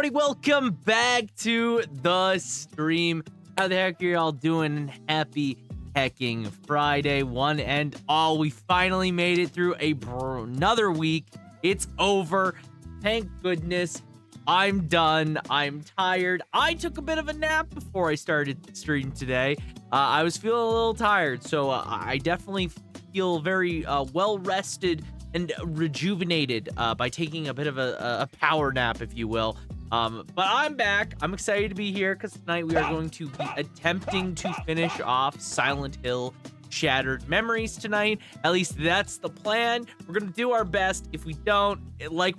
everybody? Welcome back to the stream. How the heck are y'all doing? Happy hecking Friday, one and all. We finally made it through another week. It's over. Thank goodness. I'm done. I'm tired. I took a bit of a nap before I started the stream today. I was feeling a little tired, so I definitely feel very well rested and rejuvenated by taking a bit of a power nap, if you will. But I'm back. I'm excited to be here because tonight we are going to be attempting to finish off Silent Hill Shattered Memories tonight. At least that's the plan. We're gonna do our best. If we don't, like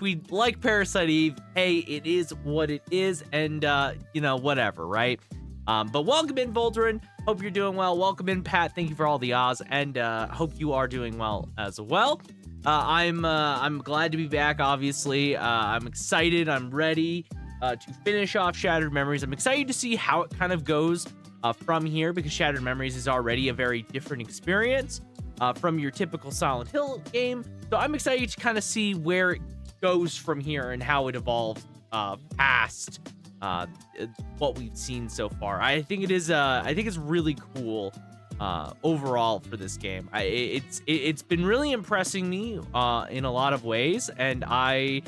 Parasite Eve, hey, it is what it is, and whatever, right? But welcome in, Voltron. Hope you're doing well. Welcome in, Pat. Thank you for all the Oz, and hope you are doing well as well. I'm glad to be back, obviously. I'm excited. I'm ready to finish off Shattered Memories. I'm excited to see how it kind of goes from here, because Shattered Memories is already a very different experience from your typical Silent Hill game. So I'm excited to kind of see where it goes from here and how it evolves past what we've seen so far. I think it's really cool overall for this game. It's been really impressing me in a lot of ways, and I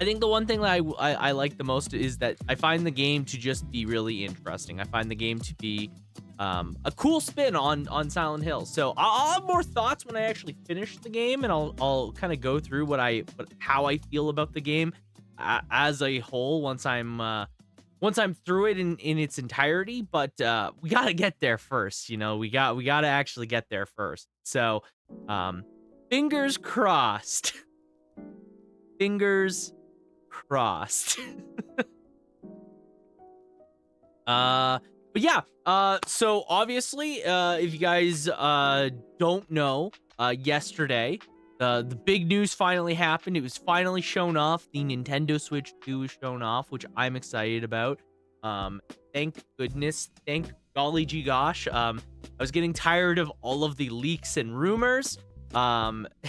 think the one thing that I like the most is that I find the game to just be really interesting. I find the game to be a cool spin on Silent Hill. So I'll have more thoughts when I actually finish the game, and I'll kind of go through how I feel about the game as a whole once I'm through it in its entirety. But we gotta get there first. We gotta actually get there first. So fingers crossed. Fingers crossed. But yeah, so obviously, if you guys don't know, yesterday the big news finally happened. It was finally shown off. The Nintendo Switch 2 was shown off, which I'm excited about. Thank goodness. Thank golly gee gosh. I was getting tired of all of the leaks and rumors.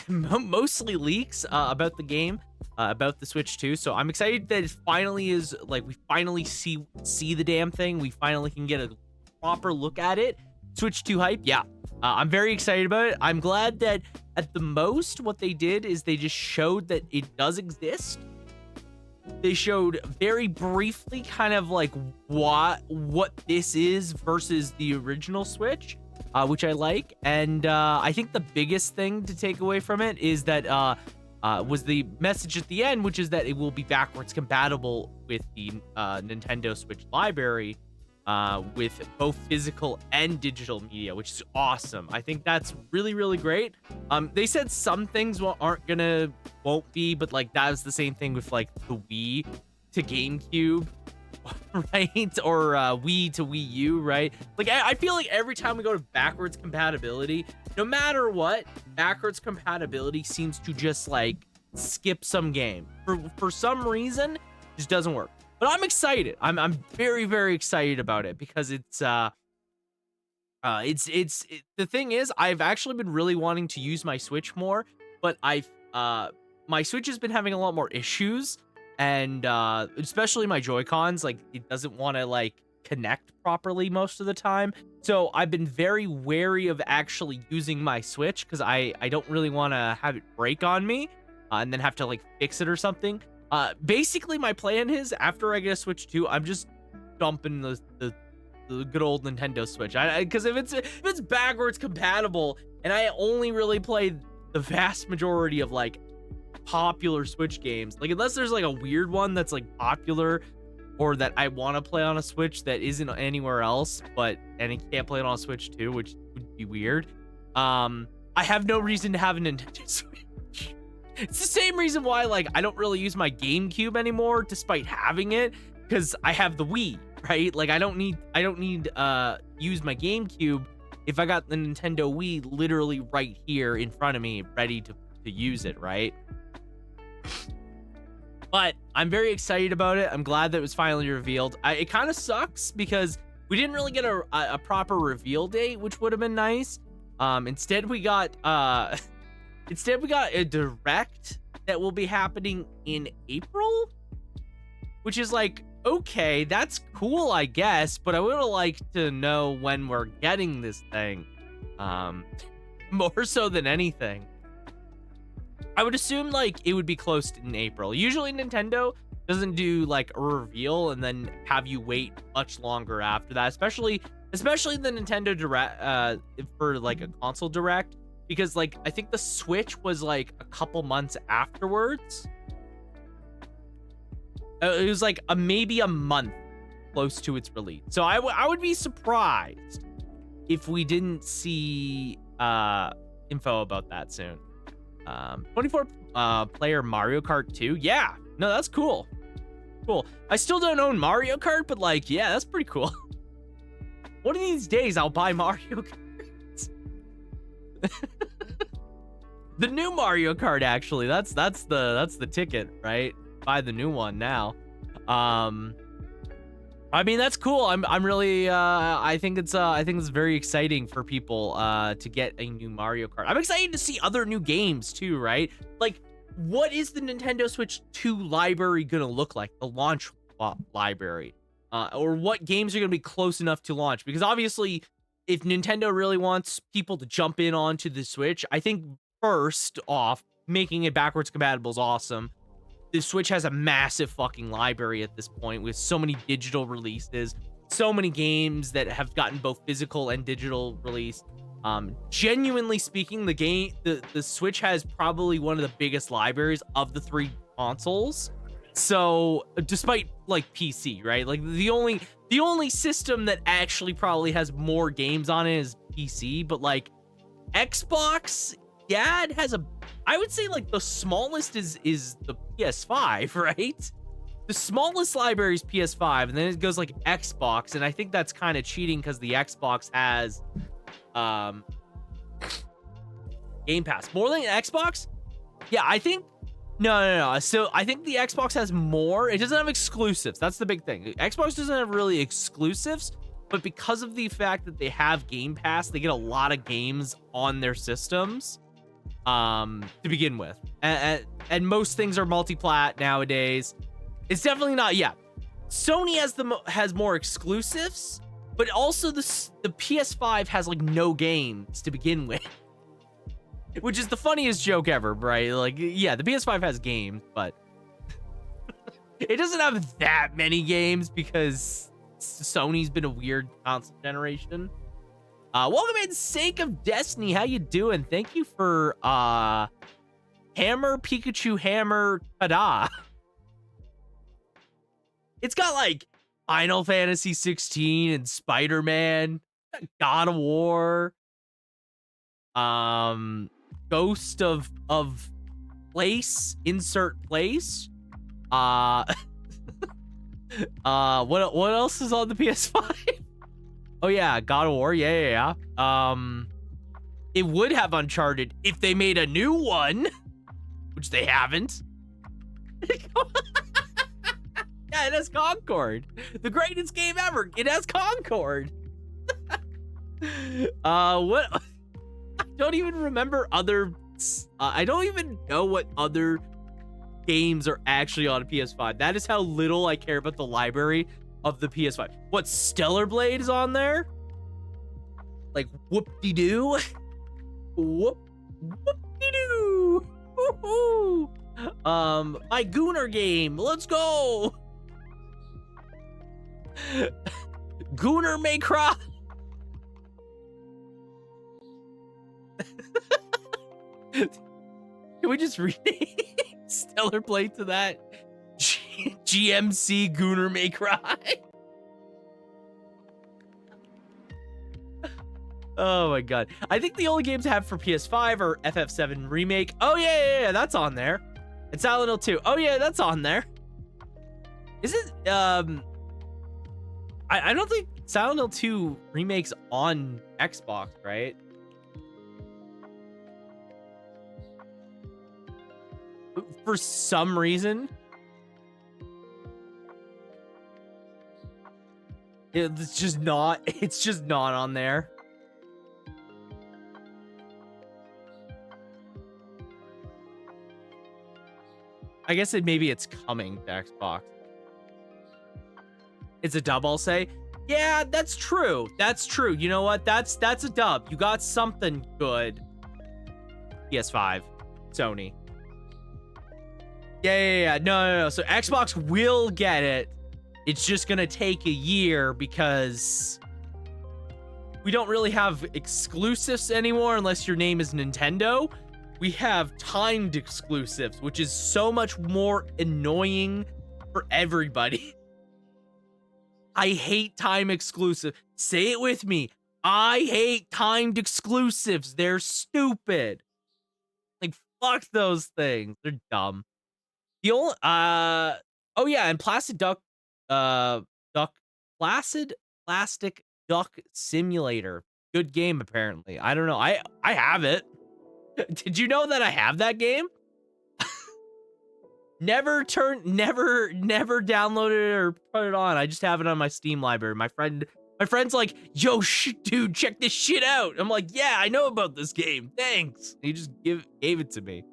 Mostly leaks about the game, about the Switch 2. So I'm excited that it finally is, like, we finally see the damn thing. We finally can get a proper look at it. Switch 2 hype, yeah. I'm very excited about it. I'm glad that at the most what they did is they just showed that it does exist. They showed very briefly kind of like what this is versus the original Switch, which I like. And I think the biggest thing to take away from it is that was the message at the end, which is that it will be backwards compatible with the Nintendo Switch library, with both physical and digital media, which is awesome. I think that's really, really great. They said some things won't be, but like that was the same thing with like the Wii to GameCube, right? Or Wii to Wii U, right? Like I feel like every time we go to backwards compatibility, no matter what, backwards compatibility seems to just like skip some game for some reason. It just doesn't work. But I'm excited. I'm very, very excited about it, because the thing is, I've actually been really wanting to use my Switch more, but my Switch has been having a lot more issues, and especially my Joy-Cons, like it doesn't want to like connect properly most of the time. So I've been very wary of actually using my Switch, because I don't really want to have it break on me and then have to like fix it or something. Basically my plan is, after I get a Switch 2, I'm just dumping the good old Nintendo Switch. Because if it's backwards compatible, and I only really play the vast majority of like popular Switch games, like unless there's like a weird one that's like popular or that I want to play on a Switch that isn't anywhere else, and I can't play it on a Switch 2, which would be weird. I have no reason to have a Nintendo Switch. It's the same reason why, like, I don't really use my GameCube anymore, despite having it, because I have the Wii, right? Like, I don't need use my GameCube if I got the Nintendo Wii literally right here in front of me, ready to use it, right? But I'm very excited about it. I'm glad that it was finally revealed. It kind of sucks because we didn't really get a proper reveal date, which would have been nice. Instead we got a direct that will be happening in April. which is like, okay, that's cool, I guess, but I would have liked to know when we're getting this thing. More so than anything. I would assume like it would be close in April. Usually Nintendo doesn't do like a reveal and then have you wait much longer after that, especially the Nintendo Direct for like a console direct, because like I think the Switch was like a couple months afterwards. It was like maybe a month close to its release. So I would be surprised if we didn't see info about that soon. 24 player Mario Kart 2. Yeah, no, that's cool. Cool. I still don't own Mario Kart, but like, yeah, that's pretty cool. One of these days I'll buy Mario Kart. The new Mario Kart, actually. That's the ticket, right? Buy the new one now. I mean, that's cool. I'm really I think it's very exciting for people to get a new Mario Kart. I'm excited to see other new games too, right? Like, what is the Nintendo Switch 2 library gonna look like? The launch library. Or what games are gonna be close enough to launch? Because obviously, if Nintendo really wants people to jump in onto the Switch, I think first off, making it backwards compatible is awesome. The Switch has a massive fucking library at this point with so many digital releases, so many games that have gotten both physical and digital release. Genuinely speaking, the Switch has probably one of the biggest libraries of the three consoles. So despite like PC, right? Like the only system that actually probably has more games on it is PC, but like Xbox, yeah, it has I would say like the smallest is the PS5, right? The smallest library is PS5, and then it goes like Xbox, and I think that's kind of cheating because the Xbox has Game Pass more than Xbox. Yeah, I think no. So I think the Xbox has more. It doesn't have exclusives. That's the big thing. Xbox doesn't have really exclusives, but because of the fact that they have Game Pass, they get a lot of games on their systems to begin with, and most things are multi-plat nowadays. It's definitely not. Yeah, Sony has more exclusives, but also the PS5 has like no games to begin with, which is the funniest joke ever, right? Like, yeah, the PS5 has games, but it doesn't have that many games because Sony's been a weird console generation. Welcome in, Sake of Destiny. How you doing? Thank you for Hammer Pikachu Hammer Tada. It's got like Final Fantasy 16 and Spider-Man, God of War, Ghost of Place, insert place. What else is on the PS5? Oh yeah, God of War. Yeah. It would have Uncharted if they made a new one, which they haven't. Yeah, it has Concord. The greatest game ever. It has Concord. What? I don't even remember other. I don't even know what other games are actually on a PS5. That is how little I care about the library of the PS5. What, Stellar Blade is on there? Like, whoop-de-doo? Whoop-de-doo! Woohoo! My Gooner game. Let's go! Gooner may cry. Can we just rename Stellar Blade to that? GMC Gooner may cry. Oh my god. I think the only games I have for PS5 are FF7 Remake. Oh yeah, that's on there. And Silent Hill 2. Oh yeah, that's on there. Is it I don't think Silent Hill 2 Remake's on Xbox, right? For some reason. It's just not on there. I guess maybe it's coming to Xbox. It's a dub, I'll say. Yeah, that's true. That's true. You know what? That's a dub. You got something good. PS5, Sony. Yeah. No. So Xbox will get it. It's just gonna take a year because we don't really have exclusives anymore unless your name is Nintendo. We have timed exclusives, which is so much more annoying for everybody. I hate time exclusive. Say it with me. I hate timed exclusives. They're stupid. Like, fuck those things. They're dumb. The only oh yeah, and Plastic Duck Plastic Duck Simulator. Good game apparently. I don't know. I have it. Did you know that I have that game? Never downloaded it or put it on. I just have it on my Steam library. My friend's like, "Yo, dude, check this shit out." I'm like, "Yeah, I know about this game. Thanks." He just gave it to me.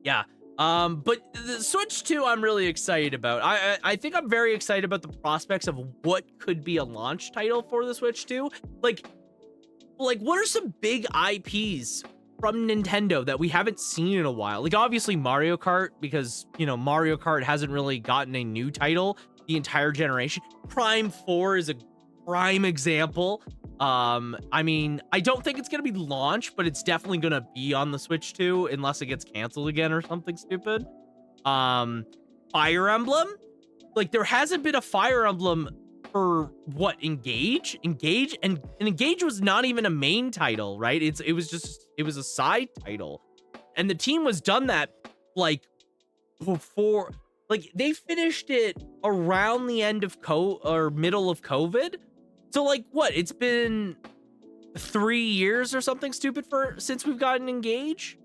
Yeah. But the Switch 2 I'm really excited about. I think I'm very excited about the prospects of what could be a launch title for the Switch 2. Like what are some big IPs from Nintendo that we haven't seen in a while? Like obviously Mario Kart, because you know Mario Kart hasn't really gotten a new title the entire generation. Prime 4 is a prime example. I mean, I don't think it's gonna be launched, but it's definitely gonna be on the Switch 2 unless it gets canceled again or something stupid. Fire Emblem, like there hasn't been a Fire Emblem for what, Engage, and Engage was not even a main title, right? It was a side title, and the team was done that like before, like they finished it around the end of middle of COVID. So like what? It's been 3 years or something stupid since we've gotten Engage,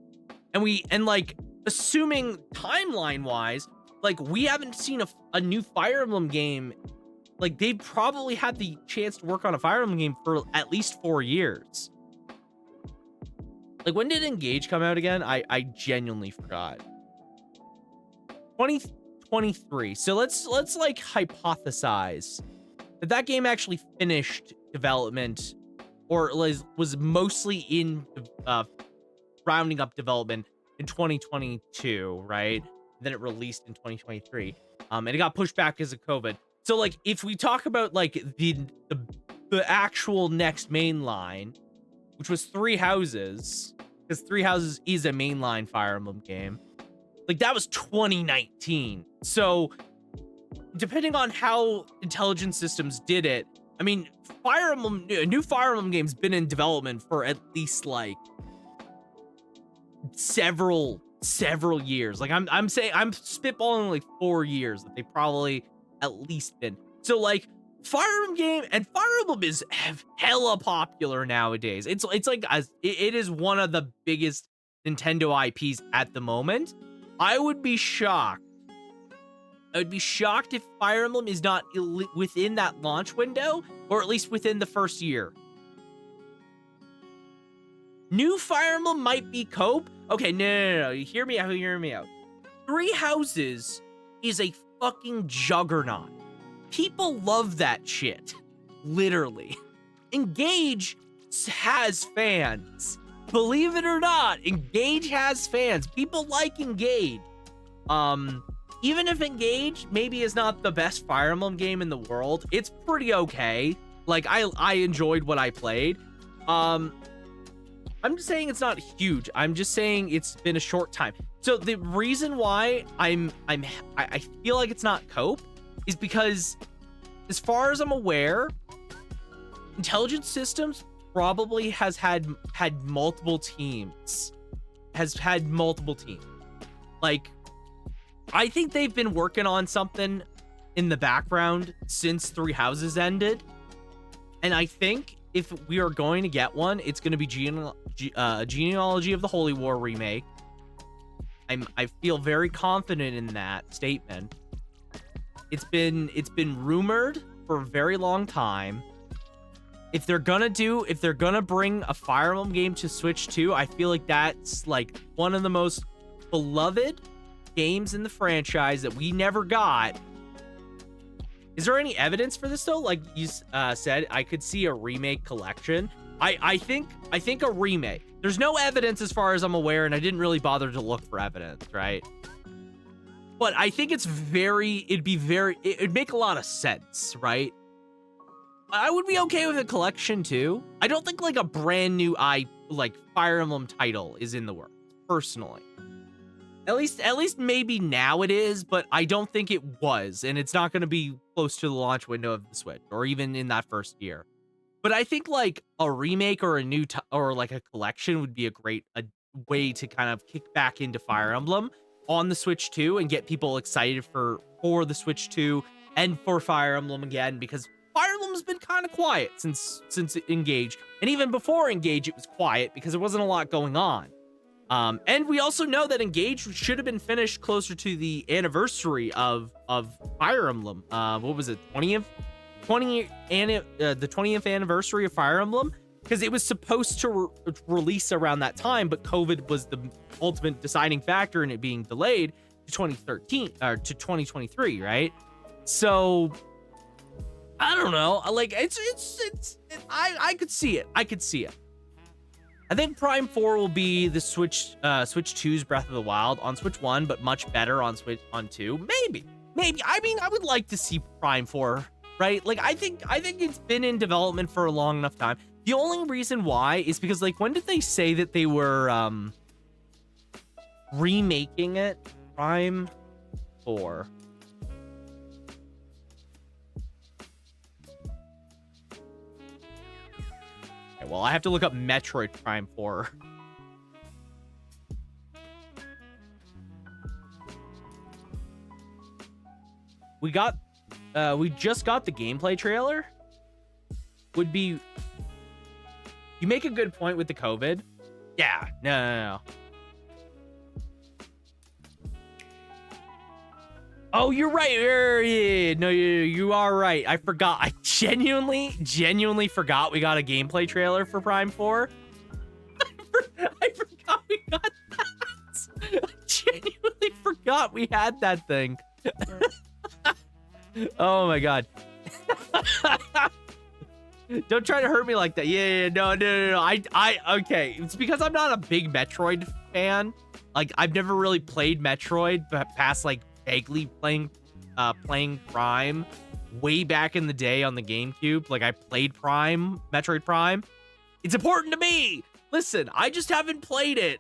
and like assuming timeline wise, like we haven't seen a new Fire Emblem game. Like they probably had the chance to work on a Fire Emblem game for at least 4 years. Like when did Engage come out again? I genuinely forgot. 2023. So let's like hypothesize that game actually finished development, or was mostly in rounding up development in 2022, right? Then it released in 2023, and it got pushed back because of COVID. So like if we talk about like the actual next main line, which was Three Houses, because Three Houses is a mainline Fire Emblem game, like that was 2019. So depending on how Intelligent Systems did it, I mean, a new Fire Emblem game's been in development for at least like several years. Like I'm saying, I'm spitballing like 4 years that they probably at least been. So like Fire Emblem game, and Fire Emblem is hella popular nowadays. It's like it is one of the biggest Nintendo IPs at the moment. I would be shocked if Fire Emblem is not within that launch window, or at least within the first year. New Fire Emblem might be Cope. Okay, no. Hear me out. Three Houses is a fucking juggernaut. People love that shit. Literally. Engage has fans. Believe it or not, Engage has fans. People like Engage. Even if Engage maybe is not the best Fire Emblem game in the world, it's pretty okay. Like I enjoyed what I played. I'm just saying it's not huge. I'm just saying it's been a short time. So the reason why I feel like it's not Cope is because, as far as I'm aware, Intelligent Systems probably has had multiple teams. Like, I think they've been working on something in the background since Three Houses ended. And I think if we are going to get one, it's going to be Genealogy of the Holy War remake. I feel very confident in that statement. It's been rumored for a very long time. If they're gonna bring a Fire Emblem game to Switch 2, I feel like that's like one of the most beloved games in the franchise that we never got. Is there any evidence for this though? Like you said, I could see a remake collection. I think a remake. There's no evidence as far as I'm aware, and I didn't really bother to look for evidence, right? But I think it'd make a lot of sense, right? I would be okay with a collection too. I don't think like a brand new Fire Emblem title is in the works, personally. At least maybe now it is, but I don't think it was, and it's not going to be close to the launch window of the Switch, or even in that first year. But I think like a remake or or like a collection would be a great way to kind of kick back into Fire Emblem on the Switch 2 and get people excited for the Switch 2 and for Fire Emblem again, because Fire Emblem's been kind of quiet since Engage, and even before Engage it was quiet because there wasn't a lot going on. And we also know that Engage should have been finished closer to the anniversary of Fire Emblem. What was it, the 20th anniversary of Fire Emblem? Because it was supposed to release around that time, but COVID was the ultimate deciding factor in it being delayed to 2013 or to 2023, right? So I don't know. Like I could see it. I could see it. I think Prime 4 will be the Switch 2's Breath of the Wild on Switch 1, but much better on Switch 2. Maybe. I mean, I would like to see Prime 4, right? Like, I think it's been in development for a long enough time. The only reason why is because, like, when did they say that they were remaking it? Prime 4. Well, I have to look up Metroid Prime 4. We just got the gameplay trailer. You make a good point with the COVID. Yeah, no. Oh, you're right. No, you are right. I forgot. I genuinely forgot we got a gameplay trailer for Prime 4. I forgot we got that. I genuinely forgot we had that thing. Oh my god. Don't try to hurt me like that. Yeah, no. Okay. It's because I'm not a big Metroid fan. Like, I've never really played Metroid, but past like vaguely playing Prime way back in the day on the GameCube. Like, I played Metroid Prime. It's important to me. Listen, I just haven't played it.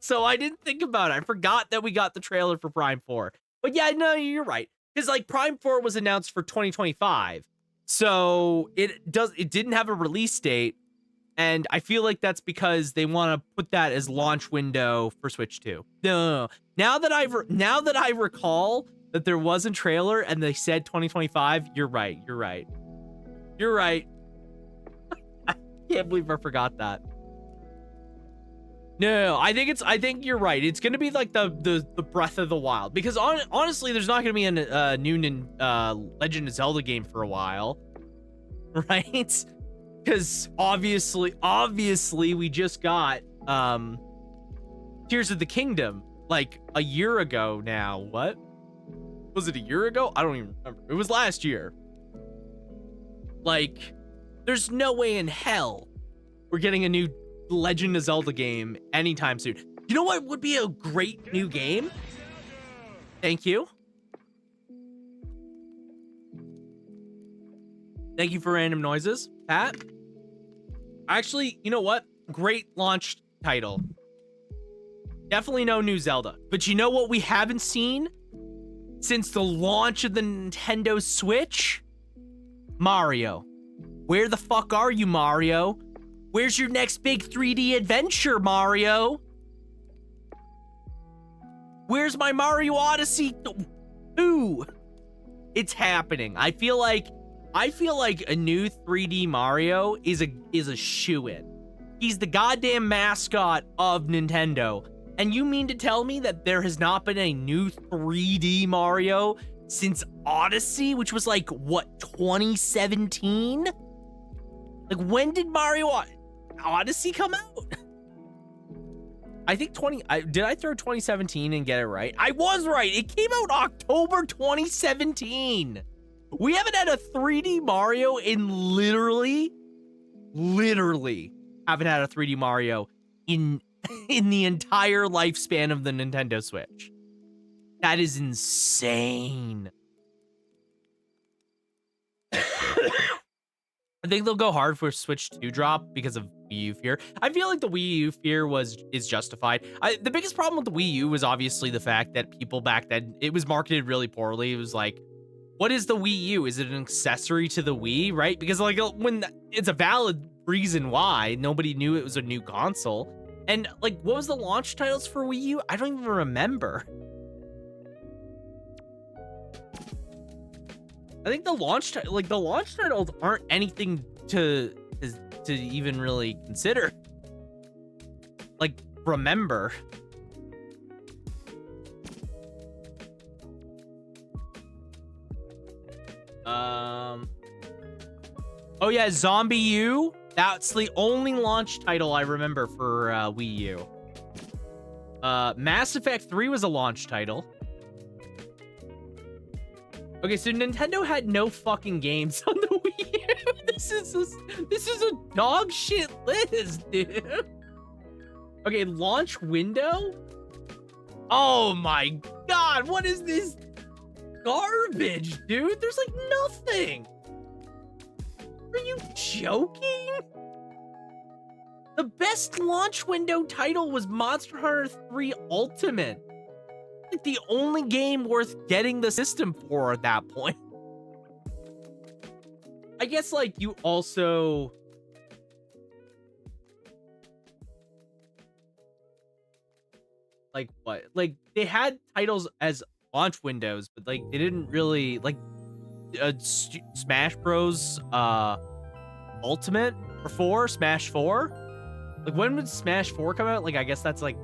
So I didn't think about it. I forgot that we got the trailer for Prime 4. But yeah, no, you're right. Because like Prime 4 was announced for 2025. So it didn't have a release date. And I feel like that's because they want to put that as launch window for Switch 2. No. Now that I recall that there was a trailer and they said 2025, you're right. I can't believe I forgot that. No, I think you're right. It's gonna be like the Breath of the Wild, because honestly, there's not gonna be a new Legend of Zelda game for a while, right? Because obviously, we just got Tears of the Kingdom like a year ago now. What was it, a year ago? I don't even remember. It was last year. Like, there's no way in hell we're getting a new Legend of Zelda game anytime soon. You know what would be a great new game? Thank you. Thank you for random noises, Pat. Actually, you know what? Great launch title. Definitely no new Zelda. But you know what we haven't seen since the launch of the Nintendo Switch? Mario. Where the fuck are you, Mario? Where's your next big 3D adventure, Mario? Where's my Mario Odyssey? Ooh, it's happening. I feel like a new 3D Mario is a shoo-in. He's the goddamn mascot of Nintendo. And you mean to tell me that there has not been a new 3D Mario since Odyssey, which was like, what, 2017? Like, when did Mario Odyssey come out? I think did I throw 2017 and get it right? I was right. It came out October 2017. We haven't had a 3D Mario in literally haven't had a 3D Mario in the entire lifespan of the Nintendo Switch. That is insane. I think they'll go hard for Switch 2 drop because of Wii U fear. I feel like the Wii U fear is justified. The biggest problem with the Wii U was obviously the fact that people back then, it was marketed really poorly. It was like, what is the Wii U? Is it an accessory to the Wii, right? Because like when it's a valid reason why nobody knew it was a new console. And like, what was the launch titles for Wii U? I don't even remember. I think the launch titles aren't anything to even really consider. Like, remember. Oh yeah, Zombie U. That's the only launch title I remember for Wii U. Mass Effect 3 was a launch title. Okay, so Nintendo had no fucking games on the Wii U. This is a dog shit list, dude. Okay, launch window? Oh my god, what is this garbage, dude? There's like nothing. Are you joking? The best launch window title was Monster Hunter 3 Ultimate. Like the only game worth getting the system for at that point. I guess like you also like what? Like they had titles as launch windows, but like they didn't really like Smash Bros Ultimate or 4, Smash 4. Like when would Smash 4 come out? Like I guess that's like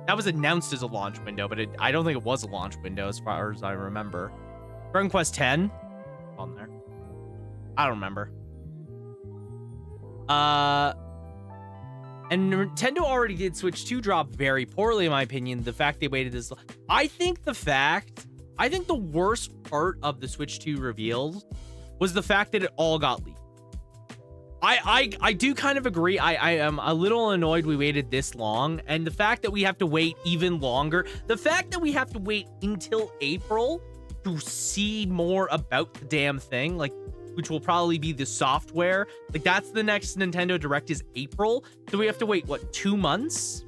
that was announced as a launch window, but I don't think it was a launch window as far as I remember. Dragon Quest X on there. I don't remember. And Nintendo already did Switch 2 drop very poorly, in my opinion. The fact they waited this, I think the worst part of the Switch 2 reveals was the fact that it all got leaked. I do kind of agree. I am a little annoyed we waited this long, and the fact that we have to wait even longer, the fact that we have to wait until April to see more about the damn thing, like, which will probably be the software. Like, that's the next Nintendo Direct is April. So we have to wait, what, 2 months?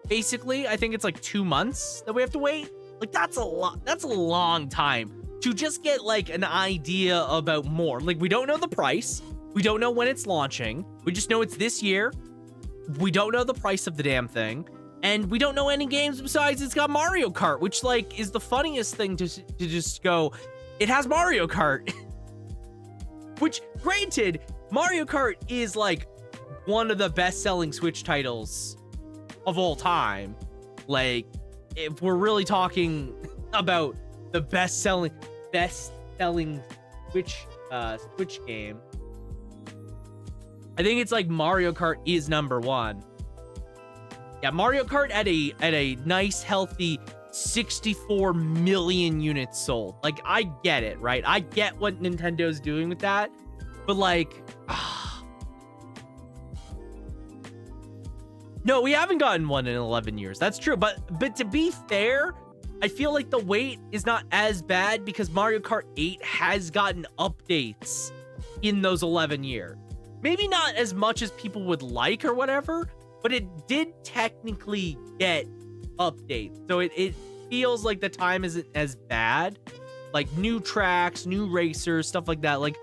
Basically, I think it's like 2 months that we have to wait. Like, that's a lot. That's a long time to just get, like, an idea about more. Like, we don't know the price. We don't know when it's launching. We just know it's this year. We don't know the price of the damn thing. And we don't know any games besides it's got Mario Kart, which, like, is the funniest thing to just go, it has Mario Kart. Which, granted, Mario Kart is, like, one of the best-selling Switch titles of all time. Like, if we're really talking about the best-selling Switch game, I think it's like Mario Kart is #1. Yeah, Mario Kart at a nice, healthy 64 million units sold. Like, I get it, right? I get what Nintendo's doing with that, but like, no, we haven't gotten one in 11 years. That's true, but to be fair, I feel like the wait is not as bad because Mario Kart 8 has gotten updates in those 11 years. Maybe not as much as people would like or whatever, but it did technically get updates. So it feels like the time isn't as bad. Like new tracks, new racers, stuff like that. Like,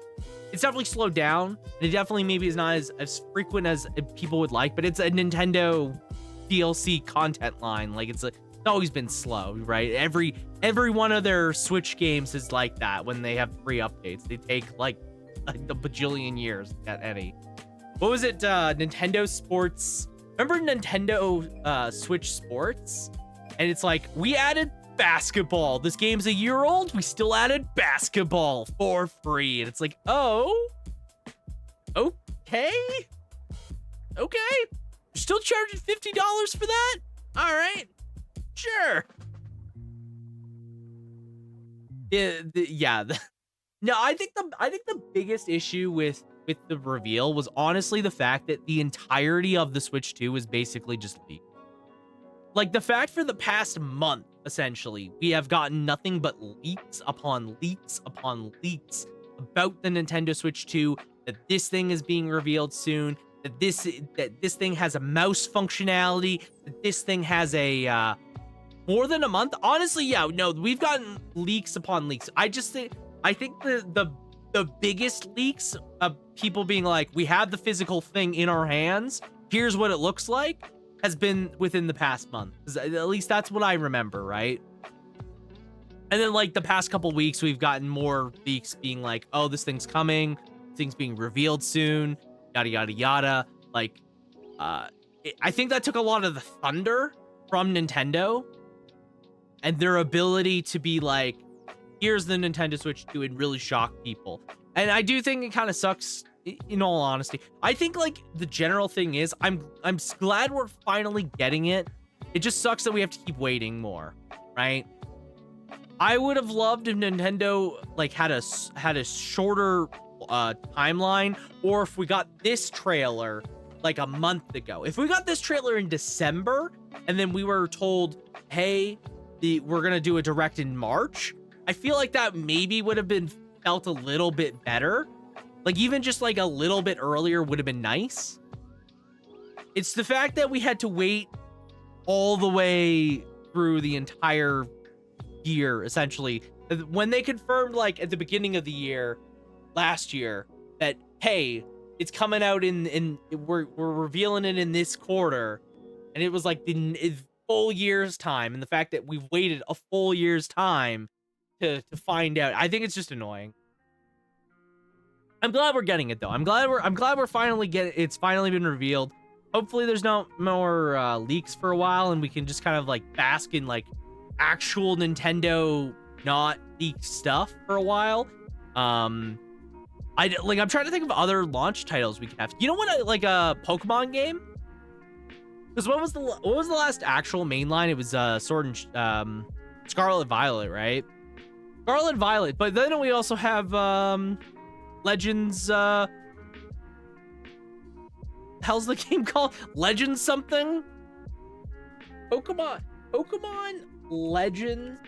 it's definitely slowed down. And it definitely maybe is not as frequent as people would like, but it's a Nintendo DLC content line. Like, it's always been slow, right? Every one of their Switch games is like that when they have free updates. They take like the bajillion years to get any. What was it? Nintendo Sports. Remember Nintendo Switch Sports? And it's like, we added basketball. This game's a year old. We still added basketball for free. And it's like, oh, okay. Okay. You're still charging $50 for that? All right, sure. Yeah. No, I think the biggest issue with the reveal was honestly the fact that the entirety of the Switch 2 was basically just leaked. Like, the fact for the past month, essentially, we have gotten nothing but leaks upon leaks upon leaks about the Nintendo Switch 2, that this thing is being revealed soon, that this thing has a mouse functionality, that this thing has a more than a month. Honestly, yeah, no, we've gotten leaks upon leaks. I think the biggest leaks of people being like, we have the physical thing in our hands, here's what it looks like, has been within the past month. At least that's what I remember, right? And then, like, the past couple weeks, we've gotten more leaks being like, oh, this thing's coming, things being revealed soon, yada, yada, yada. Like, I think that took a lot of the thunder from Nintendo and their ability to be like, here's the Nintendo Switch 2 and really shock people. And I do think it kind of sucks, in all honesty. I think, like, the general thing is, I'm glad we're finally getting it. It just sucks that we have to keep waiting more, right? I would have loved if Nintendo, like, had a shorter timeline, or if we got this trailer like a month ago. If we got this trailer in December and then we were told, hey, we're gonna do a direct in March, I feel like that maybe would have been felt a little bit better. Like, even just like a little bit earlier would have been nice. It's the fact that we had to wait all the way through the entire year, essentially. When they confirmed, like, at the beginning of the year, last year, that, hey, it's coming out we're revealing it in this quarter. And it was like the full year's time. And the fact that we've waited a full year's time to find out, I think it's just annoying. I'm glad we're getting it though. I'm glad we're finally it's finally been revealed. Hopefully there's no more leaks for a while and we can just kind of like bask in like actual Nintendo not leaked stuff for a while. I'm trying to think of other launch titles we could have. You know what, like a Pokemon game? Because what was the last actual mainline? It was Sword and Scarlet Violet, right? Scarlet Violet. But then we also have Legends. How's the game called? Legends something? Pokemon Legends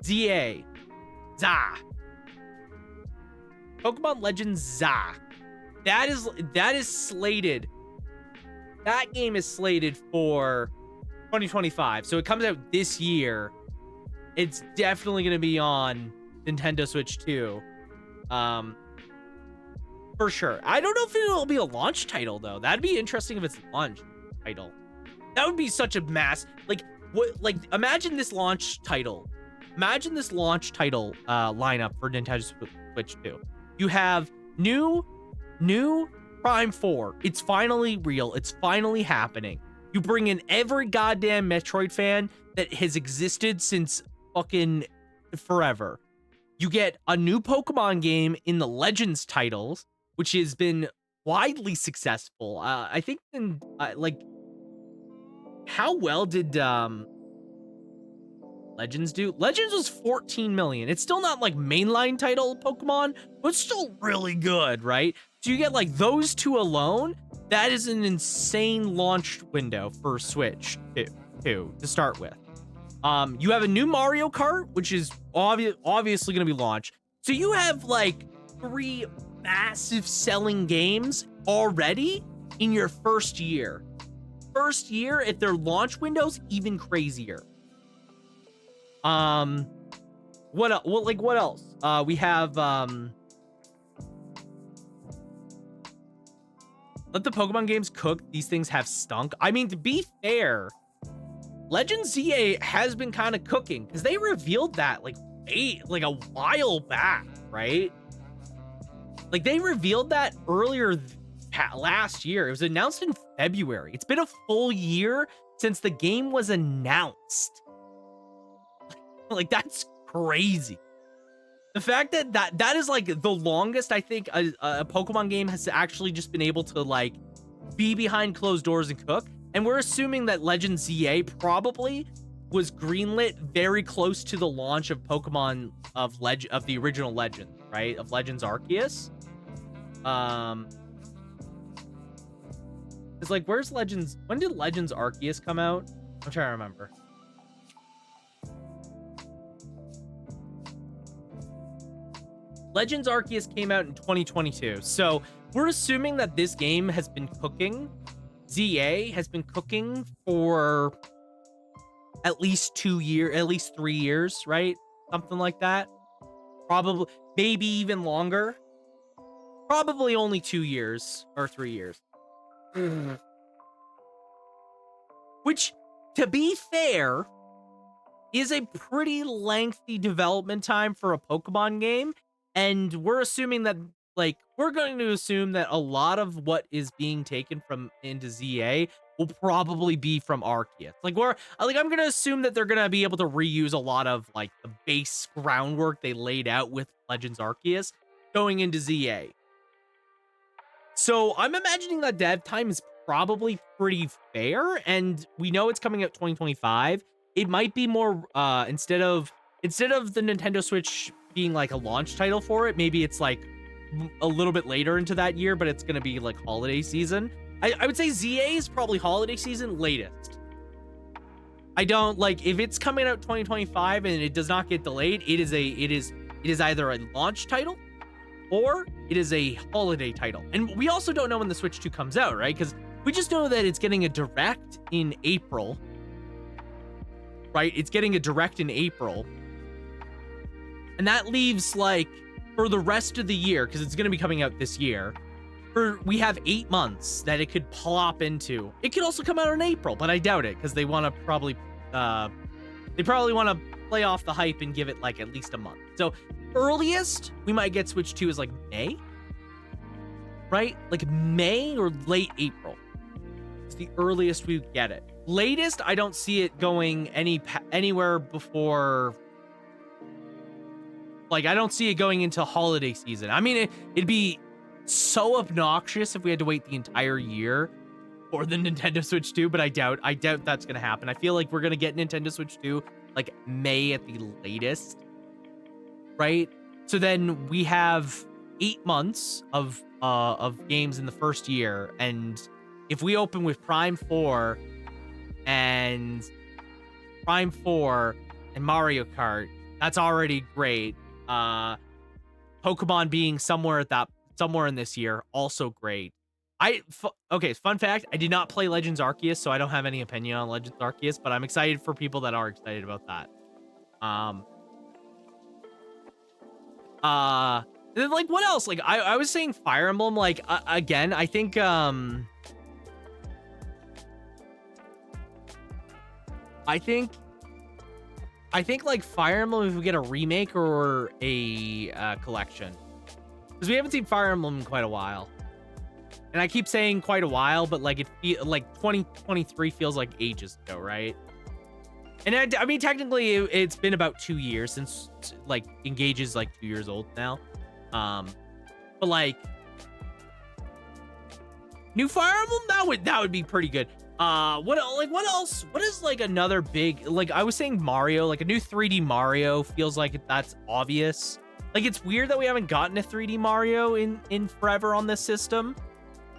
ZA. ZA. Pokemon Legends ZA. That is slated. That game is slated for 2025. So it comes out this year. It's definitely going to be on Nintendo Switch 2. For sure. I don't know if it'll be a launch title though. That'd be interesting if it's a launch title. That would be such a mass, imagine this launch title. Imagine this launch title lineup for Nintendo Switch 2. You have new Prime 4. It's finally real. It's finally happening. You bring in every goddamn Metroid fan that has existed since fucking forever. You get a new Pokemon game in the Legends titles, which has been widely successful. I think how well did Legends do? Legends was 14 million. It's still not like mainline title Pokemon, but it's still really good, right? So you get like those two alone. That is an insane launch window for Switch 2 to start with. You have a new Mario Kart, which is obviously going to be launched. So you have like 3 massive selling games already in your first year. First year, if their launch window's even crazier. What else? We have let the Pokemon games cook. These things have stunk. I mean, to be fair, Legends ZA has been kind of cooking because they revealed that like a while back, right? Like they revealed that earlier last year. It was announced in February. It's been a full year since the game was announced. Like that's crazy. The fact that is like the longest I think a Pokemon game has actually just been able to like be behind closed doors and cook. And we're assuming that Legends ZA probably was greenlit very close to the launch of Pokemon of the original Legend, right? Of Legends Arceus. It's like, where's Legends? When did Legends Arceus come out? I'm trying to remember. Legends Arceus came out in 2022. So we're assuming that this game has been cooking. ZA has been cooking for at least 2 years, at least 3 years, right? Something like that. Probably, maybe even longer. Probably only 2 years or 3 years. Which, to be fair, is a pretty lengthy development time for a Pokemon game. And we're assuming that, like, we're going to assume that a lot of what is being taken from into ZA will probably be from Arceus. Like, I'm going to assume that they're going to be able to reuse a lot of, like, the base groundwork they laid out with Legends Arceus going into ZA. So I'm imagining that dev time is probably pretty fair, and we know it's coming out 2025. It might be more instead of the Nintendo Switch being like a launch title for it, maybe it's like a little bit later into that year, but it's gonna be like holiday season. I would say ZA is probably holiday season latest. I don't like, if it's coming out 2025 and it does not get delayed, it is either a launch title or it is a holiday title. And we also don't know when the Switch 2 comes out, right? Because we just know that it's getting a direct in April, right? It's getting a direct in April. And that leaves, like, for the rest of the year, because it's going to be coming out this year, we have 8 months that it could plop into. It could also come out in April, but I doubt it, because they want to probably want to play off the hype and give it, like, at least a month. So earliest we might get Switch 2 is like May, right? Like May or late April. It's the earliest we get it. Latest, I don't see it going anywhere before. Like, I don't see it going into holiday season. I mean, it'd be so obnoxious if we had to wait the entire year for the Nintendo Switch 2, but I doubt that's gonna happen. I feel like we're gonna get Nintendo Switch 2 like May at the latest, right? So then we have 8 months of games in the first year, and if we open with Prime 4 and Mario Kart, that's already great. Pokemon being somewhere in this year, also great. Okay, fun fact, I did not play Legends Arceus, so I don't have any opinion on Legends Arceus, but I'm excited for people that are excited about that. Then, like, what else? Like, I was saying Fire Emblem, like, again, I think like Fire Emblem, if we get a remake or a collection, because we haven't seen Fire Emblem in quite a while, and I keep saying quite a while, but like 2023 feels like ages ago, right? And I mean, technically, it's been about 2 years since, like, Engage is like 2 years old now, but like new Fire Emblem, that would be pretty good. What else? What is, like, another big, like, I was saying Mario, like a new 3D Mario feels like that's obvious. Like, it's weird that we haven't gotten a 3D Mario in forever on this system.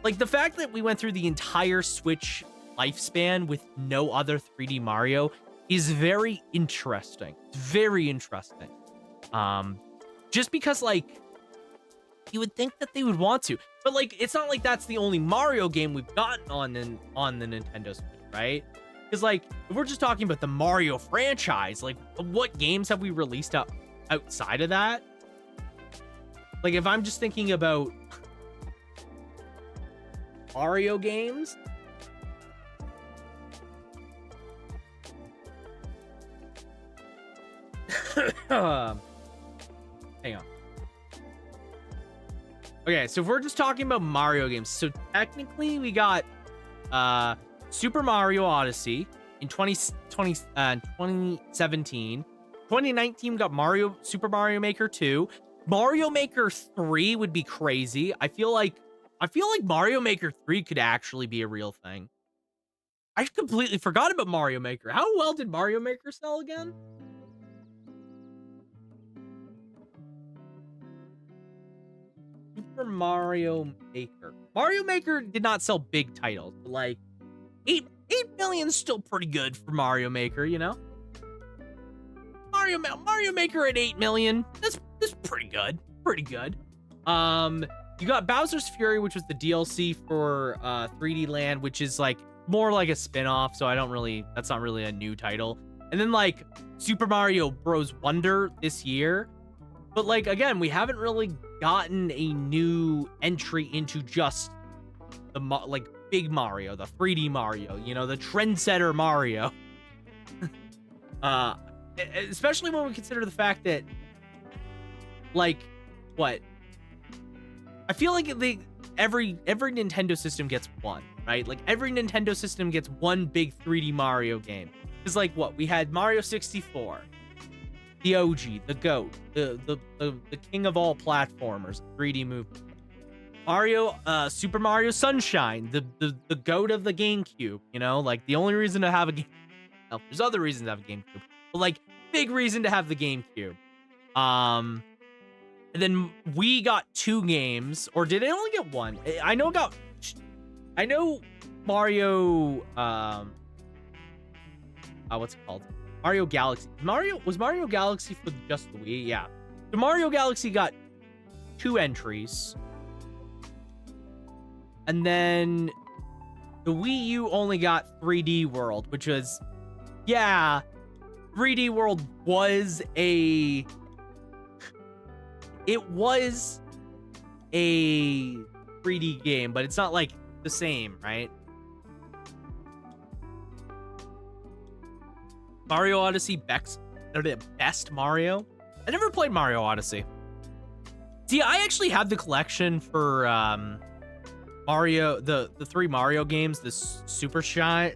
Like, the fact that we went through the entire Switch lifespan with no other 3D Mario is very interesting. It's very interesting. Just because, like, you would think that they would want to, but like, it's not like that's the only Mario game we've gotten on the Nintendo Switch, right? Because, like, if we're just talking about the Mario franchise, like, what games have we released outside of that? Like, if I'm just thinking about Mario games, hang on. Okay, so if we're just talking about Mario games, so technically we got Super Mario Odyssey in 2017. 2019 we got Super Mario Maker 2. Mario Maker 3 would be crazy. I feel like I feel like Mario Maker 3 could actually be a real thing. I completely forgot about Mario Maker. How well did Mario Maker sell again? Super Mario Maker. Mario Maker did not sell big titles, but like 8 million is still pretty good for Mario Maker, you know? Mario Maker at 8 million. That's pretty good. Pretty good. You got Bowser's Fury, which was the DLC for 3D Land, which is like more like a spin-off, so that's not really a new title. And then like Super Mario Bros. Wonder this year. But like again, we haven't really gotten a new entry into just the like big Mario, the 3D Mario, you know, the trendsetter Mario. Especially when we consider the fact that like what? I feel like every Nintendo system gets one, right? Like every Nintendo system gets one big 3D Mario game. It's like what? We had Mario 64, the OG, the GOAT, the king of all platformers, 3D movie. Super Mario Sunshine, the GOAT of the GameCube, you know? Like the only reason to have a game, well, there's other reasons to have a GameCube, but like big reason to have the GameCube. And then we got 2 games, or did it only get 1? I know Mario, what's it called? Mario Galaxy. Was Mario Galaxy for just the Wii? Yeah. So Mario Galaxy got 2 entries. And then the Wii U only got 3D World, which was, yeah, 3D World was a 3D game, but it's not like the same, right? Mario Odyssey best Mario. I never played Mario Odyssey. See, I actually have the collection for Mario, the 3 Mario games, the Superstar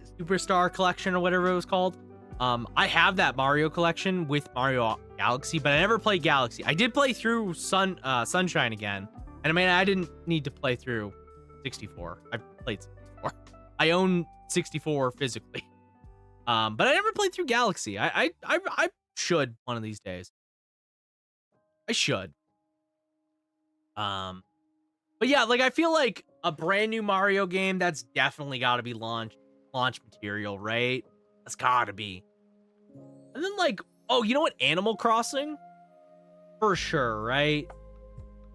collection or whatever it was called. I have that Mario collection with Mario Galaxy, but I never played Galaxy. I did play through Sunshine again. And I mean, I didn't need to play through 64. I played 64. I own 64 physically. But I never played through Galaxy. I should one of these days. I should. But yeah, like I feel like a brand new Mario game, that's definitely got to be launch material, right? That's got to be. And then like, oh, you know what? Animal Crossing? For sure, right?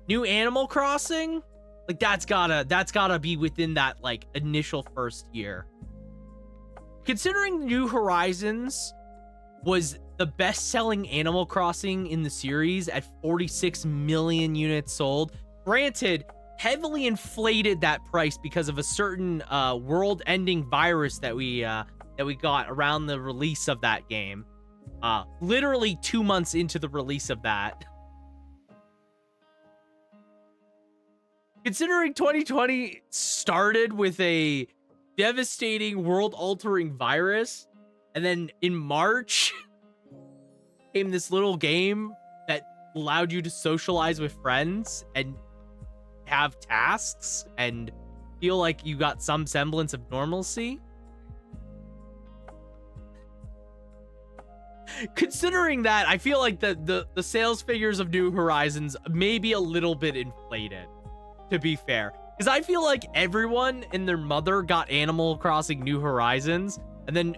New Animal Crossing? Like that's gotta be within that like initial first year. Considering New Horizons was the best-selling Animal Crossing in the series at 46 million units sold, granted, heavily inflated that price because of a certain world-ending virus that we got around the release of that game. Literally 2 months into the release of that. Considering 2020 started with a devastating world-altering virus, and then in March came this little game that allowed you to socialize with friends and have tasks and feel like you got some semblance of normalcy. Considering that, I feel like the sales figures of New Horizons may be a little bit inflated, to be fair. Because I feel like everyone and their mother got Animal Crossing New Horizons and then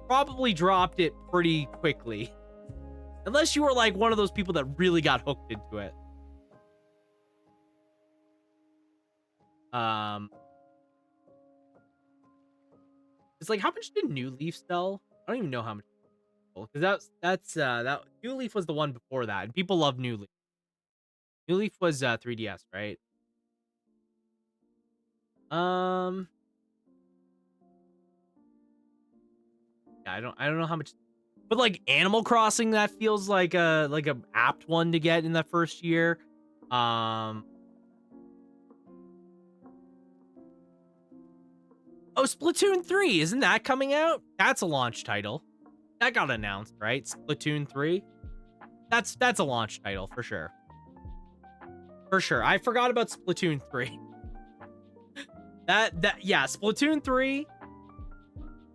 probably dropped it pretty quickly. Unless you were like one of those people that really got hooked into it. It's like, how much did New Leaf sell? I don't even know how much. Because that New Leaf was the one before that, and people love New Leaf. New Leaf was 3DS, right? Yeah, I don't know how much, but like Animal Crossing, that feels like a apt one to get in that first year. Oh, Splatoon 3, isn't that coming out? That's a launch title. That got announced, right? Splatoon 3. That's a launch title for sure. For sure. I forgot about Splatoon 3. Yeah, Splatoon 3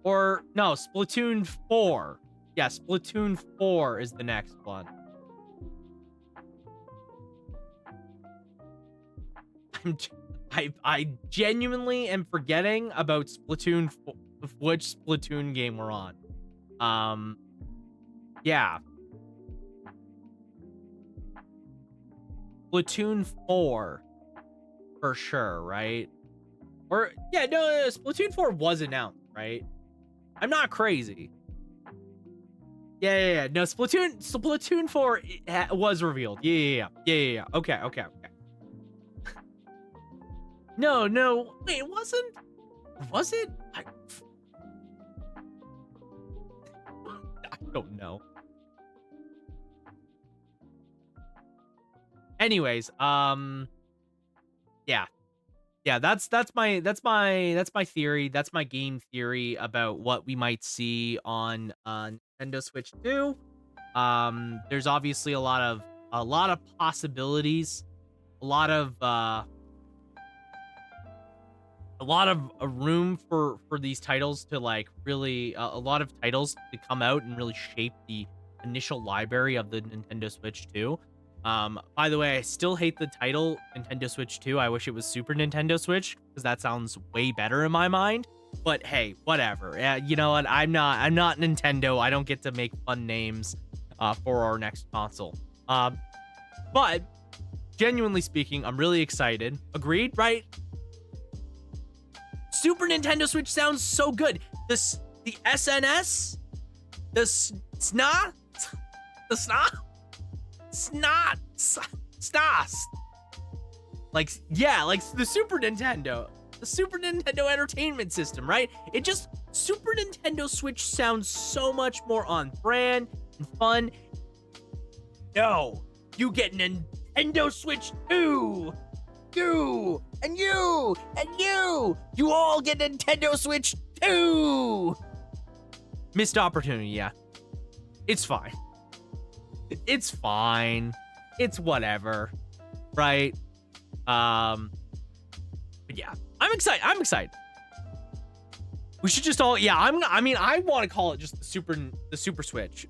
or no, Splatoon 4. Yeah, Splatoon 4 is the next one. I genuinely am forgetting about Splatoon, which Splatoon game we're on. Yeah. Splatoon 4 for sure, right? Or yeah, no, Splatoon 4 was announced, right? I'm not crazy. Yeah. No, Splatoon 4 was revealed. Yeah. Okay. No. Wait, it wasn't. Was it? I don't know. Anyways, yeah, that's my theory. That's my game theory about what we might see on Nintendo Switch 2. There's obviously a lot of possibilities, a lot of room for these titles to like really a lot of titles to come out and really shape the initial library of the Nintendo Switch 2. By the way, I still hate the title Nintendo Switch 2. I wish it was Super Nintendo Switch because that sounds way better in my mind. But hey, whatever. Yeah, you know what? I'm not Nintendo. I don't get to make fun names for our next console. But genuinely speaking, I'm really excited. Agreed, right? Super Nintendo Switch sounds so good. The SNS, the SNA, like the Super Nintendo, Entertainment System, right? It just Super Nintendo Switch sounds so much more on brand and fun. No, you get Nintendo Switch 2. You and you and you all get Nintendo Switch 2. Missed opportunity, yeah. It's fine. It's fine. It's whatever, right? But yeah, I'm excited. We should just all, yeah. I want to call it just the Super Switch.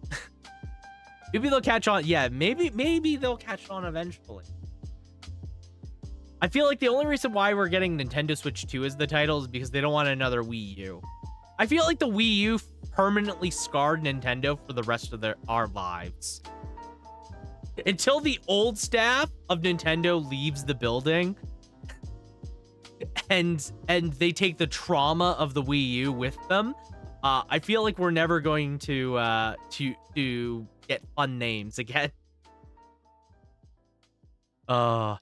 Maybe they'll catch on. Yeah, maybe they'll catch on eventually. I feel like the only reason why we're getting Nintendo Switch 2 as the title is because they don't want another Wii U. I feel like the Wii U permanently scarred Nintendo for the rest of our lives. Until the old staff of Nintendo leaves the building and they take the trauma of the Wii U with them, I feel like we're never going to get fun names again. Oh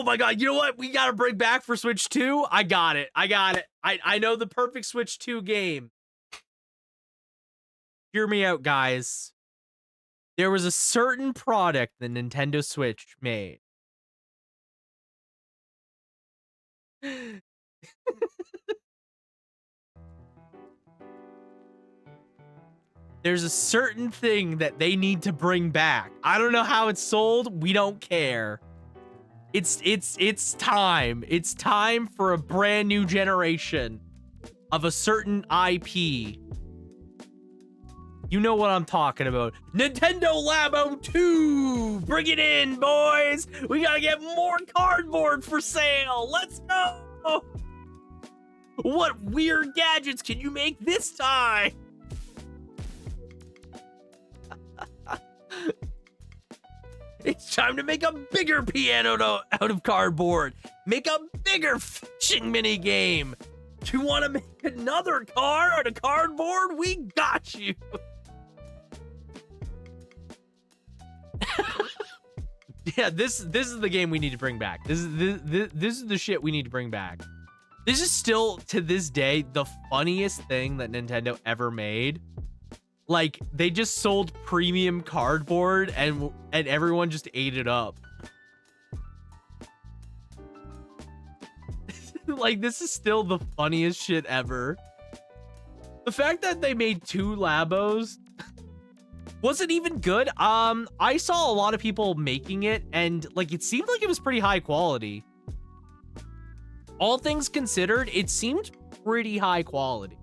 my god, you know what we gotta bring back for Switch 2? I got it. I know the perfect Switch 2 game. Hear me out, guys. There was a certain product the Nintendo Switch made. There's a certain thing that they need to bring back. I don't know how it's sold. We don't care. It's time. It's time for a brand new generation of a certain IP. You know what I'm talking about. Nintendo Labo 2! Bring it in, boys! We gotta get more cardboard for sale! Let's go! What weird gadgets can you make this time? It's time to make a bigger piano out of cardboard. Make a bigger fishing mini game. You want to make another car out of cardboard? We got you. Yeah, this is the game we need to bring back. This is the shit we need to bring back. This is still, to this day, the funniest thing that Nintendo ever made. Like, they just sold premium cardboard and everyone just ate it up. Like, this is still the funniest shit ever. The fact that they made 2 Labos wasn't even good. I saw a lot of people making it and like it seemed like it was pretty high quality. all things considered, it seemed pretty high quality.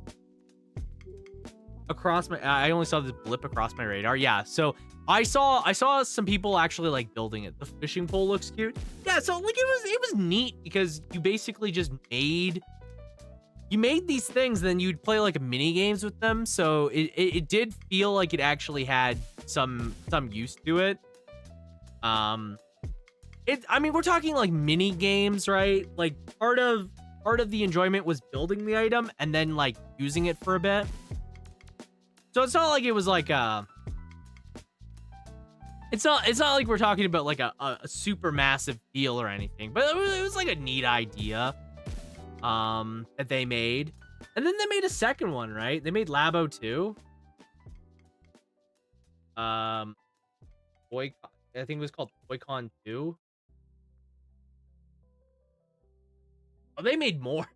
I only saw this blip across my radar. Yeah, so I saw some people actually like building it. The fishing pole looks cute. Yeah, so like it was neat because you basically just made these things, then you'd play like mini games with them. So it did feel like it actually had some use to it. I mean, we're talking like mini games, right? Like part of the enjoyment was building the item and then like using it for a bit. So it's not like it was like it's not like we're talking about like a super massive deal or anything, but it was like a neat idea that they made. And then they made a second one, right? They made Labo 2. Boy, I think it was called Boycon 2. Oh, they made more.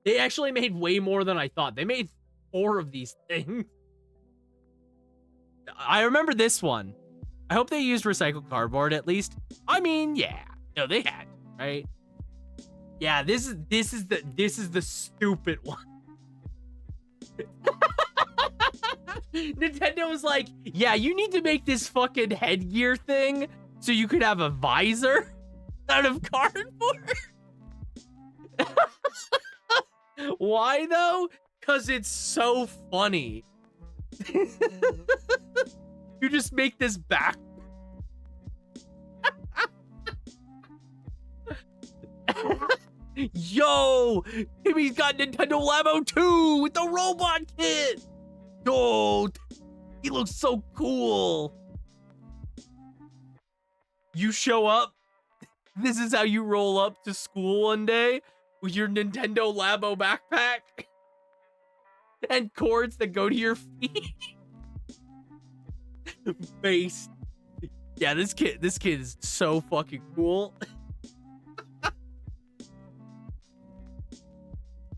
They actually made way more than I thought. They made 4 of these things. I remember this one. I hope they used recycled cardboard at least. I mean, yeah. No, they had, right? Yeah, this is the stupid one. Nintendo was like, yeah, you need to make this fucking headgear thing so you could have a visor out of cardboard. Why though? Because it's so funny. You just make this back. Yo, Timmy's got Nintendo Labo 2 with the robot kit. Yo, he looks so cool. You show up. This is how you roll up to school one day with your Nintendo Labo backpack and cords that go to your feet. Base. Yeah, this kid is so fucking cool.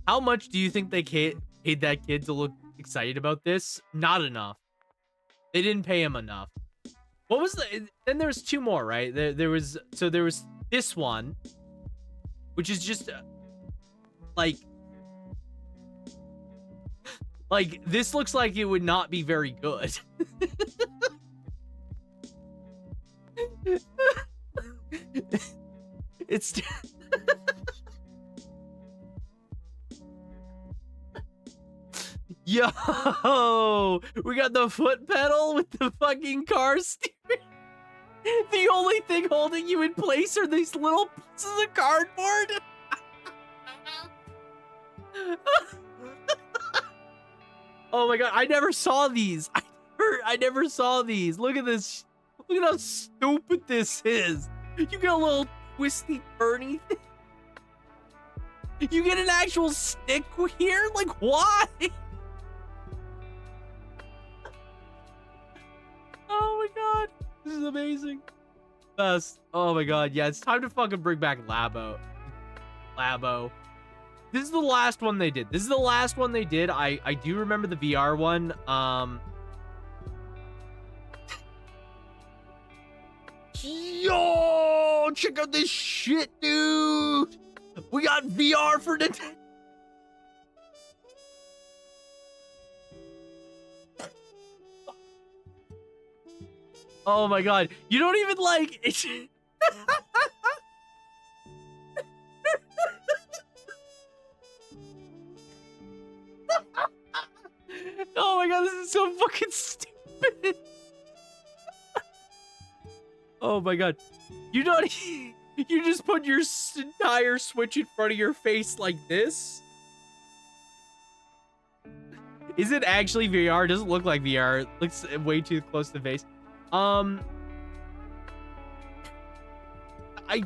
How much do you think they paid that kid to look excited about this? Not enough. They didn't pay him enough. What was the... Then there was 2 more, right? There was this one, which is just... Like, this looks like it would not be very good. It's... Yo! We got the foot pedal with the fucking car steering. The only thing holding you in place are these little pieces of cardboard. Oh my god, I never saw these. I never saw these. Look at this. Look at how stupid this is. You get a little twisty turny thing. You get an actual stick here? Like, why? Oh my god. This is amazing. Best. Oh my god. Yeah, it's time to fucking bring back Labo. This is the last one they did. I do remember the VR one. Yo, check out this shit, dude. We got VR for Nintendo. Oh my god. You don't even like it. Oh my god, this is so fucking stupid. Oh my god. You don't... You just put your entire Switch in front of your face like this? Is it actually VR? It doesn't look like VR. It looks way too close to the face. I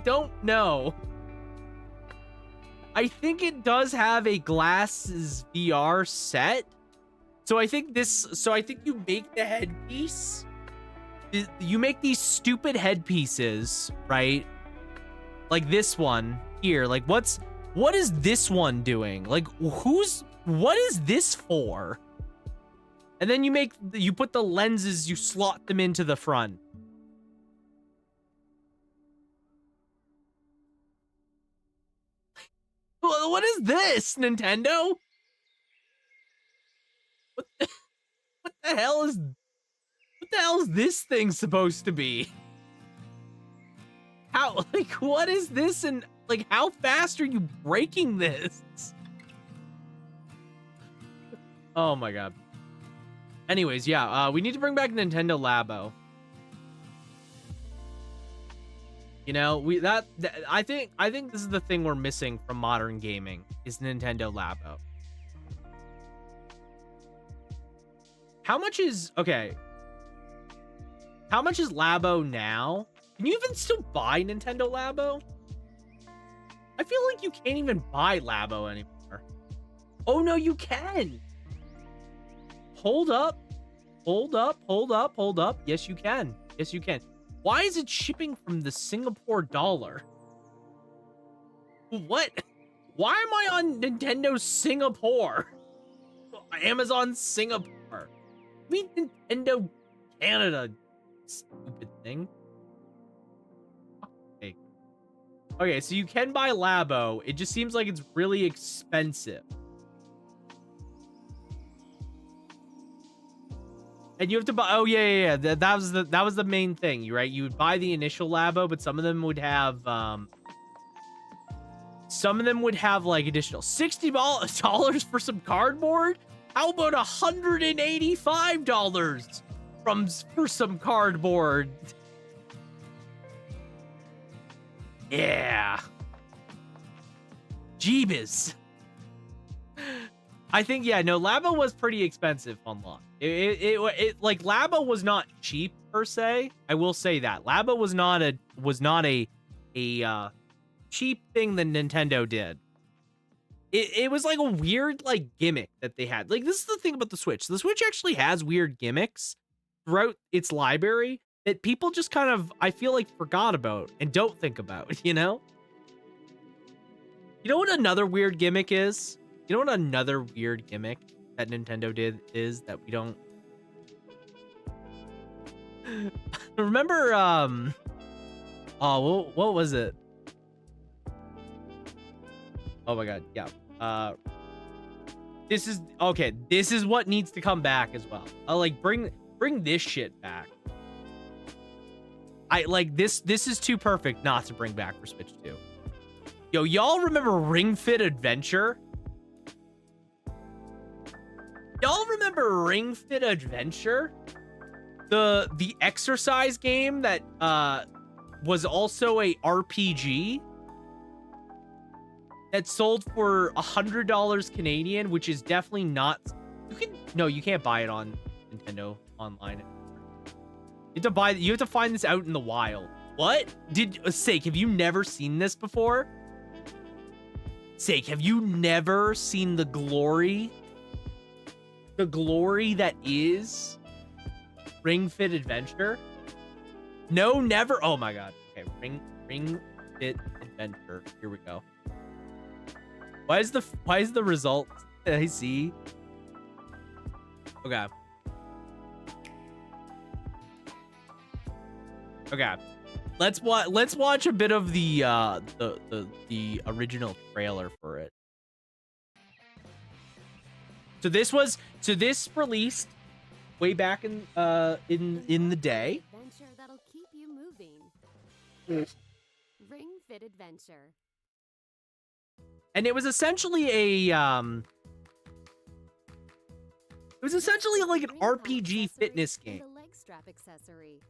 don't know. I think it does have a glasses VR set. So I think you make the headpiece. You make these stupid headpieces, right? Like this one here. Like what is this one doing? Like what is this for? And then you put the lenses, you slot them into the front. What is this, Nintendo? What the, what the hell is this thing supposed to be? How, like, what is this, and like, how fast are you breaking this? Oh my god. Anyways, yeah, we need to bring back Nintendo Labo. You know, I think this is the thing we're missing from modern gaming is Nintendo Labo. How much is Labo now? Can you even still buy Nintendo Labo? I feel like you can't even buy Labo anymore. Oh no, you can. Hold up. Yes, you can. Yes, you can. Why is it shipping from the Singapore dollar? What? Why am I on Nintendo Singapore? Amazon Singapore. I mean Nintendo Canada. Stupid thing. Okay, so you can buy Labo. It just seems like it's really expensive. And you have to buy. Oh yeah. That was the main thing, right? You would buy the initial Labo, but some of them would have like additional $60 for some cardboard. How about $185 for some cardboard? Yeah. Jeebus. I think, yeah, no, Labo was pretty expensive online. It like Labo was not cheap per se. I will say that Labo was not a cheap thing that Nintendo did. It was like a weird like gimmick that they had. Like, this is the thing about the Switch. The Switch actually has weird gimmicks throughout its library that people just kind of, I feel like, forgot about and don't think about, you know? You know what another weird gimmick is? You know what another weird gimmick that Nintendo did is that we don't... Remember, oh, what was it? Oh my god, yeah. This is what needs to come back as well. Like, bring this shit back. This is too perfect not to bring back for Switch 2. Yo, y'all remember Ring Fit Adventure? Y'all remember Ring Fit Adventure? The exercise game that was also a RPG that sold for $100 Canadian, which is definitely not. You can't buy it on Nintendo online. You have to find this out in the wild. What? Sake, have you never seen this before? Sake, have you never seen the glory? The glory that is Ring Fit Adventure? No, never. Oh my god. Okay, Ring Fit Adventure. Here we go. Why is the result I see? Okay. Okay. Let's watch a bit of the original trailer for it. So this released way back in the day. Adventure that'll keep you moving. Ring Fit Adventure. And it was essentially like an RPG fitness game. The leg strap accessory.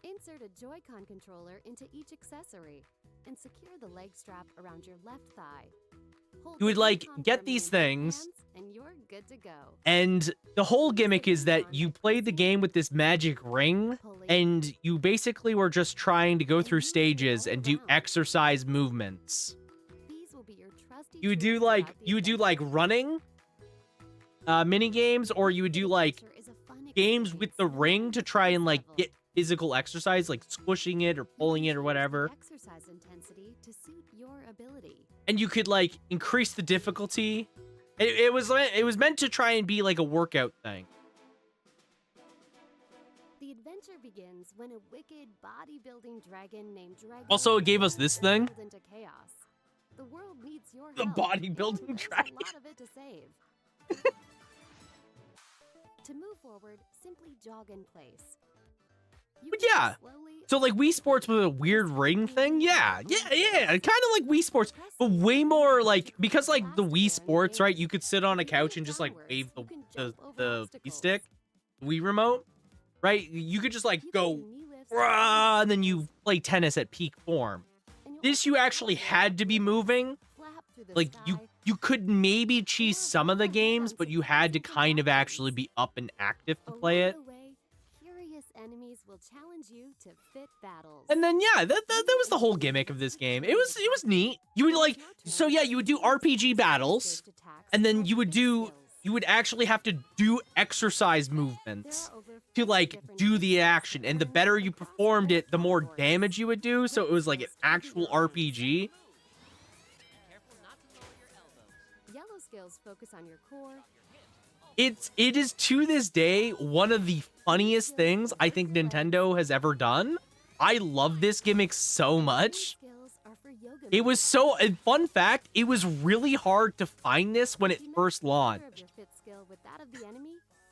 Insert a Joy-Con controller into each accessory and secure the leg strap around your left thigh. You would like get these things and you're good to go. And the whole gimmick is that you play the game with this magic ring and you basically were just trying to go through stages and do exercise movements. You would do like running mini games, or you would do like games with the ring to try and like get physical exercise, like squishing it or pulling it or whatever. Exercise intensity to suit your ability. And you could like increase the difficulty. It was meant to try and be like a workout thing. The adventure begins when a wicked bodybuilding dragon named Dragon Also, it gave us this thing. into chaos. The world needs your The help, bodybuilding and there's track. a lot of it to save. To move forward, simply jog in place. You But can yeah, slowly so like Wii Sports with a weird ring thing, yeah, kind of like Wii Sports, but way more like, because like the Wii Sports, right? You could sit on a couch and just like wave the Wii stick, Wii remote, right? You could just like go, rah, and then you play tennis at peak form. This you actually had to be moving. Like you could maybe cheese some of the games, but you had to kind of actually be up and active to play it. Curious enemies will challenge you to fit battles. And then yeah, that was the whole gimmick of this game. It was neat. You would like, so yeah, you would do RPG battles, and then you would actually have to do exercise movements to like do the action, and the better you performed it, the more damage you would do. So it was like an actual RPG. Yellow skills focus on your core. It is to this day one of the funniest things I think Nintendo has ever done. I love this gimmick so much. It was so, fun fact, it was really hard to find this when it first launched.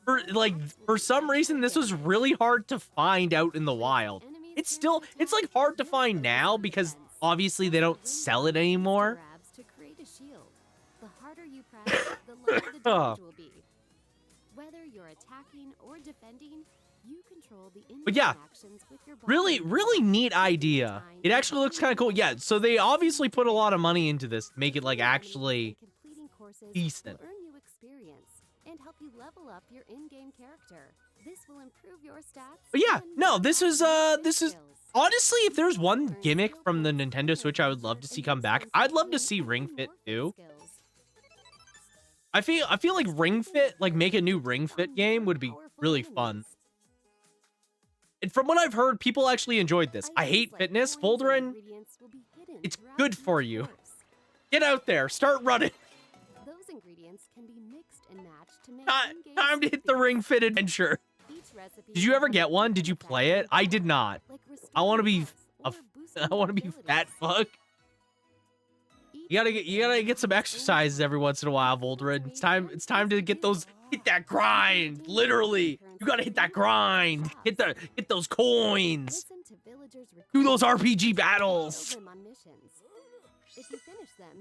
For some reason, this was really hard to find out in the wild. It's like hard to find now because obviously they don't sell it anymore. The harder you press, the lighter the damage will be. Whether you're attacking or defending, you control the But yeah, actions with your body. really neat idea. It actually looks kind of cool. Yeah, so they obviously put a lot of money into this to make it like actually decent. Will earn you experience and help you level up your in-game character. This will improve your stats. But yeah, and no, this is skills. honestly, if there's one gimmick from the Nintendo Switch I would love to see come back, I'd love to see Ring Fit too. I feel like Ring Fit, like make a new Ring Fit game would be really fun. And from what I've heard, people actually enjoyed this. I hate fitness, Volderin. It's good for you. Get out there, start running. Those ingredients can be mixed and matched to make Time to hit the Ring Fit adventure. Did you ever get one? Did you play it? I did not. I want to be fat fuck. You gotta get some exercises every once in a while, Volderin. It's time to hit that grind. Literally, you gotta hit that grind. Hit those coins. Do those RPG battles.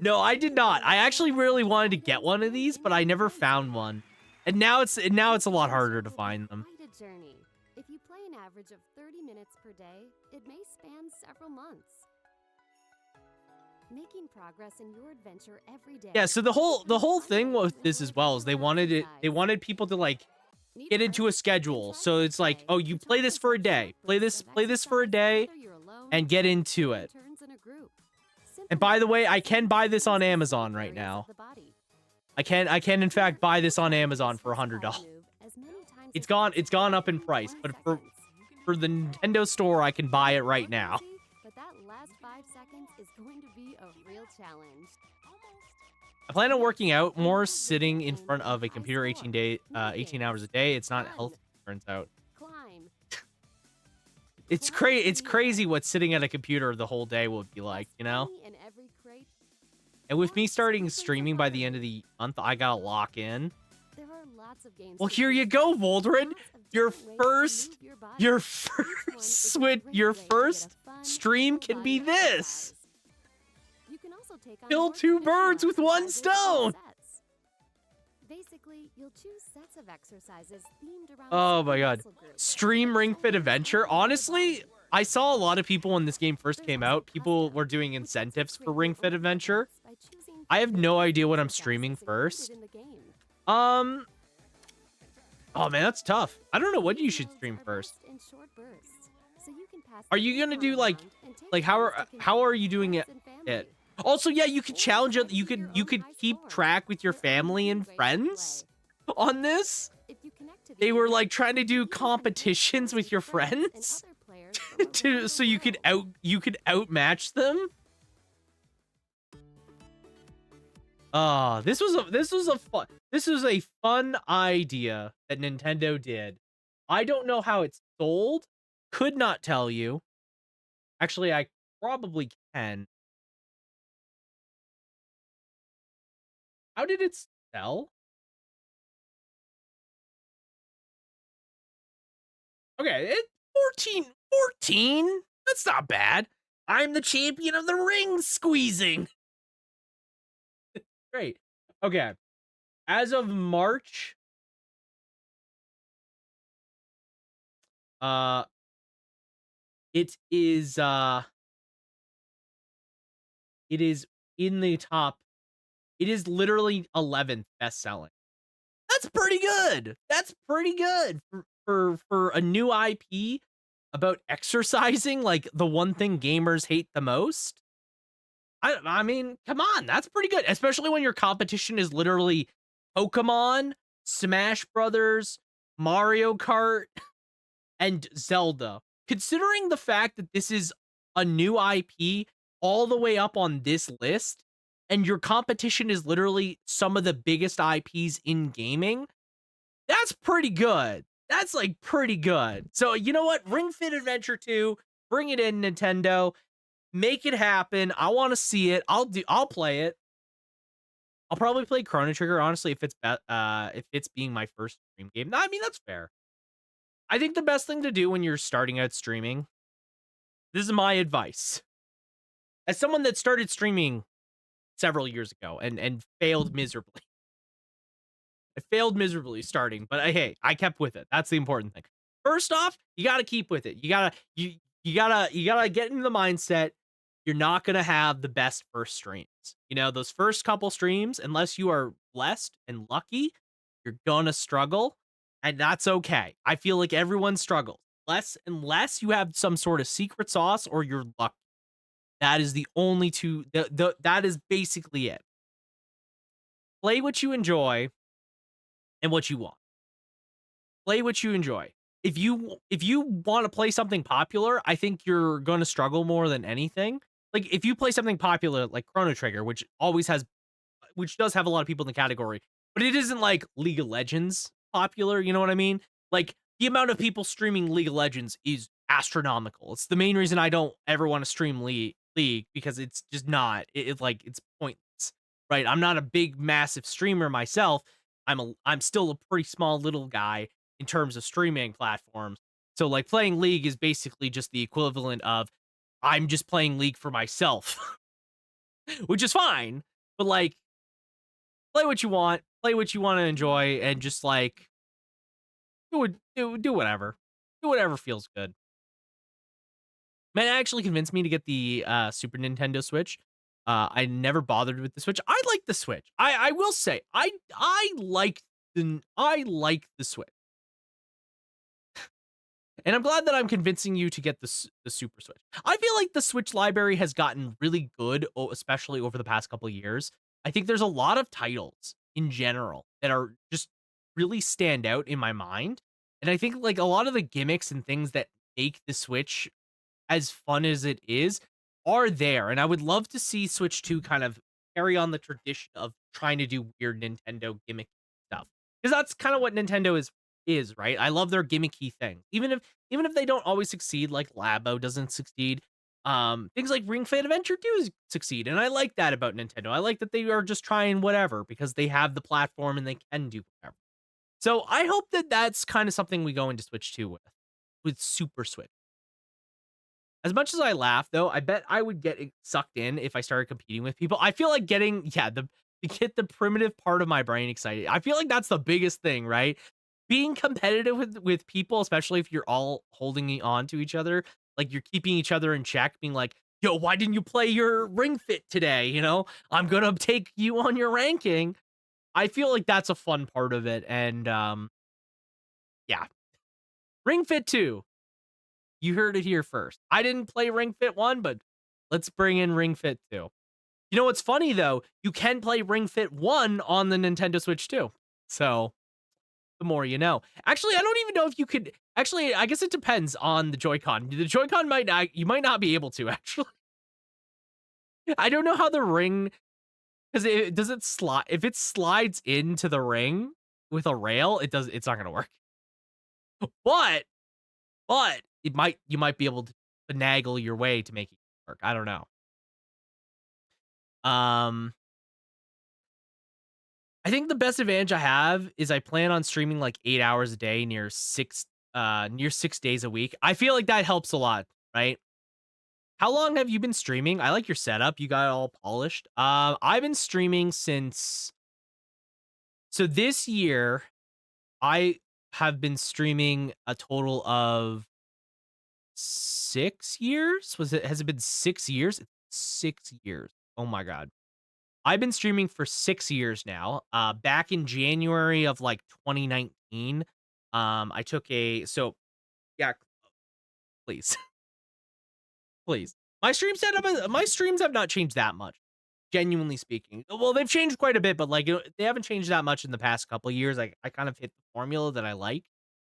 No, I did not. I actually really wanted to get one of these, but I never found one. And now it's a lot harder to find them. If you play an average of 30 minutes per day, it may span several months. Making progress in your adventure every day. Yeah, so the whole thing with this as well is they wanted people to like get into a schedule. So it's like, oh, you play this for a day. Play this for a day and get into it. And by the way, I can buy this on Amazon right now. I can in fact buy this on Amazon for $100. It's gone up in price, but for the Nintendo store, I can buy it right now. But that last 5 seconds is going to be a real challenge. I plan on working out more, sitting in front of a computer 18 hours a day. It's not healthy, turns out. Climb. It's crazy what sitting at a computer the whole day would be like, you know? And with me starting streaming by the end of the month, I gotta lock in. There are lots of games. Well, here you go, Volderin. Your first stream can be this. Kill 2 birds with 1 stone. Basically, you'll choose sets of exercises themed around. Oh my god. Stream Ring Fit Adventure. Honestly, I saw a lot of people when this game first came out. People were doing incentives for Ring Fit Adventure. I have no idea what I'm streaming first. Oh man, that's tough. I don't know what you should stream first. Are you gonna do like how are you doing it? Also, yeah, you could challenge it. You could keep track with your family and friends on this. They were like trying to do competitions with your friends so you could outmatch them. This was a fun idea that Nintendo did. I don't know how it's sold. Could not tell you. Actually, I probably can. How did it sell? Okay, 14. That's not bad. I'm the champion of the ring squeezing. Great. Okay. As of March, uh, it is it is in the top. It is literally 11th best selling. That's pretty good. That's pretty good for a new IP about exercising, like the one thing gamers hate the most. I mean, come on, that's pretty good, especially when your competition is literally Pokemon, Smash Brothers, Mario Kart, and Zelda. Considering the fact that this is a new IP all the way up on this list, and your competition is literally some of the biggest IPs in gaming, that's pretty good. That's like pretty good. So you know what? Ring Fit Adventure 2, bring it in, Nintendo. Make it happen. I want to see it. I'll play it. I'll probably play Chrono Trigger, honestly, if it's being my first stream game. I mean, that's fair. I think the best thing to do when you're starting out streaming, this is my advice. As someone that started streaming several years ago and failed miserably. I failed miserably starting, but hey, I kept with it. That's the important thing. First off, you got to keep with it. You gotta get into the mindset. You're not gonna have the best first streams. You know, those first couple streams, unless you are blessed and lucky, you're gonna struggle, and that's okay. I feel like everyone struggles. Unless you have some sort of secret sauce or you're lucky. That is the only two. That is basically it. Play what you enjoy and what you want. Play what you enjoy. If you want to play something popular, I think you're going to struggle more than anything. Like if you play something popular like Chrono Trigger, which does have a lot of people in the category, but it isn't like League of Legends popular, you know what I mean? Like the amount of people streaming League of Legends is astronomical. It's the main reason I don't ever want to stream League because it's just not it's pointless. Right? I'm not a big massive streamer myself. I'm still a pretty small little guy in terms of streaming platforms. So like playing League is basically just the equivalent of I'm just playing League for myself, which is fine. But like play what you want to enjoy, and just like do whatever. Do whatever feels good. Man actually convinced me to get the Super Nintendo Switch. I never bothered with the Switch. I like the Switch. I will say I like the Switch. And I'm glad that I'm convincing you to get the Super Switch. I feel like the Switch library has gotten really good, especially over the past couple of years. I think there's a lot of titles in general that are just really stand out in my mind. And I think like a lot of the gimmicks and things that make the Switch as fun as it is are there. And I would love to see Switch 2 kind of carry on the tradition of trying to do weird Nintendo gimmick stuff. Because that's kind of what Nintendo is, right? I love their gimmicky thing. Even if they don't always succeed, like Labo doesn't succeed. Things like Ring Fit Adventure 2 succeed. And I like that about Nintendo. I like that they are just trying whatever because they have the platform and they can do whatever. So I hope that that's kind of something we go into Switch 2 with Super Switch. As much as I laugh, though, I bet I would get sucked in if I started competing with people. I feel like getting, yeah, to get the primitive part of my brain excited. I feel like that's the biggest thing, right? Being competitive with people, especially if you're all holding on to each other, like you're keeping each other in check, being like, "Yo, why didn't you play your Ring Fit today? You know, I'm gonna take you on your ranking." I feel like that's a fun part of it, and yeah, Ring Fit 2. You heard it here first. I didn't play Ring Fit 1, but let's bring in Ring Fit 2. You know what's funny though? You can play Ring Fit 1 on the Nintendo Switch too. So, the more you know. Actually, I don't even know if you could actually, I guess it depends on the Joy-Con. The Joy-Con might not you might not be able to actually. I don't know how the ring because it does it slide if it slides into the ring with a rail, it's not gonna work. But you might be able to finagle your way to make it work. I don't know. Um, I think the best advantage I have is I plan on streaming like 8 hours a day near 6 days a week. I feel like that helps a lot, right? How long have you been streaming? I like your setup. You got it all polished. I've been streaming since this year. I have been streaming a total of 6 years. Has it been 6 years? 6 years. Oh my god. I've been streaming for 6 years now. Back in January of like 2019, I took a yeah, please. Please. My streams have not changed that much, genuinely speaking. Well, they've changed quite a bit, but like they haven't changed that much in the past couple of years. I kind of hit the formula that I like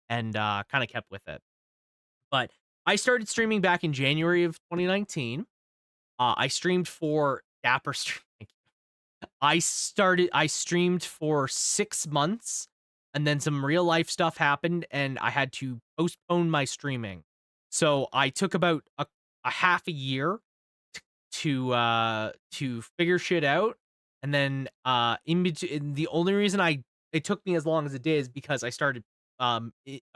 and kind of kept with it. But I started streaming back in January of 2019. I streamed for Dapper Stream. I streamed for 6 months, and then some real life stuff happened, and I had to postpone my streaming. So I took about a half a year to figure shit out, and then in between, the only reason it took me as long as it did is because I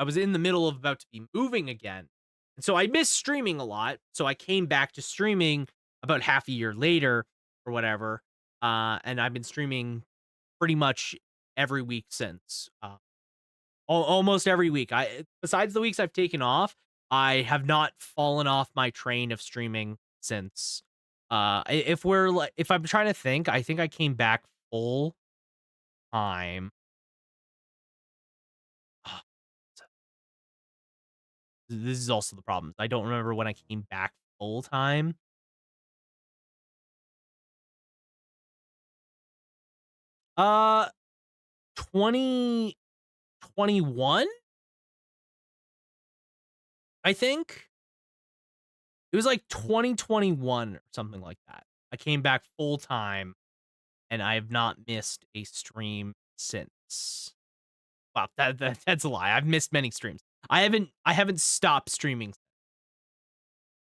was in the middle of about to be moving again, and so I missed streaming a lot. So I came back to streaming about half a year later or whatever, and I've been streaming pretty much every week since. Almost every week. Besides the weeks I've taken off, I have not fallen off my train of streaming since. If I'm trying to think, I think I came back full time. Ah, This is also the problem. I don't remember when I came back full time. 2021, I think. It was like 2021 or something like that. I came back full time and I have not missed a stream since. Wow, that's a lie. I've missed many streams. I haven't stopped streaming.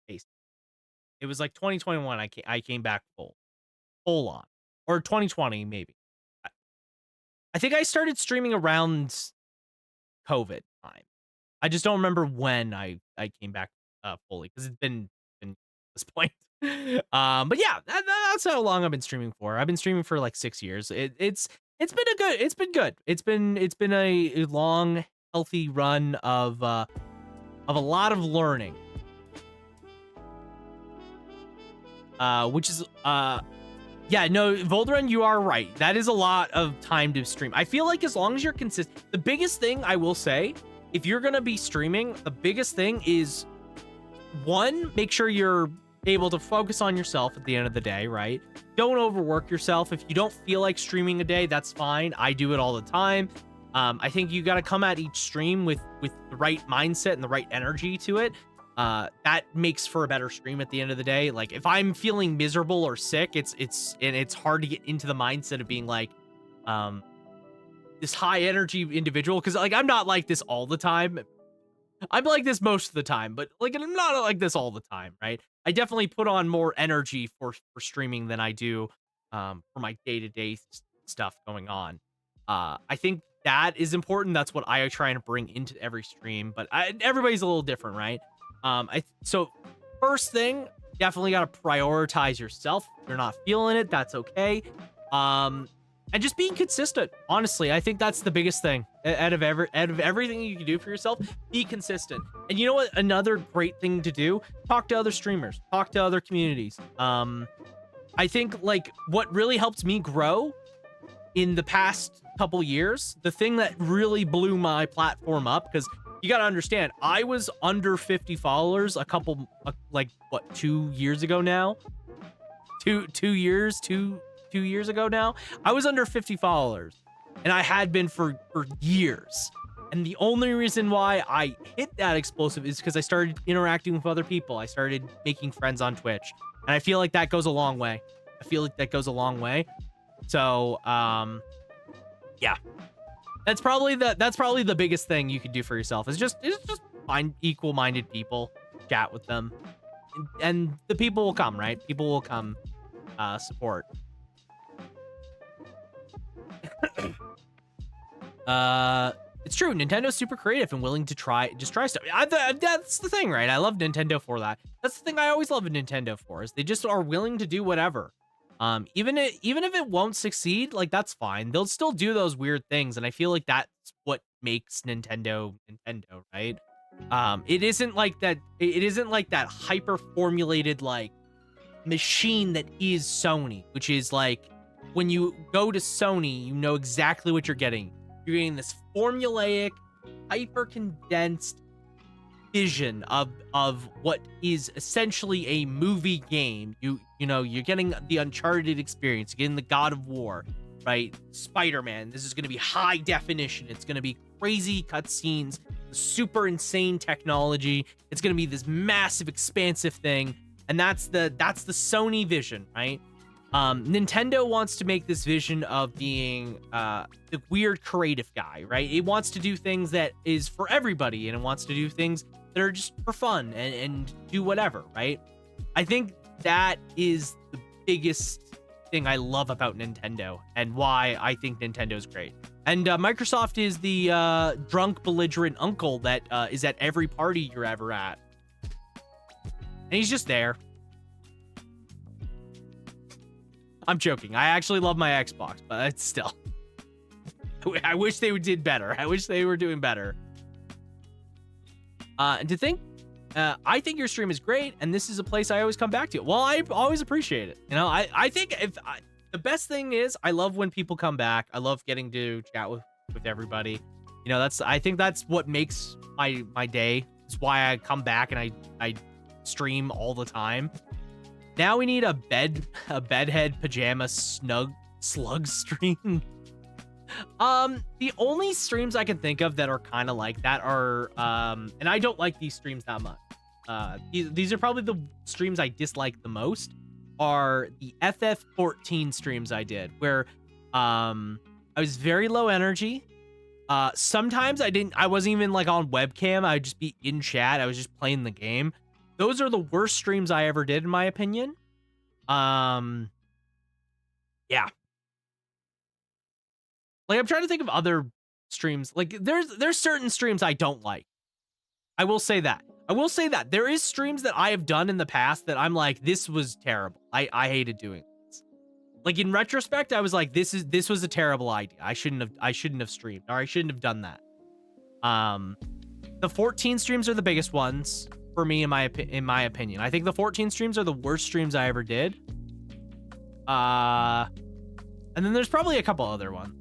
It was like 2021 I came back full on. Or 2020 maybe. I, I think I started streaming around COVID time. I just don't remember when I came back fully because it's been at this point. But yeah, that's how long I've been streaming for. I've been streaming for like 6 years. It's been it's been good. It's been a long healthy run of a lot of learning. Which is yeah, no, Voldren, you are right. That is a lot of time to stream. I feel like as long as you're consistent, the biggest thing I will say, if you're gonna be streaming, the biggest thing is one, make sure you're able to focus on yourself at the end of the day, right? Don't overwork yourself. If you don't feel like streaming a day, that's fine. I do it all the time. I think you got to come at each stream with the right mindset and the right energy to it. That makes for a better stream at the end of the day. Like if I'm feeling miserable or sick, it's hard to get into the mindset of being like this high energy individual, because like I'm not like this all the time. I'm like this most of the time, but like I'm not like this all the time, right? I definitely put on more energy for streaming than I do for my day-to-day stuff going on. I think that is important. That's what I try and bring into every stream, but everybody's a little different, right? So first thing, definitely got to prioritize yourself. If you're not feeling it, that's okay. And just being consistent. Honestly, I think that's the biggest thing out of everything you can do for yourself. Be consistent. And you know what? Another great thing to do: talk to other streamers, talk to other communities. I think like what really helped me grow in the past couple years, the thing that really blew my platform up, because you got to understand, I was under 50 followers like what, 2 years ago now. 2 years ago now, I was under 50 followers, and I had been for years. And the only reason why I hit that explosive is because I started interacting with other people. I started making friends on Twitch, and I feel like that goes a long way. So, yeah, that's probably the biggest thing you could do for yourself is just find equal-minded people, chat with them, and the people will come, right? People will come support. It's true. Nintendo's super creative and willing to try stuff. That's the thing, right? I love Nintendo for that. That's the thing I always love Nintendo for, is they just are willing to do whatever. Even if it won't succeed, like, that's fine. They'll still do those weird things, and I feel like that's what makes Nintendo, right? It isn't like that. It isn't like that hyper formulated like machine that is Sony, which is like when you go to Sony, you know exactly what you're getting. You're getting this formulaic, hyper condensed vision of what is essentially a movie game. You know, you're getting the Uncharted experience, you're getting the God of War, right? Spider-Man. This is going to be high definition. It's going to be crazy cutscenes, super insane technology. It's going to be this massive, expansive thing, and that's the Sony vision, right? Nintendo wants to make this vision of being the weird creative guy, right? It wants to do things that is for everybody, and it wants to do things that are just for fun and do whatever, right? I think that is the biggest thing I love about Nintendo and why I think Nintendo's great. And Microsoft is the drunk, belligerent uncle that is at every party you're ever at. And he's just there. I'm joking. I actually love my Xbox, but it's still. I wish they did better. I wish they were doing better. And to think, I think your stream is great, and this is a place I always come back to. Well, I always appreciate it. You know, I think the best thing is I love when people come back. I love getting to chat with everybody. You know, I think that's what makes my day. It's why I come back and I stream all the time. Now we need a bedhead pajama slug stream. The only streams I can think of that are kind of like that are and I don't like these streams that much. These are probably the streams I dislike the most, are the FF14 streams I did, where I was very low energy. Sometimes I wasn't even like on webcam. I would just be in chat. I was just playing the game. Those are the worst streams I ever did, in my opinion. Yeah. Like, I'm trying to think of other streams. Like, there's certain streams I don't like. I will say that. There is streams that I have done in the past that I'm like, this was terrible. I hated doing this. Like, in retrospect, I was like, this was a terrible idea. I shouldn't have streamed, or I shouldn't have done that. The 14 streams are the biggest ones for me, in my opinion. I think the 14 streams are the worst streams I ever did. And then there's probably a couple other ones.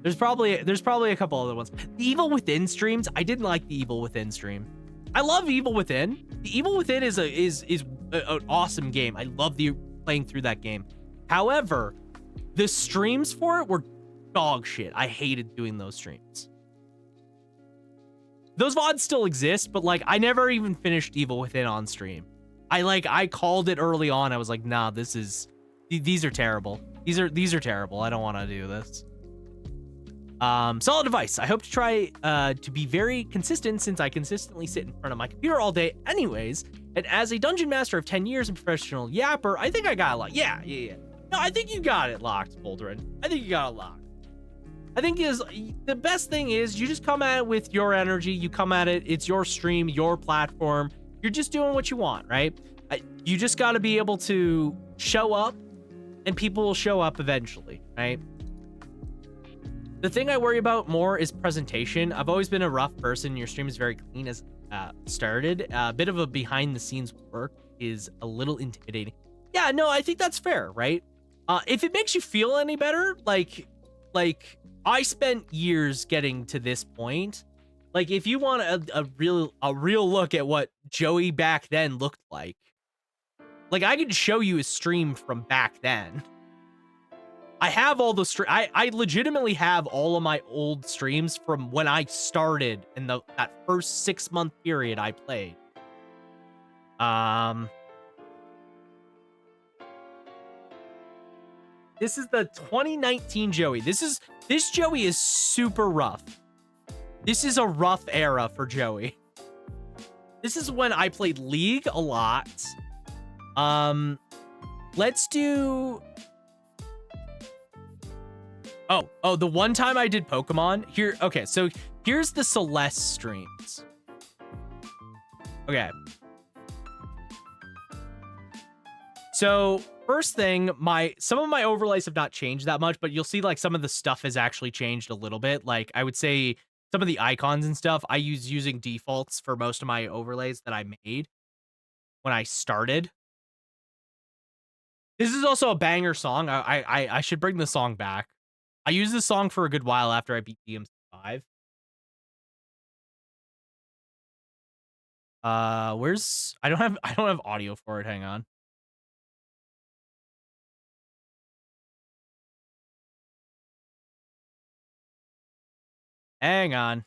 There's probably a couple other ones. The Evil Within streams, I didn't like the Evil Within stream. I love Evil Within. The Evil Within is an awesome game. I love playing through that game. However, the streams for it were dog shit. I hated doing those streams. Those VODs still exist, but like, I never even finished Evil Within on stream. I called it early on. I was like, nah, these are terrible. These are terrible. I don't want to do this. Solid advice. I hope to try to be very consistent, since I consistently sit in front of my computer all day anyways. And as a dungeon master of 10 years and professional yapper, I think I got it locked. Yeah. No, I think you got it locked, Boulderin. I think you got it locked. I think the best thing is you just come at it with your energy. You come at it. It's your stream, your platform. You're just doing what you want, right? You just got to be able to show up, and people will show up eventually, right? The thing I worry about more is presentation. I've always been a rough person. Your stream is very clean as started. A bit of a behind the scenes work is a little intimidating. Yeah, no, I think that's fair, right? If it makes you feel any better, like I spent years getting to this point. Like, if you want a real look at what Joey back then looked like I could show you a stream from back then. I have all the I legitimately have all of my old streams from when I started in that first 6-month period I played. This is the 2019 Joey. This Joey is super rough. This is a rough era for Joey. This is when I played League a lot. Let's do... Oh, the one time I did Pokemon here. Okay, so here's the Celeste streams. Okay. So first thing, some of my overlays have not changed that much, but you'll see like some of the stuff has actually changed a little bit. Like I would say some of the icons and stuff I use using defaults for most of my overlays that I made when I started. This is also a banger song. I should bring the song back. I used this song for a good while after I beat DMC5. Where's I don't have audio for it. Hang on. Hang on.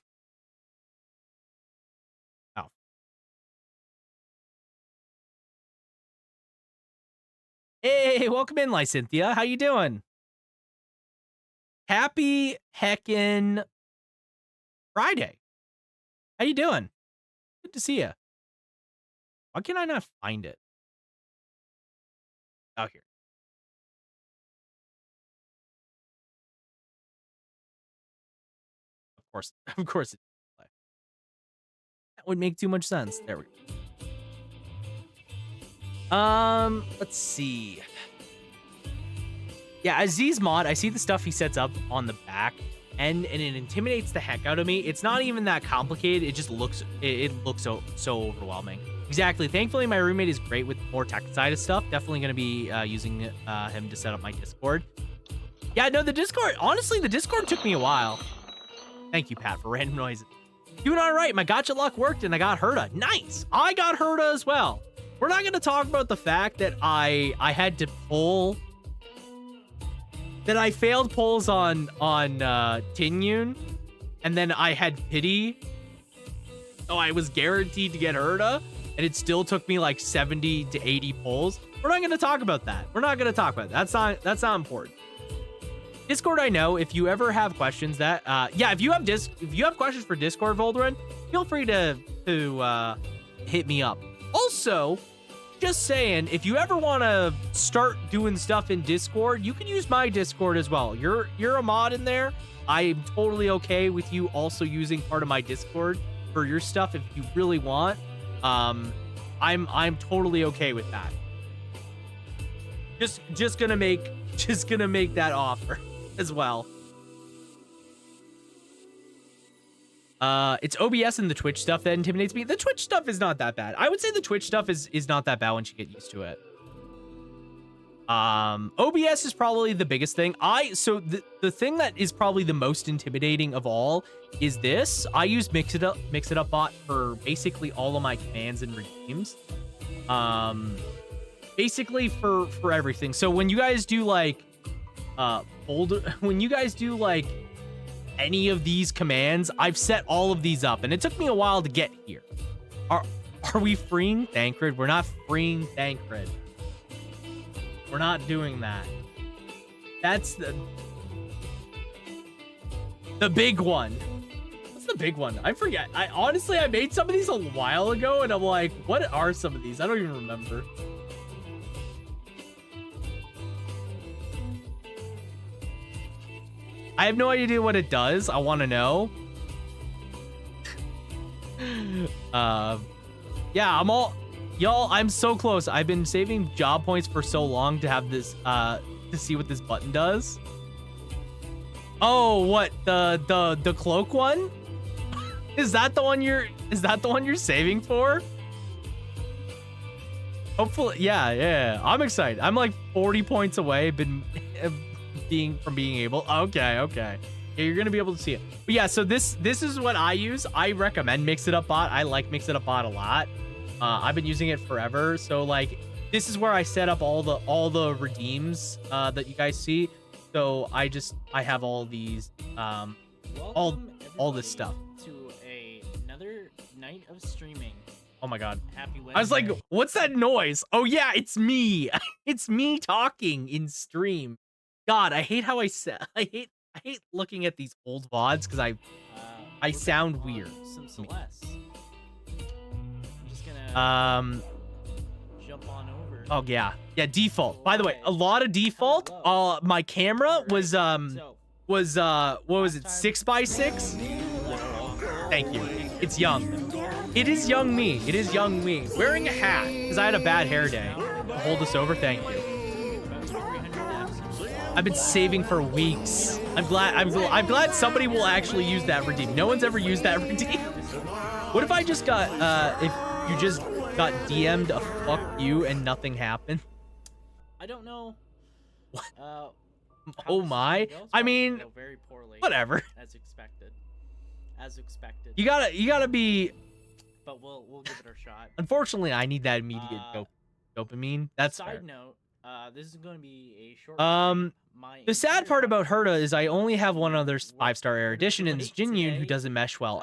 Oh. Hey, welcome in, Lysynthia. How you doing? Happy heckin' Friday. How you doing? Good to see you. Why can I not find it? Oh, here. Of course it's play. That would make too much sense. There we go. Let's see. Yeah, Aziz mod, I see the stuff he sets up on the back, and it intimidates the heck out of me. It's not even that complicated. It just looks so overwhelming. Exactly. Thankfully, my roommate is great with more tech side of stuff. Definitely going to be using him to set up my Discord. Yeah, no, the Discord, honestly, the Discord took me a while. Thank you, Pat, for random noises. Doing all right. My gotcha luck worked, and I got Herta. Nice. I got Herta as well. We're not going to talk about the fact that I had to pull... That I failed pulls on Tinyun, and then I had Pity. So I was guaranteed to get Herta, and it still took me like 70 to 80 pulls. We're not going to talk about that. We're not going to talk about that. That's not important. Discord, I know. If you ever have questions that, yeah, if you have questions for Discord, Volderin, feel free to hit me up. Also, just saying, if you ever want to start doing stuff in Discord, you can use my Discord as well. You're a mod in there. I'm totally okay with you also using part of my Discord for your stuff if you really want. I'm totally okay with that. Just gonna make that offer as well. It's OBS and the Twitch stuff that intimidates me. The Twitch stuff is not that bad. I would say the Twitch stuff is not that bad once you get used to it. OBS is probably the biggest thing. So the thing that is probably the most intimidating of all is this. I use Mix It Up bot for basically all of my commands and redeems. Basically for everything. So when you guys do like any of these commands, I've set all of these up, and it took me a while to get here. Are we freeing Thancred? We're not freeing Thancred. We're not doing that. That's the big one. What's the big one? I forget. Honestly, I made some of these a while ago, and I'm like, what are some of these? I don't even remember. I have no idea what it does. I want to know. Yeah, I'm so close. I've been saving job points for so long to have this, to see what this button does. Oh, what? The cloak one? Is that the one you're saving for? Hopefully, yeah. I'm excited. I'm like 40 points away. From being able. Okay. Yeah, you're gonna be able to see it. But yeah, so this is what I use. I recommend Mix It Up bot. I like Mix It Up bot a lot. I've been using it forever. So like, this is where I set up all the redeems that you guys see. So I have all these all this stuff. To another night of streaming. Oh my god. Happy Wednesday. I was like, what's that noise? Oh yeah, it's me. It's me talking in stream. God, I hate how I hate looking at these old VODs because I sound weird. Some Celeste. I'm just gonna jump on over. Oh yeah, default. By the way, a lot of default. My camera was was what was it, 6x6? Thank you. It's young. It is young me. It is young me. Wearing a hat because I had a bad hair day. Hold us over. Thank you. I've been saving for weeks. I'm glad somebody will actually use that redeem. No one's ever used that redeem. What if I just got if you just got DM'd a fuck you and nothing happened? I don't know. What? How Oh this my. goes, I probably mean, go very poorly. whatever. As expected. As expected. You gotta be. But we'll give it a shot. Unfortunately, I need that immediate dopamine. That's fair. Side note, this is going to be a short The sad part about Herta is I only have one other 5-star erudition, and it's Jinyun who doesn't mesh well.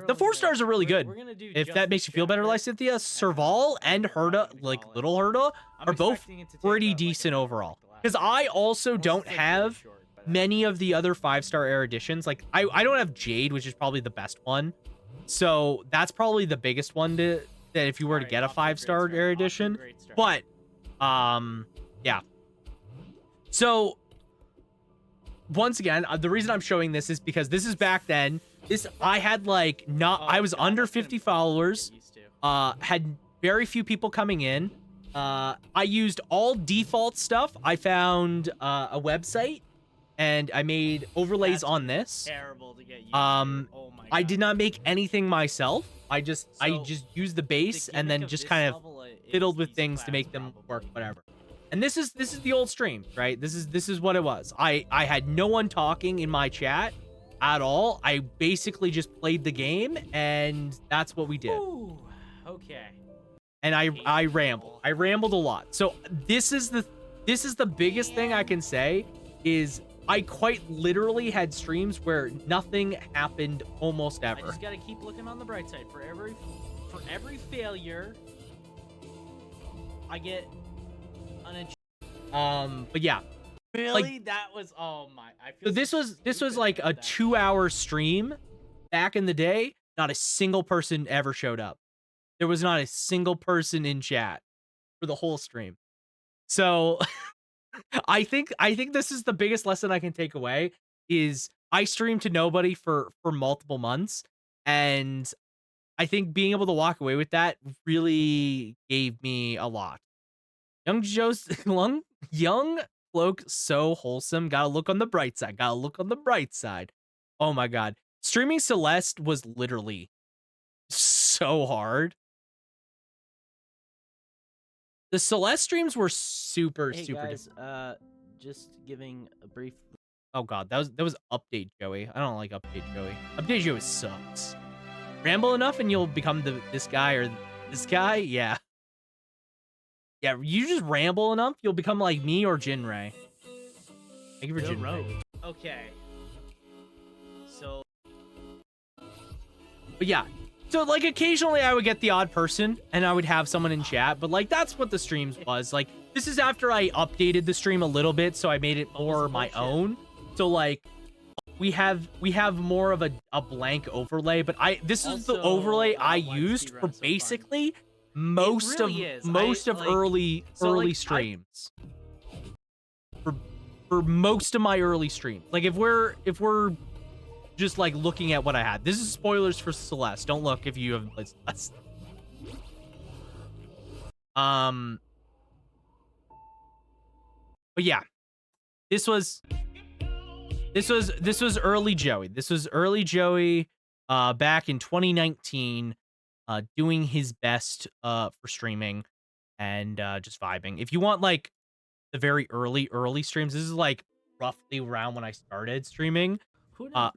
The 4 stars are really good. If that makes you feel better, Lysithia, Serval and Herta, like little Herta, are both pretty decent overall. Because I also don't have many of the other 5-star eruditions. Like I don't have Jade, which is probably the best one. So that's probably the biggest one that if you were to get a 5-star erudition. But yeah. So once again, the reason I'm showing this is because this is back then. I had like I was under 50 followers. Had very few people coming in. I used all default stuff. I found a website and I made overlays on this. Terrible to get used Oh my God. I did not make anything myself. I just used the base and then just kind of fiddled with things to make them work, whatever. And this is the old stream, right? This is what it was. I had no one talking in my chat at all. I basically just played the game and that's what we did. Ooh, okay. And I rambled. I rambled a lot. So this is the biggest thing I can say is I quite literally had streams where nothing happened almost ever. I just gotta keep looking on the bright side. For every failure, I get an but yeah. Really? Like, that was oh my. I feel so this was like a 2-hour stream back in the day. Not a single person ever showed up. There was not a single person in chat for the whole stream. So I think this is the biggest lesson I can take away is I streamed to nobody for multiple months, and I think being able to walk away with that really gave me a lot. Young Kloqdq, so wholesome. Gotta look on the bright side. Gotta look on the bright side. Oh my God, streaming Celeste was literally so hard. The Celeste streams were super guys, just giving a brief. Oh God, that was Update Joey. I don't like Update Joey. Update Joey sucks. Ramble enough and you'll become this guy or this guy. Yeah. Yeah, you just ramble enough, you'll become like me or Jinray. Thank you for Jinray. Okay. So. But yeah. So, like, occasionally I would get the odd person and I would have someone in chat, but, like, that's what the streams was. Like, this is after I updated the stream a little bit, so I made it more my own. So, like, we have more of a blank overlay, but this is the overlay I used for basically most of early streams. For most of my early streams. Like, if we're just like looking at what I had. This is spoilers for Celeste. Don't look if you haven't played Celeste. But yeah, this was early Joey. This was early Joey back in 2019, doing his best for streaming and just vibing. If you want like the very early streams, this is like roughly around when I started streaming.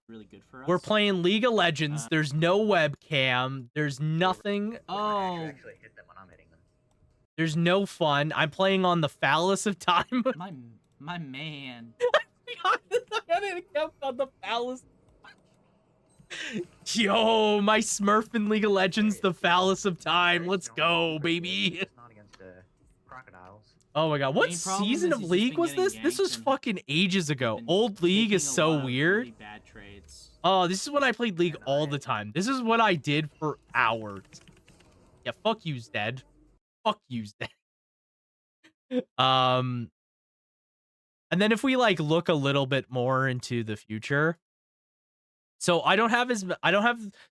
Really good for us. We're playing League of Legends. There's no webcam. There's nothing. Oh. Actually hit them when I'm hitting them. There's no fun. I'm playing on the Phallus of Time. my man. I didn't count on the Phallus. Yo, my Smurf in League of Legends, the Phallus of Time. Let's go, baby. It's not against crocodiles. Oh my God, what Main problem season is of he's just League been was getting this? This was yanked and fucking ages ago. been Old League making is a so lot of weird. really bad trades. Oh, this is when I played League all the time. This is what I did for hours. Yeah, fuck you's dead. Fuck you's dead. And then if we like look a little bit more into the future, so I don't have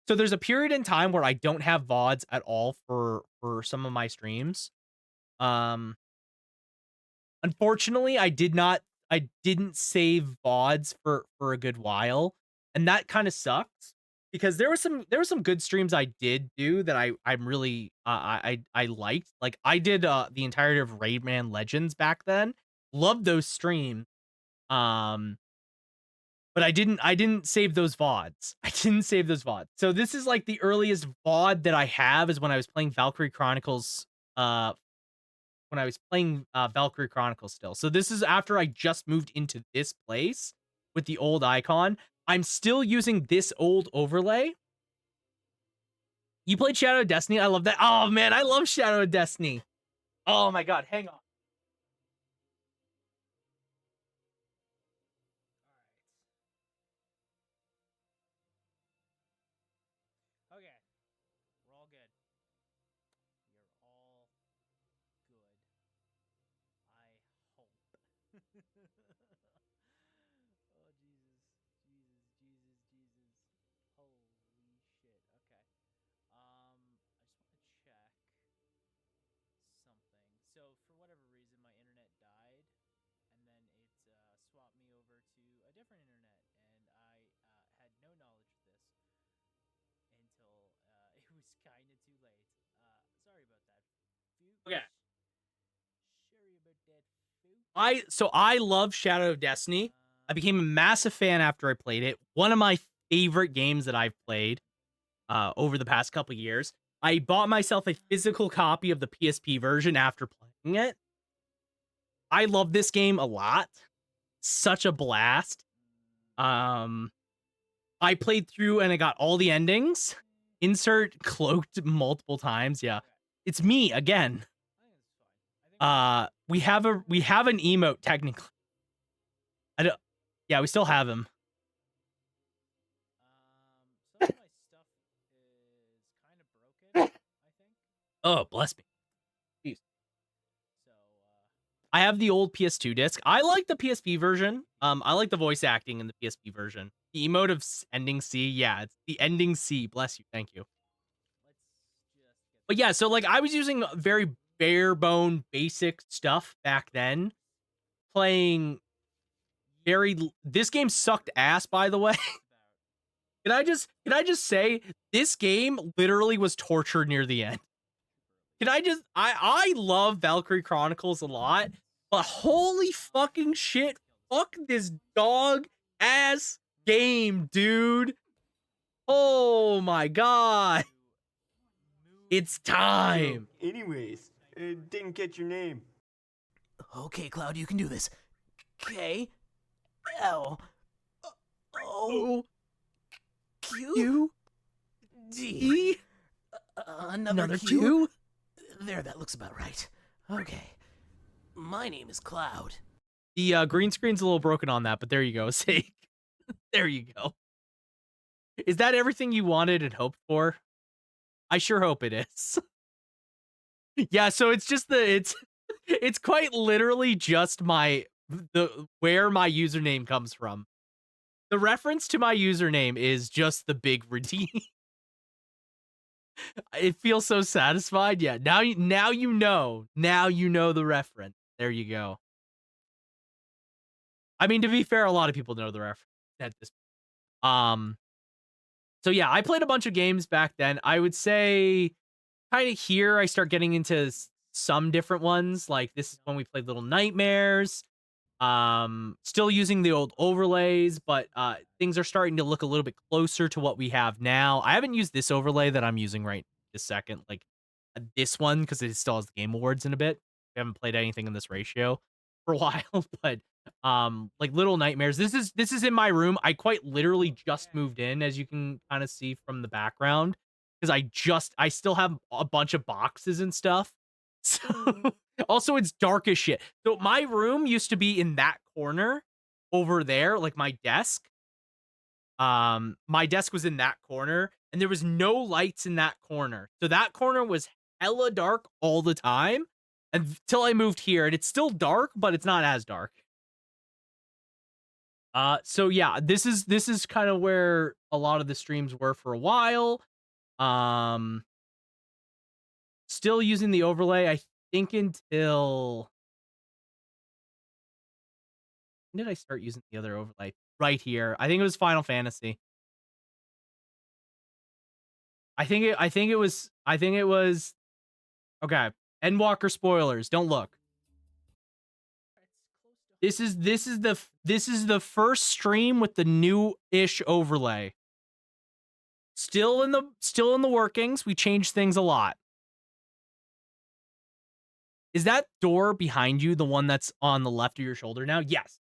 so there's a period in time where I don't have VODs at all for some of my streams. Um Unfortunately, I didn't save VODs for a good while, and that kind of sucks because there were some good streams I did do that I'm really I liked. Like I did the entirety of Rayman Legends back then. Loved those streams. Um but I didn't save those VODs. I didn't save those VODs. So this is like the earliest VOD that I have is when I was playing Valkyrie Chronicles Valkyrie Chronicles still. So this is after I just moved into this place with the old icon. I'm still using this old overlay. You played Shadow of Destiny? I love that. Oh man, I love Shadow of Destiny. Oh my god, hang on. Okay, we're all good. You're all good. I hope. Oh Jesus, Jesus, Jesus, Jesus. Holy shit. Okay. I just want to check something. So for whatever reason, my internet died, and then it swapped me over to a different internet, and I had no knowledge of this until it was kind of too late. Sorry about that, Fuchs. Okay. Sorry about that, Fuchs. I love Shadow of Destiny. I became a massive fan after I played it. One of my favorite games that I've played over the past couple years. I bought myself a physical copy of the PSP version after playing it. I love this game a lot. Such a blast. I played through and I got all the endings. Insert Kloqdq multiple times. Yeah. It's me again. We have an emote technically. I don't. Yeah, we still have him. Some of my stuff is kind of broken, I think. Oh, bless me. Jeez. So, I have the old PS2 disc. I like the PSP version. I like the voice acting in the PSP version. The emote of ending C. Yeah, it's the ending C. Bless you. Thank you. let's just But yeah, so like I was using very bare bone basic stuff back then. Playing this game sucked ass, by the way. Can I just say this game literally was torture near the end? I love Valkyrie Chronicles a lot, but holy fucking shit, fuck this dog ass game, dude. Oh my god. It's time. Anyways, didn't get your name. Okay, Cloud, you can do this. K L O Q D. Another Q? There, that looks about right. Okay. My name is Cloud. The green screen's a little broken on that, but there you go. Sake. There you go. Is that everything you wanted and hoped for? I sure hope it is. Yeah, so it's just it's quite literally just where my username comes from. The reference to my username is just the big redeem. It feels so satisfied. Yeah, now you know. Now you know the reference. There you go. I mean, to be fair, a lot of people know the reference at this point. So yeah, I played a bunch of games back then. I would say kind of here I start getting into some different ones. Like this is when we played Little Nightmares. Still using the old overlays, but things are starting to look a little bit closer to what we have now. I haven't used this overlay that I'm using right this second, like this one, because it still has the Game Awards in a bit. We haven't played anything in this ratio for a while, but like Little Nightmares. This is in my room. I quite literally just moved in, as you can kind of see from the background, because I still have a bunch of boxes and stuff. So also it's dark as shit. So my room used to be in that corner over there, like my desk. My desk was in that corner and there was no lights in that corner. So that corner was hella dark all the time until I moved here, and it's still dark, but it's not as dark. So yeah, this is kind of where a lot of the streams were for a while. Um, Still using the overlay, I think until when did I start using the other overlay? Right here. I think it was Final Fantasy. I think it was okay. Endwalker spoilers. Don't look. This is the first stream with the new-ish overlay. Still in the workings. We changed things a lot. Is that door behind you the one that's on the left of your shoulder now? Yes.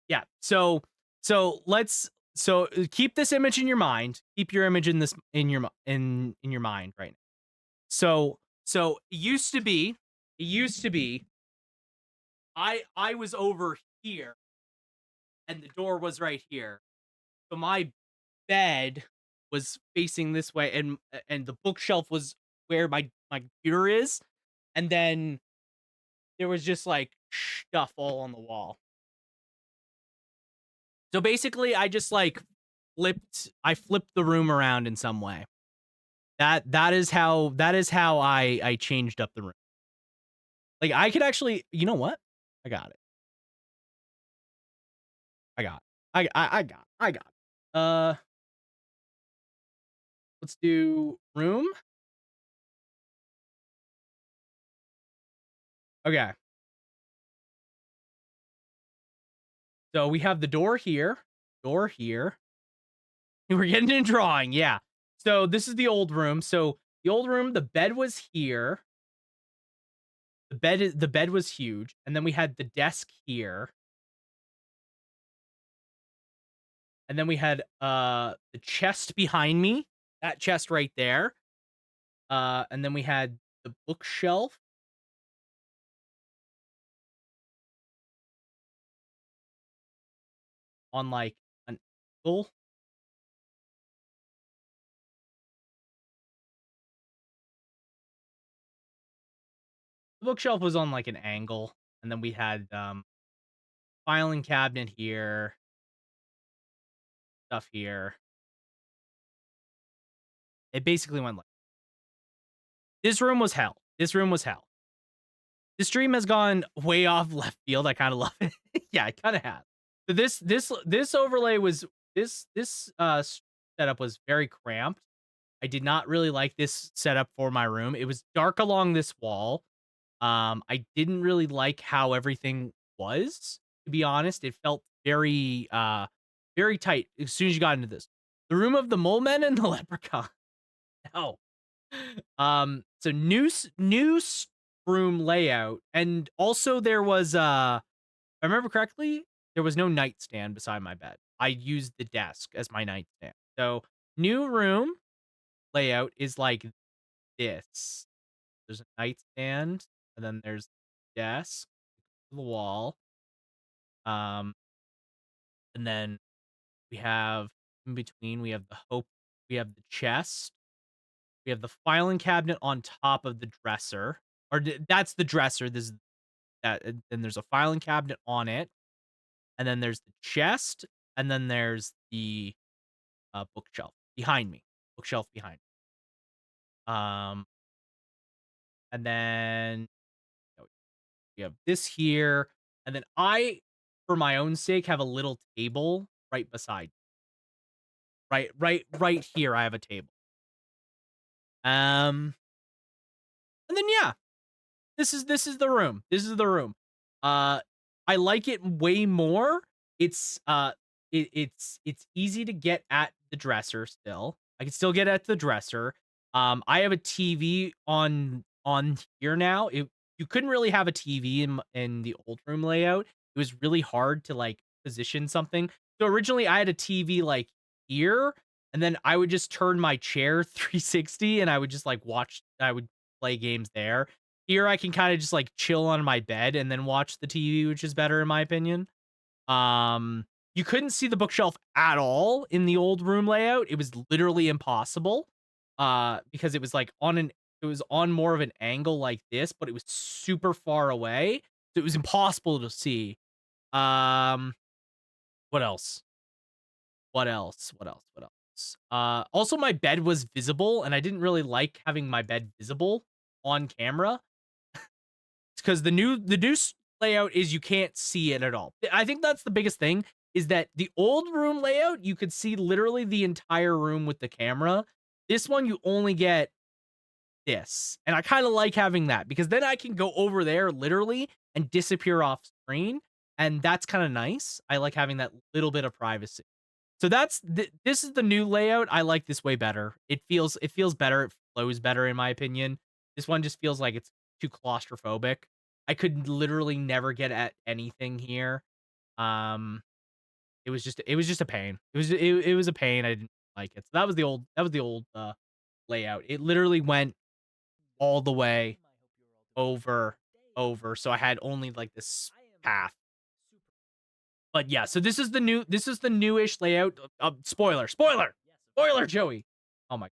Yeah. So keep this image in your mind. Keep your image in your mind right now. So it used to be I was over here and the door was right here. So my bed was facing this way and the bookshelf was where my computer is, and then there was just like stuff all on the wall. So basically I just like flipped the room around in some way. That is how I changed up the room. Like I could actually, you know what? I got it. I got it. I got it. Let's do room. Okay. So we have the door here. Door here. We're getting into drawing, yeah. So this is the old room. So the old room, the bed was here. The bed was huge, and then we had the desk here. And then we had the chest behind me. That chest right there. And then we had the bookshelf. On like an angle. The bookshelf was on like an angle, and then we had filing cabinet here, stuff here. It basically went like this room was hell. This room was hell. This stream has gone way off left field. I kind of love it. Yeah, I kind of have. So this overlay was this setup was very cramped. I did not really like this setup for my room. It was dark along this wall. I didn't really like how everything was, to be honest. It felt very tight as soon as you got into this. The room of the mole men and the leprechaun. No. So new room layout, and also there was if I remember correctly, there was no nightstand beside my bed. I used the desk as my nightstand. So new room layout is like this. There's a nightstand, and then there's desk to the wall. And then we have in between, we have we have the chest, we have the filing cabinet on top of the dresser, or that's the dresser. This is that. Then there's a filing cabinet on it, and then there's the chest, and then there's the bookshelf behind me. Bookshelf behind me. And then we have this here, and then for my own sake, have a little table right beside. Right here. I have a table. And then yeah, this is the room. This is the room. I like it way more. It's it's easy to get at the dresser still. I can still get at the dresser. I have a TV on here now. You couldn't really have a TV in the old room layout. It was really hard to like position something. So originally I had a TV like here, and then I would just turn my chair 360 and I would just like I would play games there. Here I can kind of just like chill on my bed and then watch the TV, which is better in my opinion. You couldn't see the bookshelf at all in the old room layout. It was literally impossible. Because it was like it was on more of an angle like this, but it was super far away. So it was impossible to see. What else? What else? What else? What else? Also my bed was visible, and I didn't really like having my bed visible on camera. Because the new layout is you can't see it at all. I think that's the biggest thing is that the old room layout, you could see literally the entire room with the camera. This one, you only get this. And I kind of like having that because then I can go over there literally and disappear off screen. And that's kind of nice. I like having that little bit of privacy. So this is the new layout. I like this way better. It feels better. It flows better in my opinion. This one just feels like it's too claustrophobic. I could literally never get at anything here. Um, it was just a pain. It was a pain. I didn't like it. So that was the old layout. It literally went all the way over. So I had only like this path. But yeah, so this is the newish layout. Spoiler, Joey. Oh my.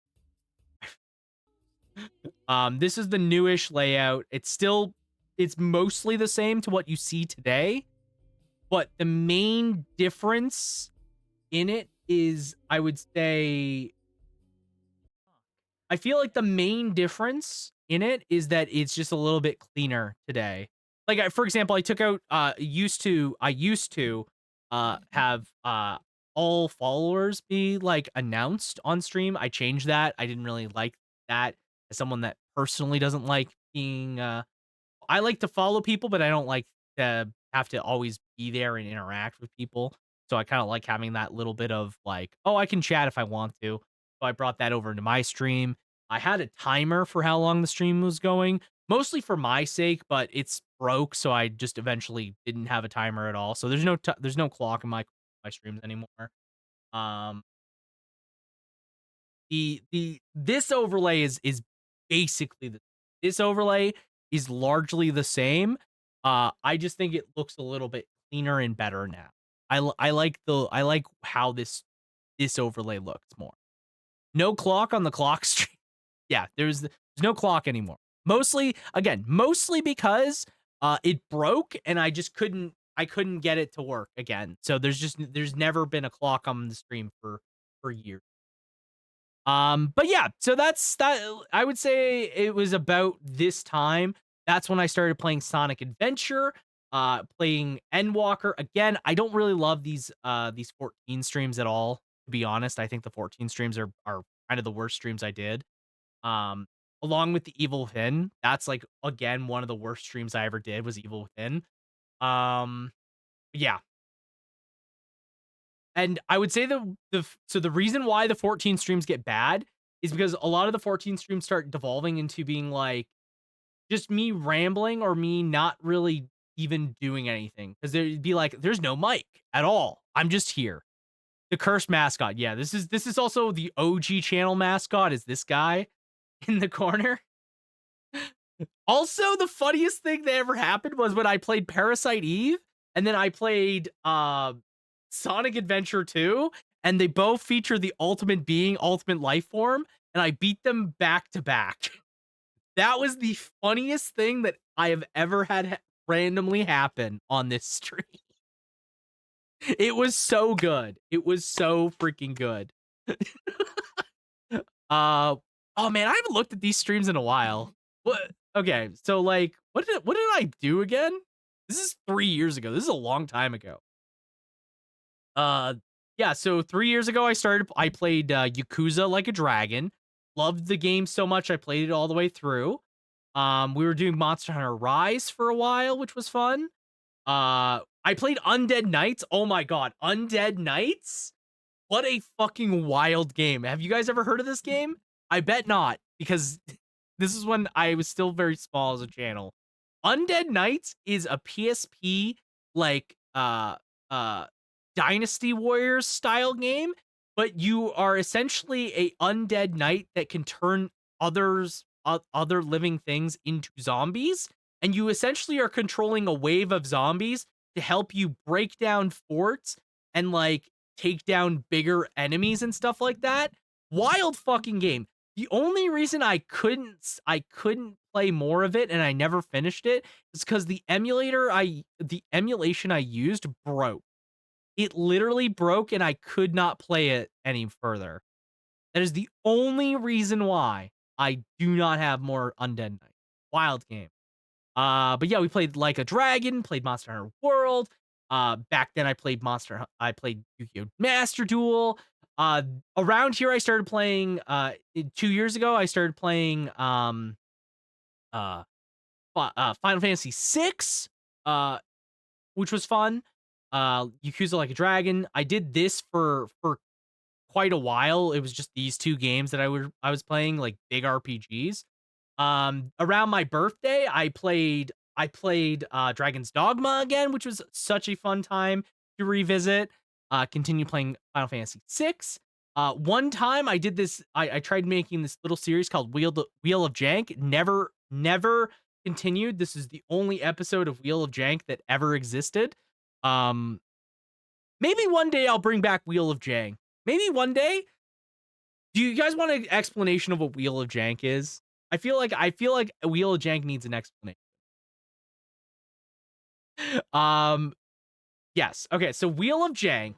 This is the newish layout. It's mostly the same to what you see today, but the main difference in it is, I would say, I feel like the main difference in it is that it's just a little bit cleaner today. Like, for example, I took out I used to have all followers be like announced on stream. I changed that. I didn't really like that as someone that personally doesn't like being I like to follow people, but I don't like to have to always be there and interact with people. So I kind of like having that little bit of like, oh, I can chat if I want to. So I brought that over into my stream. I had a timer for how long the stream was going, mostly for my sake, but it's broke, so I just eventually didn't have a timer at all. So there's no clock in my streams anymore. Um, the this overlay is basically this overlay is largely the same. I just think it looks a little bit cleaner and better now. I like how this overlay looks more. No clock on the clock stream. Yeah, there's no clock anymore. Mostly because it broke and I couldn't get it to work again. So there's never been a clock on the stream for years. But yeah, so that's that. I would say it was about this time. That's when I started playing Sonic Adventure, playing Endwalker. Again, I don't really love these 14 streams at all, to be honest. I think the 14 streams are kind of the worst streams I did. Um, Along with the Evil Within. That's like again one of the worst streams I ever did was Evil Within. Um, yeah, and I would say the reason why the 14 streams get bad is because a lot of the 14 streams start devolving into being like just me rambling or me not really even doing anything. Because there'd be like, there's no mic at all. I'm just here. The cursed mascot. Yeah, this is also the OG channel mascot is this guy in the corner. Also, the funniest thing that ever happened was when I played Parasite Eve and then I played Sonic Adventure 2, and they both feature the ultimate being, ultimate life form, and I beat them back to back. That was the funniest thing that I have ever had randomly happen on this stream. It was so good. It was so freaking good. Oh man, I haven't looked at these streams in a while. What? Okay, so like, what did I do again? This is 3 years ago. This is a long time ago. Yeah, so 3 years ago I played Yakuza Like a Dragon. Loved the game so much I played it all the way through. We were doing Monster Hunter Rise for a while, which was fun. I played Undead Knights. Oh my god, Undead Knights? What a fucking wild game. Have you guys ever heard of this game? I bet not, because this is when I was still very small as a channel. Undead Knights is a PSP like Dynasty Warriors style game, but you are essentially a undead knight that can turn other living things into zombies, and you essentially are controlling a wave of zombies to help you break down forts and like take down bigger enemies and stuff like that. Wild fucking game. The only reason I couldn't play more of it and I never finished it is because the emulation I used broke. It literally broke and I could not play it any further. That is the only reason why I do not have more Undead Night. Wild game. But yeah, we played Like a Dragon, played Monster Hunter World. Back then I played Yu-Gi-Oh! Master Duel. Around here I started playing 2 years ago, I started playing uh, Final Fantasy 6, which was fun. Yakuza Like a Dragon. I did this for quite a while. It was just these 2 games that I was playing, like big RPGs. Around my birthday, I played Dragon's Dogma again, which was such a fun time to revisit. Continue playing Final Fantasy 6. One time I did this, I tried making this little series called Wheel of Jank. Never continued. This is the only episode of Wheel of Jank that ever existed. Um, Maybe one day I'll bring back Wheel of Jank. Maybe one day. Do you guys want an explanation of what Wheel of Jank is? I feel like Wheel of Jank needs an explanation. Yes. Okay, so Wheel of Jank.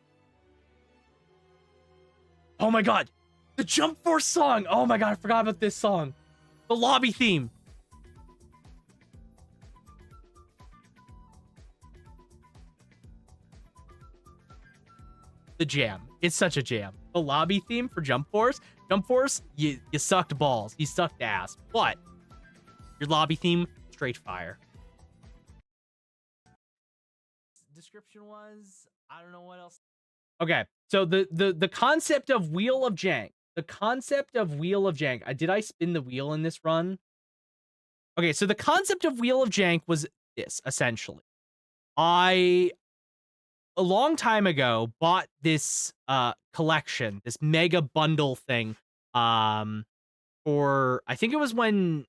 Oh my god. The Jump Force song. Oh my god, I forgot about this song. The lobby theme. The jam. It's such a jam. The lobby theme for Jump Force. Jump Force, you sucked balls. He sucked ass. But your lobby theme, straight fire. Description was, I don't know what else. Okay, so the concept of Wheel of Jank. The concept of Wheel of Jank. Did I spin the wheel in this run? Okay, so the concept of Wheel of Jank was this, essentially. I, a long time ago, bought this collection, this mega bundle thing, for, I think it was when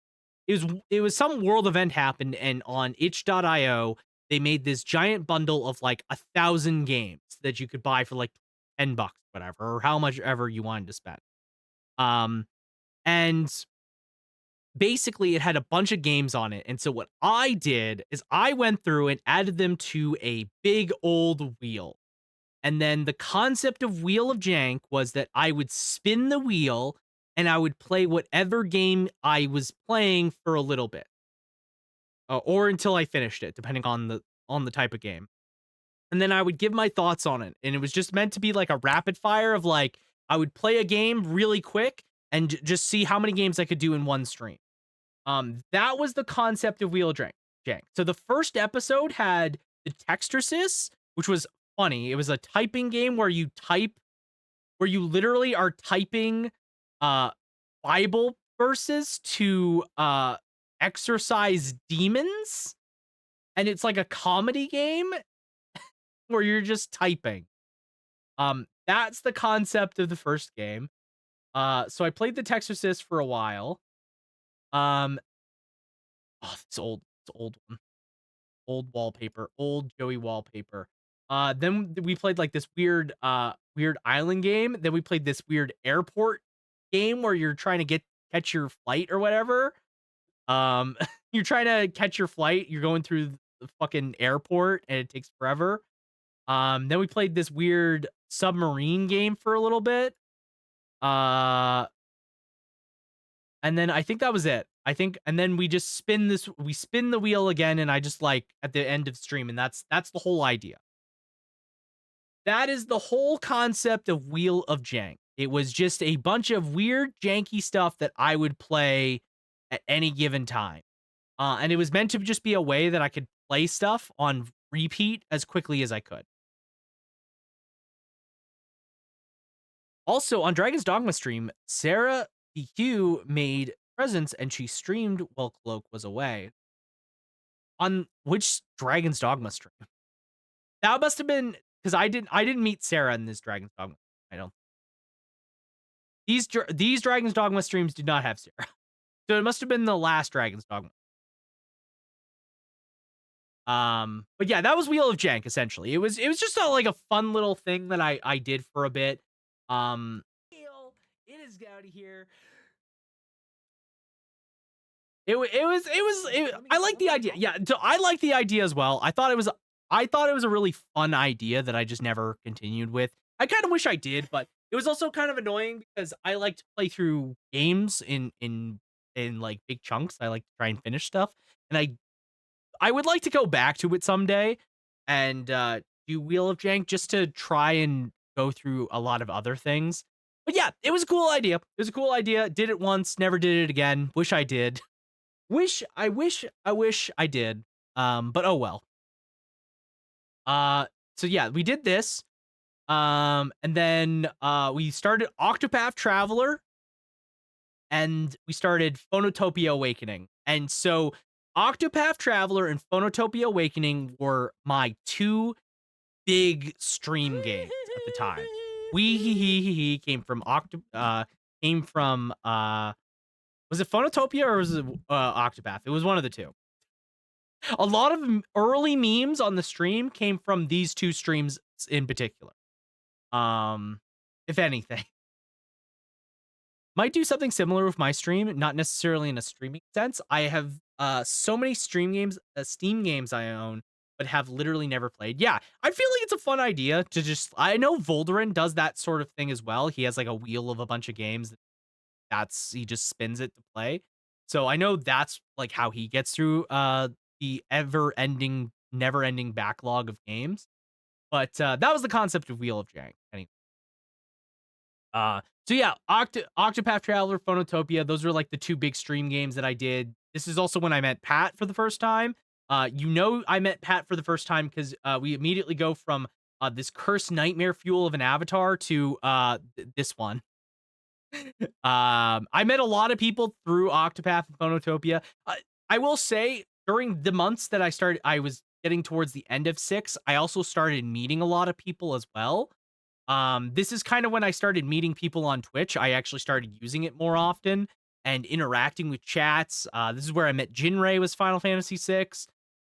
it was some world event happened, and on itch.io they made this giant bundle of like 1,000 games that you could buy for like $10, whatever, or how much ever you wanted to spend. And basically it had a bunch of games on it. And so what I did is I went through and added them to a big old wheel. And then the concept of Wheel of Jank was that I would spin the wheel and I would play whatever game I was playing for a little bit. Or until I finished it, depending on the type of game. And then I would give my thoughts on it. And it was just meant to be like a rapid fire of like, I would play a game really quick and just see how many games I could do in one stream. That was the concept of Wheel of Jank. So the first episode had the Textrasis, which was funny. It was a typing game where you literally are typing Bible verses to exorcise demons. And it's like a comedy game where you're just typing. That's the concept of the first game. So I played the Textrasis for a while. It's old one. Old wallpaper, old Joey wallpaper. Then we played like this weird island game. Then we played this weird airport game where you're trying to catch your flight or whatever. You're trying to catch your flight. You're going through the fucking airport and it takes forever. Then we played this weird submarine game for a little bit. And then I think that was it. And then we just spin the wheel again, and I just like at the end of stream, and that's the whole idea. That is the whole concept of Wheel of Jank. It was just a bunch of weird, janky stuff that I would play at any given time. And it was meant to just be a way that I could play stuff on repeat as quickly as I could. Also, on Dragon's Dogma stream, Sarah DQ made presents and she streamed while Kloqdq was away. On which Dragon's Dogma stream? That must have been because I didn't meet Sarah in this Dragon's Dogma. I don't. These Dragon's Dogma streams do not have Sarah, so it must have been the last Dragon's Dogma. But yeah, that was Wheel of Jank. Essentially, it was just like a fun little thing that I did for a bit. It is Gowdy here. I like the idea. Yeah, I like the idea as well. I thought it was a really fun idea that I just never continued with. I kind of wish I did, but it was also kind of annoying because I like to play through games in like big chunks. I like to try and finish stuff, and I would like to go back to it someday and do Wheel of Jank just to try and go through a lot of other things. But yeah, it was a cool idea. It was a cool idea. Did it once, never did it again. Wish I did. I wish I did. But oh well. So yeah, we did this. And then we started Octopath Traveler and we started Phonotopia Awakening. And so Octopath Traveler and Phonotopia Awakening were my two big stream games at the time. Came from was it Phonotopia or was it Octopath? It was one of the two. A lot of early memes on the stream came from these two streams in particular. If anything. Might do something similar with my stream, not necessarily in a streaming sense. I have so many Steam games I own, but have literally never played. Yeah, I feel like it's a fun idea to just. I know Volderin does that sort of thing as well. He has like a wheel of a bunch of games. He just spins it to play. So I know that's like how he gets through the never ending backlog of games. But that was the concept of Wheel of Jank. Anyway. So yeah, Octopath Traveler, Phonotopia, those were like the two big stream games that I did. This is also when I met Pat for the first time. I met Pat for the first time because we immediately go from this cursed nightmare fuel of an avatar to this one. I met a lot of people through Octopath and Phonotopia. I will say during the months that I was getting towards the end of 6, I also started meeting a lot of people as well. This is kind of when I started meeting people on Twitch. I actually started using it more often and interacting with chats. This is where I met Jinray was Final Fantasy VI.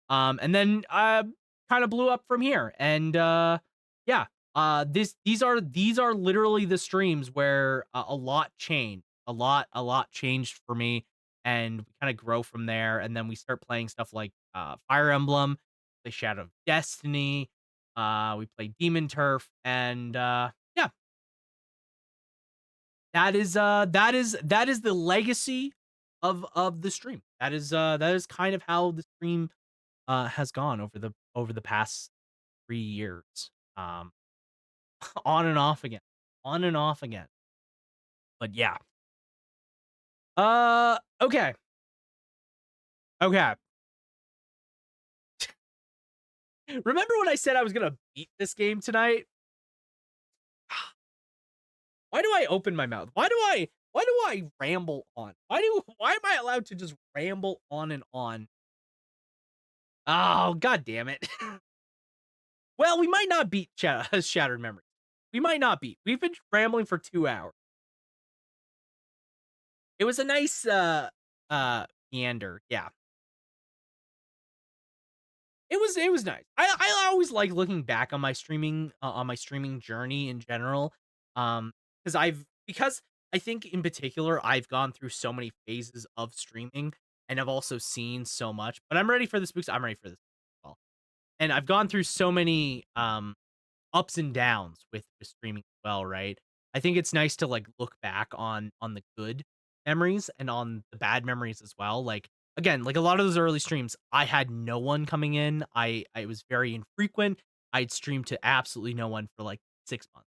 And then kind of blew up from here. And yeah, these are literally the streams where a lot changed. A lot changed for me, and we kind of grow from there. And then we start playing stuff like Fire Emblem, play Shadow of Destiny. We play Demon Turf, and yeah, that is the legacy of the stream. That is kind of how the stream has gone over the past 3 years. On and off again, on and off again. But yeah. Okay. Okay. Remember when I said I was gonna beat this game tonight? Why do I open my mouth? Why do I ramble on? Why am I allowed to just ramble on and on? Oh, god damn it. Well, we might not beat Shattered Memories. We might not beat. We've been rambling for 2 hours. It was a nice meander. Yeah. It was nice. I always like looking back on my streaming journey in general. Because I think in particular I've gone through so many phases of streaming and I've also seen so much. But I'm ready for this because I'm ready for this as well. And I've gone through so many ups and downs with streaming as well, right? I think it's nice to like look back on the good memories and on the bad memories as well. Like again, like a lot of those early streams, I had no one coming in. I was very infrequent. I'd stream to absolutely no one for like 6 months.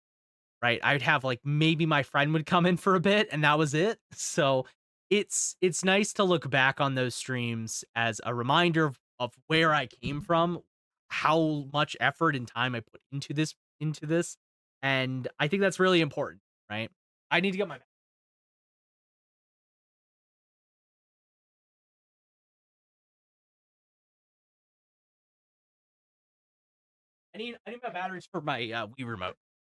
Right? I'd have like maybe my friend would come in for a bit and that was it. So it's nice to look back on those streams as a reminder of where I came from, how much effort and time I put into this. And I think that's really important, right? I need to get my I need my batteries for my Wii remote.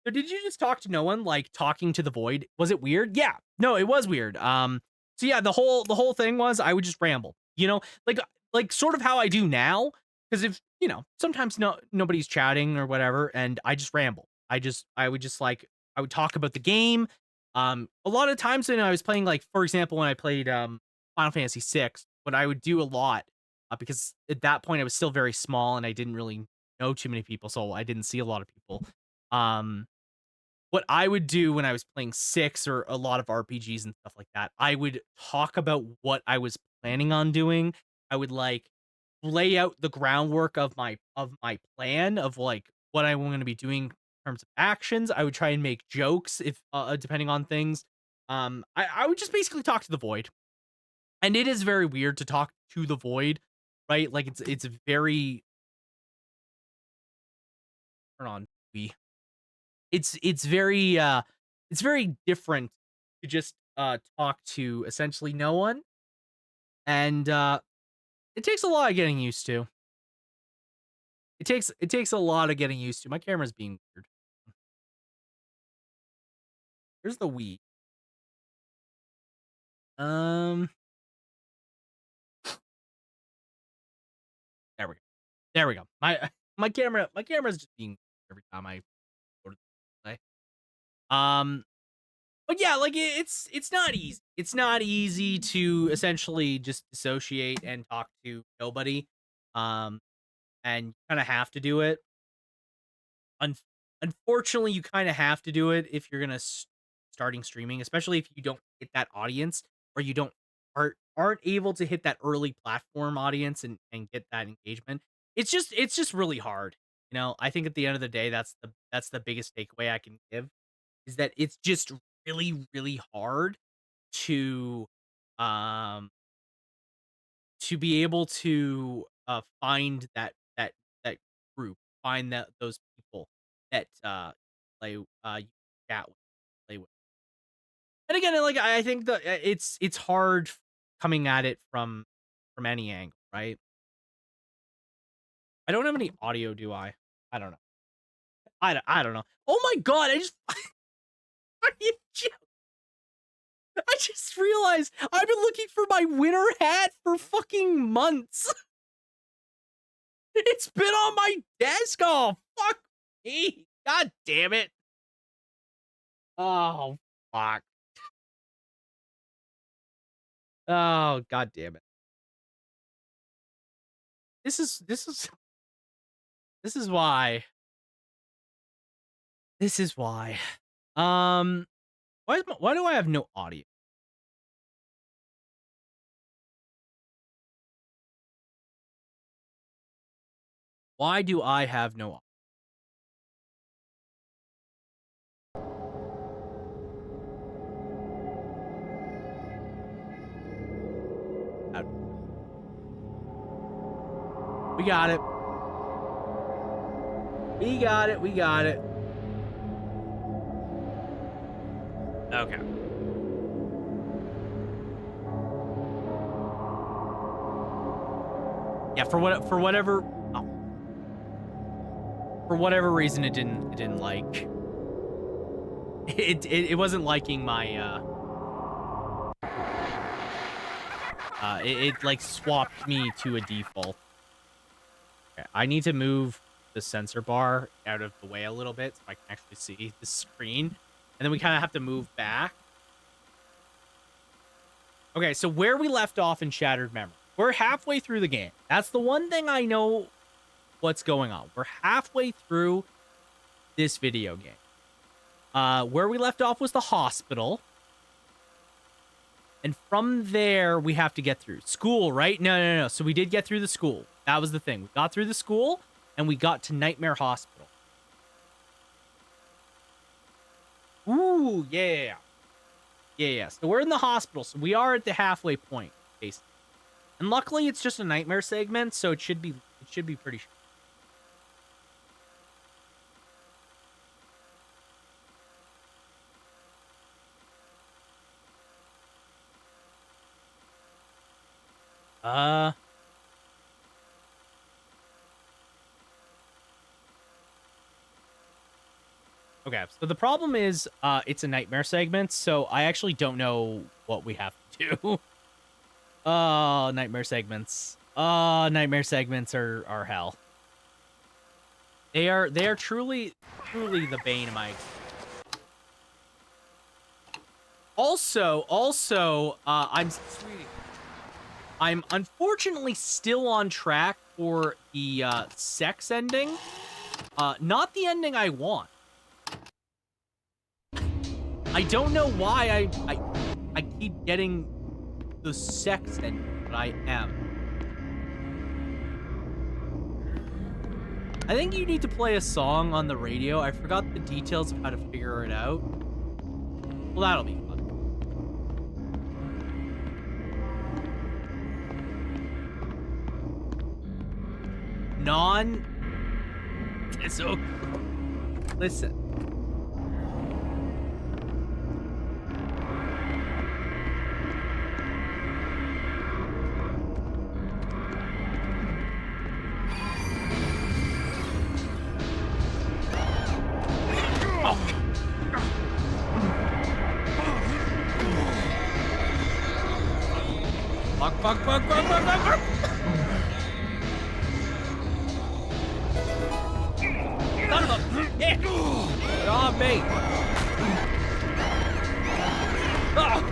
So did you just talk to no one, like talking to the void? Was it weird? Yeah. No, it was weird. So yeah, the whole thing was I would just ramble, like sort of how I do now. Because if sometimes nobody's chatting or whatever, and I just ramble. I would talk about the game. A lot of times when I was playing, like for example, when I played Final Fantasy VI, what I would do a lot, because at that point I was still very small and I didn't really know too many people, so I didn't see a lot of people. Um, what I would do when I was playing Six or a lot of RPGs and stuff like that, I would talk about what I was planning on doing. I would like lay out the groundwork of my plan of like what I'm going to be doing in terms of actions. I would try and make jokes if depending on things. I would just basically talk to the void. And it is very weird to talk to the void, right? Like it's very turn on we it's very different to just talk to essentially no one, and it takes a lot of getting used to. It takes a lot of getting used to. My camera's being weird. Here's the Wii. Um there we go. There we go. My camera's just being weird every time I go to play. But yeah, like it's not easy. It's not easy to essentially just dissociate and talk to nobody. Um and kind of have to do it. Un- Unfortunately, you kind of have to do it if you're gonna starting streaming, especially if you don't hit that audience or you don't aren't able to hit that early platform audience and get that engagement. It's just really hard. I think at the end of the day, that's the biggest takeaway I can give is that it's just really really hard to um to be able to find that group, find that those people that play you chat with, play with. And again, like I think that it's hard coming at it from any angle, right? I don't have any audio, do I? I don't know. I don't know. Oh my god! Are you I just realized I've been looking for my winter hat for fucking months. It's been on my desk. Oh, fuck me. God damn it. Oh, fuck. Oh, god damn it. This is why. This is why. Um, why do I have no audio? Why do I have no audio? We got it. We got it. We got it. Okay. Yeah, for whatever reason it didn't like it wasn't liking my it like swapped me to a default. Okay, I need to move the sensor bar out of the way a little bit so I can actually see the screen. And then we kind of have to move back. Okay, so where we left off in Shattered Memory. We're halfway through the game. That's the one thing I know what's going on. We're halfway through this video game. Where we left off was the hospital. And from there, we have to get through school, right? No. So we did get through the school. That was the thing. We got through the school, and we got to Nightmare Hospital. Ooh, yeah. Yeah. So we're in the hospital. So we are at the halfway point, basically. And luckily, it's just a nightmare segment, so it should be pretty short. Okay, so the problem is, it's a nightmare segment, so I actually don't know what we have to do. Oh, nightmare segments. Oh, nightmare segments are hell. They are truly the bane of my existence. Also, I'm sweetie. I'm unfortunately still on track for the sex ending. Not the ending I want. I don't know why I keep getting the sex ending, but I am. I think you need to play a song on the radio. I forgot the details of how to figure it out. Well, that'll be fun. So, listen. Fuck. Son of a bitch! Get off me! Ah!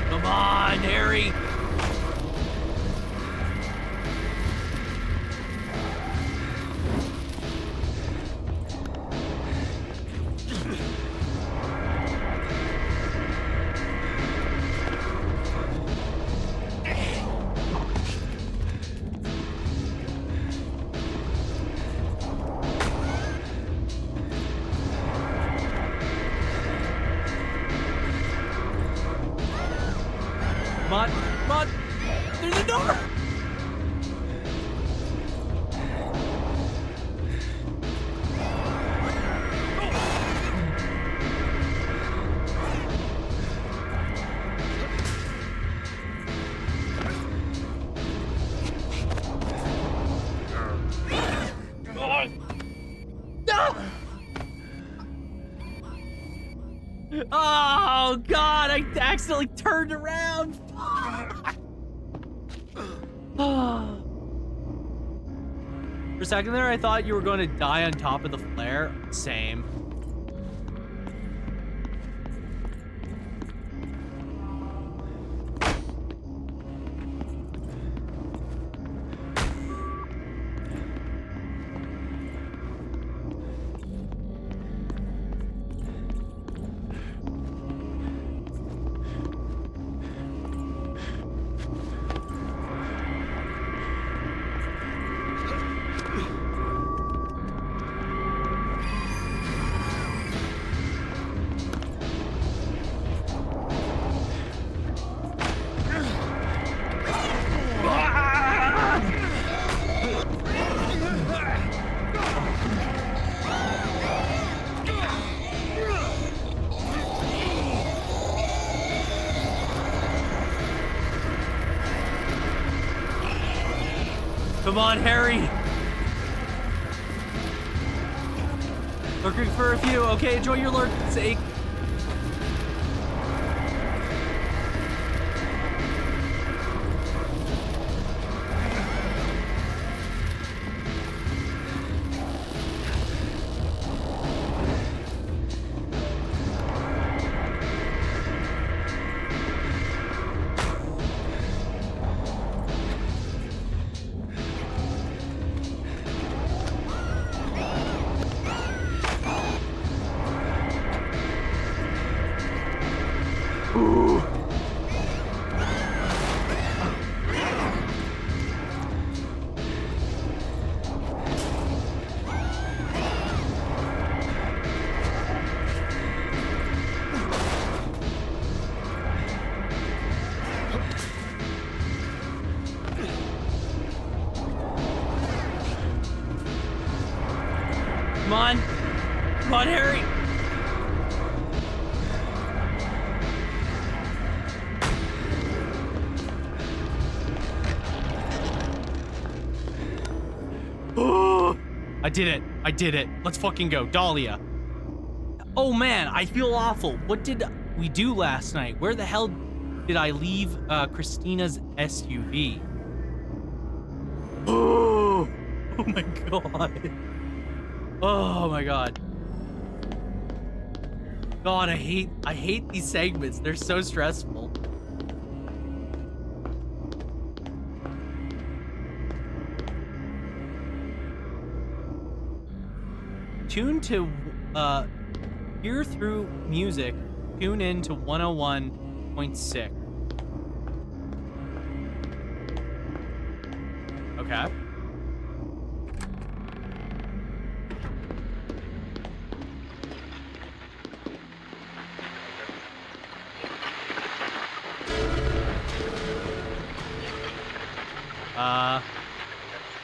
Come on, Harry! Come on, through the door! Oh God, I accidentally turned around. For a second there, I thought you were going to die on top of the flare. Same. Come on, Harry! Lurking for a few. Okay, enjoy your lurking sake. on. Come on, Harry. Oh, I did it. I did it. Let's fucking go. Dahlia. Oh man, I feel awful. What did we do last night? Where the hell did I leave Christina's SUV? Oh, oh my god. Oh my god. God, I hate these segments. They're so stressful. Tune to hear through music. Tune in to 101.6. Okay.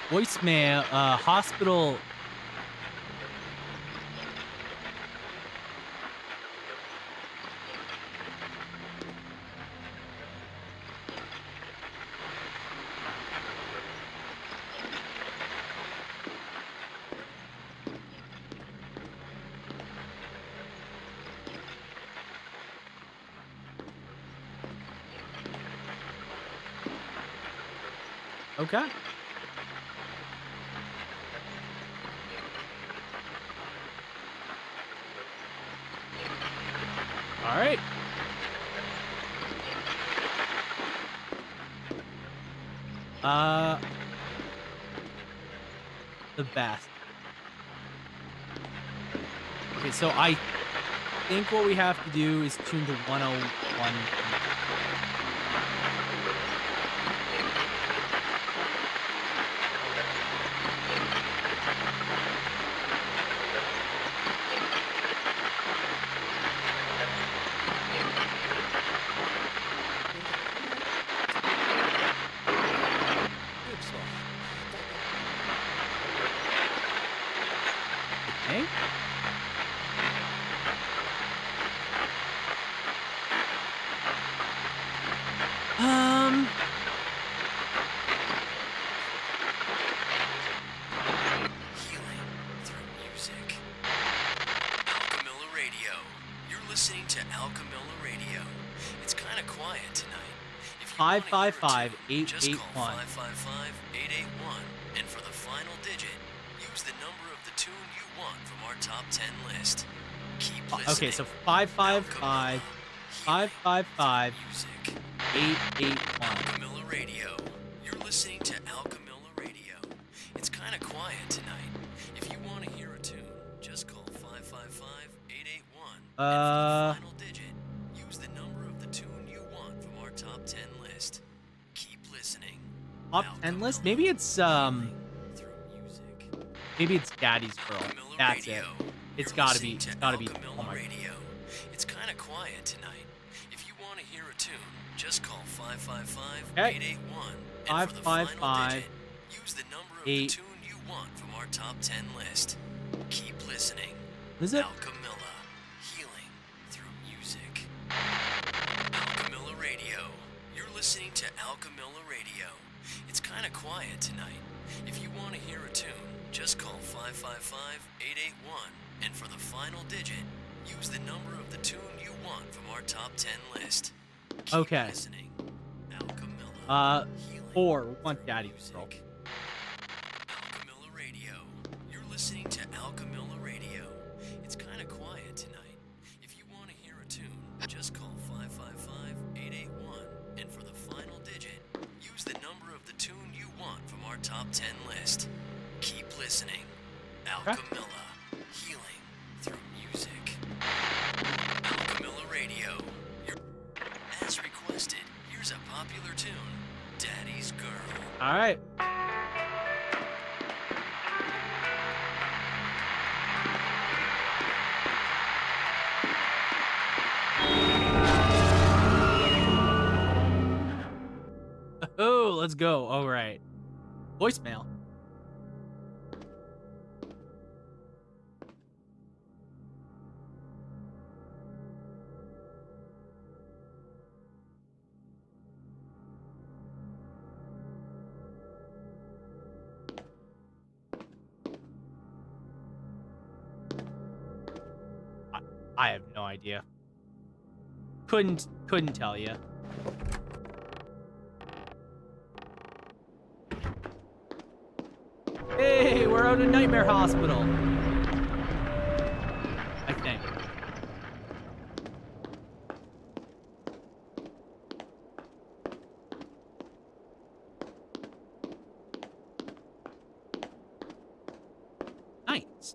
Voicemail, hospital. Okay. All right. The best. Okay, so I think what we have to do is tune to 101. Okay. Healing through music. Alchemilla Radio. You're listening to Alchemilla Radio. It's kind of quiet tonight. If you wanna hear a 555-881. tune, just call 555-881, and for the final digit, use the number of the tune you want from our top 10 list. Keep listening. Okay, so 555 555 Music. 881. Alchemilla Radio. You're listening to Alchemilla Radio. It's kind of quiet tonight. If you want to hear a tune, just call 555-881. And for the final digit, use the number of the tune you want from our top 10 list. Keep listening. Top 10 list? Maybe it's Through music. maybe it's Daddy's Girl. Alchemilla That's Radio. it. It's You're gotta be. listening It's to gotta be. Alchemilla Oh my. Radio. It's kind of quiet tonight. If you want to hear a tune, just call 555-881. And for the final 555 digit, use the number of the tune you want from our top 10 list. Keep listening. Is it? Alchemilla. Healing through music. Alchemilla Radio. You're listening to Alchemilla Radio. It's kind of quiet tonight. If you want to hear a tune, just call 555-881. And for the final digit, use the number of the tune you want from our top 10 list. Keep Okay. listening. Alchemilla. Healing 4. We want through Daddy's Girl. music. Alchemilla Radio. You're listening to Alchemilla Radio. It's kind of quiet tonight. If you want to hear a tune, just call 555-881. And for the final digit, use the number of the tune you want from our top 10 list. Keep listening. Alchemilla. Healing through music. Alchemilla Radio. As requested, here's a popular tune, Daddy's Girl. All right. Oh, let's go. All right. Voicemail. I have no idea. Couldn't tell you. Hey, we're out of Nightmare Hospital. I think. Nice.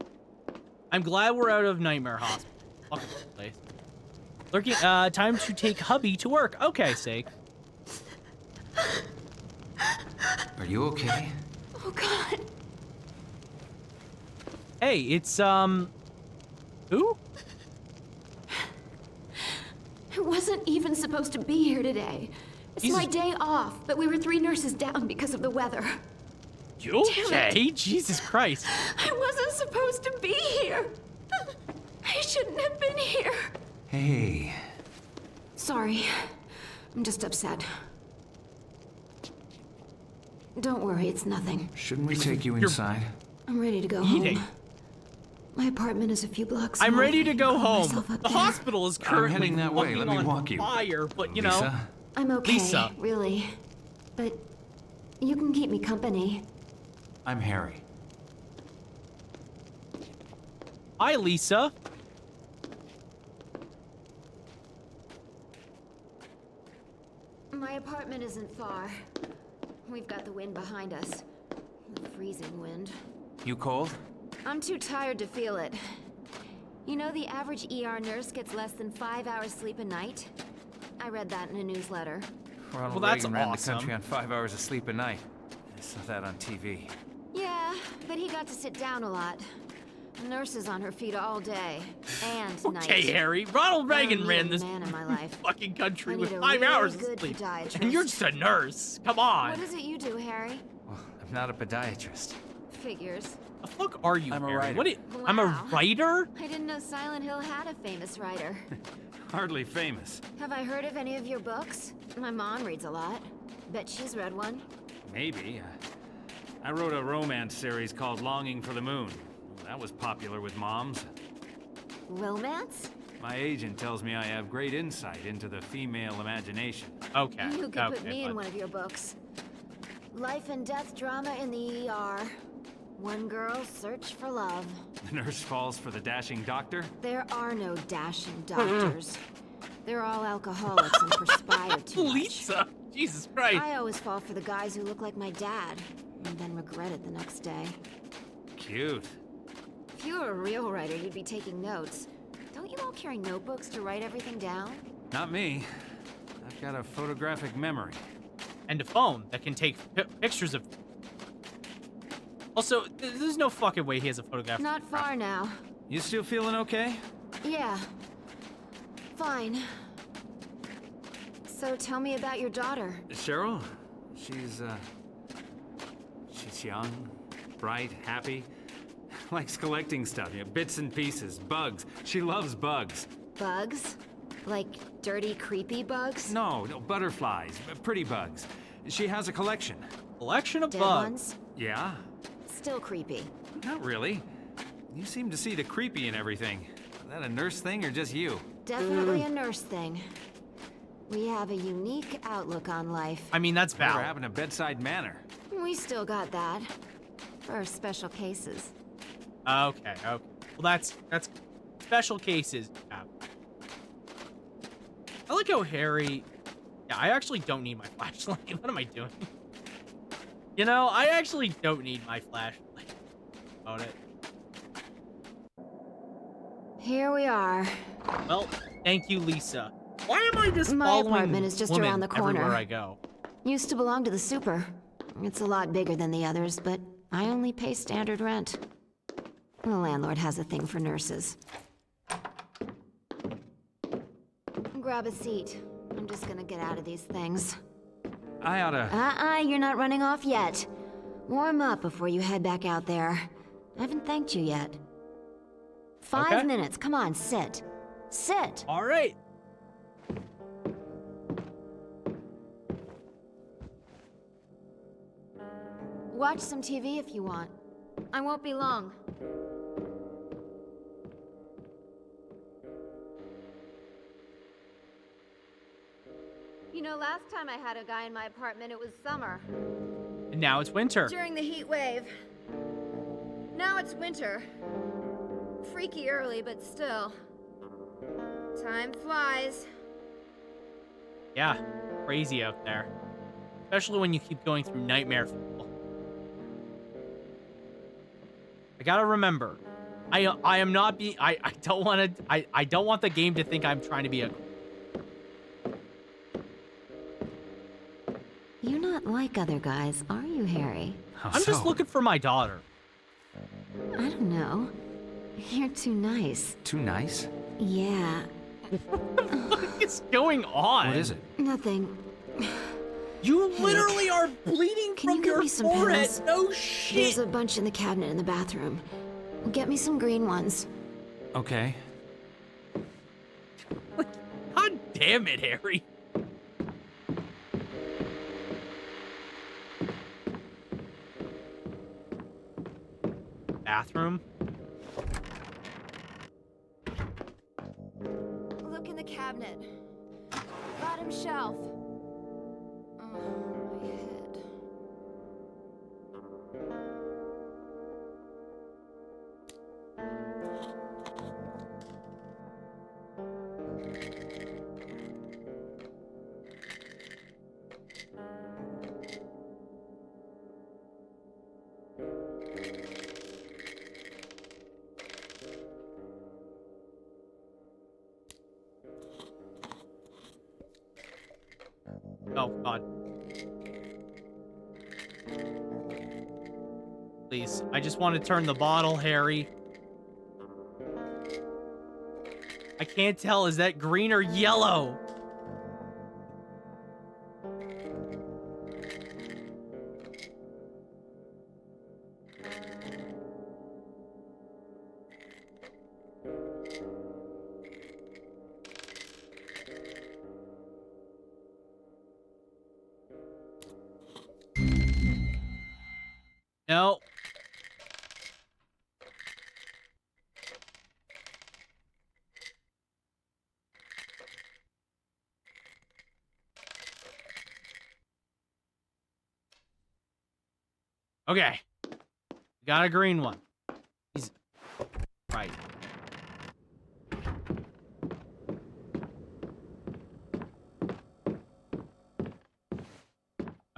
I'm glad we're out of Nightmare Hospital. Fuck this place. Lurking, time to take hubby to work. Okay, Sake. Are you okay? Oh, God. Hey, it's, who? I wasn't even supposed to be here today. It's Jesus. my day off, but we were 3 nurses down because of the weather. You Damn it. okay? Jesus Christ. I wasn't supposed to be here. I shouldn't have been here. Hey. Sorry. I'm just upset. Don't worry, it's nothing. Shouldn't we take you inside? I'm ready to go Eating. home. My apartment is a few blocks I'm away. ready to go Call home. myself up The there. hospital is currently heading that way. Let me on walk you. fire, but you know. Lisa? I'm okay, Lisa. really. But you can keep me company. I'm Harry. Hi, Lisa. My apartment isn't far. We've got the wind behind us. The freezing wind. You cold? I'm too tired to feel it. You know the average ER nurse gets less than 5 hours sleep a night? I read that in a newsletter. Ronald Well, that's Reagan ran the awesome. country on 5 hours of sleep a night. I saw that on TV. Yeah, but he got to sit down a lot. Nurses on her feet all day and night. Okay, Harry. Ronald Reagan I'm ran a this man in my life. fucking country I with need a 5 really hours of good sleep. podiatrist. And you're just a nurse. Come on. What is it you do, Harry? Well, I'm not a podiatrist. Figures. The fuck are you, I'm a Harry? writer. What? I'm a Wow. writer? I didn't know Silent Hill had a famous writer. Hardly famous. Have I heard of any of your books? My mom reads a lot. Bet she's read one. Maybe. I wrote a romance series called Longing for the Moon. That was popular with moms. Romance? My agent tells me I have great insight into the female imagination. Okay. You could okay, put me in bud. one of your books. Life and death drama in the ER. One girl's search for love. The nurse falls for the dashing doctor. There are no dashing doctors. They're all alcoholics and perspire too much. Lisa. Jesus Christ. I always fall for the guys who look like my dad, and then regret it the next day. Cute. If you were a real writer, you'd be taking notes. Don't you all carry notebooks to write everything down? Not me. I've got a photographic memory. And a phone that can take pictures of. Also, there's no fucking way he has a photograph. Not far now. You still feeling okay? Yeah. Fine. So tell me about your daughter. Cheryl? She's young, bright, happy. Likes collecting stuff, bits and pieces, bugs. She loves bugs. Bugs? Like dirty, creepy bugs? No, butterflies, pretty bugs. She has a collection. Collection of Dead bugs. ones? Yeah? Still creepy. Not really. You seem to see the creepy in everything. Is that a nurse thing or just you? Definitely a nurse thing. We have a unique outlook on life. I mean, that's Never valid. having a bedside manner. We still got that. For special cases. Okay. Well, that's special cases. Yeah. I like how Harry. Yeah, I actually don't need my flashlight. What am I doing? You know, I actually don't need my flashlight. About it. Here we are. Well, thank you, Lisa. Why am I just My following apartment is just women around the corner. everywhere I go? Used to belong to the super. It's a lot bigger than the others, but I only pay standard rent. The landlord has a thing for nurses. Grab a seat. I'm just gonna get out of these things. I oughta... You're not running off yet. Warm up before you head back out there. I haven't thanked you yet. 5 Okay. minutes, come on, sit. Sit! All right. Watch some TV if you want. I won't be long. You know, last time I had a guy in my apartment, it was summer. And now it's winter. During the heat wave. Now it's winter. Freaky early, but still. Time flies. Yeah, crazy out there. Especially when you keep going through nightmare fuel. I gotta remember, I am not being, I don't want to, I don't want the game to think I'm trying to be a... You're not like other guys, are you, Harry? I'm just looking for my daughter. I don't know. You're too nice. Too nice? Yeah. What is going on? What is it? Nothing. You literally are bleeding Can from you get your me some forehead. pills? No shit. There's a bunch in the cabinet in the bathroom. Get me some green ones. Okay. God damn it, Harry. Bathroom? Look in the cabinet. Bottom shelf. Oh, my head. Oh, God. Please, I just want to turn the bottle, Harry. I can't tell, is that green or yellow? No. Okay. Got a green one. He's right.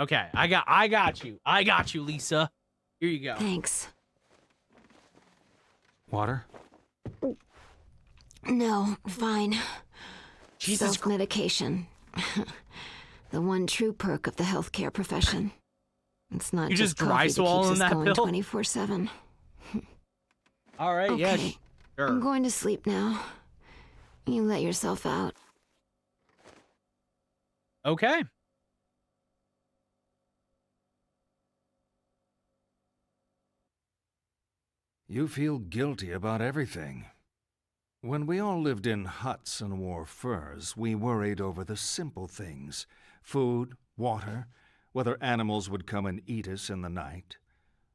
Okay, I got you. I got you, Lisa. Here you go. Thanks. Water? No, fine. Jesus Self-medication. The one true perk of the healthcare profession. It's not You just coffee dry that keeps swallowing us that going pill? 24/7. All right, yeah, Okay, sure. I'm going to sleep now. You let yourself out. Okay. You feel guilty about everything. When we all lived in huts and wore furs, we worried over the simple things. Food, water, whether animals would come and eat us in the night.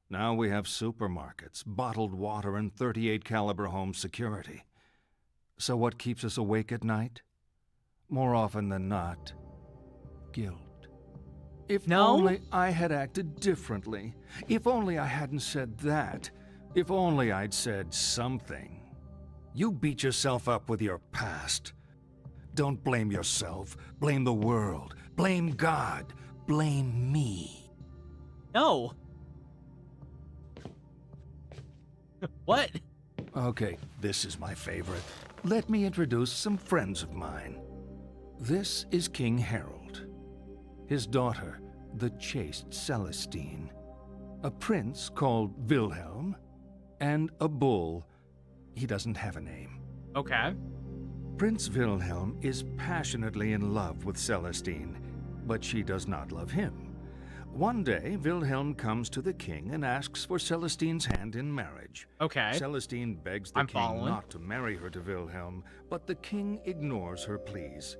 Now we have supermarkets, bottled water, and 38 caliber home security. So what keeps us awake at night? More often than not, guilt. If only I had acted differently. If only I hadn't said that. If only I'd said something. You beat yourself up with your past. Don't blame yourself. Blame the world. Blame God. Blame me. No. What? Okay, this is my favorite. Let me introduce some friends of mine. This is King Harold. His daughter, the chaste Celestine. A prince called Wilhelm. And a bull. He doesn't have a name. Okay. Prince Wilhelm is passionately in love with Celestine, but she does not love him. One day, Wilhelm comes to the king and asks for Celestine's hand in marriage. Okay. Celestine begs the king not to marry her to Wilhelm, but the king ignores her pleas.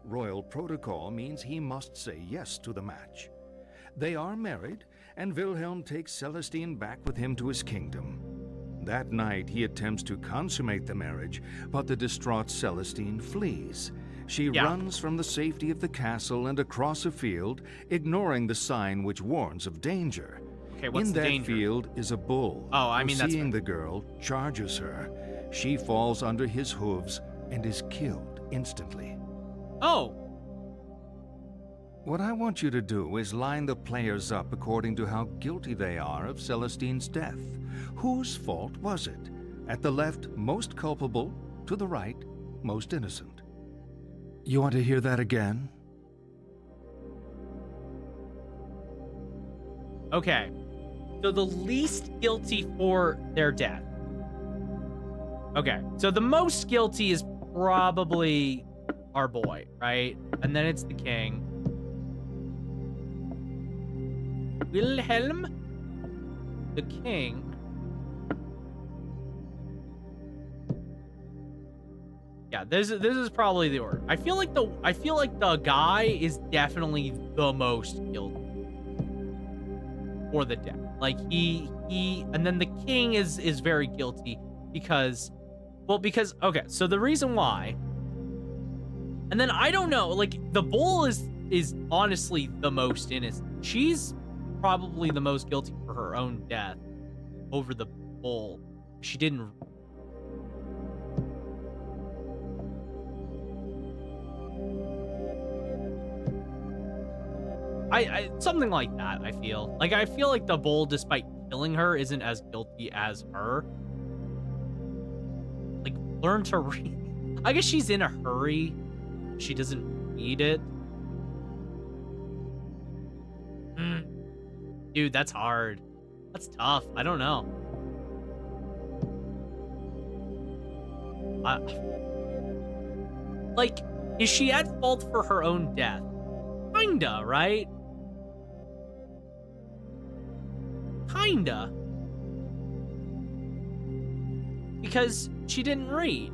Royal protocol means he must say yes to the match. They are married, and Wilhelm takes Celestine back with him to his kingdom. That night, he attempts to consummate the marriage, but the distraught Celestine flees. She runs from the safety of the castle and across a field, ignoring the sign which warns of danger. Okay, what's In the that danger? field is a bull. Oh, I mean, that's seeing fine. the girl, charges her. She falls under his hooves and is killed instantly. Oh. What I want you to do is line the players up according to how guilty they are of Celestine's death. Whose fault was it? At the left, most culpable. To the right, most innocent. You want to hear that again? Okay. So the least guilty for their death. Okay. So the most guilty is probably our boy, right? And then it's the king. Wilhelm, the king. Yeah, this is probably the order. I feel like the guy is definitely the most guilty for the death. Like he and then the king is very guilty because okay, so the reason why, and then I don't know, like the bull is honestly the most innocent. She's probably the most guilty for her own death over the bull. She didn't. I something like that. I feel like the bull, despite killing her, isn't as guilty as her. Like, learn to read. I guess she's in a hurry. She doesn't read it. Dude, that's hard. That's tough. I don't know. Like, is she at fault for her own death? Kinda, right? Kinda. Because she didn't read.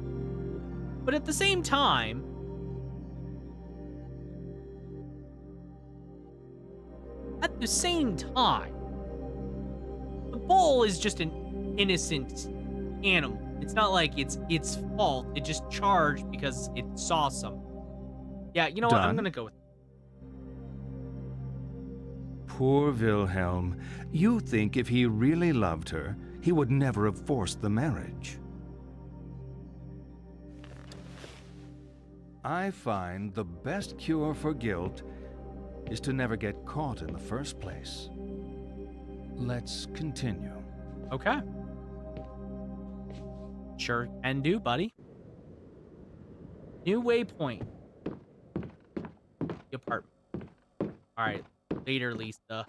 But at the same time, the bull is just an innocent animal. It's not like it's its fault. It just charged because it saw something. Yeah, you know what? I'm gonna go with. Poor Wilhelm. You think if he really loved her, he would never have forced the marriage. I find the best cure for guilt is to never get caught in the first place. Let's continue. Okay. Sure can do, buddy. New waypoint. The apartment. All right. Later, Lisa.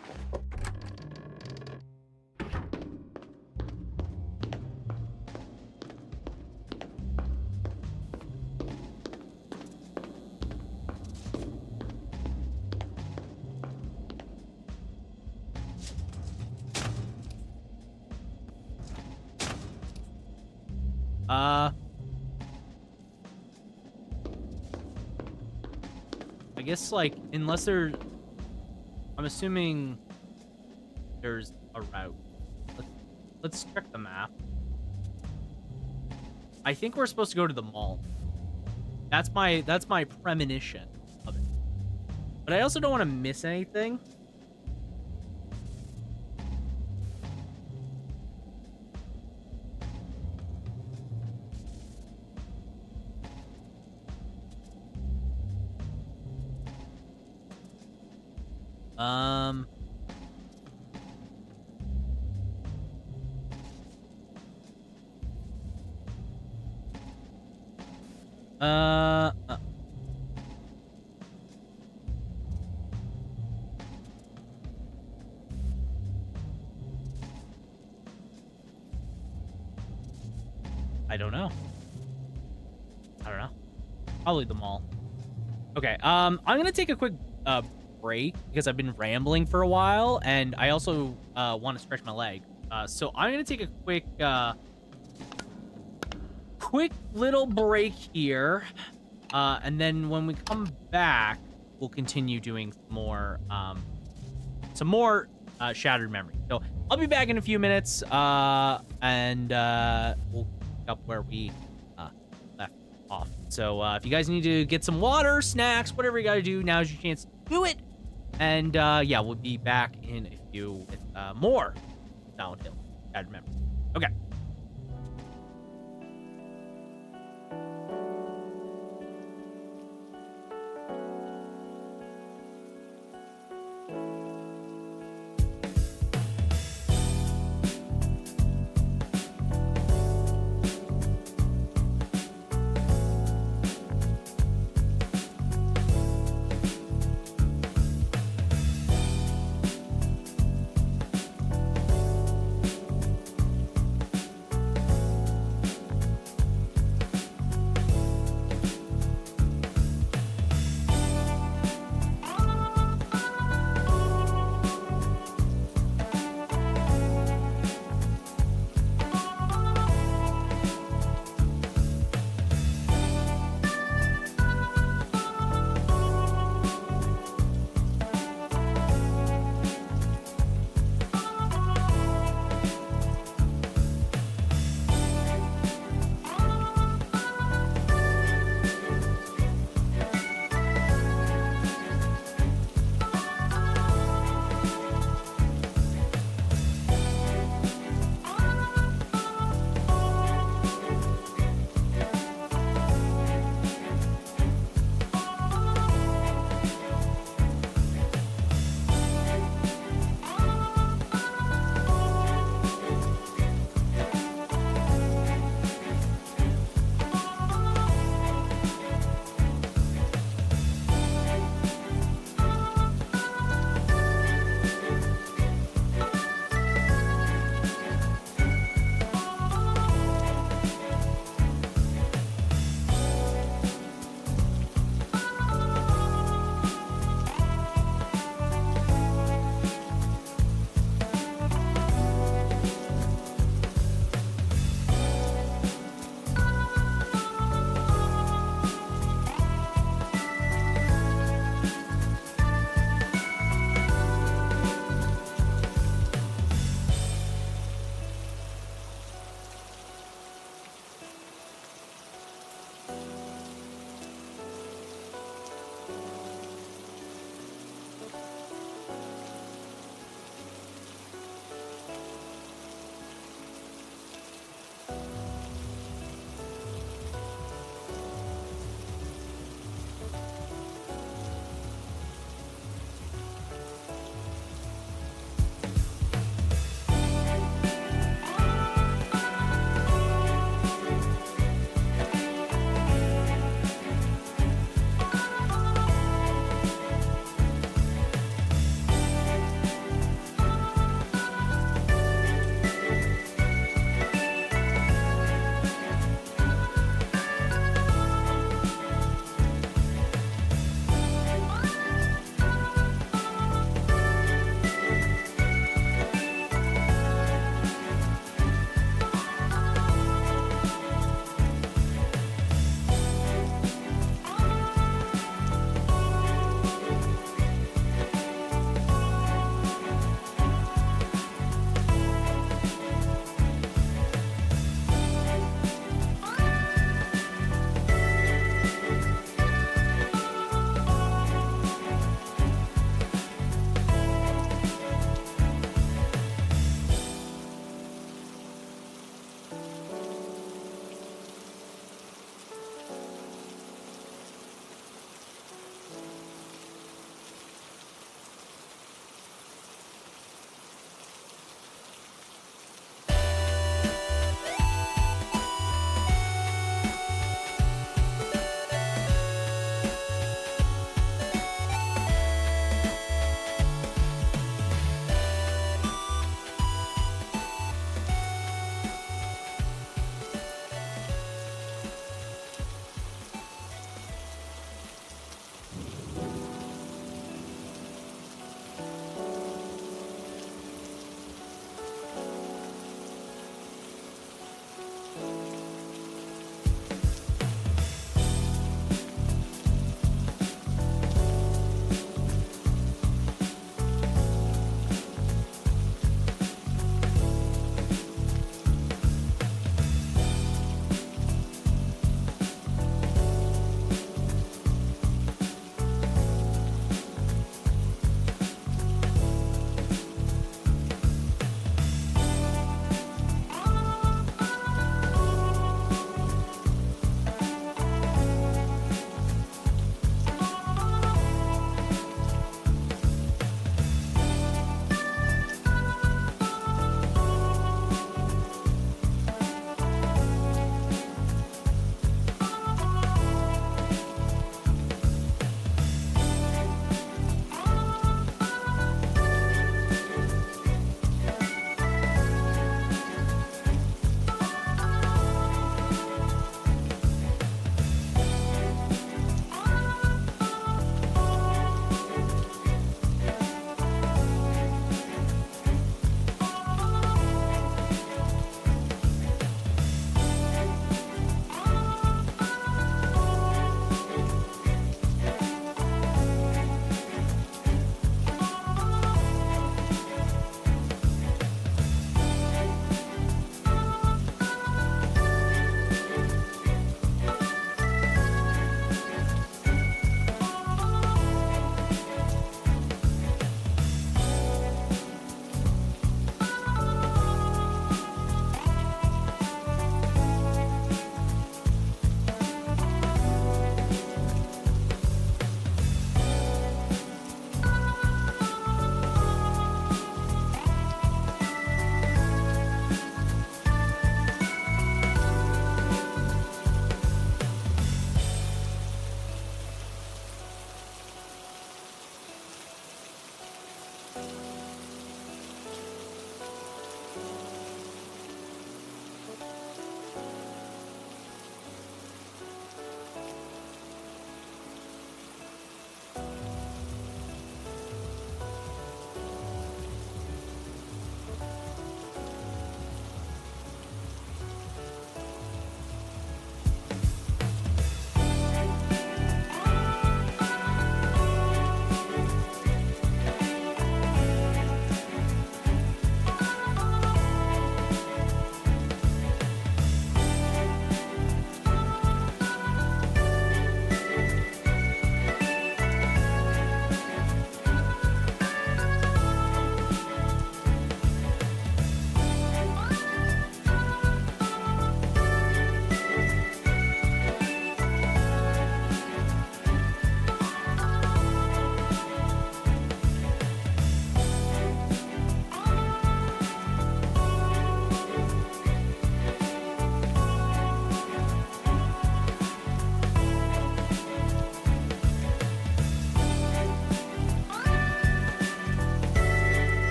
I guess, like, unless there... I'm assuming there's a route. Let's check the map. I think we're supposed to go to the mall. That's my premonition of it. But I also don't want to miss anything. I don't know. Probably the mall. Okay, I'm gonna take a quick break because I've been rambling for a while, and I also want to stretch my leg. So I'm gonna take a quick little break here, and then when we come back, we'll continue doing some more Shattered Memory. So I'll be back in a few minutes, and we'll pick up where we left off. So if you guys need to get some water, snacks, whatever you got to do, now's your chance to do it. And yeah, we'll be back in a few with more Silent Hill. Gotta remember. Okay.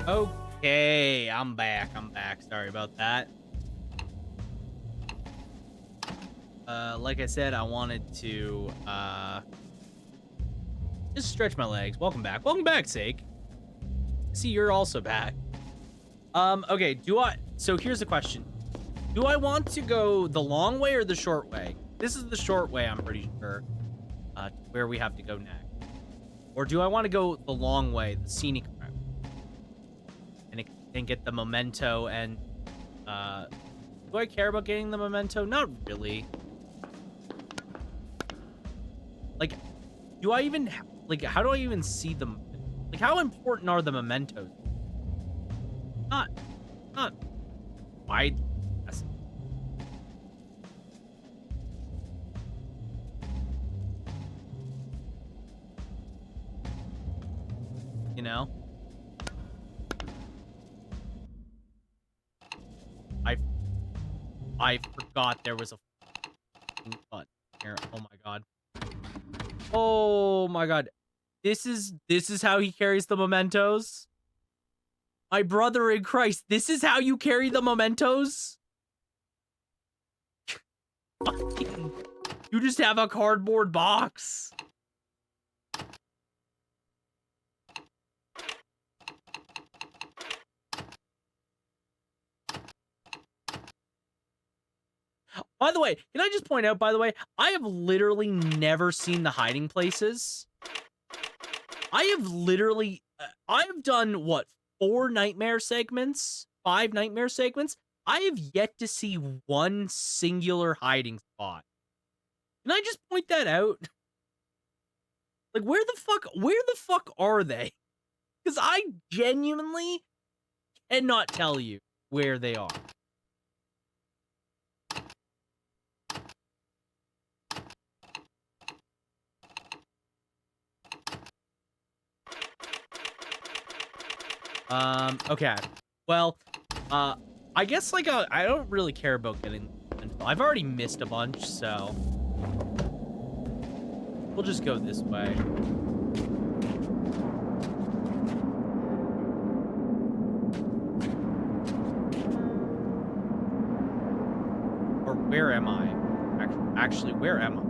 Okay, I'm back. Sorry about that. Like I said, I wanted to, just stretch my legs. Welcome back, Sake. See, you're also back. Okay, so here's the question. Do I want to go the long way or the short way? This is the short way, I'm pretty sure, where we have to go next. Or do I want to go the long way, the scenic route? And get the memento and, do I care about getting the memento? Not really. Like, do I even, like, how do I even see them? Like, how important are the mementos? Not wide. You know? I forgot there was a button here. Oh my god. Oh my god. This is how he carries the mementos? My brother in Christ, this is how you carry the mementos? You just have a cardboard box. By the way, can I just point out, I have literally never seen the hiding places. I have done, what, 5 nightmare segments? I have yet to see one singular hiding spot. Can I just point that out? Like, where the fuck are they? Because I genuinely cannot tell you where they are. Okay. Well, I guess, like, I don't really care about getting... I've already missed a bunch, so... We'll just go this way. Or where am I? Actually, where am I?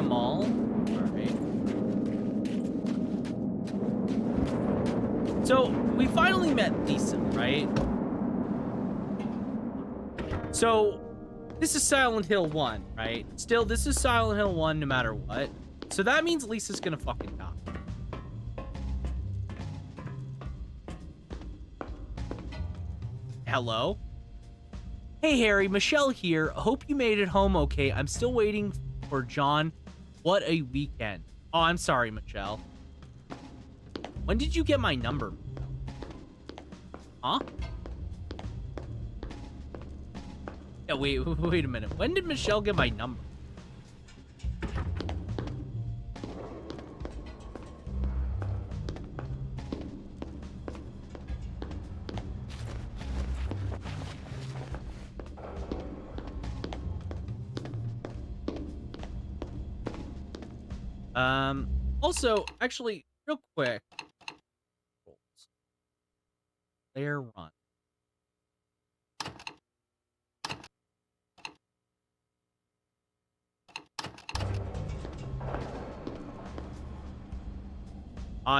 Mall. Alright. So, we finally met Lisa, right? So, this is Silent Hill 1, right? Still, this is Silent Hill 1 no matter what. So that means Lisa's gonna fucking die. Hello? Hey Harry, Michelle here. Hope you made it home okay. I'm still waiting for John. What a weekend. Oh, I'm sorry, Michelle. When did you get my number? Huh? Yeah, wait a minute. When did Michelle get my number? Also, actually, real quick. Player run.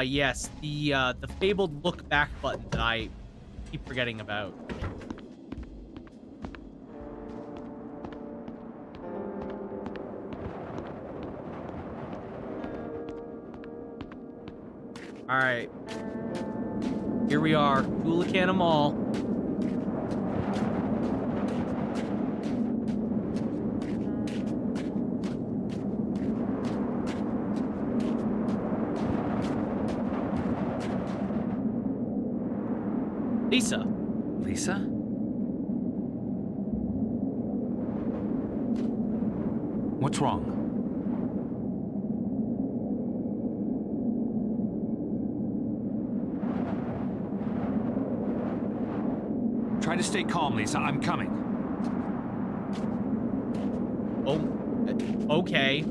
Yes, the fabled look back button that I keep forgetting about. All right. Here we are, Kloqdq Mall. Lisa. Lisa? What's wrong? stay calm, Lisa. I'm coming. Oh, okay.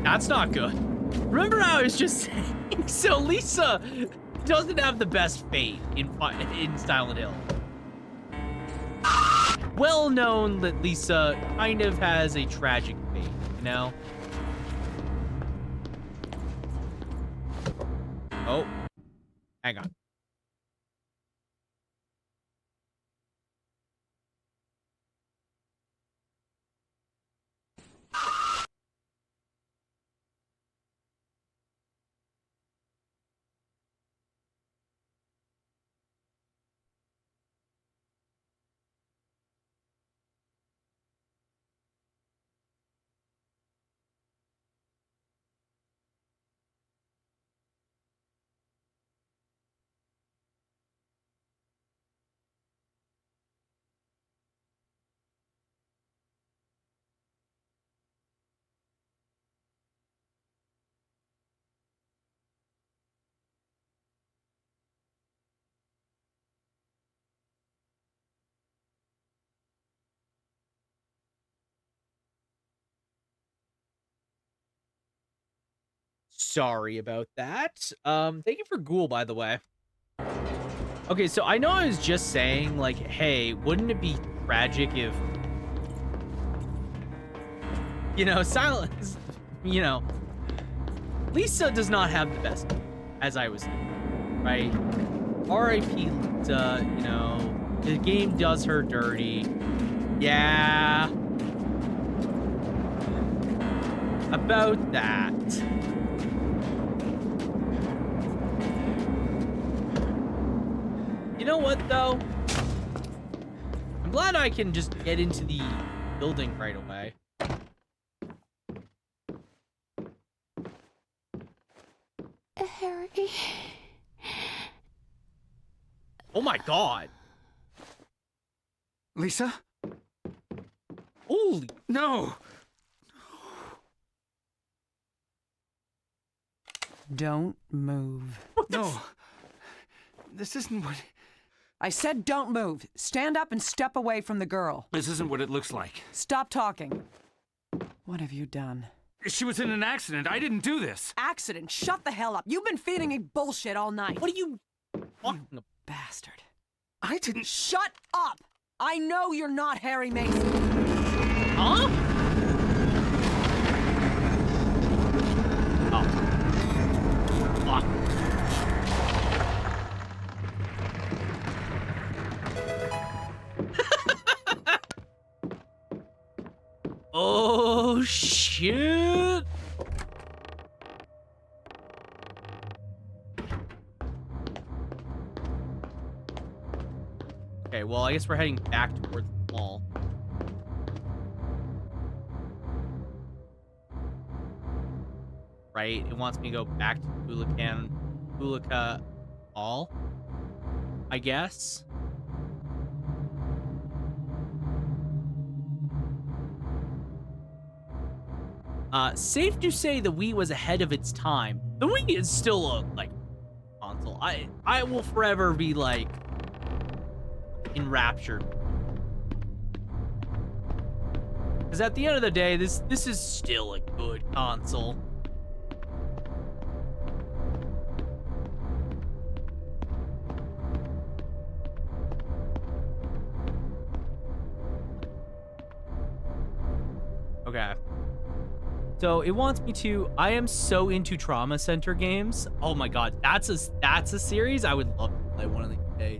That's not good. Remember how I was just saying? So Lisa doesn't have the best fate in Silent Hill. Well known that Lisa kind of has a tragic fate, you know? Oh, hang on. Sorry about that. Thank you for Ghoul, by the way. Okay, so I know I was just saying, like, hey, wouldn't it be tragic if, you know, Silence, you know, Lisa does not have the best, as I was saying, right? R.I.P. Lisa, you know, the game does her dirty. Yeah. About that. You know what, though? I'm glad I can just get into the building right away. Harry. Oh my god. Lisa? Holy. No! Don't move. No. This isn't what... I said don't move. Stand up and step away from the girl. This isn't what it looks like. Stop talking. What have you done? She was in an accident. I didn't do this. Accident? Shut the hell up. You've been feeding me bullshit all night. What are you... You bastard. I didn't... Shut up! I know you're not Harry Mason. Huh? Oh. Fuck. Oh, shit. Okay, well, I guess we're heading back towards the mall. Right? It wants me to go back to Kloqdq Mall, I guess. Safe to say the Wii was ahead of its time. The Wii is still a, like, console. I will forever be, like, enraptured. Because at the end of the day, this is still a good console. Okay. So it wants me to. I am so into Trauma Center games. Oh my god, that's a series I would love to play one of these days.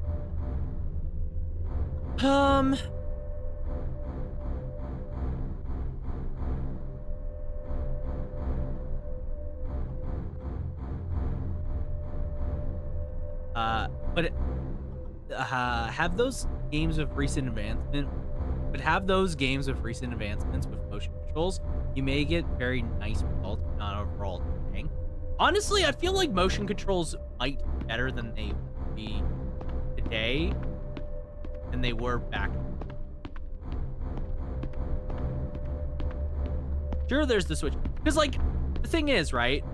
But have those games of recent advancement. But have those games with recent advancements with motion controls, you may get very nice results, but not overall thing. Honestly, I feel like motion controls might be better than they would be today than they were back. Sure, there's the Switch. Because, like, the thing is, right?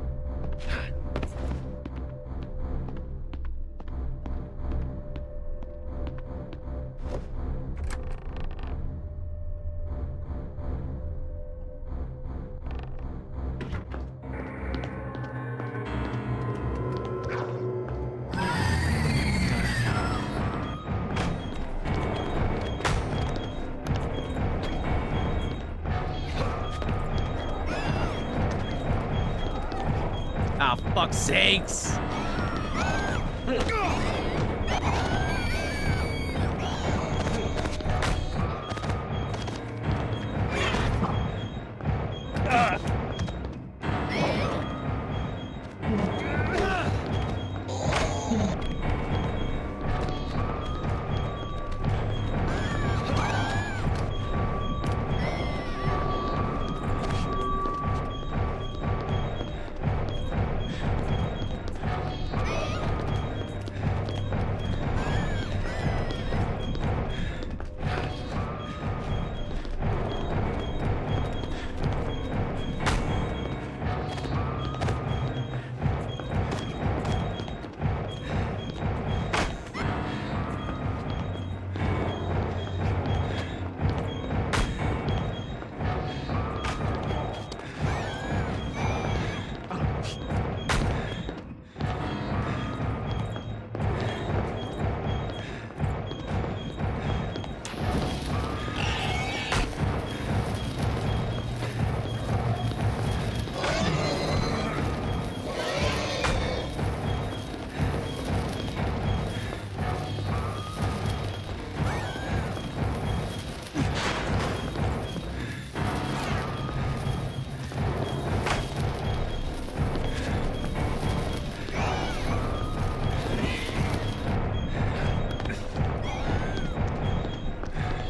fuck's sakes.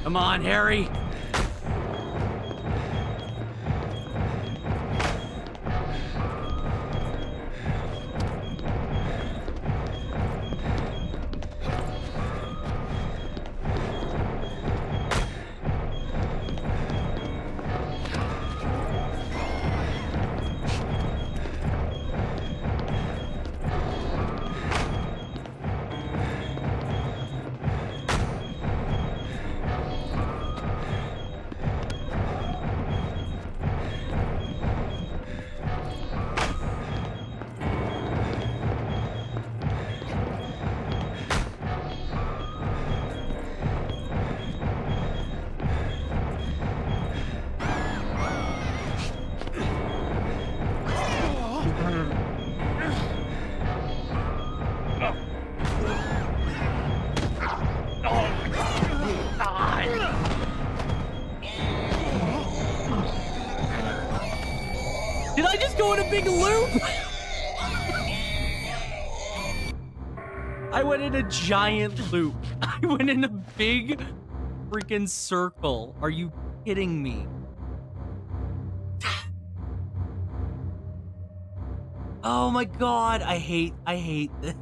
Come on, Harry. Did I just go in a big loop? I went in a giant loop. I went in a big freaking circle. Are you kidding me? Oh my god, I hate this.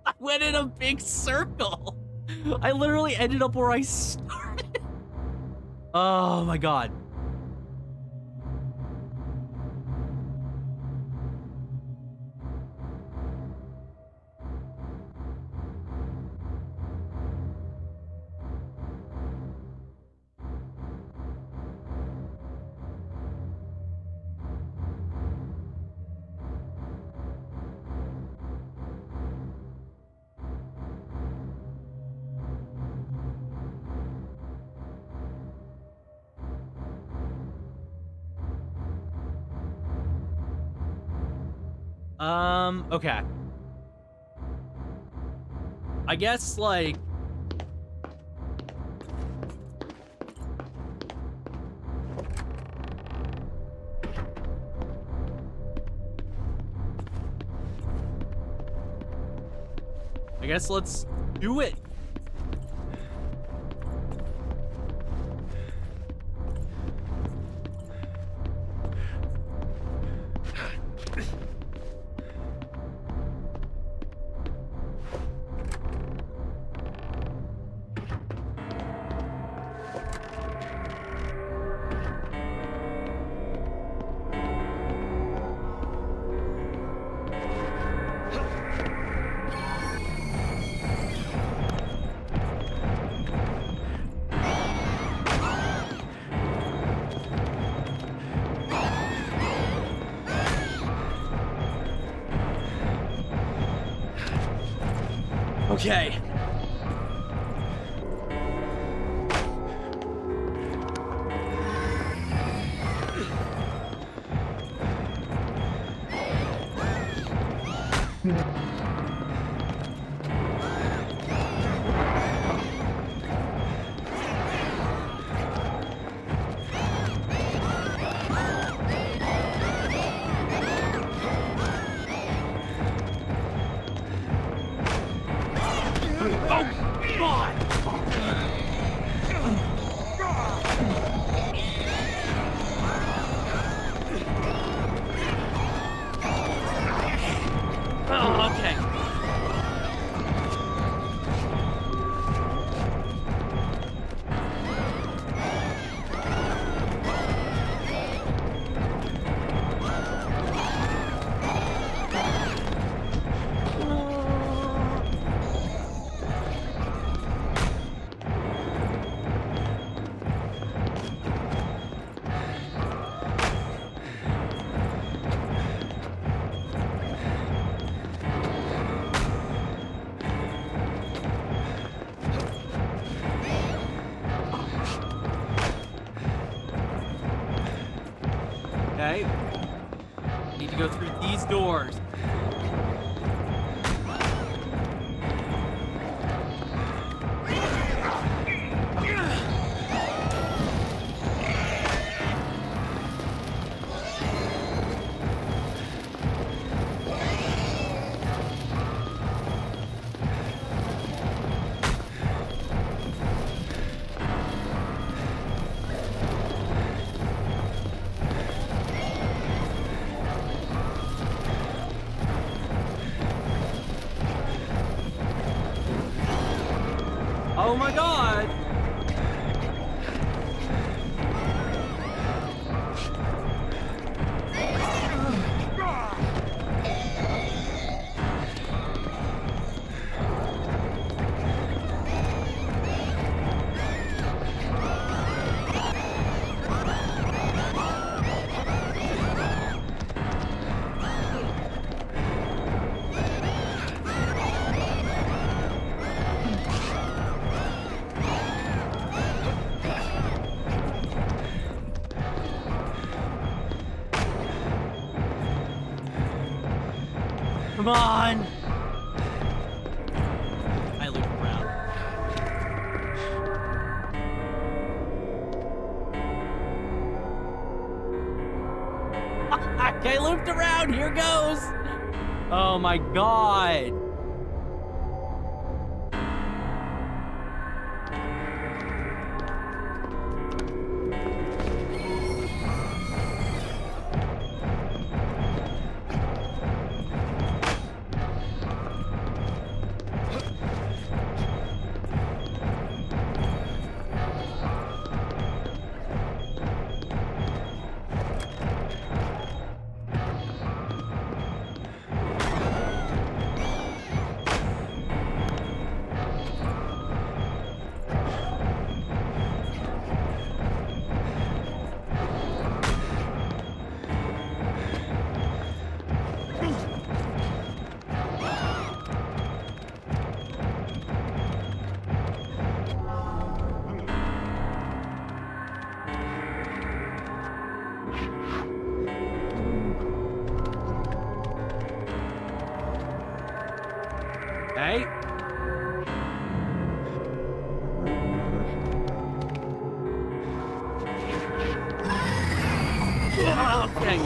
I went in a big circle. I literally ended up where I started. Oh my god. Okay. I guess, like... I guess let's do it. Okay. Okay. Need to go through these doors. Oh my god! Come on! I loop around. I looped around! Here goes! Oh my god! Okay. Okay.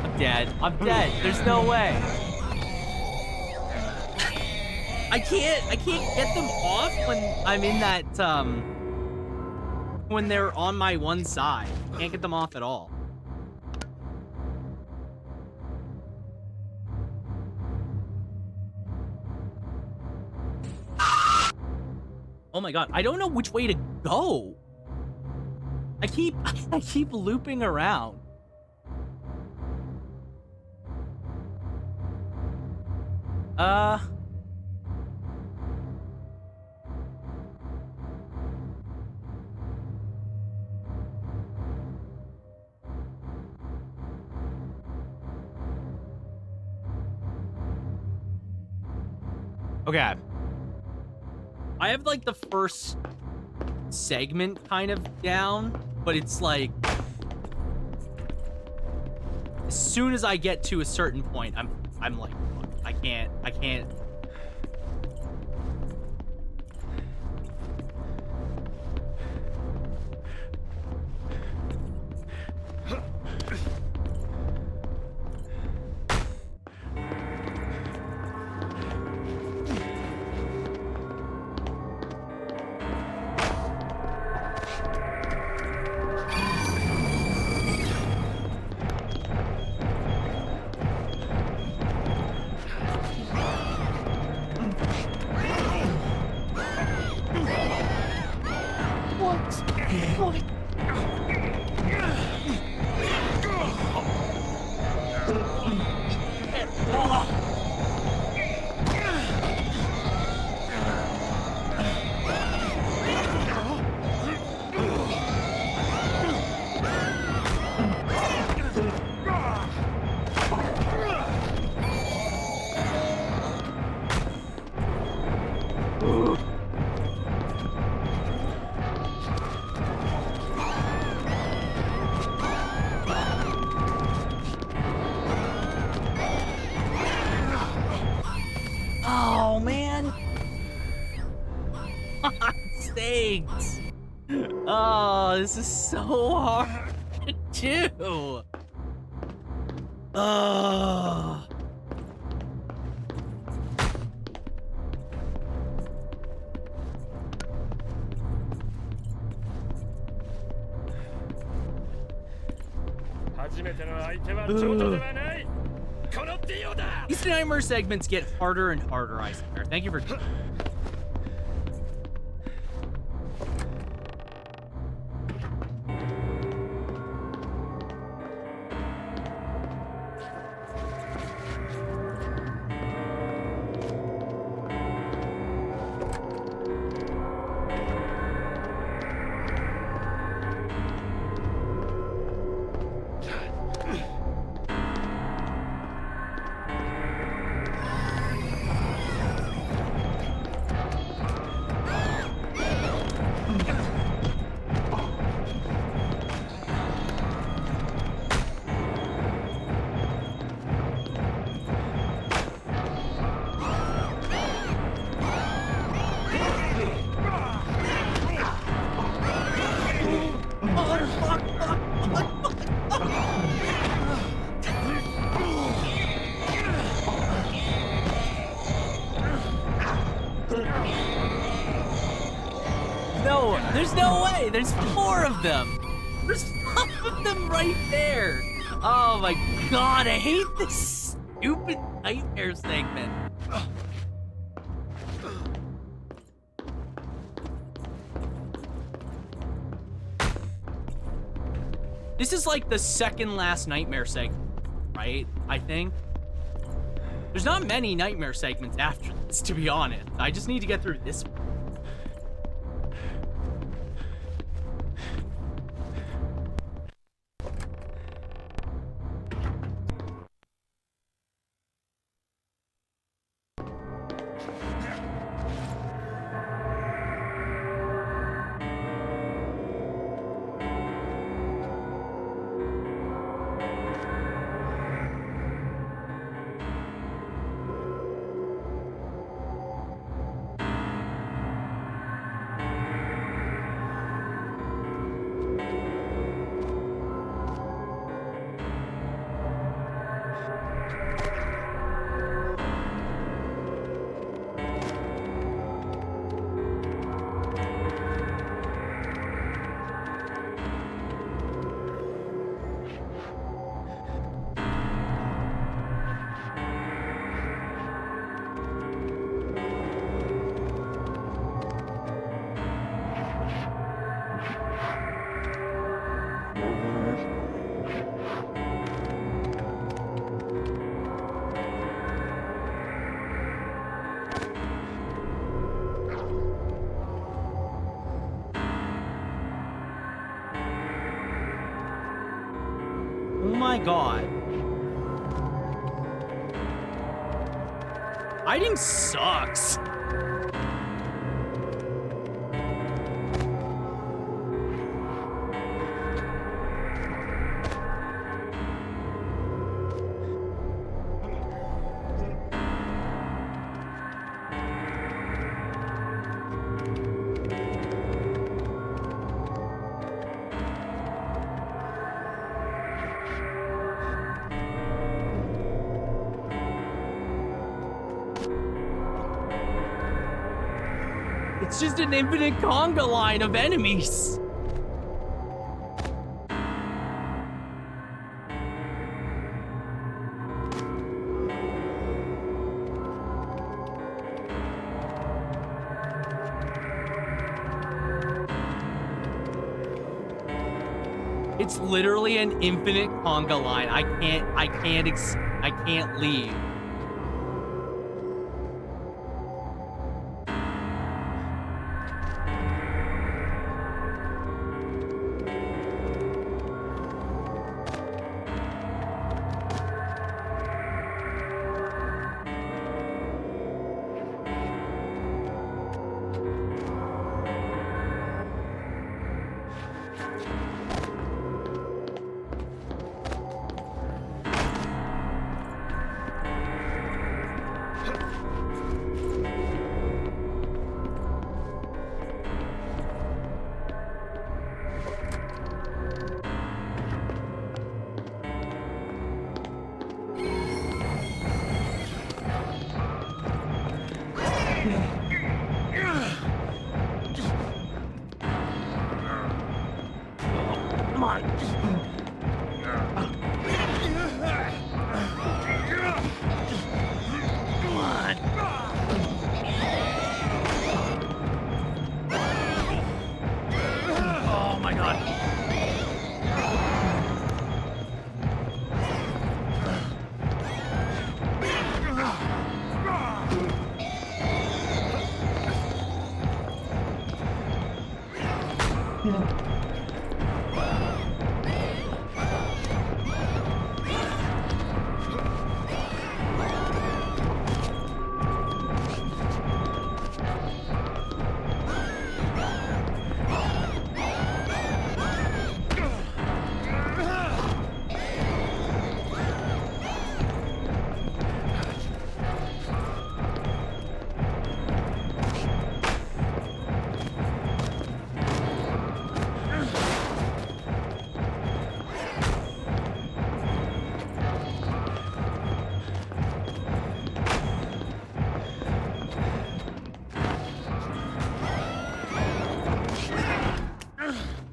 I'm dead. I'm dead. There's no way. I can't get them off when I'm in that, when they're on my one side. Can't get them off at all. Oh my god, I don't know which way to go. I keep looping around. Okay. I have like the first segment kind of down, but it's like as soon as I get to a certain point, I'm like, fuck, I can't. legs! Oh, this is so hard to do. Oh. These nightmare segments get harder and harder, I swear. Thank you for... No, there's no way. There's 4 of them. There's 5 of them right there. Oh my god, I hate this stupid nightmare segment. This is like the second last nightmare segment, right? I think. There's not many nightmare segments after this, to be honest. I just need to get through this one. Oh my god. Hiding sucks. It's just an infinite conga line of enemies. It's literally an infinite conga line. I can't leave. Come on. Come on. Oh my god.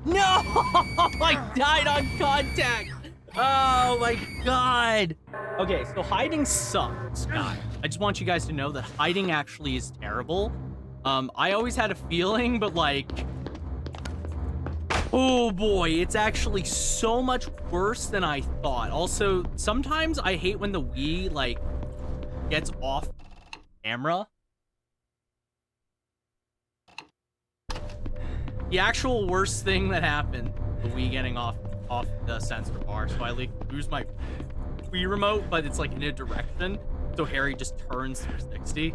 No! I died on contact! Oh my god! Okay, so hiding sucks, guys. I just want you guys to know that hiding actually is terrible. I always had a feeling, but like... Oh boy, it's actually so much worse than I thought. Also, sometimes I hate when the Wii, like, gets off camera. The actual worst thing that happened, the Wii getting off the sensor bar. So I like lose my Wii remote, but it's like in a direction. So Harry just turns 360.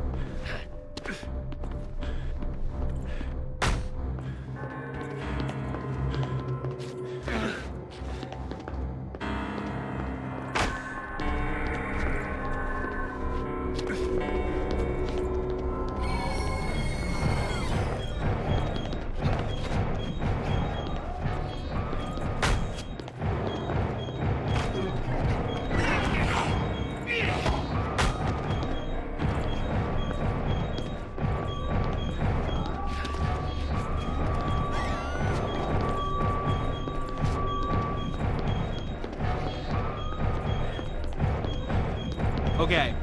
Okay,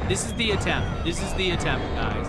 this is the attempt. This is the attempt, guys.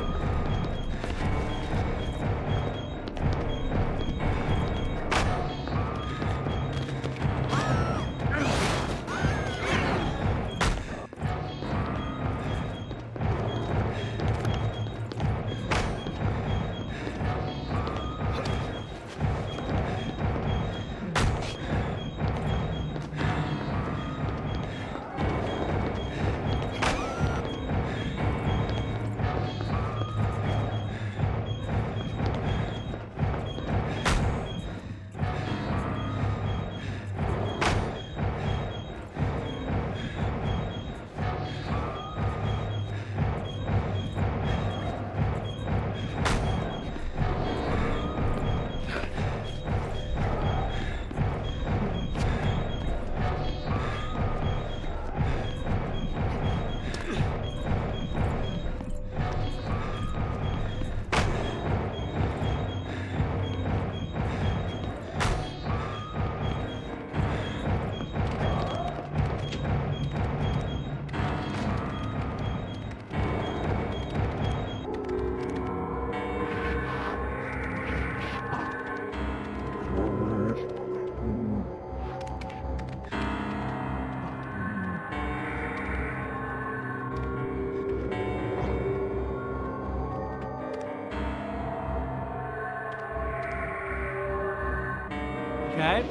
Okay.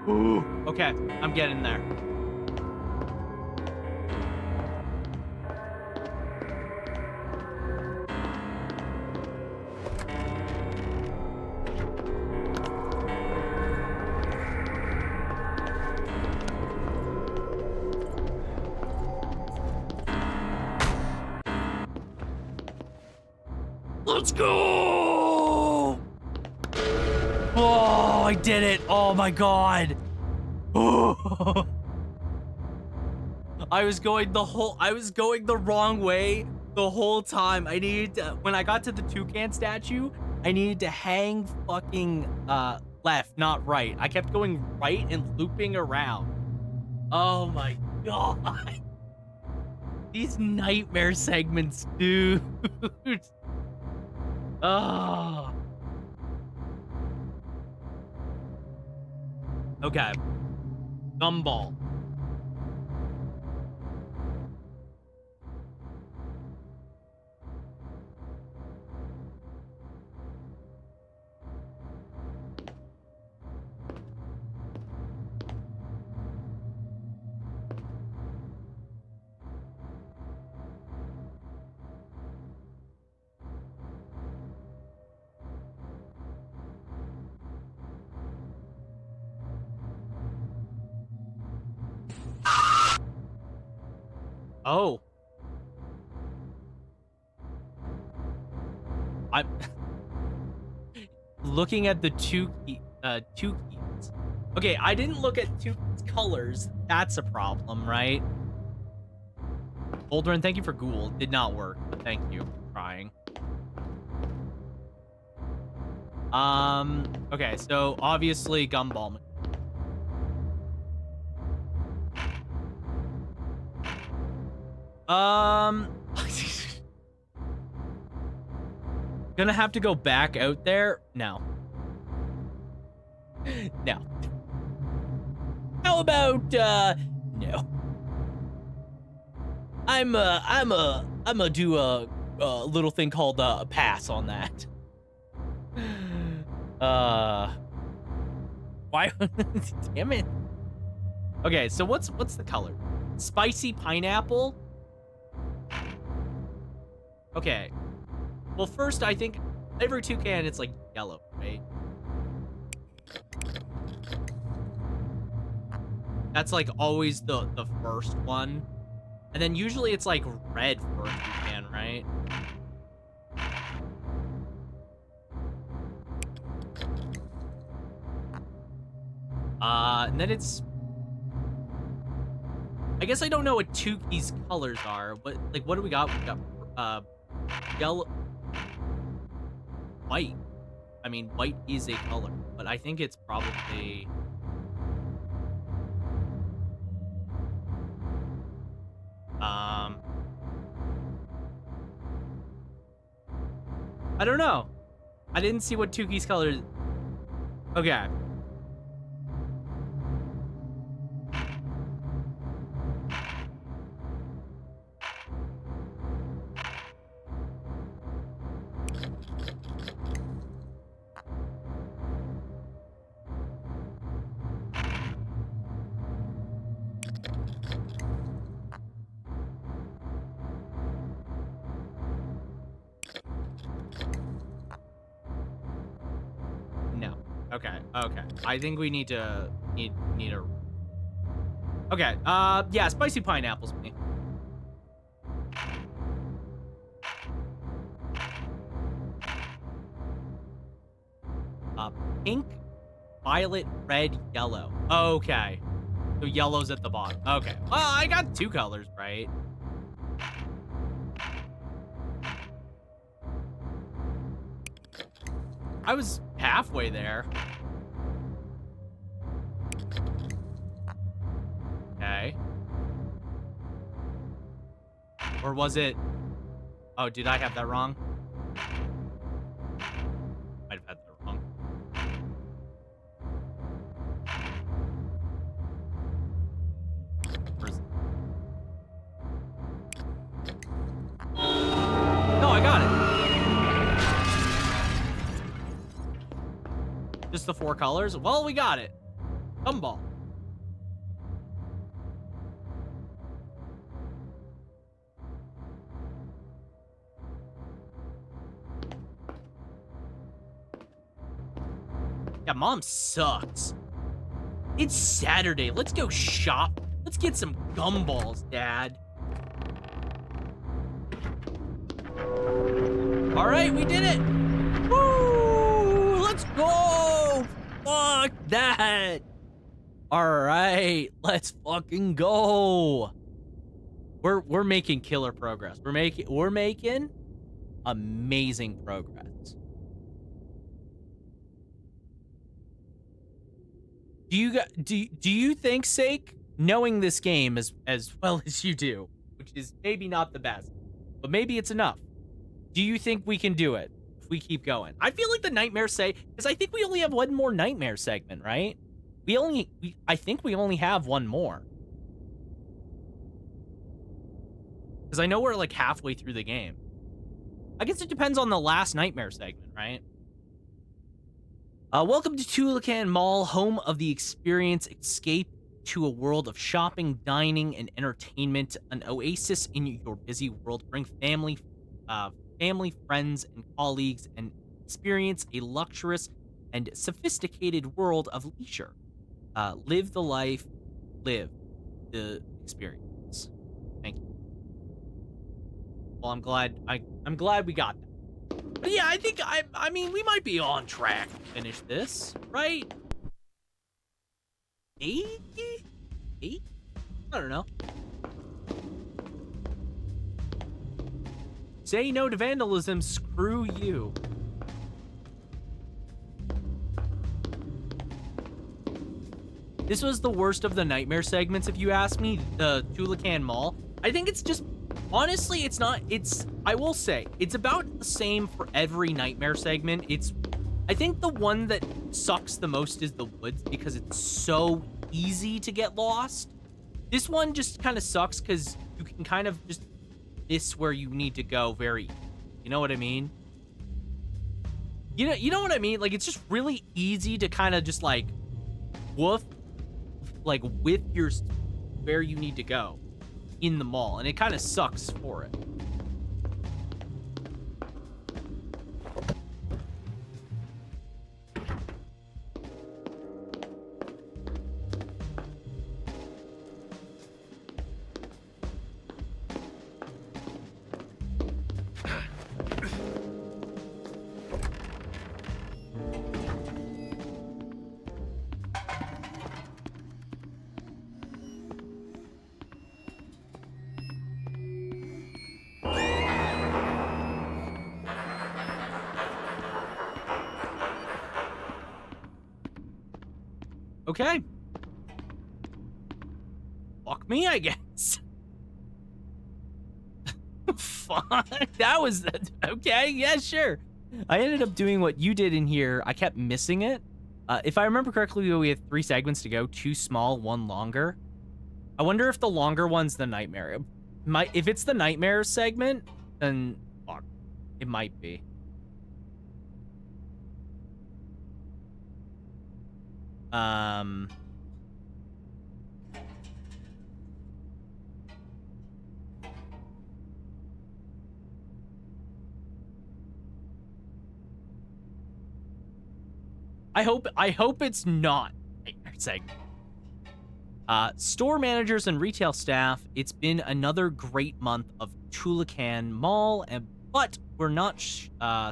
Ooh. Okay, I'm getting there. Let's go! Oh, I did it. Oh my god. Oh. I was going the wrong way the whole time. I needed to, when I got to the toucan statue, I needed to hang fucking left, not right. I kept going right and looping around. Oh my god. These nightmare segments, dude. Oh. Okay. Gumball. Oh. I'm looking at the two keys. Okay, I didn't look at two colors. That's a problem, right? Aldrin, thank you for Ghoul. Did not work, but thank you for trying. Okay, so obviously Gumball. Gonna have to go back out there? No. No. How about, no. I'm gonna do a little thing called a pass on that. Why? Damn it. Okay, so what's the color? Spicy pineapple? Okay. Well, first, I think every toucan, it's like yellow, right? That's like always the first one. And then usually it's like red for a toucan, right? And then it's... I guess I don't know what Tuki's colors are, but like, what do we got? We got, yellow... White. I mean, white is a color, but I think it's probably... I don't know. I didn't see what Tuki's color is. Okay. Okay. I think we need a... Okay, yeah, spicy pineapples, me. Pink, violet, red, yellow. Okay. So yellow's at the bottom. Okay. Well, I got two colors, right? I was halfway there. Okay. Or was it... Oh, did I have that wrong? Might have had that wrong. No, I got it. Just the four colors? Well, we got it. Gumball. Yeah, Mom sucks. It's Saturday. Let's go shop. Let's get some gumballs, Dad. All right, we did it. Woo! Let's go. Fuck that. All right, let's fucking go. We're making killer progress. We're making amazing progress. Do you think, Sake, knowing this game as well as you do, which is maybe not the best, but maybe it's enough. Do you think we can do it if we keep going? I feel like the nightmare because I think we only have one more nightmare segment, right? I think we only have one more. Because I know we're like halfway through the game. I guess it depends on the last nightmare segment, right? Welcome to Tulakan Mall, home of the experience. Escape to a world of shopping, dining, and entertainment. An oasis in your busy world. Bring family, friends, and colleagues, and experience a luxurious and sophisticated world of leisure. Live the life, live the experience. Thank you. Well, I'm glad we got that. But yeah, I mean, we might be on track to finish this, right? 8? I don't know. Say no to vandalism, screw you. This was the worst of the nightmare segments, if you ask me, the Tulakan Mall. I think it's just, honestly, I will say, it's about the same for every nightmare segment. I think the one that sucks the most is the woods because it's so easy to get lost. This one just kind of sucks because you can kind of just miss where you need to go very easy. You know what I mean? You know what I mean? Like, it's just really easy to kind of just like woof, like with your where you need to go in the mall, and it kind of sucks for it. Okay. Fuck me, I guess. Fuck. That was... Okay, yeah, sure. I ended up doing what you did in here. I kept missing it. If I remember correctly, we had 3 segments to go. 2 small, 1 longer. I wonder if the longer one's the nightmare. If it's the nightmare segment, then... Fuck. It might be. I hope it's not nightmare segment. Store managers and retail staff, it's been another great month of Tulakan Mall, but we're not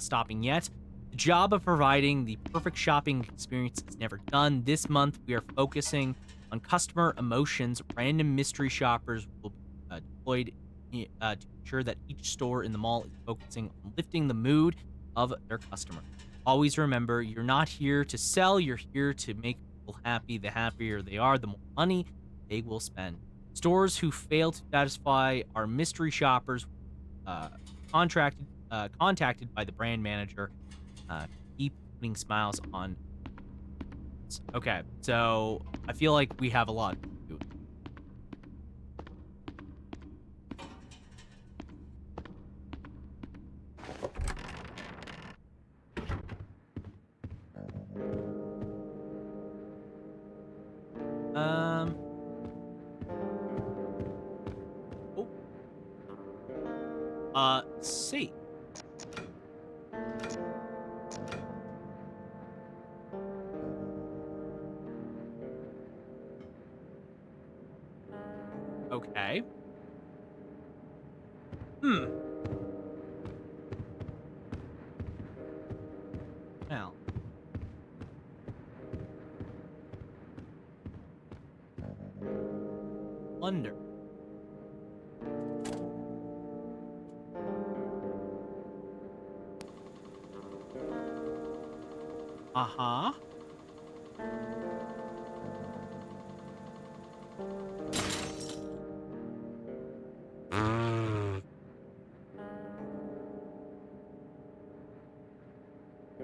stopping yet. The job of providing the perfect shopping experience is never done. This month, we are focusing on customer emotions. Random mystery shoppers will be deployed to ensure that each store in the mall is focusing on lifting the mood of their customer. Always remember, you're not here to sell, you're here to make people happy. The happier they are, the more money they will spend. Stores who fail to satisfy our mystery shoppers contacted by the brand manager. Keep putting smiles on. Okay, so I feel like we have a lot to do. See. Okay. Now. Wonder. Uh-huh.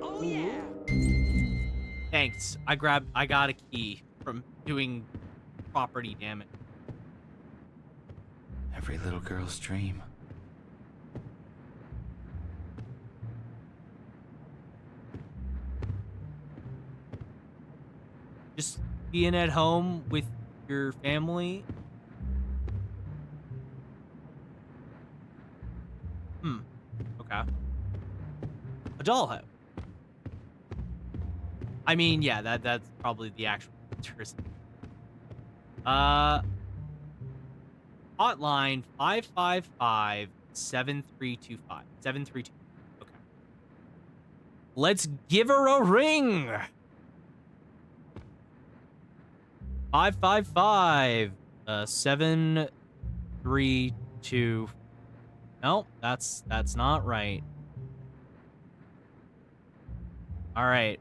Oh, yeah. Thanks. I got a key from doing property damage. Every little girl's dream. Just being at home with your family. Okay. A dollhouse. I mean, yeah, that's probably the actual interest. Hotline 555-7325. 732. Okay. Let's give her a ring. 555 732. No, that's not right. All right.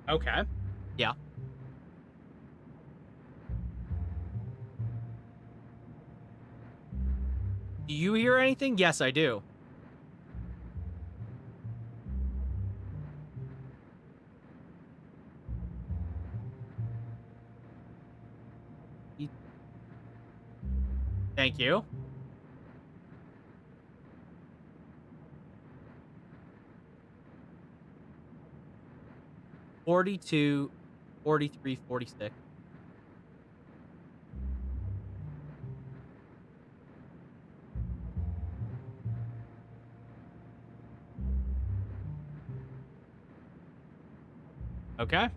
Okay. Yeah. Do you hear anything? Yes, I do. Thank you. $42, $43, $46. Okay.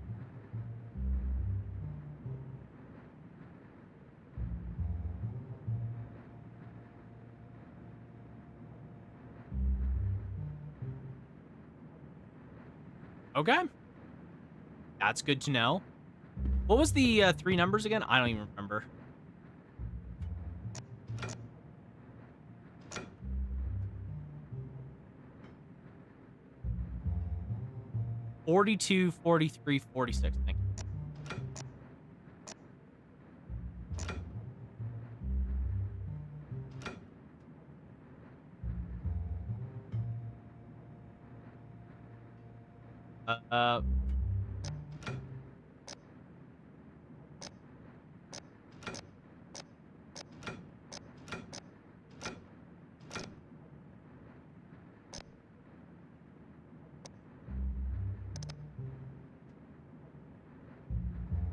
Okay. That's good to know. What was the 3 numbers again? I don't even remember. $42, $43, $46. Thank you.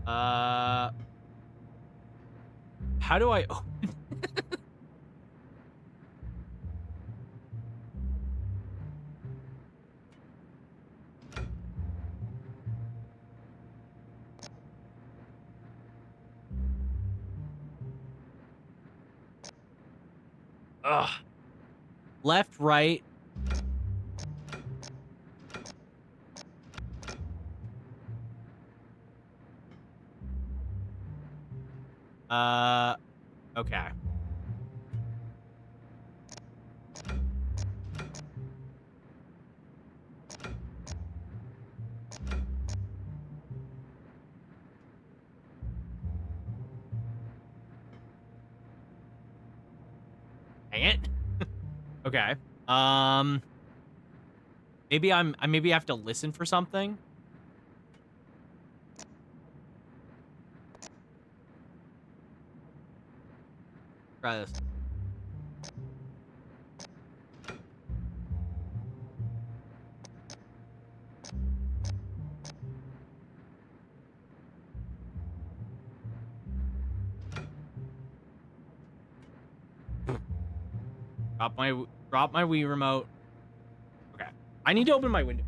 Uh, how do I open? Ugh. Left, right. Okay. Dang it. Okay. Maybe maybe I have to listen for something. Try this. Drop my Wii remote. Okay. I need to open my window.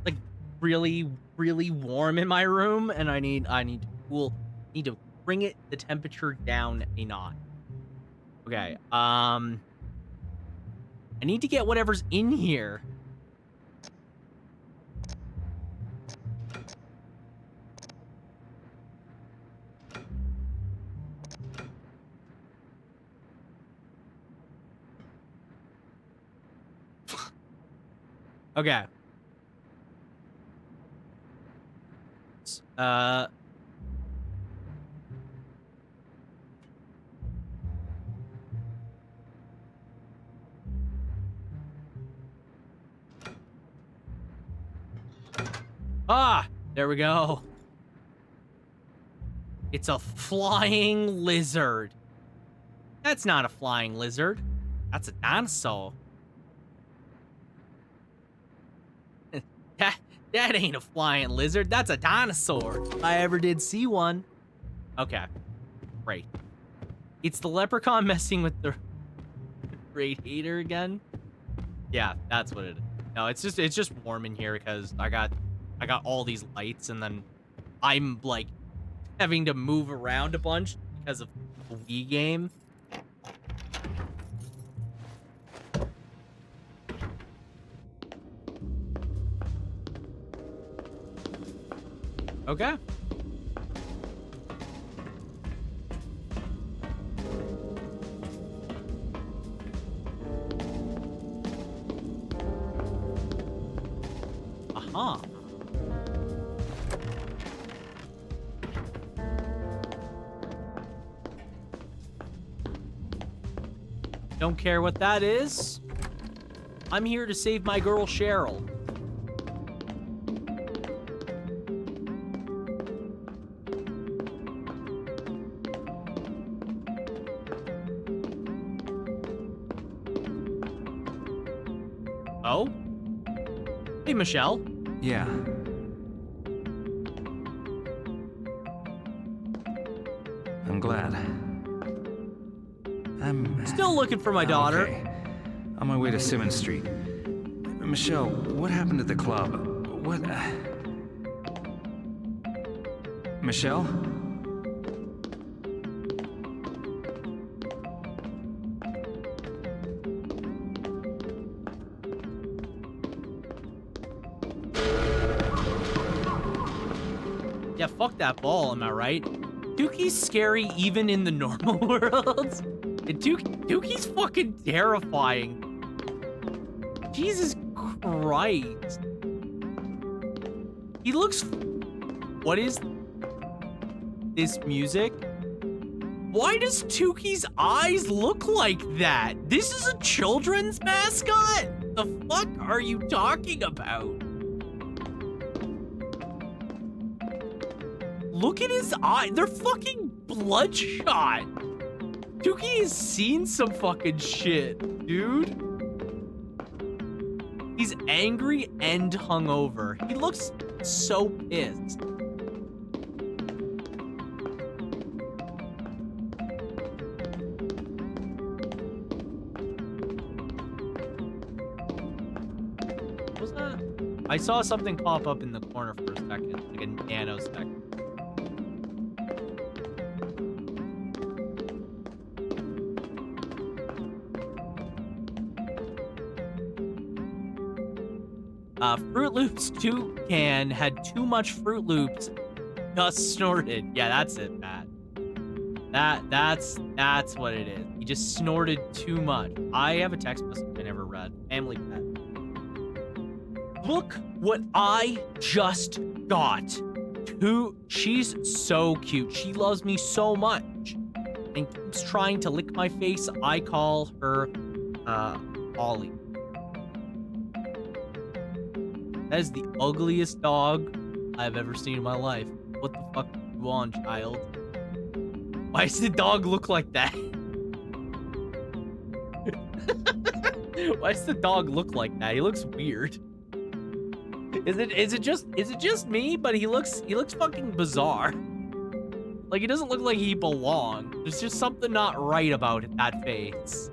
Like really, really warm in my room, and I need to bring the temperature down a notch. Okay. I need to get whatever's in here. Okay. There we go. It's a flying lizard. That's not a flying lizard. That's a dinosaur. That ain't a flying lizard. That's a dinosaur. If I ever did see one. Okay. Great. It's the leprechaun messing with the radiator again. Yeah, that's what it is. No, it's just warm in here because I got all these lights, and then I'm like having to move around a bunch because of the Wii game. Okay. Aha. Don't care what that is. I'm here to save my girl Cheryl. Oh? Hey, Michelle. Yeah. I'm glad. I'm still looking for my daughter. Okay. On my way to Simmons Street. Michelle, what happened at the club? What? Michelle? Yeah, fuck that ball, am I right? Dookie's scary even in the normal world. And Dookie's fucking terrifying. Jesus Christ. He looks... What is this music? Why does Dookie's eyes look like that? This is a children's mascot? The fuck are you talking about? Look at his eye. They're fucking bloodshot. Dookie has seen some fucking shit, dude. He's angry and hungover. He looks so pissed. What was that? I saw something pop up in the corner for a second, like a nanosecond. Fruit Loops Toucan had too much Fruit Loops, just snorted. Yeah, that's it, Matt. That's what it is. He just snorted too much. I have a text message I never read. Family pet. Look what I just got. She's so cute. She loves me so much and keeps trying to lick my face. I call her Ollie. That is the ugliest dog I've ever seen in my life. What the fuck do you want, child? Why does the dog look like that? Why does the dog look like that? He looks weird. Is it just me? But he looks fucking bizarre. Like, he doesn't look like he belongs. There's just something not right about that face.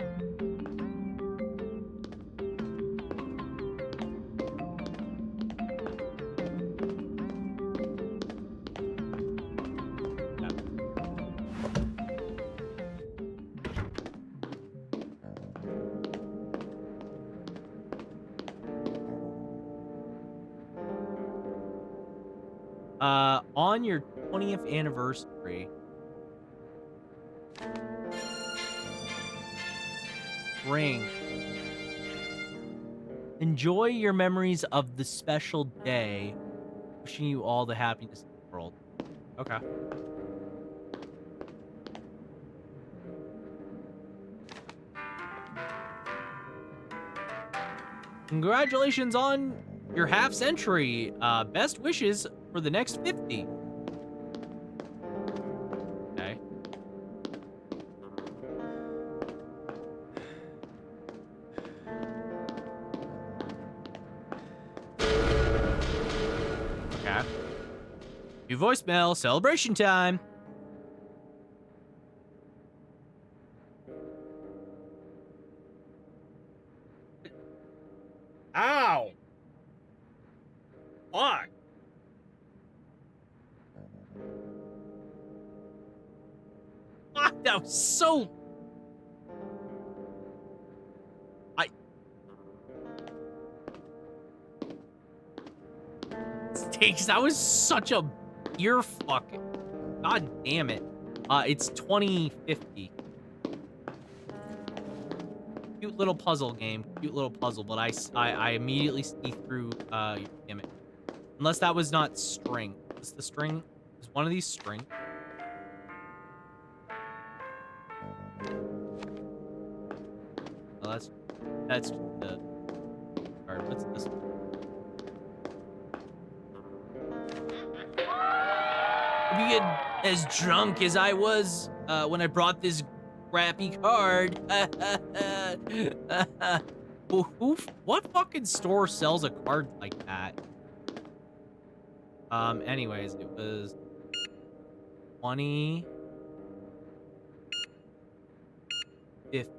On your 20th anniversary, ring. Enjoy your memories of the special day. Wishing you all the happiness in the world. Okay. Congratulations on your half century. Best wishes for the next 50. Okay. Okay. New voicemail, celebration time. Ow! Fuck! Fuck, that was so... Stakes, that was such a ear fuck. God damn it. It's 2050. Cute little puzzle game. Cute little puzzle, but I immediately see through your gimmick. Unless that was not string. Is the string? Is one of these string? Oh, that's the card. What's this one? If you get as drunk as I was when I brought this crappy card. What fucking store sells a card like that? Anyways, it was 20. 50.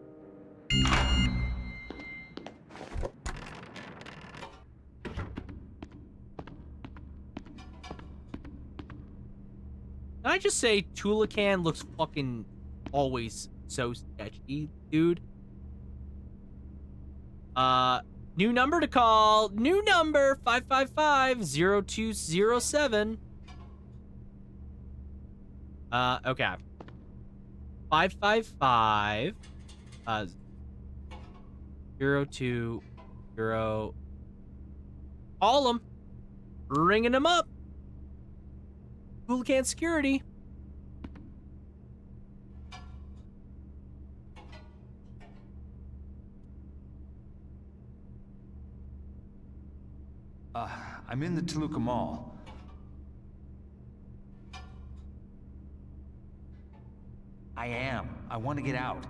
Can I just say Tulacan looks fucking always so sketchy, dude? New number to call. New number, 555-0207. Okay. 555 020. Call them. Ringing them up. Tulacan security. I'm in the Toluca Mall. I am. I want to get out.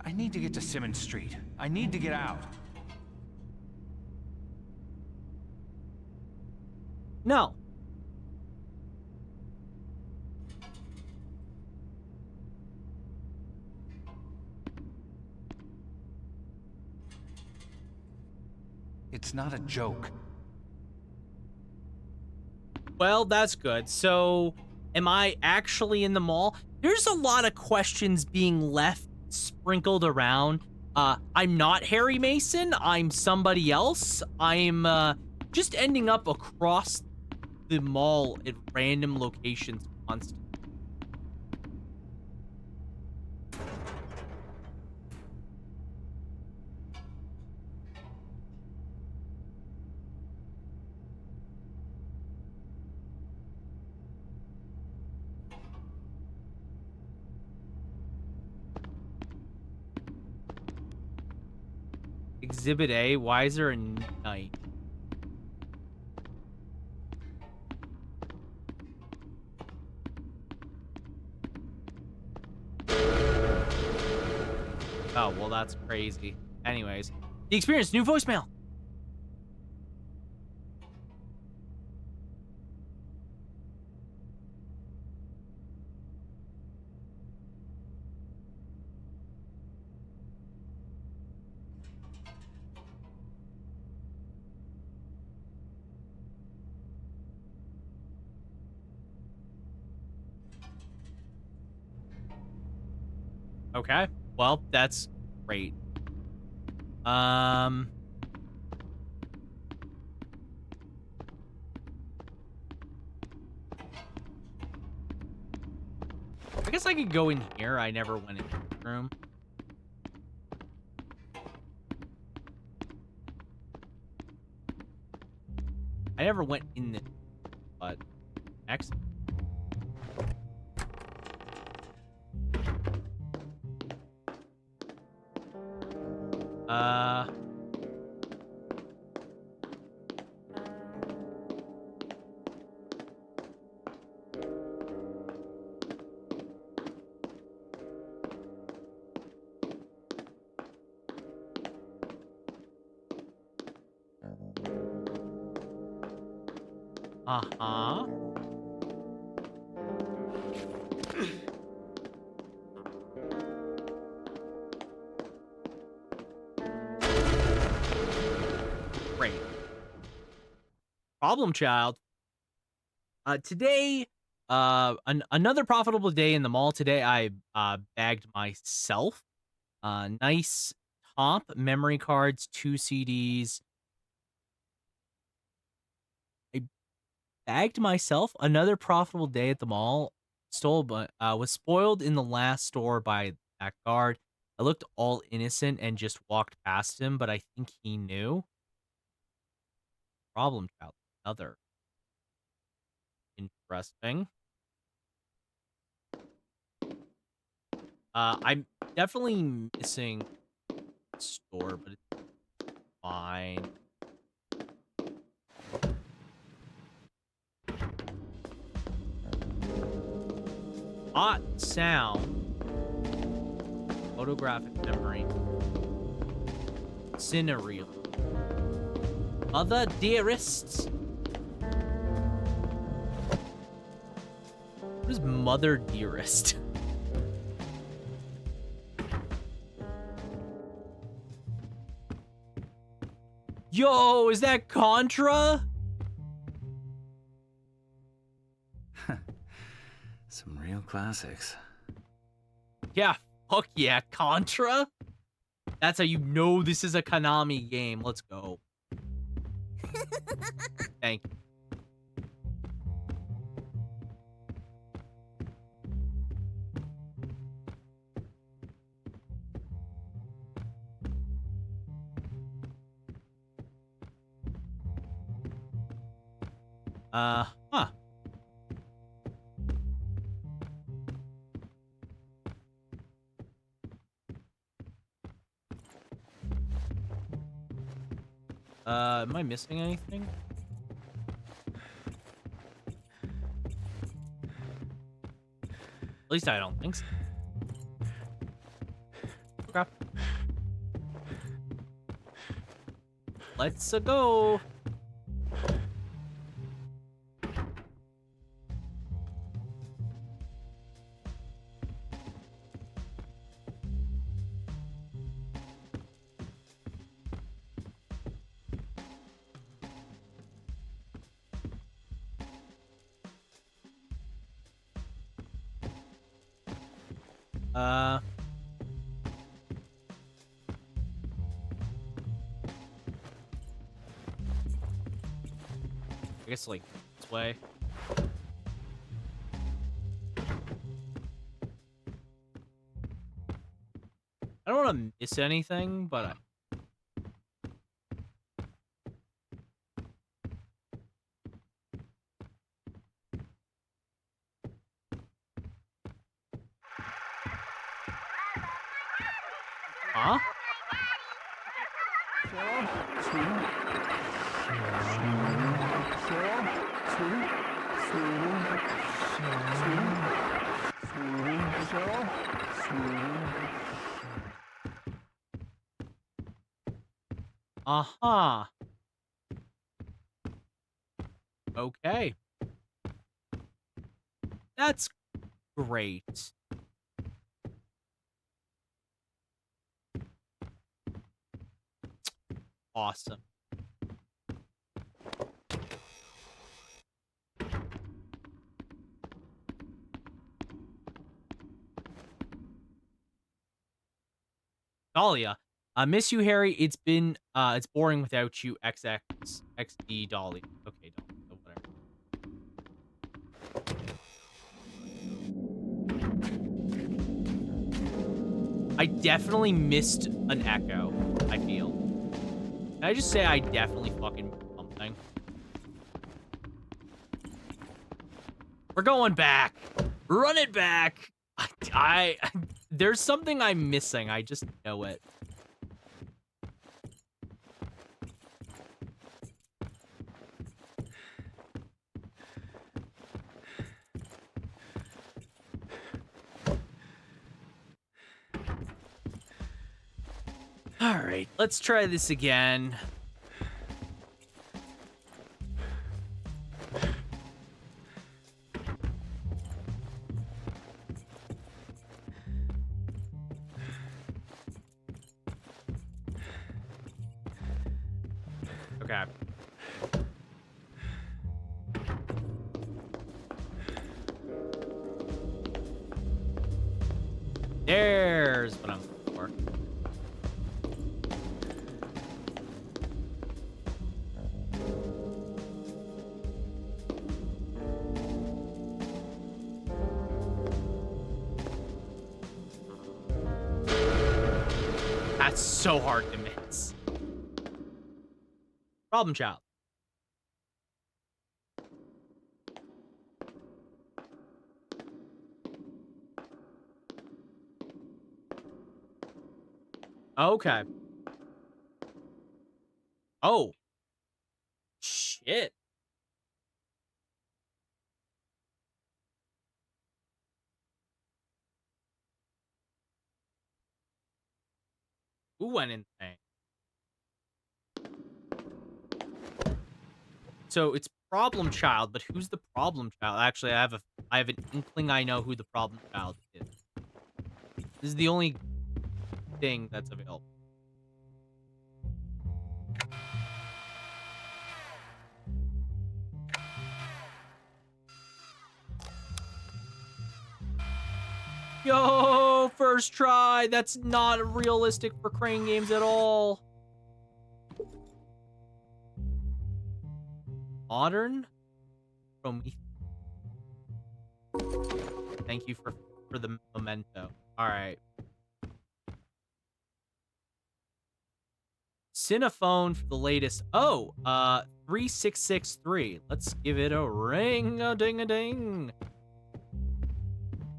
I need to get to Simmons Street. I need to get out. No. It's not a joke. Well, that's good. So, am I actually in the mall? There's a lot of questions being left sprinkled around. I'm not Harry Mason. I'm somebody else. I'm just ending up across the mall at random locations constantly. Exhibit A, why is there a night? Oh, well, that's crazy. Anyways, the experience, new voicemail. Okay. Well, that's great. I guess I could go in here. I never went in the room. I never went in this, but next. Uh-huh. Great. Problem child. Today, another profitable day in the mall. Today, I bagged myself nice top memory cards, 2 CDs. I bagged myself another profitable day at the mall. Stole, but was spoiled in the last store by that guard. I looked all innocent and just walked past him, but I think he knew. Problem child. Another. Interesting. I'm definitely missing store, but it's fine. Hot sound. Photographic memory. Cinereel. Mother dearest. What is mother dearest? Yo, is that Contra? Some real classics. Yeah, fuck yeah, Contra. That's how you know this is a Konami game. Let's go. Thank you. Huh. Am I missing anything? At least I don't think so. Okay. Let's go. I guess like this way. I don't want to miss anything, but huh? Uh-huh. Okay. That's great. Awesome. Dahlia. I miss you, Harry. It's boring without you, XD Dolly. Okay, Dolly, so whatever. I definitely missed an echo, I feel. Can I just say I definitely fucking missed something? We're going back. Run it back. There's something I'm missing. I just know it. All right, let's try this again. Okay. There's what I'm looking for. That's so hard to miss. Problem child. Okay. Oh. Shit. Who went insane? So it's problem child, but who's the problem child? Actually, I have an inkling I know who the problem child is. This is the only thing that's available. Yo, first try. That's not realistic for crane games at all. Modern? Prometheus. Thank you for the memento. All right. Cinephone for the latest. Oh, 3663. Let's give it a ring a ding a ding.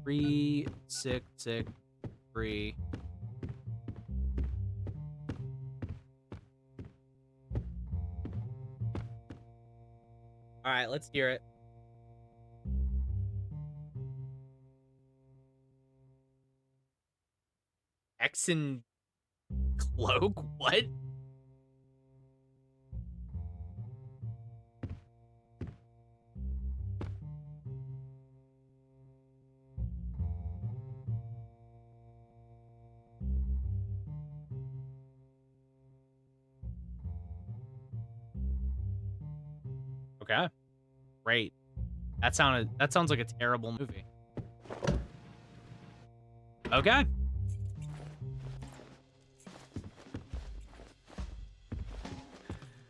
3663. All right, let's hear it. X and Cloak? What? Okay. Great. That sounds like a terrible movie. Okay.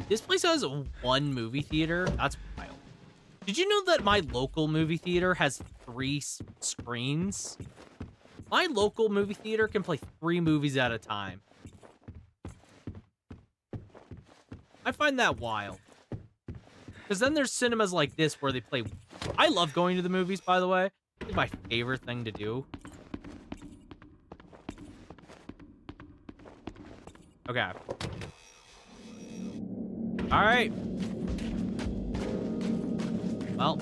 This place has one movie theater. That's wild. Did you know that my local movie theater has 3 screens? My local movie theater can play 3 movies at a time. I find that wild. Because then there's cinemas like this where they play... I love going to the movies, by the way. It's my favorite thing to do. Okay. Alright. Well.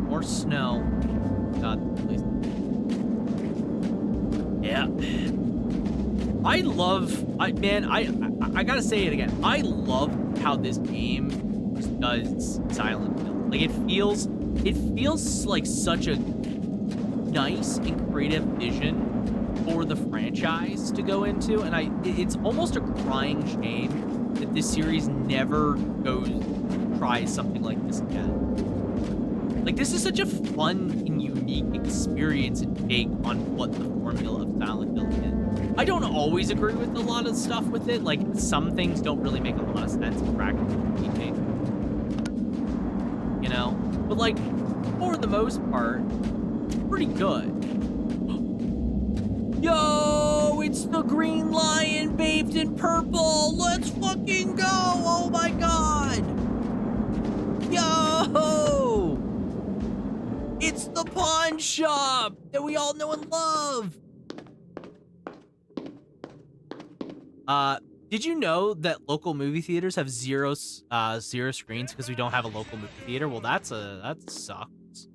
More snow. I gotta say it again. I love how this game just does Silent Hill. Like it feels like such a nice and creative vision for the franchise to go into, and it's almost a crying shame that this series never tries something like this again. Like this is such a fun and unique experience and take on what the formula of Silent Hill is. I don't always agree with a lot of stuff with it. Like some things don't really make a lot of sense in practice, you know. But like for the most part, it's pretty good. Yo, it's the Green Lion bathed in purple. Let's fucking go! Oh my god! Yo! It's the pawn shop that we all know and love. Did you know that local movie theaters have zero screens because we don't have a local movie theater? Well, that sucks.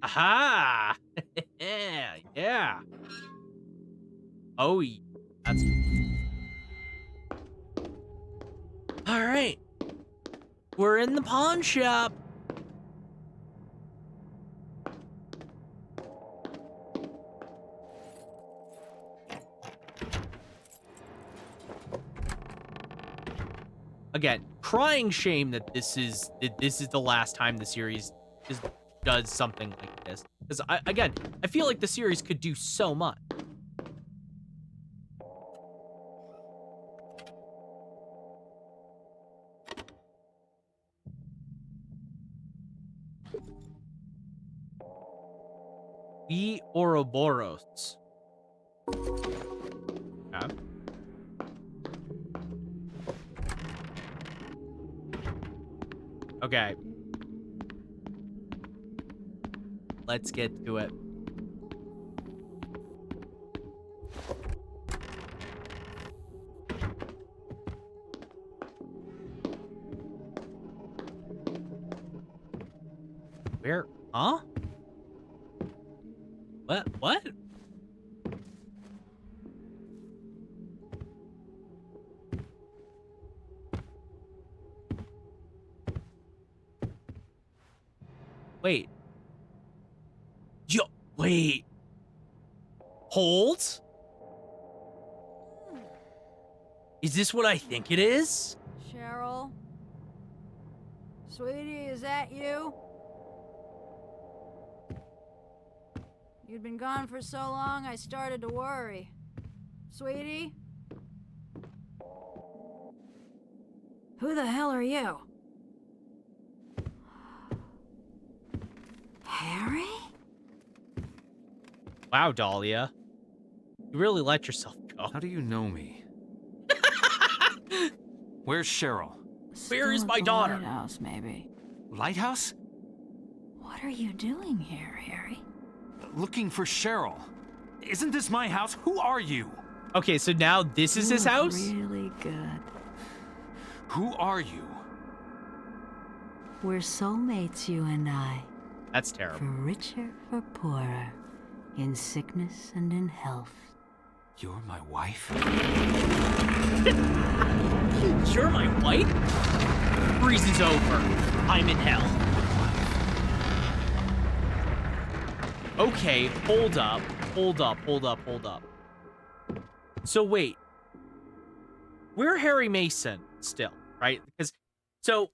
Aha! Yeah. Oh, yeah. That's... All right. We're in the pawn shop. Again, crying shame that this is the last time the series does something like this. Because I feel like the series could do so much. The Ouroboros. Okay. Okay. Let's get to it. Where? Huh? What? Wait. Wait. Hold? Is this what I think it is? Cheryl? Sweetie, is that you? You'd been gone for so long, I started to worry. Sweetie? Who the hell are you? Harry? Wow, Dahlia. You really let yourself go. How do you know me? Where's Cheryl? Where is Still my at the daughter? Lighthouse, maybe. Lighthouse? What are you doing here, Harry? Looking for Cheryl. Isn't this my house? Who are you? Okay, so now this is his house? Really good. Who are you? We're soulmates, you and I. That's terrible. For richer, for poorer. In sickness and in health. You're my wife? You're my wife? Reason's over. I'm in hell. Okay, hold up. So wait. We're Harry Mason still, right? Because, so,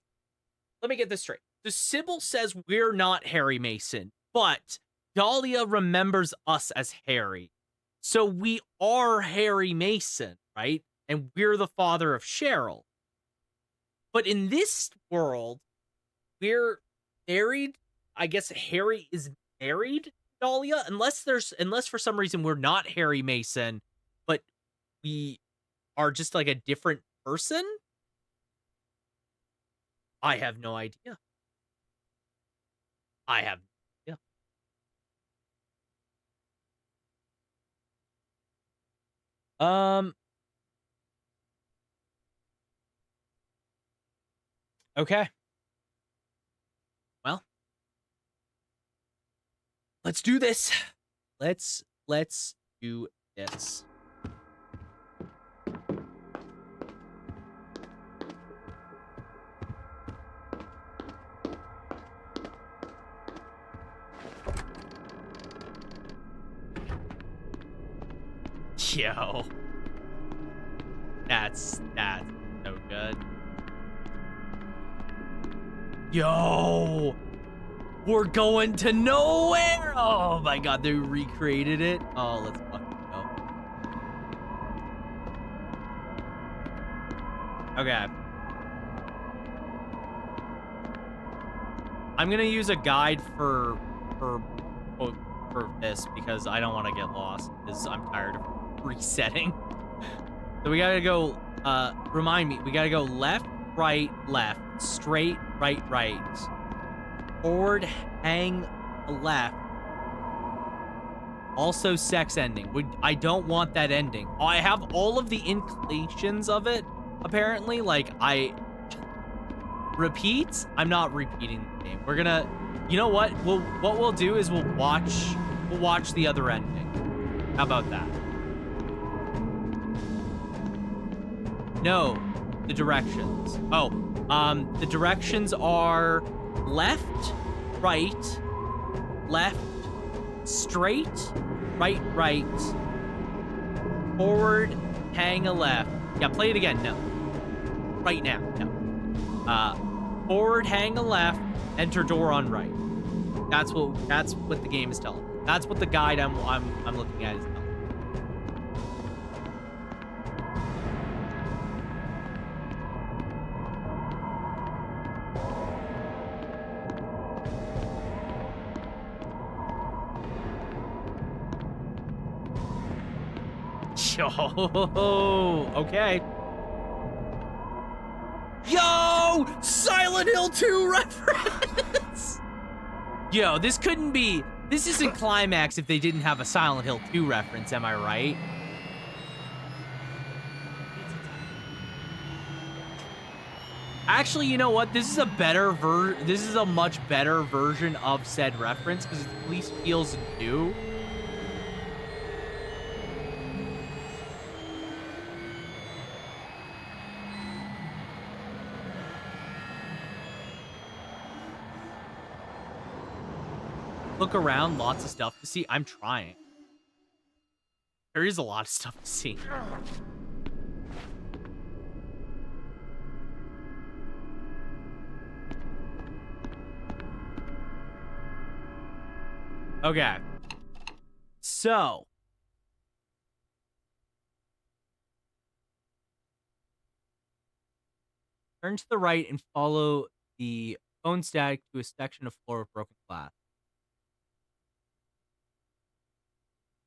let me get this straight. So Sybil says we're not Harry Mason, but Dahlia remembers us as Harry. So we are Harry Mason, right? And we're the father of Cheryl. But in this world, we're married. I guess Harry is married, Dahlia, unless for some reason we're not Harry Mason, but we are just like a different person. I have no idea. Okay. Well, let's do this. Let's do this. Yo. That's so good. Yo! We're going to nowhere! Oh my god, they recreated it. Oh, let's fucking go. Okay. I'm gonna use a guide for this because I don't want to get lost because I'm tired of resetting. So we gotta go, remind me, we gotta go left, right, left, straight, right, right. Forward, hang left. Also sex ending. I don't want that ending. I have all of the inclinations of it, apparently. Like, repeat? I'm not repeating the game. We're gonna, you know what? What we'll do is we'll watch the other ending. How about that? No, the directions. Oh, the directions are left, right, left, straight, right, right, forward, hang a left. Yeah, play it again. No. Right now. No. Forward, hang a left, enter door on right. That's what the game is telling me. That's what the guide I'm looking at is telling me. Yo, okay. Yo, Silent Hill 2 reference. Yo, this isn't climax if they didn't have a Silent Hill 2 reference, am I right? Actually, you know what? This is a much better version of said reference because it at least feels new. Look around, lots of stuff to see. I'm trying. There is a lot of stuff to see. Okay. So. Turn to the right and follow the phone static to a section of floor of broken glass.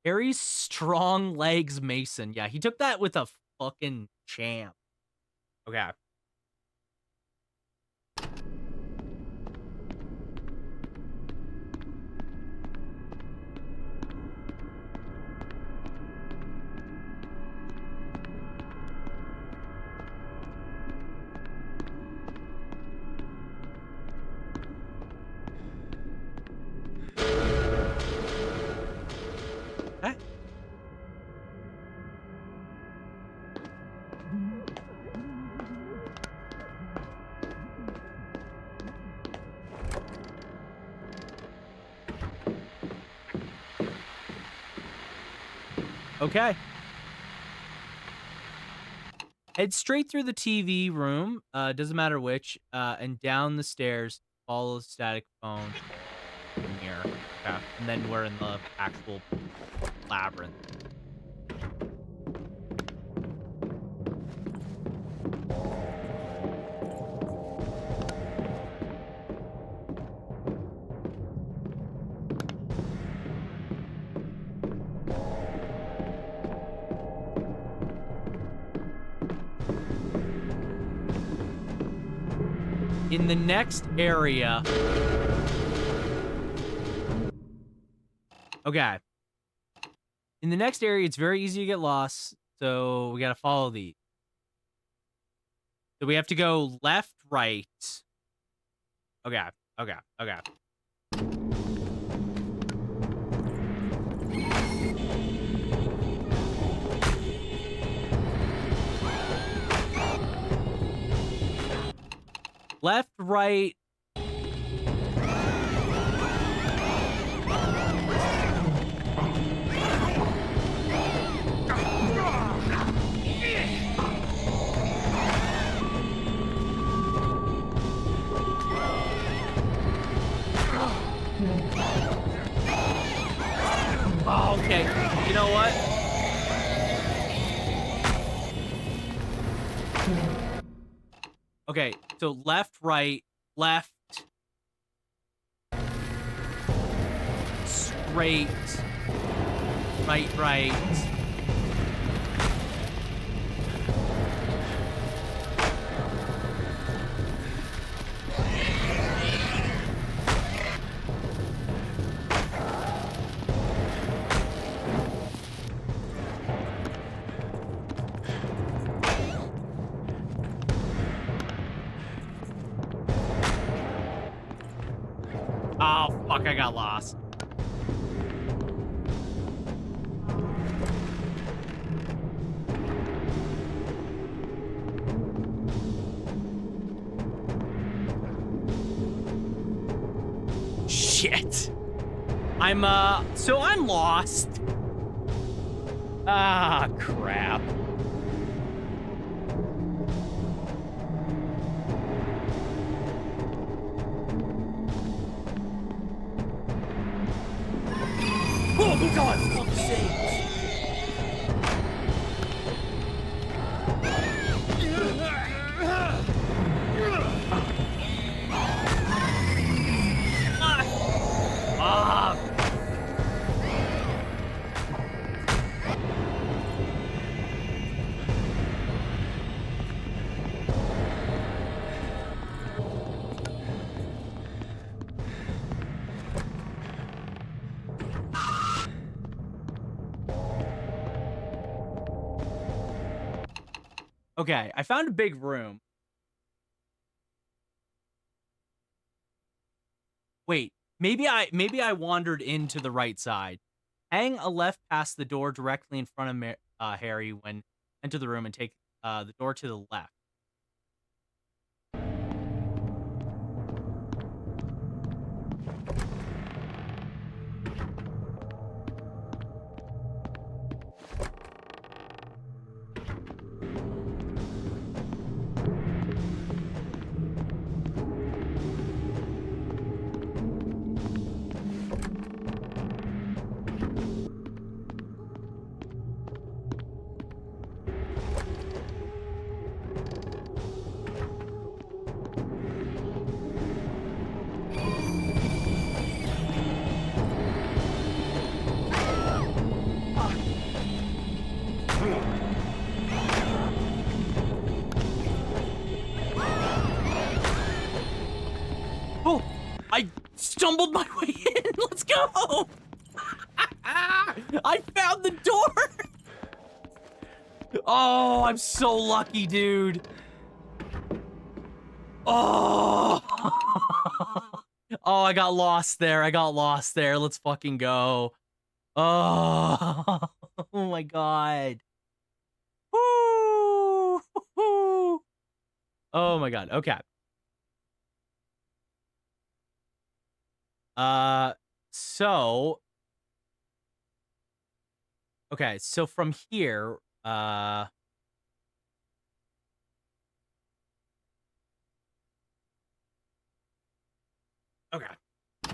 Harry's strong legs Mason. Yeah, he took that with a fucking champ. Okay. Okay. Head straight through the TV room, doesn't matter which, and down the stairs, follow the static phone in here. Okay. And then we're in the actual labyrinth. In the next area... Okay. In the next area, it's very easy to get lost. So we gotta follow these. So we have to go left, right. Okay, okay, okay. Left, right. Oh, okay. You know what? Okay, so left, right, left, straight, right, right. Oh, fuck, I got lost. Shit. So I'm lost. Ah, crap. Oh, God, fuck's sake. Ah. Okay, I found a big room. Wait, maybe I wandered into the right side. Hang a left past the door directly in front of Harry when enter the room and take the door to the left. Oh, I stumbled my way in. Let's go. I found the door. Oh, I'm so lucky, dude. Oh. Oh, I got lost there. I got lost there. Let's fucking go. Oh, oh my God. Woo. Oh my God. Okay. So okay, so from here, okay.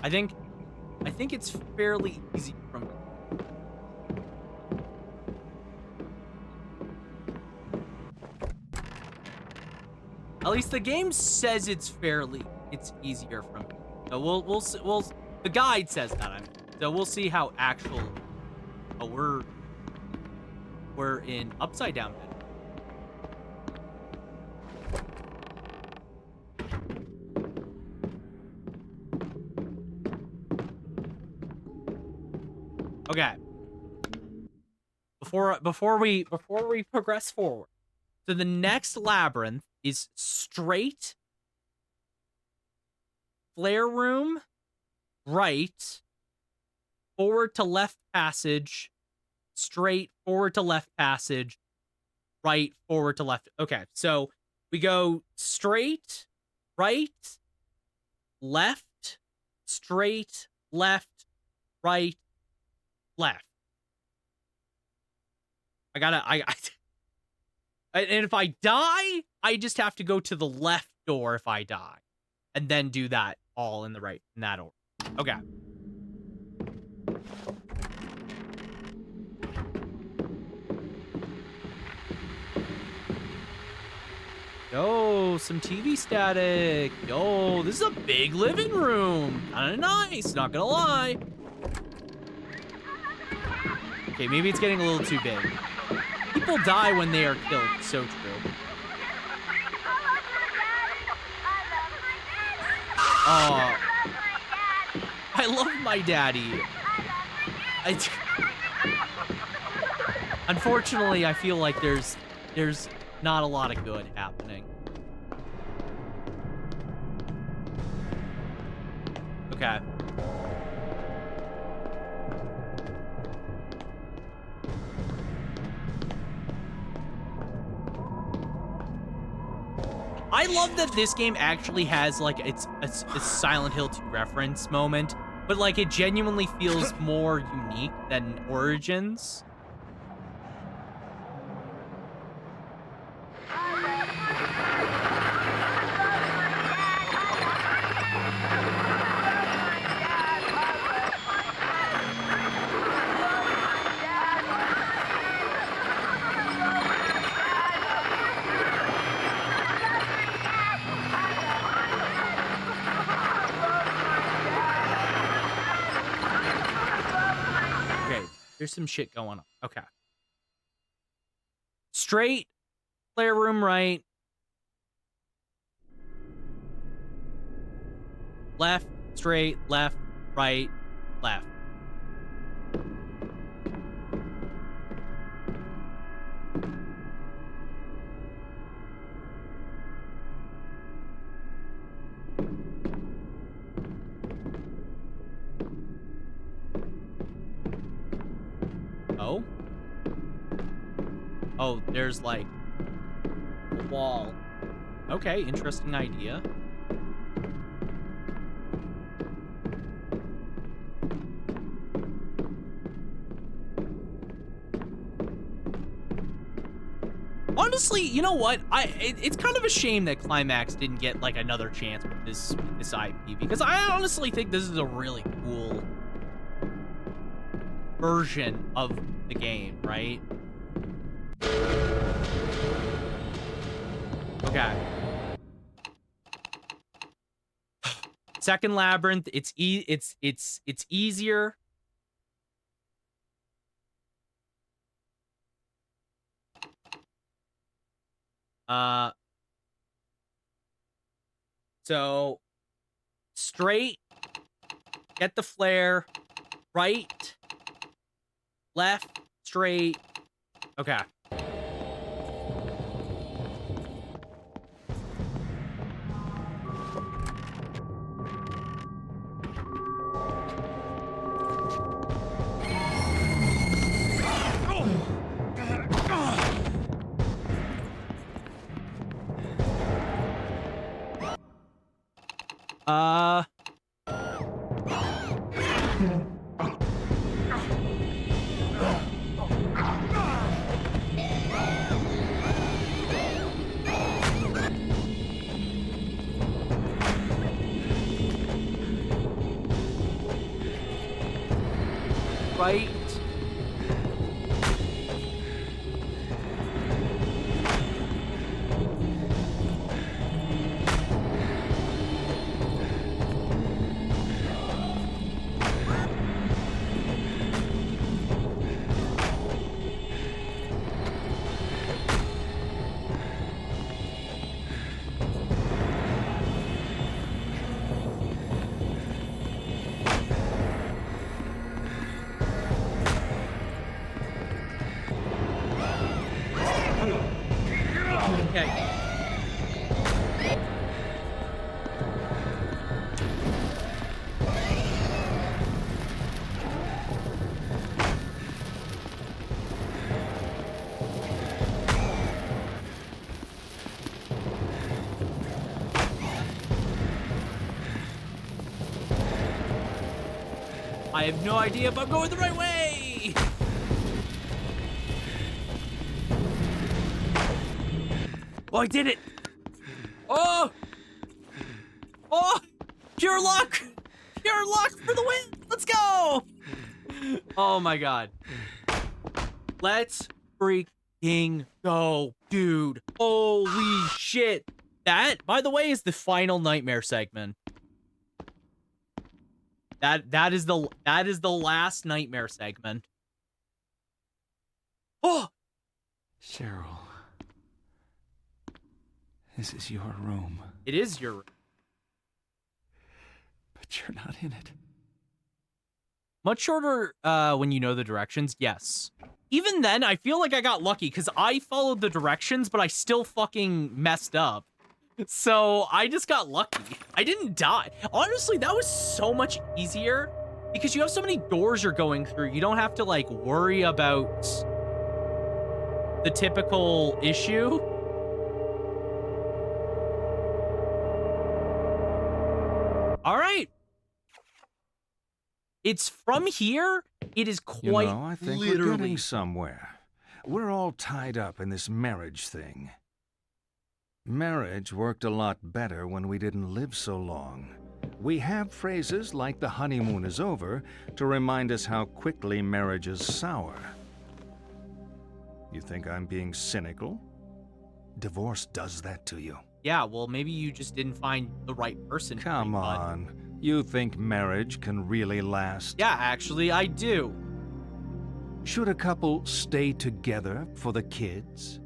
I think it's fairly easy from at least the game says it's easier from here. So we'll the guide says that. So we'll see how actual. Oh, we're in upside down bed. Okay. before we progress forward. So the next labyrinth is straight flare room, right, forward to left passage, straight, forward to left passage, right, forward to left. Okay, so we go straight, right, left, straight, left, right, left. And if I die, I just have to go to the left door if I die. And then do that all in that order. Okay. Yo, some TV static. Yo, this is a big living room. Kinda nice, not gonna lie. Okay, maybe it's getting a little too big. People die when they are killed. So true. Oh, I love my daddy. Unfortunately, I feel like there's not a lot of good happening. Okay. I love that this game actually has like it's a Silent Hill 2 reference moment, but like it genuinely feels more unique than Origins. There's some shit going on. Okay. Straight, flare room right. Left, straight, left, right, left. Oh? Oh, there's like a wall. Okay, interesting idea. Honestly, you know what? It's kind of a shame that Climax didn't get like another chance with this IP, because I honestly think this is a really cool version of the game, right? Okay. Second labyrinth, it's easier. So straight, get the flare, right, left, straight. Okay. Right. Okay. I have no idea if I'm going the right way! Oh, I did it! Oh! Oh! Pure luck! Pure luck for the win! Let's go! Oh my god. Let's freaking go, dude. Holy shit. That, by the way, is the final nightmare segment. That is the last nightmare segment. Oh! Cheryl. This is your room. It is your room. But you're not in it. Much shorter when you know the directions, yes. Even then, I feel like I got lucky because I followed the directions, but I still fucking messed up. So I just got lucky. I didn't die. Honestly, that was so much easier because you have so many doors you're going through. You don't have to like worry about the typical issue. All right. It's from here. It is quite I think literally we're getting somewhere. We're all tied up in this marriage thing. Marriage worked a lot better when we didn't live so long. We have phrases like the honeymoon is over to remind us how quickly marriages sour. You think I'm being cynical? Divorce does that to you. Yeah, well, maybe you just didn't find the right person. Come on. You think marriage can really last? Yeah, actually, I do. Should a couple stay together for the kids?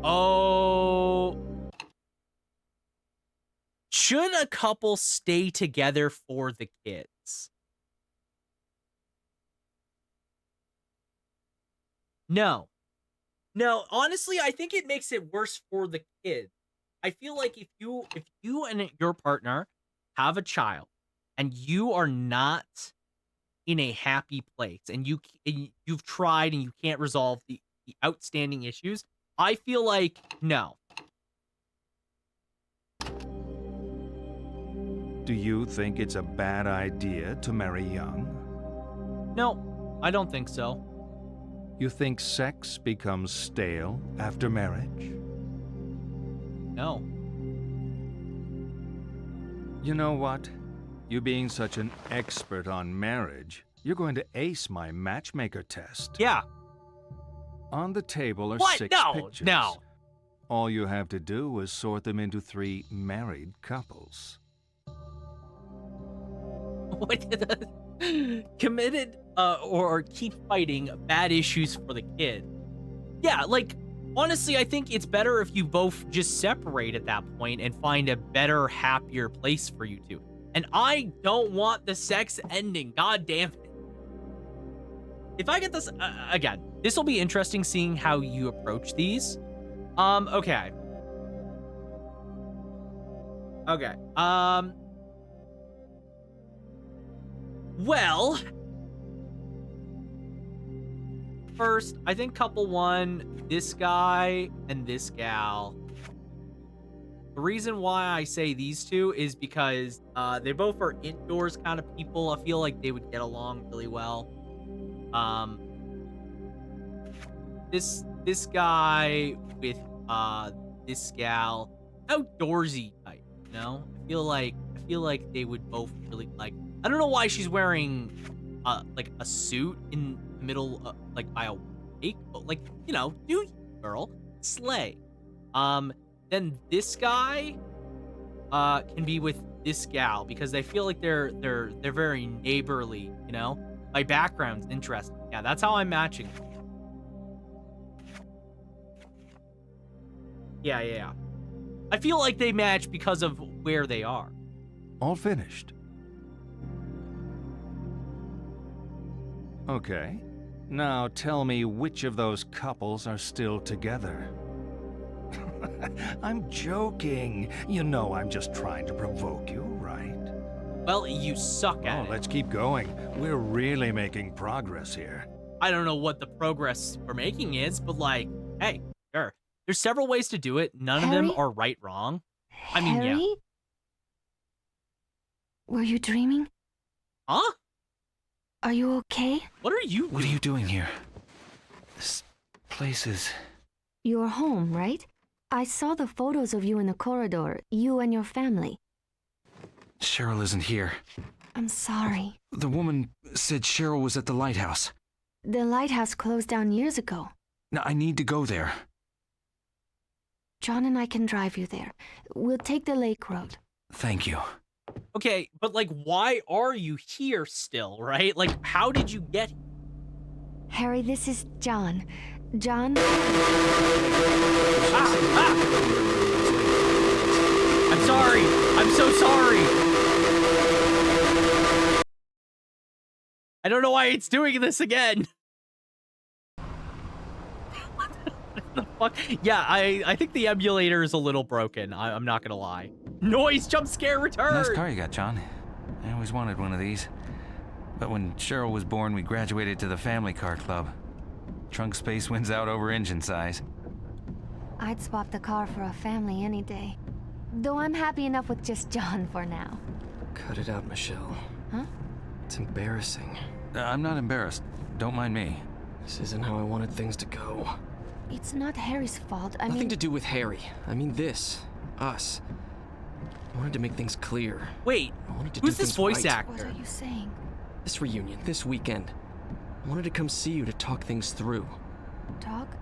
Oh. Should a couple stay together for the kids? No. No, honestly, I think it makes it worse for the kids. I feel like if you and your partner have a child and you are not in a happy place and you've tried and you can't resolve the outstanding issues, I feel like no. Do you think it's a bad idea to marry young? No, I don't think so. You think sex becomes stale after marriage? No. You know what? You being such an expert on marriage, you're going to ace my matchmaker test. Yeah. On the table are What? 6 No, pictures. no. All you have to do is sort them into 3 married couples. What? Committed or keep fighting bad issues for the kid. Yeah, like, honestly, I think it's better if you both just separate at that point and find a better, happier place for you two. And I don't want the sex ending. God damn it. If I get this, again, this will be interesting seeing how you approach these. Okay. Okay. Well, first, I think couple 1, this guy and this gal. The reason why I say these two is because they both are indoors kind of people. I feel like they would get along really well. This guy with this gal, outdoorsy type, you know? I feel like they would both really like. I don't know why she's wearing like a suit in the middle like by a lake, but like, you know, do you, girl, slay. Then this guy can be with this gal because they feel like they're very neighborly, you know? My background's interesting. Yeah, that's how I'm matching. Yeah. I feel like they match because of where they are. All finished. Okay. Now tell me which of those couples are still together. I'm joking. You know I'm just trying to provoke you, right? Well, you suck at it. Let's keep going. We're really making progress here. I don't know what the progress we're making is, but like, hey, sure. There's several ways to do it. None of them are right, wrong. I mean, yeah. Harry? Were you dreaming? Huh? Are you okay? What are you doing? What are you doing here? This place is... You're home, right? I saw the photos of you in the corridor, you and your family. Cheryl isn't here. I'm sorry. The woman said Cheryl was at the lighthouse. The lighthouse closed down years ago. Now, I need to go there. John and I can drive you there. We'll take the lake road. Thank you. Okay, but like, why are you here still, right? Like, how did you get here? Harry, this is John. John? I'm sorry. I'm so sorry. I don't know why it's doing this again. What the fuck? Yeah, I think the emulator is a little broken. I'm not gonna lie. Noise jump scare return. Nice car you got, John. I always wanted one of these. But when Cheryl was born, we graduated to the family car club. Trunk space wins out over engine size. I'd swap the car for a family any day. Though I'm happy enough with just John for now. Cut it out, Michelle. Huh? It's embarrassing. I'm not embarrassed. Don't mind me. This isn't how I wanted things to go. It's not Harry's fault. I Nothing mean... to do with Harry. I mean this. Us. I wanted to make things clear. Wait, who's this voice actor? What are you saying? This reunion, this weekend. I wanted to come see you to talk things through. Talk?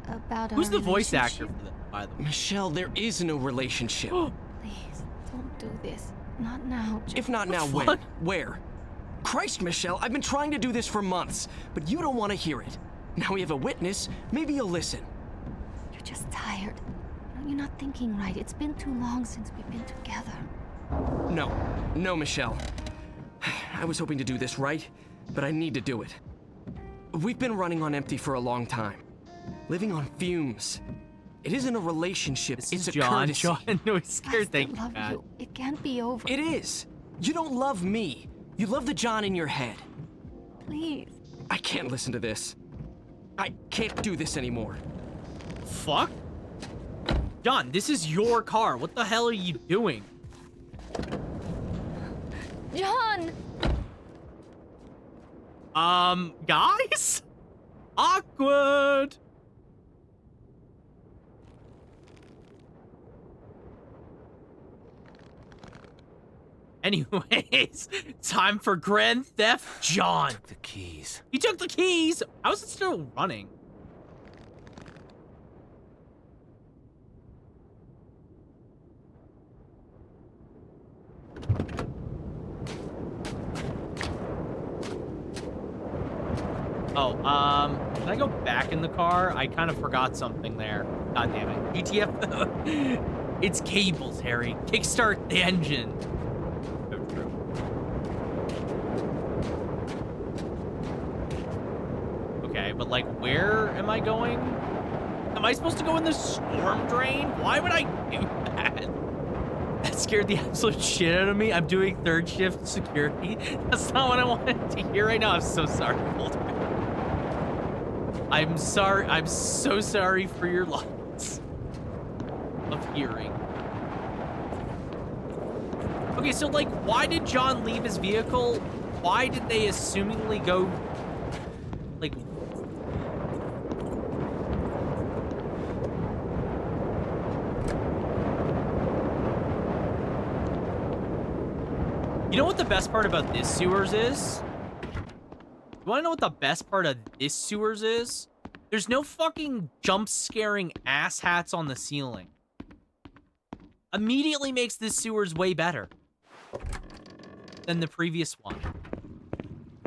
About Who's our the voice actor relationship? for that, by the way? Michelle, there is no relationship. Please, don't do this. Not now. If not now, when? Where? Christ, Michelle, I've been trying to do this for months, but you don't want to hear it. Now we have a witness, maybe you'll listen. You're just tired. You're not thinking right. It's been too long since we've been together. No, Michelle. I was hoping to do this right, but I need to do it. We've been running on empty for a long time. Living on fumes. It isn't a relationship, it's a courtesy. John, no, he's scared. Thank you, love Pat. you. It can't be over. It is. You don't love me. You love the John in your head. Please. I can't listen to this. I can't do this anymore. Fuck? John, this is your car. What the hell are you doing? John! Guys? Awkward. Anyways, time for Grand Theft John. Took the keys. He took the keys. How is it still running? Oh, can I go back in the car? I kind of forgot something there. God damn it. GTF. It's cables, Harry. Kickstart the engine. So true. Okay, but like, where am I going? Am I supposed to go in the storm drain? Why would I do that? That scared the absolute shit out of me. I'm doing third shift security. That's not what I wanted to hear right now. I'm so sorry, Boulder. I'm sorry. I'm so sorry for your loss of hearing. Okay, so like, why did John leave his vehicle? Why did they assumingly go, like... You know what the best part about this sewers is? You wanna know what the best part of this sewers is? There's no fucking jump scaring asshats on the ceiling. Immediately makes this sewers way better than the previous one.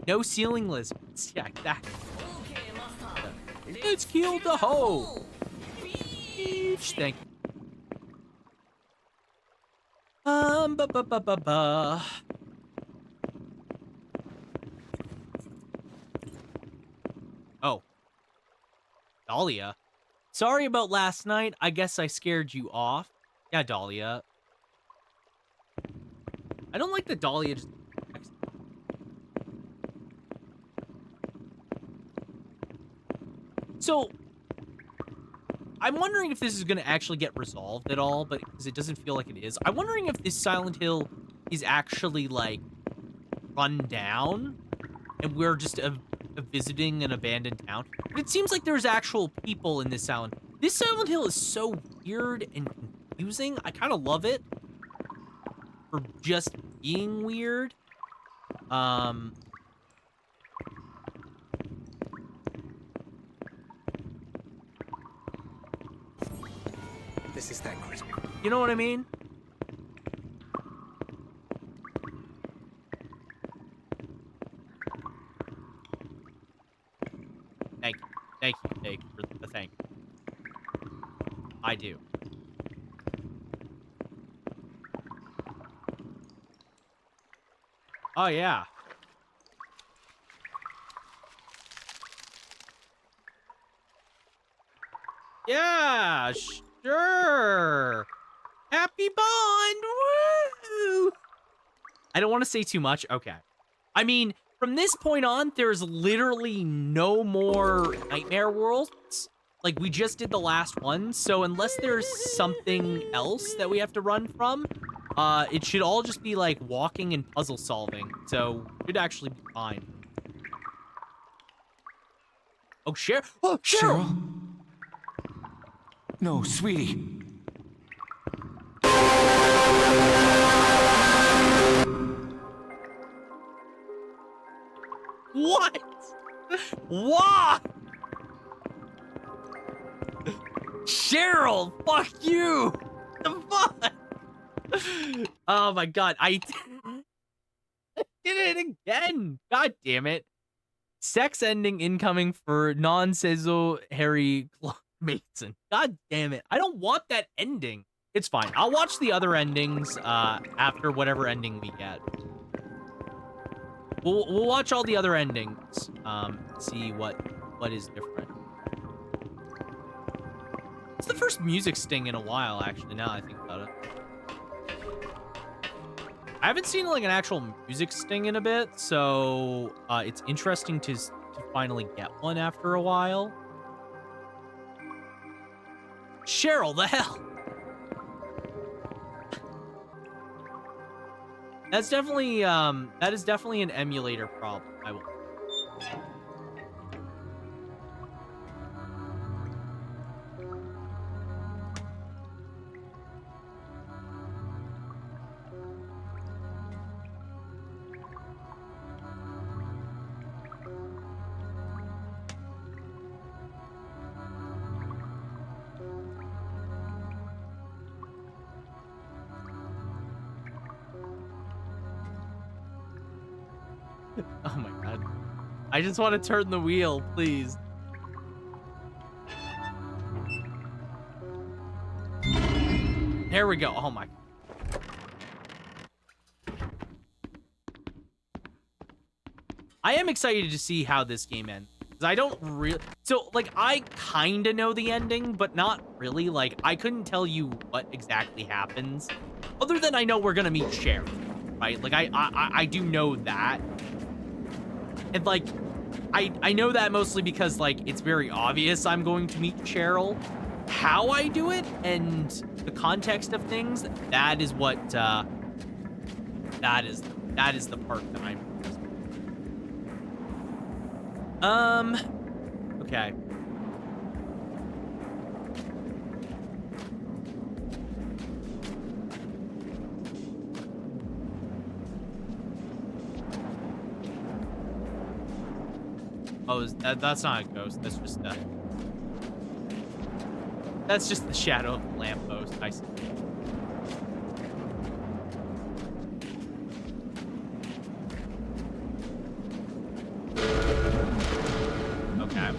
No ceiling lizards. Yeah, exactly. It's killed the hole. Thank you. Oh. Dahlia. Sorry about last night. I guess I scared you off. Yeah, Dahlia. I don't like the Dahlia just... So, I'm wondering if this is going to actually get resolved at all, but because it doesn't feel like it is. I'm wondering if this Silent Hill is actually, like, run down, and we're just visiting an abandoned town. But it seems like there's actual people in this Silent Hill. This Silent Hill is so weird and confusing. I kind of love it for just being weird. This is thankless. You know what I mean? Thank you. Thank you, Jake, for the thank you. I do. Oh, yeah. Yeah, sure. Happy Bond. Woo! I don't want to say too much. Okay. I mean, from this point on, there's literally no more Nightmare Worlds. Like, we just did the last one, so unless there's something else that we have to run from, it should all just be, like, walking and puzzle solving. So, it should actually be fine. Oh, Cheryl. Oh, Cheryl! No, sweetie. What? What? Cheryl, fuck you! The fuck? Oh my god, I did it again! God damn it. Sex ending incoming for non-Sezo Harry Mason. God damn it. I don't want that ending. It's fine. I'll watch the other endings after whatever ending we get. We'll watch all the other endings. See what is different. It's the first music sting in a while, actually, now I think about it. I haven't seen, like, an actual music sting in a bit, so it's interesting to finally get one after a while. Cheryl, the hell? That's definitely, that is definitely an emulator problem. I will. Oh my god. I just want to turn the wheel, please. There we go. Oh my. I am excited to see how this game ends. Because I don't really... So, like, I kind of know the ending, but not really. Like, I couldn't tell you what exactly happens. Other than I know we're going to meet Sheriff, right? Like, I do know that. And, like, I know that mostly because, like, it's very obvious I'm going to meet Cheryl. How I do it and the context of things, that is what, that is the part that I'm... Okay. Oh, that's not a ghost. That's just a... That's just the shadow of the lamppost. I see. Okay.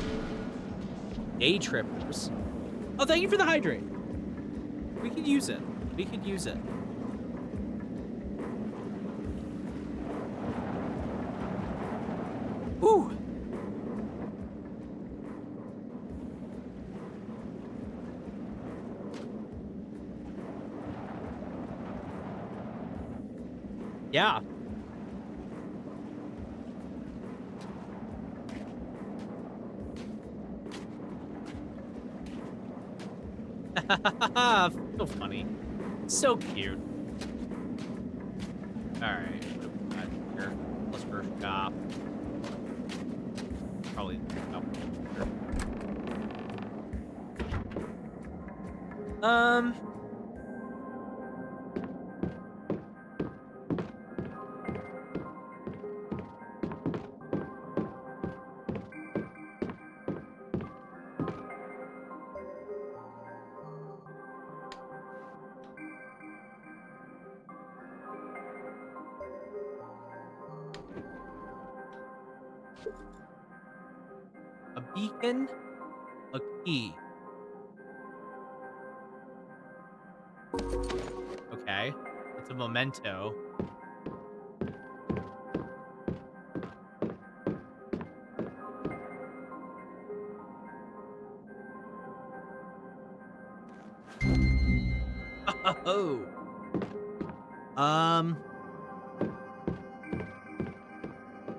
Day trippers. Oh, thank you for the hydrate. We could use it. We could use it. Ooh. Yeah. So funny. So cute. Alright. What do we got here? Plus first shop. Probably up here. A beacon, a key. Okay. It's a memento. Oh. I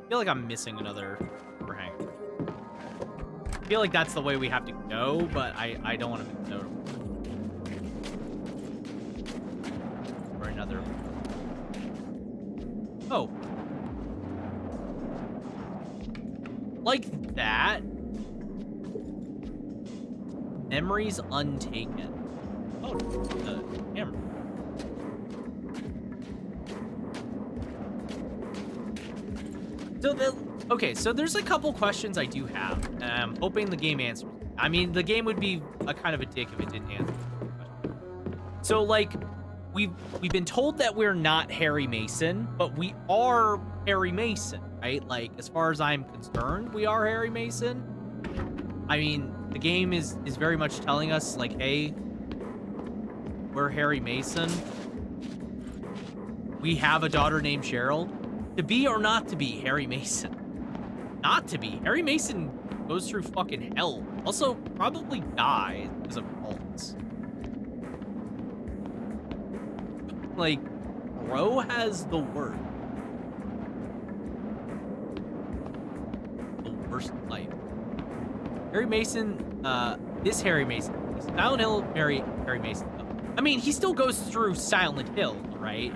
feel like I'm missing another overhang. I feel like that's the way we have to go, but I don't want to miss out. Or another. Oh. Like that. Memories untaken. Oh, the camera. So okay, so there's a couple questions I do have, and I'm hoping the game answers. I mean, the game would be a kind of a dick if it didn't answer. So, like, we've been told that we're not Harry Mason, but we are Harry Mason, right? Like, as far as I'm concerned, we are Harry Mason. I mean, the game is very much telling us, like, hey, we're Harry Mason. We have a daughter named Cheryl. To be or not to be Harry Mason? Not to be. Harry Mason goes through fucking hell. Also, probably dies because of cults. Like, bro has the worst. The worst life. Harry Mason, this Harry Mason. Silent Hill, Harry Mason. I mean, he still goes through Silent Hill, right?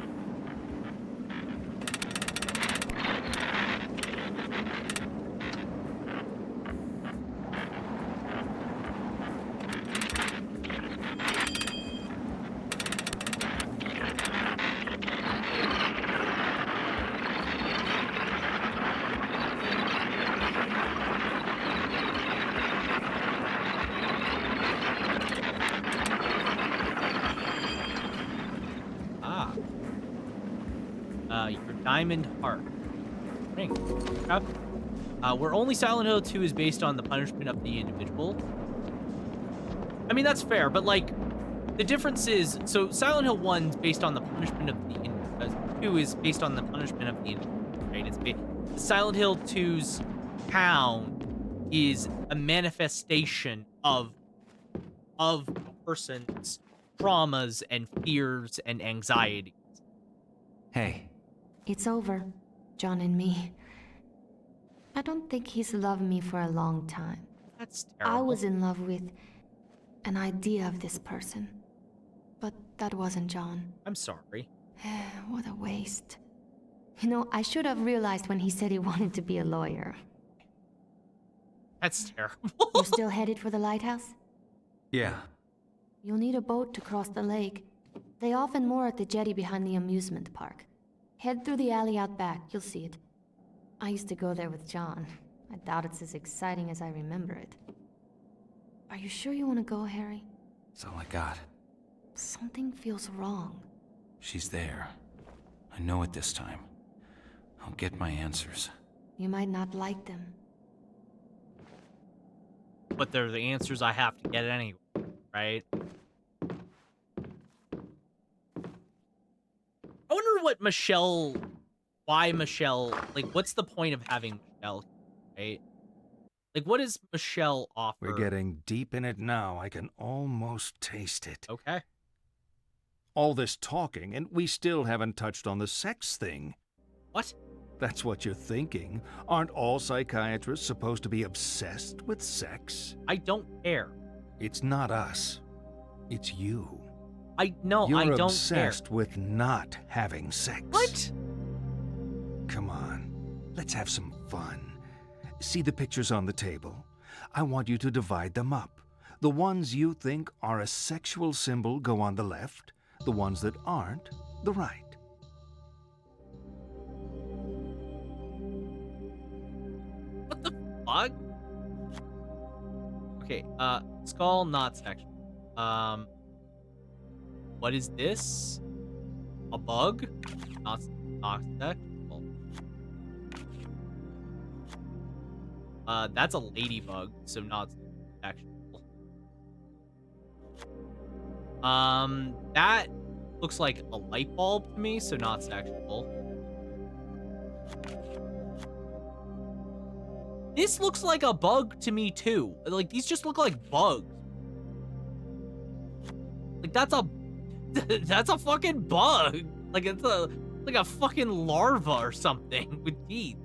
Your diamond heart. Ring. Where only Silent Hill 2 is based on the punishment of the individual. I mean, that's fair, but, like, the difference is, so Silent Hill 1 is based on the punishment of the individual. 2 is based on the punishment of the individual, right? It's Silent Hill 2's town is a manifestation of a person's traumas and fears and anxieties. Hey. It's over, John and me. I don't think he's loved me for a long time. That's terrible. I was in love with an idea of this person. But that wasn't John. I'm sorry. What a waste. You know, I should have realized when he said he wanted to be a lawyer. That's terrible. You're still headed for the lighthouse? Yeah. You'll need a boat to cross the lake. They often moor at the jetty behind the amusement park. Head through the alley out back, you'll see it. I used to go there with John. I doubt it's as exciting as I remember it. Are you sure you want to go, Harry? That's all I got. Something feels wrong. She's there. I know it this time. I'll get my answers. You might not like them. But they're the answers I have to get anyway, right? I wonder what why Michelle, like, what's the point of having Michelle, right? Like, what does Michelle offer? We're getting deep in it now. I can almost taste it. Okay. All this talking, and we still haven't touched on the sex thing. What? That's what you're thinking. Aren't all psychiatrists supposed to be obsessed with sex? I don't care. It's not us. It's you. I don't You're care. obsessed with not having sex. What? Come on, let's have some fun. See the pictures on the table? I want you to divide them up. The ones you think are a sexual symbol go on the left, the ones that aren't, the right. What the fuck? Okay, skull, not sexual. What is this? A bug? Not sexual. That's a ladybug, so not sexual. That looks like a light bulb to me, so not sexual. This looks like a bug to me too. Like, these just look like bugs. Like, that's a fucking bug. Like, it's like a fucking larva or something with teeth.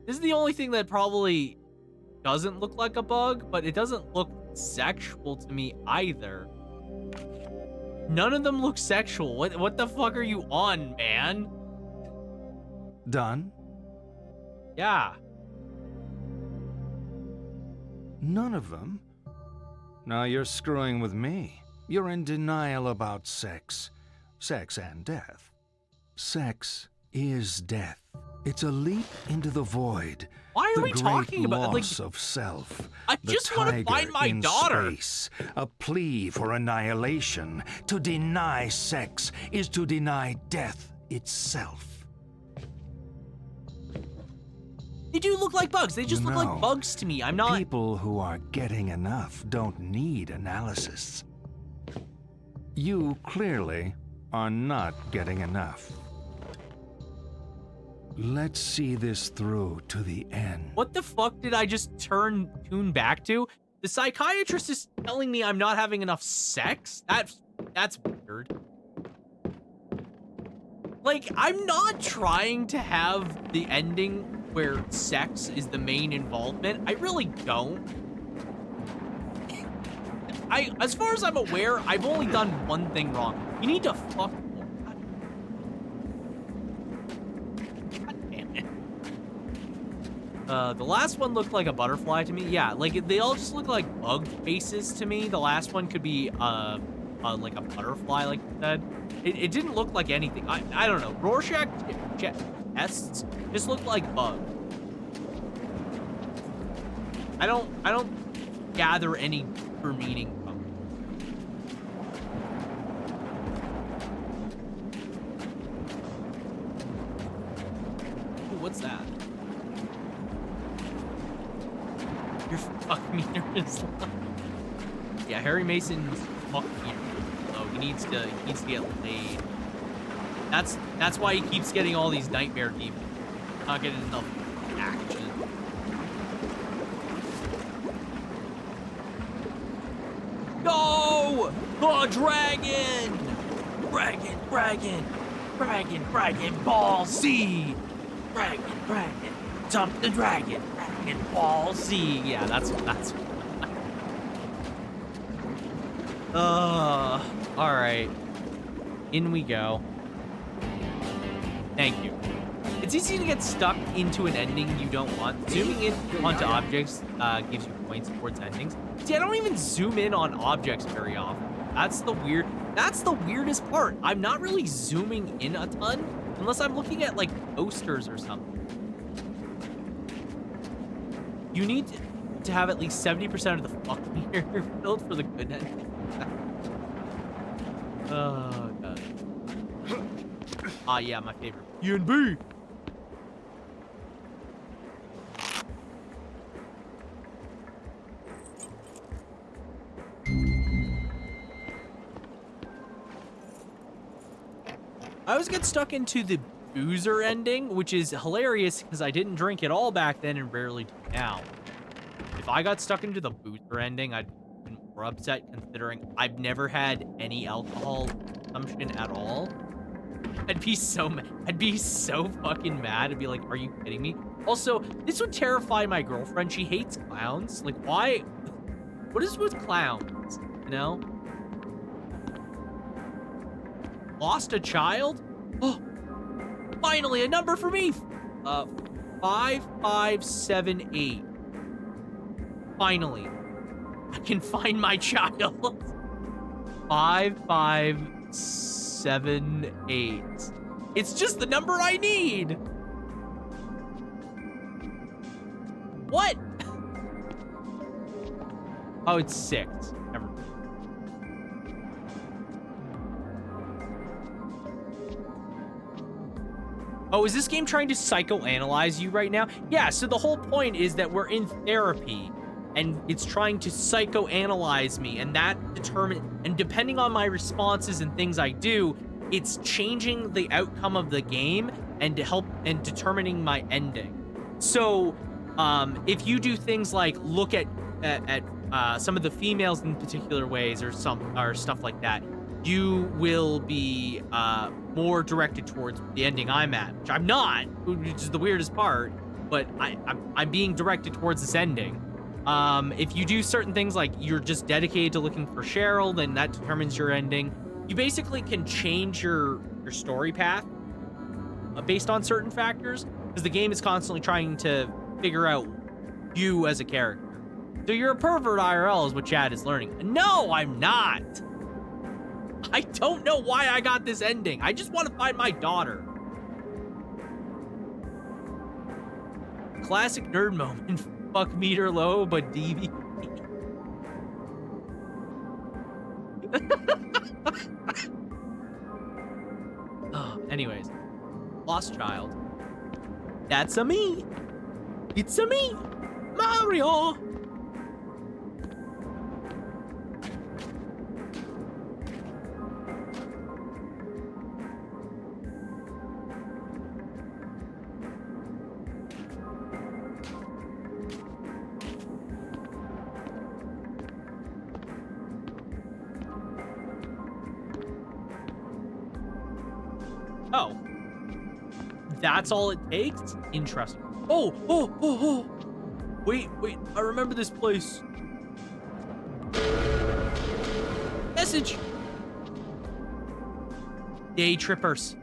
This is the only thing that probably doesn't look like a bug, but it doesn't look sexual to me either. None of them look sexual. What the fuck are you on, man? Done? Yeah. None of them? Now you're screwing with me. You're in denial about sex. Sex and death. Sex is death. It's a leap into the void. Why are we talking about the like of self? I just want to find my daughter. Space, a plea for annihilation. To deny sex is to deny death itself. They do look like bugs. They just look like bugs to me. I'm not. People who are getting enough don't need analysis. You clearly are not getting enough. Let's see this through to the end. What the fuck did I just tune back to? The psychiatrist is telling me I'm not having enough sex? That's weird. Like, I'm not trying to have the ending where sex is the main involvement. I really don't. As far as I'm aware, I've only done one thing wrong. You need to fuck more. God damn it. The last one looked like a butterfly to me. Yeah, like, they all just look like bug faces to me. The last one could be, like a butterfly, like you said. It didn't look like anything. I don't know. Rorschach tests just look like bugs. I don't gather any deeper meaning from them. Ooh, what's that? Your fuck meter is low. Yeah, Harry Mason's fuck meter is low. He needs to get laid. That's why he keeps getting all these nightmare demons. Not getting enough action. Go! Oh, dragon! Dragon, ball C! Dragon, jump the dragon, ball C! Yeah, that's alright. In we go. Thank you. It's easy to get stuck into an ending you don't want. Zooming in onto objects gives you points towards endings. See, I don't even zoom in on objects very often. That's the weirdest part. I'm not really zooming in a ton unless I'm looking at like posters or something. You need to have at least 70% of the fuck meter filled for the good ending. Oh god. Ah, yeah, my favorite. E&B. I always get stuck into the boozer ending, which is hilarious because I didn't drink at all back then and rarely do now. If I got stuck into the boozer ending, I'd be even more upset considering I've never had any alcohol consumption at all. I'd be so mad. I'd be so fucking mad. I'd be like, are you kidding me? Also, this would terrify my girlfriend. She hates clowns. Like, why? What is with clowns? You know? Lost a child? Oh, finally, a number for me. 5578. Finally, I can find my child. 5578. It's just the number I need. What? Oh, it's 6. Never mind. Oh, is this game trying to psychoanalyze you right now? Yeah, so the whole point is that we're in therapy and it's trying to psychoanalyze me, and depending on my responses and things I do, it's changing the outcome of the game and determining my ending. So, if you do things like look at some of the females in particular ways or stuff like that, you will be more directed towards the ending I'm at, which I'm not, which is the weirdest part, but I'm being directed towards this ending. If you do certain things like you're just dedicated to looking for Cheryl, then that determines your ending. You basically can change your story path based on certain factors, because the game is constantly trying to figure out you as a character. So you're a pervert IRL is what Chad is learning. No, I'm not. I don't know why I got this ending. I just want to find my daughter. Classic nerd moment. Fuck meter low, but DV. Oh, anyways. Lost child. That's a me. It's a me. Mario. Oh. That's all it takes? Interesting. Oh. Wait. I remember this place. Message. Day trippers.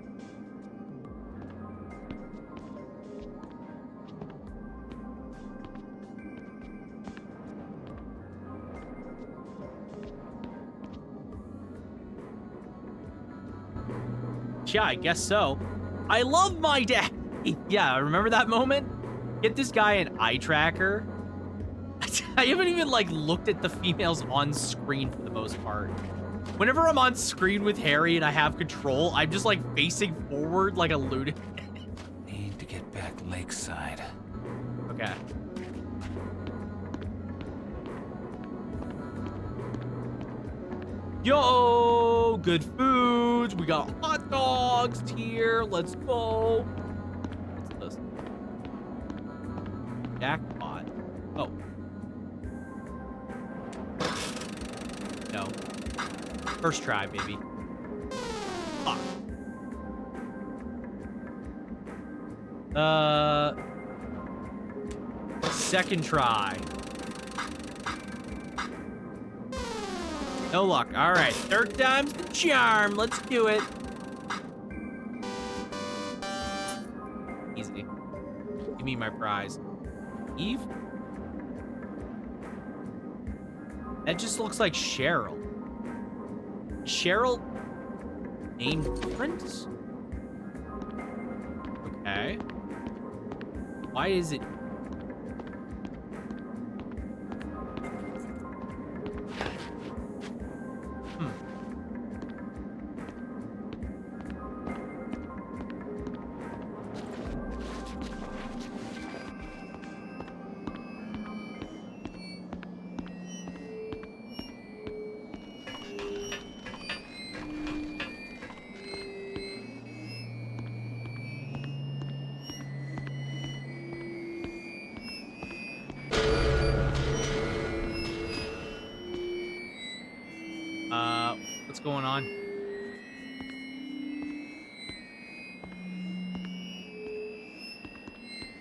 Yeah, I guess so. I love my dad. Yeah, remember that moment? Get this guy an eye tracker. I haven't even like looked at the females on screen for the most part. Whenever I'm on screen with Harry and I have control, I'm just like facing forward like a lunatic. Need to get back lakeside. Okay. Yo, good foods. We got hot dogs here. Let's go. What's this? Jackpot. Oh. No. First try, baby. Fuck. Second try. No luck. All right, third time's the charm. Let's do it. Easy. Give me my prize. Eve? That just looks like Cheryl. Cheryl? Name different? Okay. Why is it? What's going on?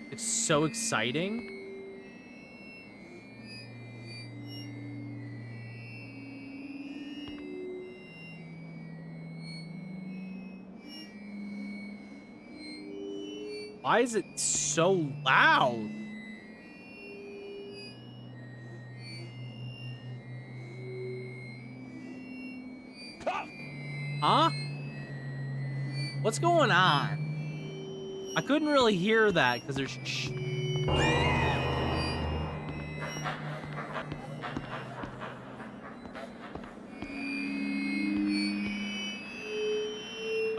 It's so exciting. Why is it so loud? Huh? What's going on? I couldn't really hear that because there's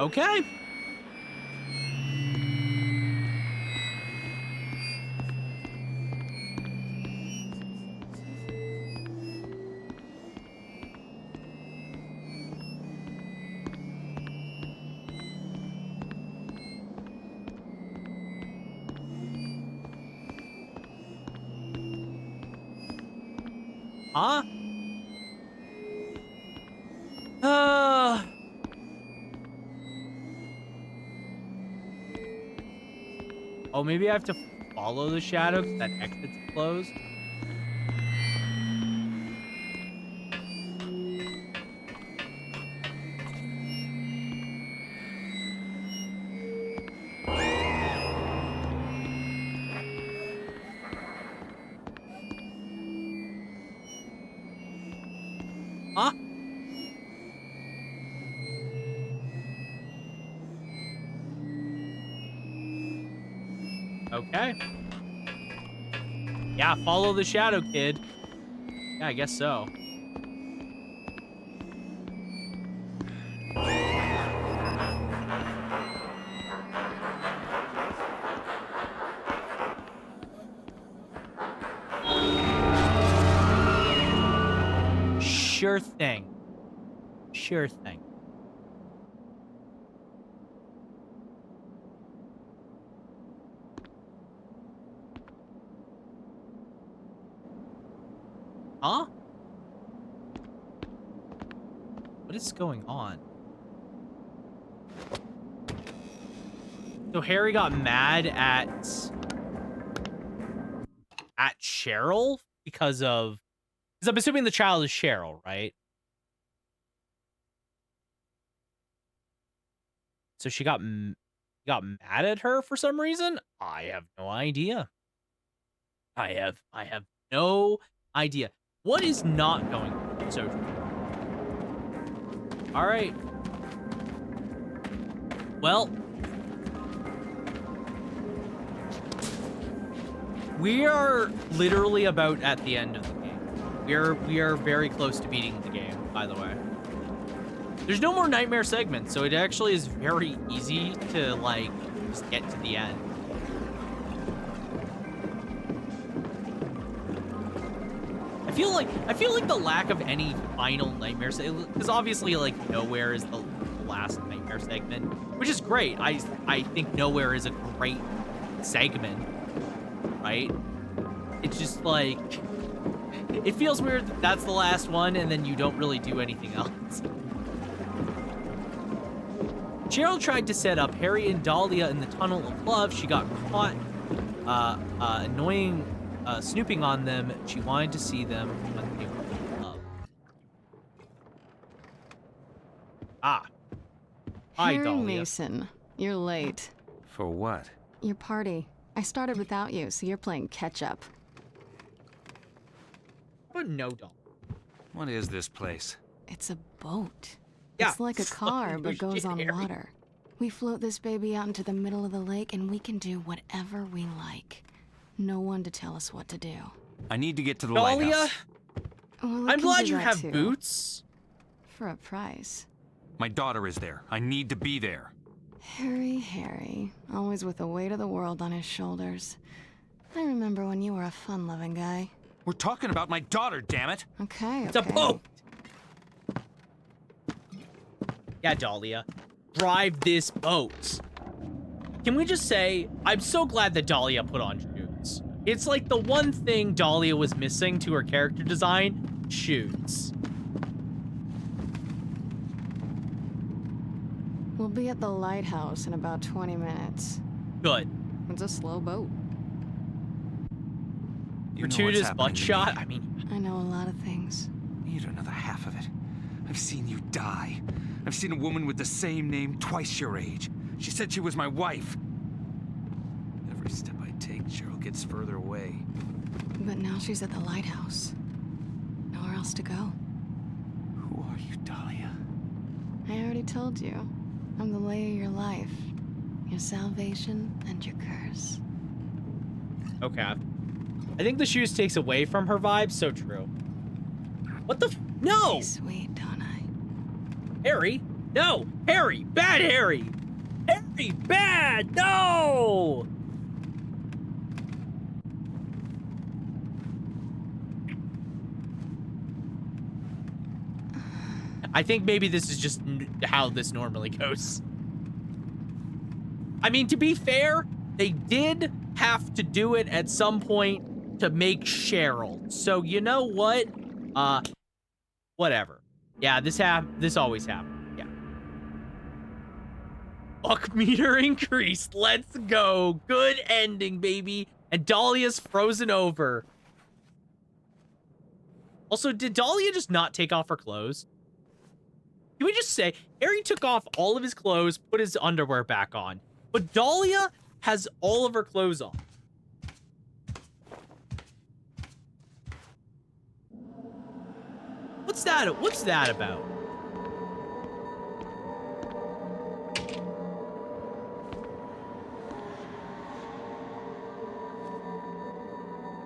okay. Huh? Oh, maybe I have to follow the shadow because that exit's closed. Huh? Okay. Yeah, follow the shadow, kid. Yeah, I guess so. Sure thing. Sure thing. Huh? What is going on? So Harry got mad at Cheryl because I'm assuming the child is Cheryl, right? So she got mad at her for some reason? I have no idea. I have no idea. What is not going on? So all right. Well, we are literally about at the end of the game. We are very close to beating the game, by the way. There's no more nightmare segments, so it actually is very easy to like just get to the end. I feel like the lack of any final nightmare segment, because obviously like Nowhere is the last nightmare segment, which is great. I think Nowhere is a great segment, right? It's just like it feels weird that that's the last one and then you don't really do anything else. Cheryl tried to set up Harry and Dahlia in the Tunnel of Love. She got caught annoying snooping on them. She wanted to see them when they were in love. Ah. Hi, Harry Dahlia. Mason, you're late. For what? Your party. I started without you, so you're playing catch-up. But no, Dahlia. What is this place? It's a boat. Yeah, It's like a car, but goes shit, on Harry. water. We float this baby out into the middle of the lake, and we can do whatever we like. No one to tell us what to do. I need to get to the Dahlia, lighthouse. Well, we I'm can glad do you that have too. boots. For a price. My daughter is there. I need to be there. Harry, always with the weight of the world on his shoulders. I remember when you were a fun-loving guy. We're talking about my daughter, damn it. Okay, It's a boat. Yeah, Dahlia. Drive this boat. Can we just say, I'm so glad that Dahlia put on shoes. It's like the one thing Dahlia was missing to her character design, shoes. be at the lighthouse in about 20 minutes. Good. It's a slow boat. You know what's Gratuitous happening butt to shot? me. I mean, I know a lot of things. You don't know the half of it. I've seen you die. I've seen a woman with the same name twice your age. She said she was my wife. Every step I take, Cheryl gets further away. But now she's at the lighthouse. Nowhere else to go. Who are you, Dahlia? I already told you. I'm the lay of your life. Your salvation and your curse. okay. I think the shoes takes away from her vibe. So true. What the no! Be sweet, don't I? Harry? No! Harry! Bad Harry! Harry! Bad! No! I think maybe this is just how this normally goes. I mean, to be fair, they did have to do it at some point to make Cheryl. So, you know what? Whatever. Yeah, this always happened. Yeah. Luck meter increased. Let's go. Good ending, baby. And Dahlia's frozen over. Also, did Dahlia just not take off her clothes? Can we just say, Harry took off all of his clothes, put his underwear back on. But Dahlia has all of her clothes on. What's that about?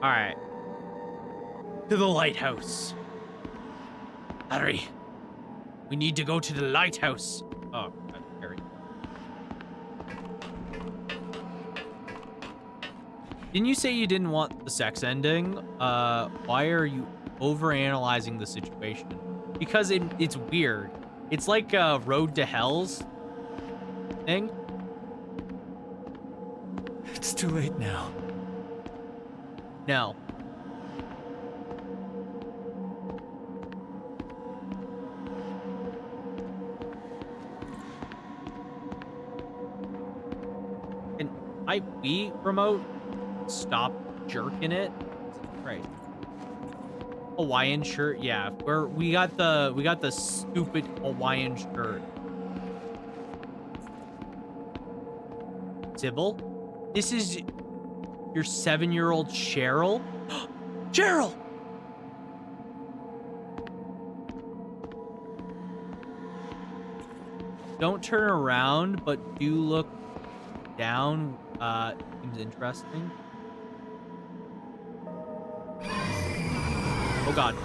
All right. To the lighthouse. Harry, we need to go to the lighthouse. Oh, God, Harry. Didn't you say you didn't want the sex ending? Why are you overanalyzing the situation? Because it's weird. It's like a Road to Hell's thing. It's too late now. No. Can I Wii remote stop jerking it? Right. Hawaiian shirt, yeah. We got the stupid Hawaiian shirt. Sybil, this is your 7-year-old Cheryl. Cheryl. Don't turn around, but do look down. Seems interesting. Oh God.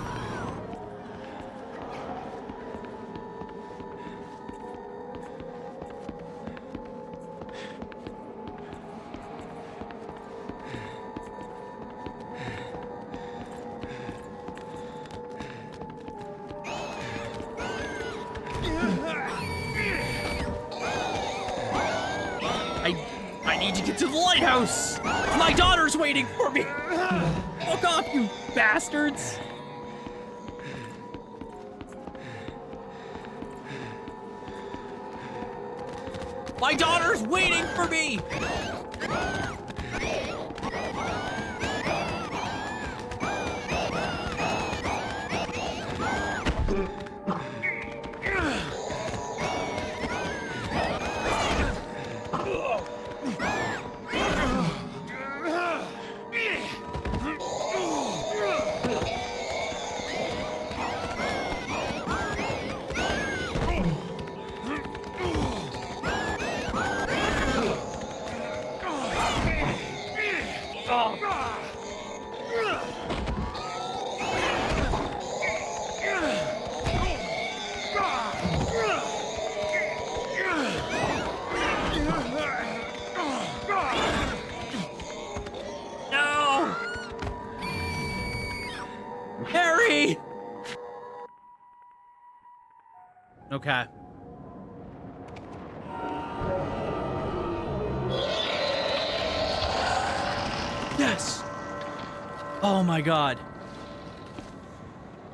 I need to get to the lighthouse. My daughter's waiting for me. Fuck off, you bastards. My daughter's waiting for me! No! Harry! Okay. Yes! Oh my God.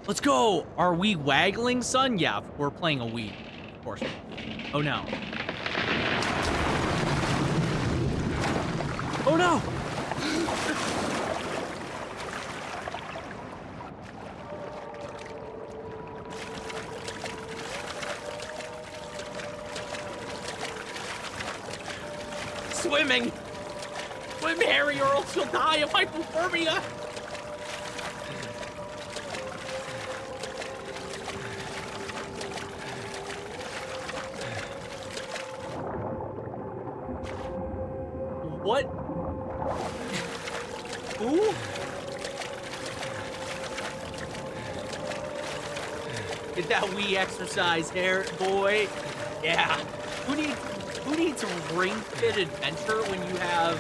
Let's go! Are we waggling, son? Yeah, we're playing a Wii. Of course. Oh no. Oh no! Swimming! Swim, Harry, or else you'll die of hypothermia! What? Ooh. Get that wee exercise, hair boy. Yeah. Who needs a ring fit adventure when you have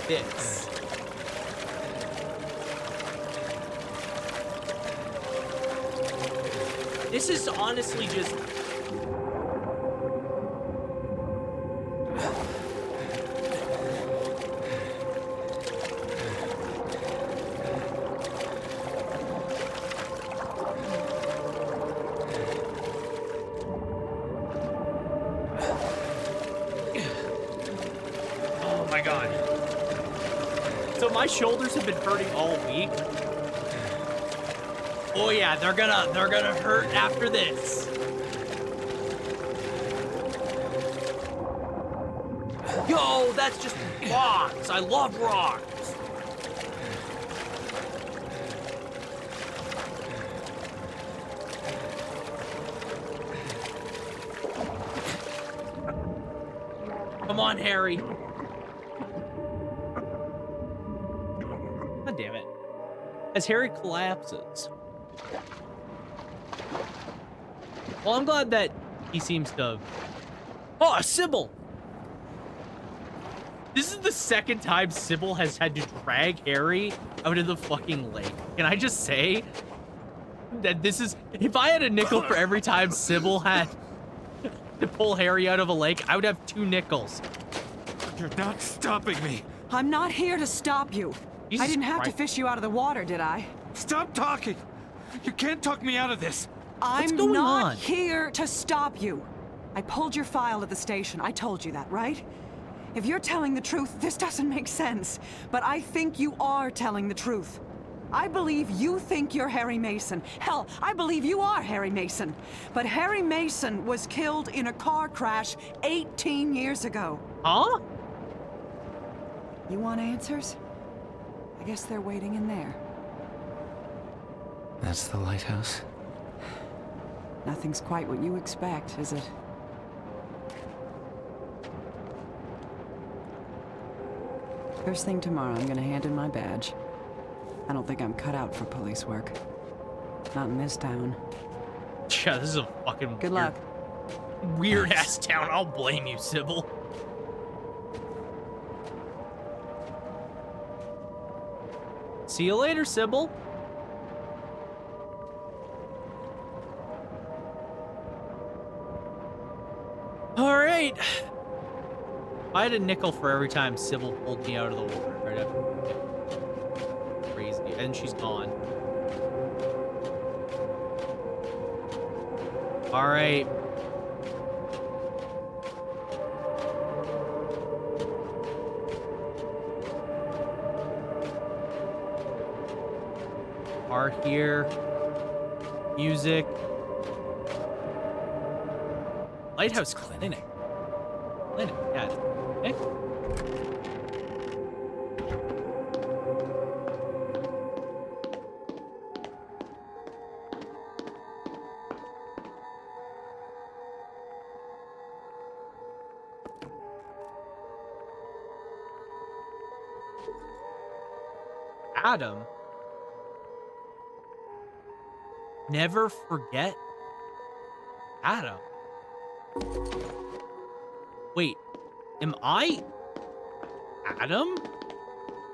this? This is honestly just. Oh my god. So my shoulders have been hurting all week. Oh yeah, they're gonna hurt after this. Yo, that's just rocks. I love rocks. Come on, Harry. God damn it. As Harry collapses. Well, I'm glad that he seems to... Oh, Sybil! This is the second time Sybil has had to drag Harry out of the fucking lake. Can I just say that this is... If I had a nickel for every time Sybil had to pull Harry out of a lake, I would have 2 nickels. You're not stopping me. I'm not here to stop you. Jesus I didn't have to Christ. fish you out of the water, did I? Stop talking. You can't talk me out of this. I'm going not on? here to stop you. I pulled your file at the station. I told you that, right? If you're telling the truth, this doesn't make sense. But I think you are telling the truth. I believe you think you're Harry Mason. Hell, I believe you are Harry Mason. But Harry Mason was killed in a car crash 18 years ago. Huh? You want answers? I guess they're waiting in there. That's the lighthouse? Nothing's quite what you expect, is it? First thing tomorrow, I'm gonna hand in my badge. I don't think I'm cut out for police work. Not in this town. Yeah, this is a fucking Good luck. Weird ass town. I'll blame you, Sybil. See you later, Sybil. All right. I had a nickel for every time Sybil pulled me out of the water. Right after. Crazy. And she's gone. All right. Are here. Music. Lighthouse Clinic. Clinic, yeah. Okay. Adam. Never forget Adam. Wait, am I Adam?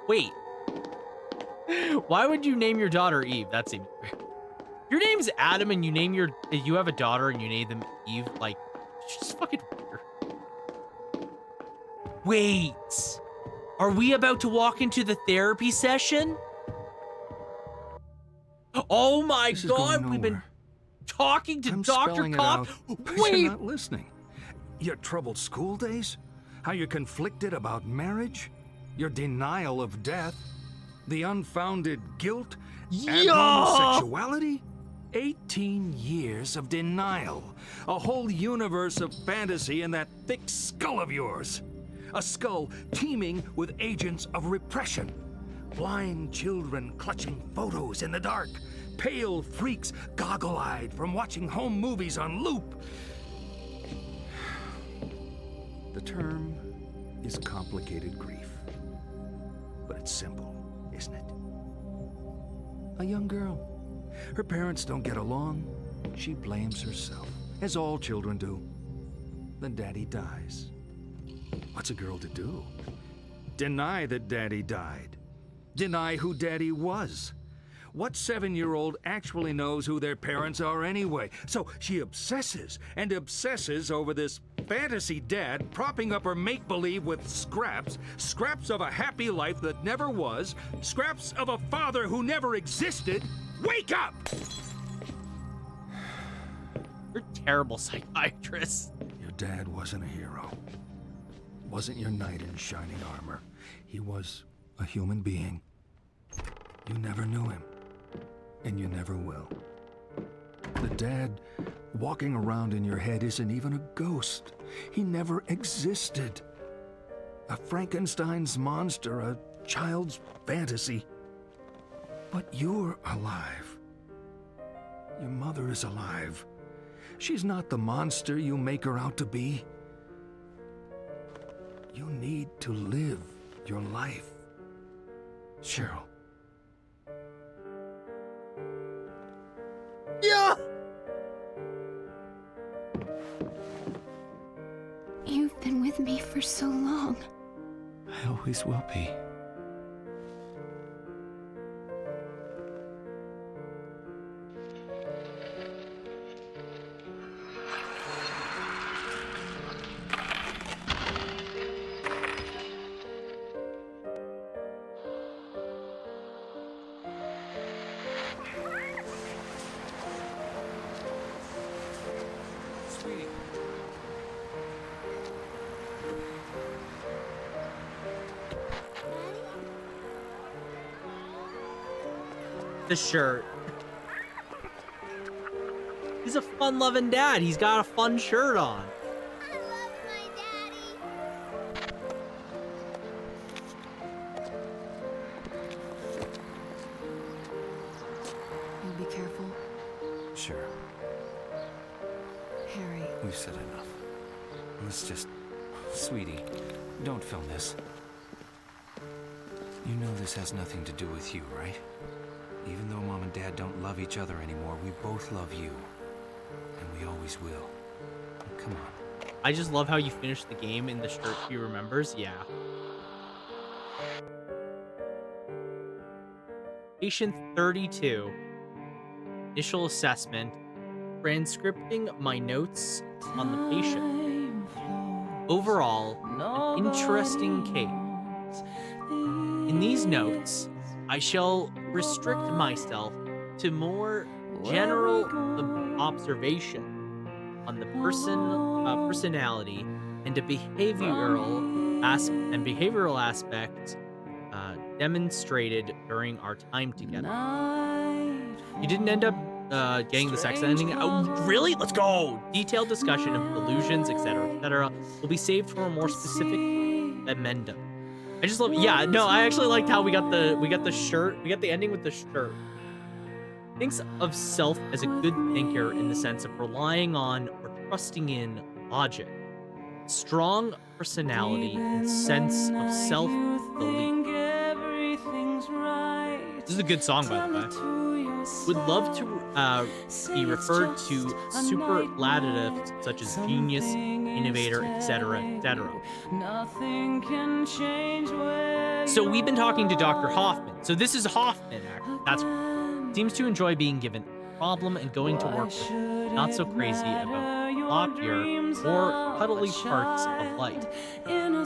Wait. Why would you name your daughter Eve? That seems weird. Your name's Adam and you have a daughter and you name them Eve, like, it's just fucking weird. Wait. Are we about to walk into the therapy session? Oh my god, we've been talking to Dr. Kopp. But Wait. you're not listening. Your troubled school days? How you're conflicted about marriage? your denial of death, the unfounded guilt and Yeah! homosexuality. 18 years of denial. A whole universe of fantasy in that thick skull of yours. A skull teeming with agents of repression. Blind children clutching photos in the dark. Pale freaks goggle-eyed from watching home movies on loop. The term is complicated grief. But it's simple, isn't it? A young girl. Her parents don't get along. She blames herself, as all children do. Then Daddy dies. What's a girl to do? Deny that Daddy died. Deny who Daddy was. What 7-year-old actually knows who their parents are anyway? So she obsesses and obsesses over this fantasy dad propping up her make-believe with scraps of a happy life that never was, scraps of a father who never existed. Wake up! You're a terrible psychiatrist. Your dad wasn't a hero. Wasn't your knight in shining armor. He was a human being. You never knew him. And you never will. The dad walking around in your head isn't even a ghost. He never existed. A Frankenstein's monster, a child's fantasy. But you're alive. Your mother is alive. She's not the monster you make her out to be. You need to live your life. Cheryl. Yeah! You've been with me for so long. I always will be. The shirt. He's a fun-loving dad. He's got a fun shirt on. You'll be careful. Sure. Harry. We've said enough. Let's just... Sweetie, don't film this. You know this has nothing to do with you, right? Even though Mom and Dad don't love each other anymore, we both love you. And we always will. Come on. I just love how you finish the game in the shirt he remembers. Yeah. Patient 32. Initial assessment. Transcripting my notes on the patient. Overall, an interesting case. In these notes, I shall restrict myself to more general observation on the personality and a behavioral aspects demonstrated during our time together. You didn't end up getting the sex ending. Oh, really? Let's go. Detailed discussion of delusions, etc., will be saved for a more specific addendum. I just love. Yeah, no, I actually liked how we got the shirt. We got the ending with the shirt. Thinks of self as a good thinker in the sense of relying on or trusting in logic. Strong personality and sense of self-belief. This is a good song, by the way. Would love to be referred to superlatives such as genius, innovator, etc., etc. So we've been talking to Dr. Hoffman. So this is Hoffman, actually. That's seems to enjoy being given a problem and going to work with not so crazy about floppier or cuddly parts of life. Can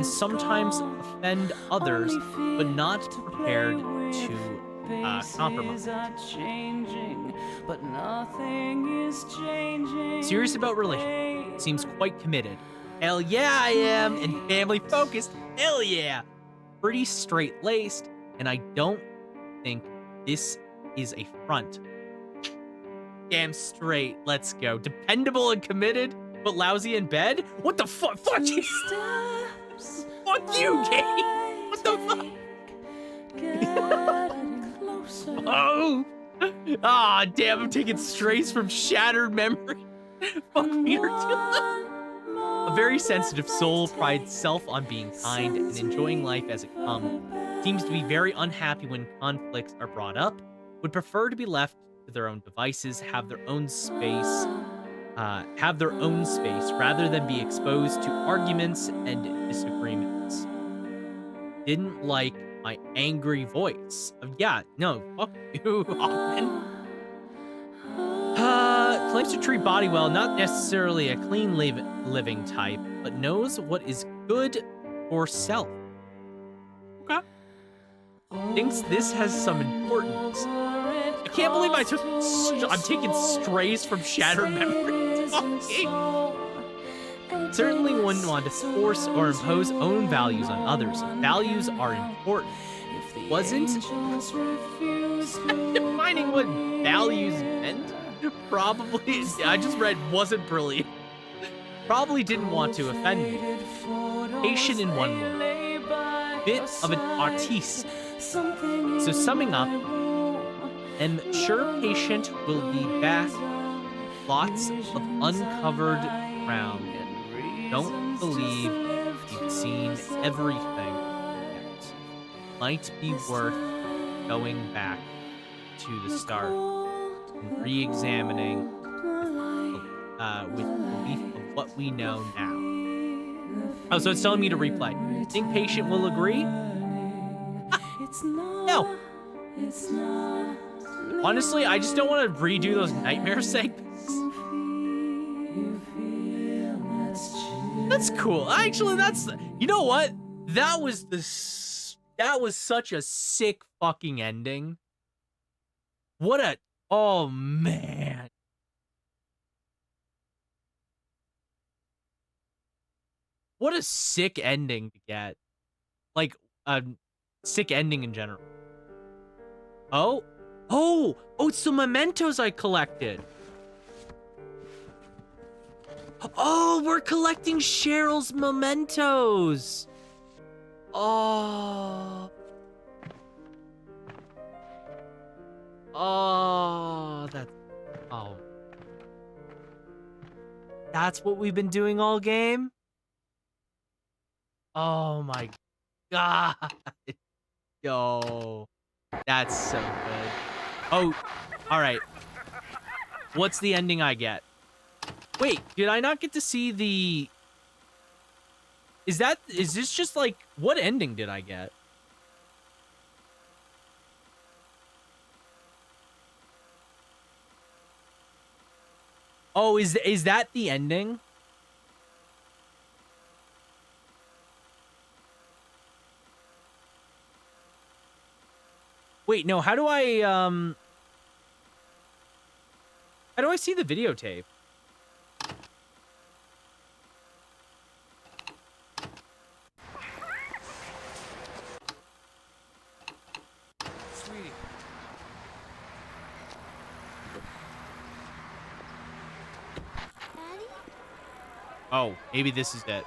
sometimes offend others, but not prepared to compromise. Serious about relationships. Seems quite committed. Hell yeah, I am. And family focused. Hell yeah. pretty straight-laced, and I don't think this is a front. Damn straight. Let's go. Dependable and committed, but lousy in bed? What the fuck? Fuck you! Fuck you, game! What the fuck? Oh! Ah, damn, I'm taking strays from shattered memory. Fuck me. A very sensitive soul prides self on being kind and enjoying life as it comes. Seems to be very unhappy when conflicts are brought up. Would prefer to be left to their own devices, have their own space rather than be exposed to arguments and disagreements. Didn't like my angry voice. Yeah, no, fuck you, Hoffman. Claims to treat body well, not necessarily a clean living type, but knows what is good for self. Okay. Thinks this has some importance. I can't believe I'm taking strays from shattered memories. Certainly wouldn't want to force or impose own values on others. Values are important. Wasn't defining what values meant? Probably, I just read wasn't brilliant. Probably didn't want to offend me. Patient in one word. Bit of an artiste. So summing up, am sure patient will be back. Lots of uncovered ground. Don't believe you've seen everything yet. Might be worth going back to the start and re-examining with belief of what we know now. Oh, so it's telling me to replay. Think patient will agree? No. Honestly, I just don't want to redo those nightmare segments. That's cool. Actually, you know what? That was such a sick fucking ending. Oh man. What a sick ending to get. Like, a sick ending in general. Oh, it's the mementos I collected. Oh, we're collecting Cheryl's mementos. Oh, that's what we've been doing all game? Oh my god. Yo, that's so good. Oh, all right. What's the ending I get? Wait, did I not get to see the... Is this just like... What ending did I get? Oh, is that the ending? Wait, no, how do I see the videotape? Sweetie. Oh, maybe this is it.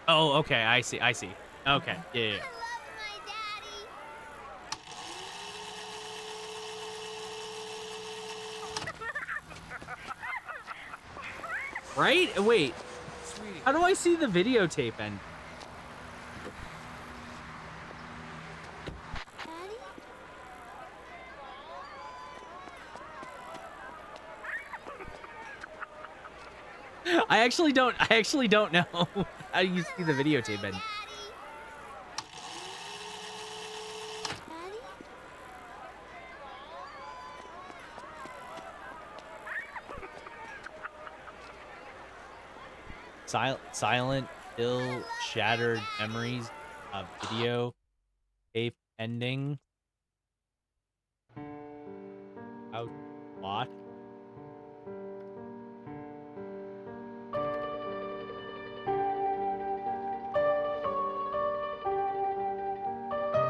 Oh, okay, I see. Okay, yeah. Right? Wait. Sweetie. How do I see the videotape end? I actually don't know how you see the videotape end. Silent, ill, shattered memories of video tape ending. How to watch.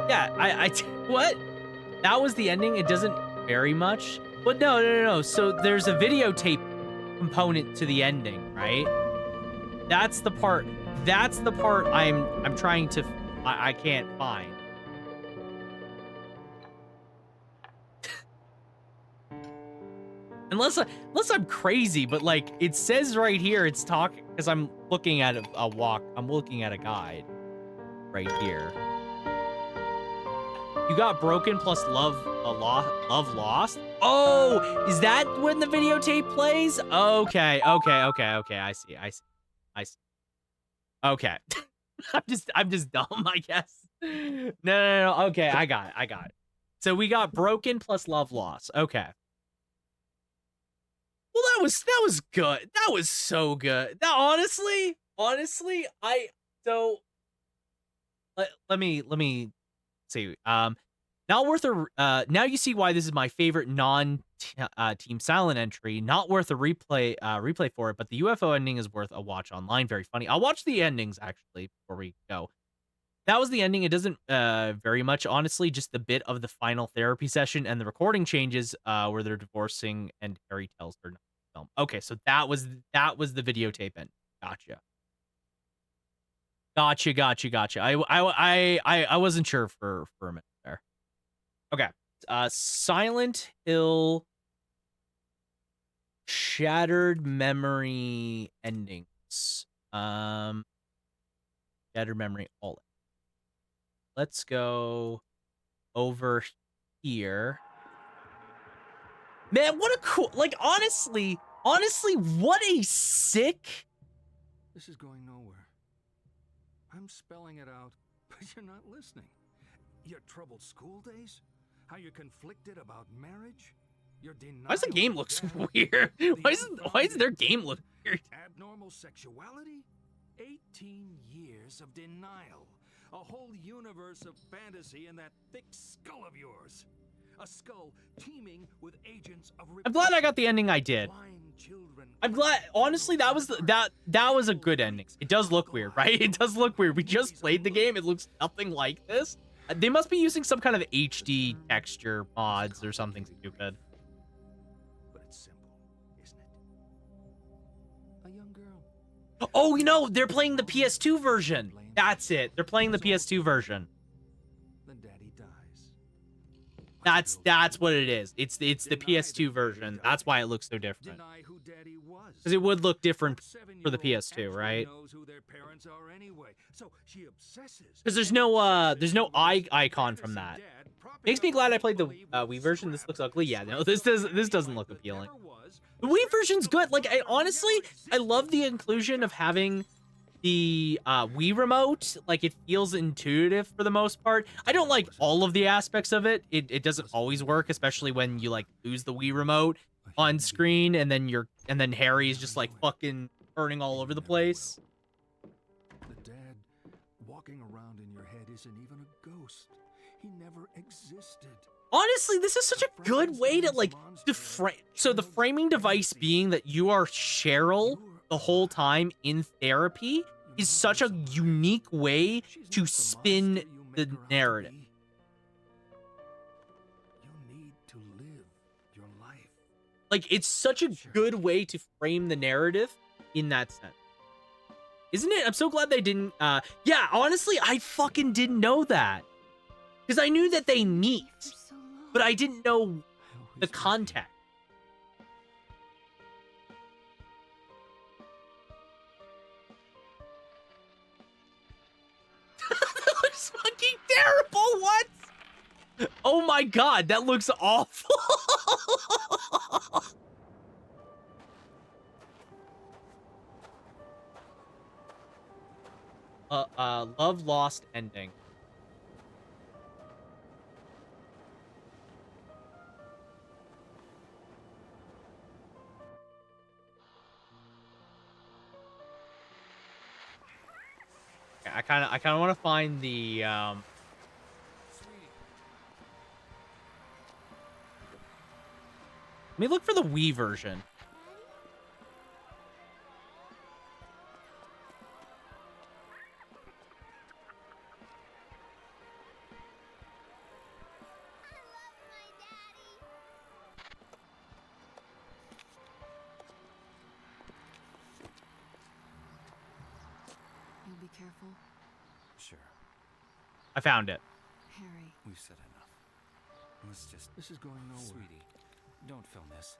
Yeah, what? That was the ending? It doesn't vary much? But no. So there's a videotape component to the ending, right? That's the part I'm trying to, I can't find. Unless I'm crazy, but like it says right here, it's talking because I'm looking at I'm looking at a guide right here. You got broken plus love lost. Oh, is that when the videotape plays? Okay. I see. Okay. I'm just dumb, I guess. No. Okay, I got it. So we got broken plus love loss. Okay. Well, that was good. That was so good. That honestly, let me see. Not worth a now you see why this is my favorite Team Silent entry. Not worth a replay for it, but the UFO ending is worth a watch online. Very funny. I'll watch the endings actually before we go. That was the ending. It doesn't very much, honestly, just a bit of the final therapy session and the recording changes where they're divorcing and Harry tells her not to film. Okay, so that was the videotape end. Gotcha. I wasn't sure for a minute there. Okay. Silent Hill Shattered Memory endings. Shattered Memory all. Let's go over here. Man, what a cool, like, honestly, what a sick. This is going nowhere. I'm spelling it out, but you're not listening. Your troubled school days? How you're conflicted about marriage? Your denial. Why does the game look weird? Why does their game look weird? Abnormal sexuality? 18 years of denial. A whole universe of fantasy in that thick skull of yours. A skull teeming with agents of I'm glad I got the ending I did. I'm glad, honestly, that was a good ending. It does look weird, right? It does look weird. We just played the game. It looks nothing like this. They must be using some kind of HD texture mods or something stupid. But it's simple, isn't it? A young girl. Oh, you know, they're playing the PS2 version. That's it. They're playing the PS2 version. Then daddy dies. That's what it is. It's the PS2 version. That's why it looks so different. Deny who daddy was. Because it would look different for the PS2, right? Knows who their parents are anyway. So she obsesses. Because there's no eye icon from that. Makes me glad I played the Wii version. This looks ugly. Yeah, no, this doesn't look appealing. The Wii version's good. Like, I love the inclusion of having the Wii remote. Like, it feels intuitive for the most part. I don't like all of the aspects of it. It doesn't always work, especially when you like lose the Wii remote on screen and then Harry is just like fucking turning all over the place. The dad walking around in your head isn't even a ghost. He never existed. Honestly, this is such a good way to like so the framing device being that you are Cheryl the whole time in therapy is such a unique way to spin the narrative. You need to live your life. Like, it's such a good way to frame the narrative in that sense. Isn't it? I'm so glad they didn't, yeah, honestly, I fucking didn't know that. Because I knew that they meet, but I didn't know the context. That looks fucking terrible, what? Oh my god, that looks awful. Love Lost ending. I kind of want to find the let me look for the Wii version. careful. Sure. I found it. Harry. We've said enough. Let's just... This is going nowhere. Sweetie, don't film this.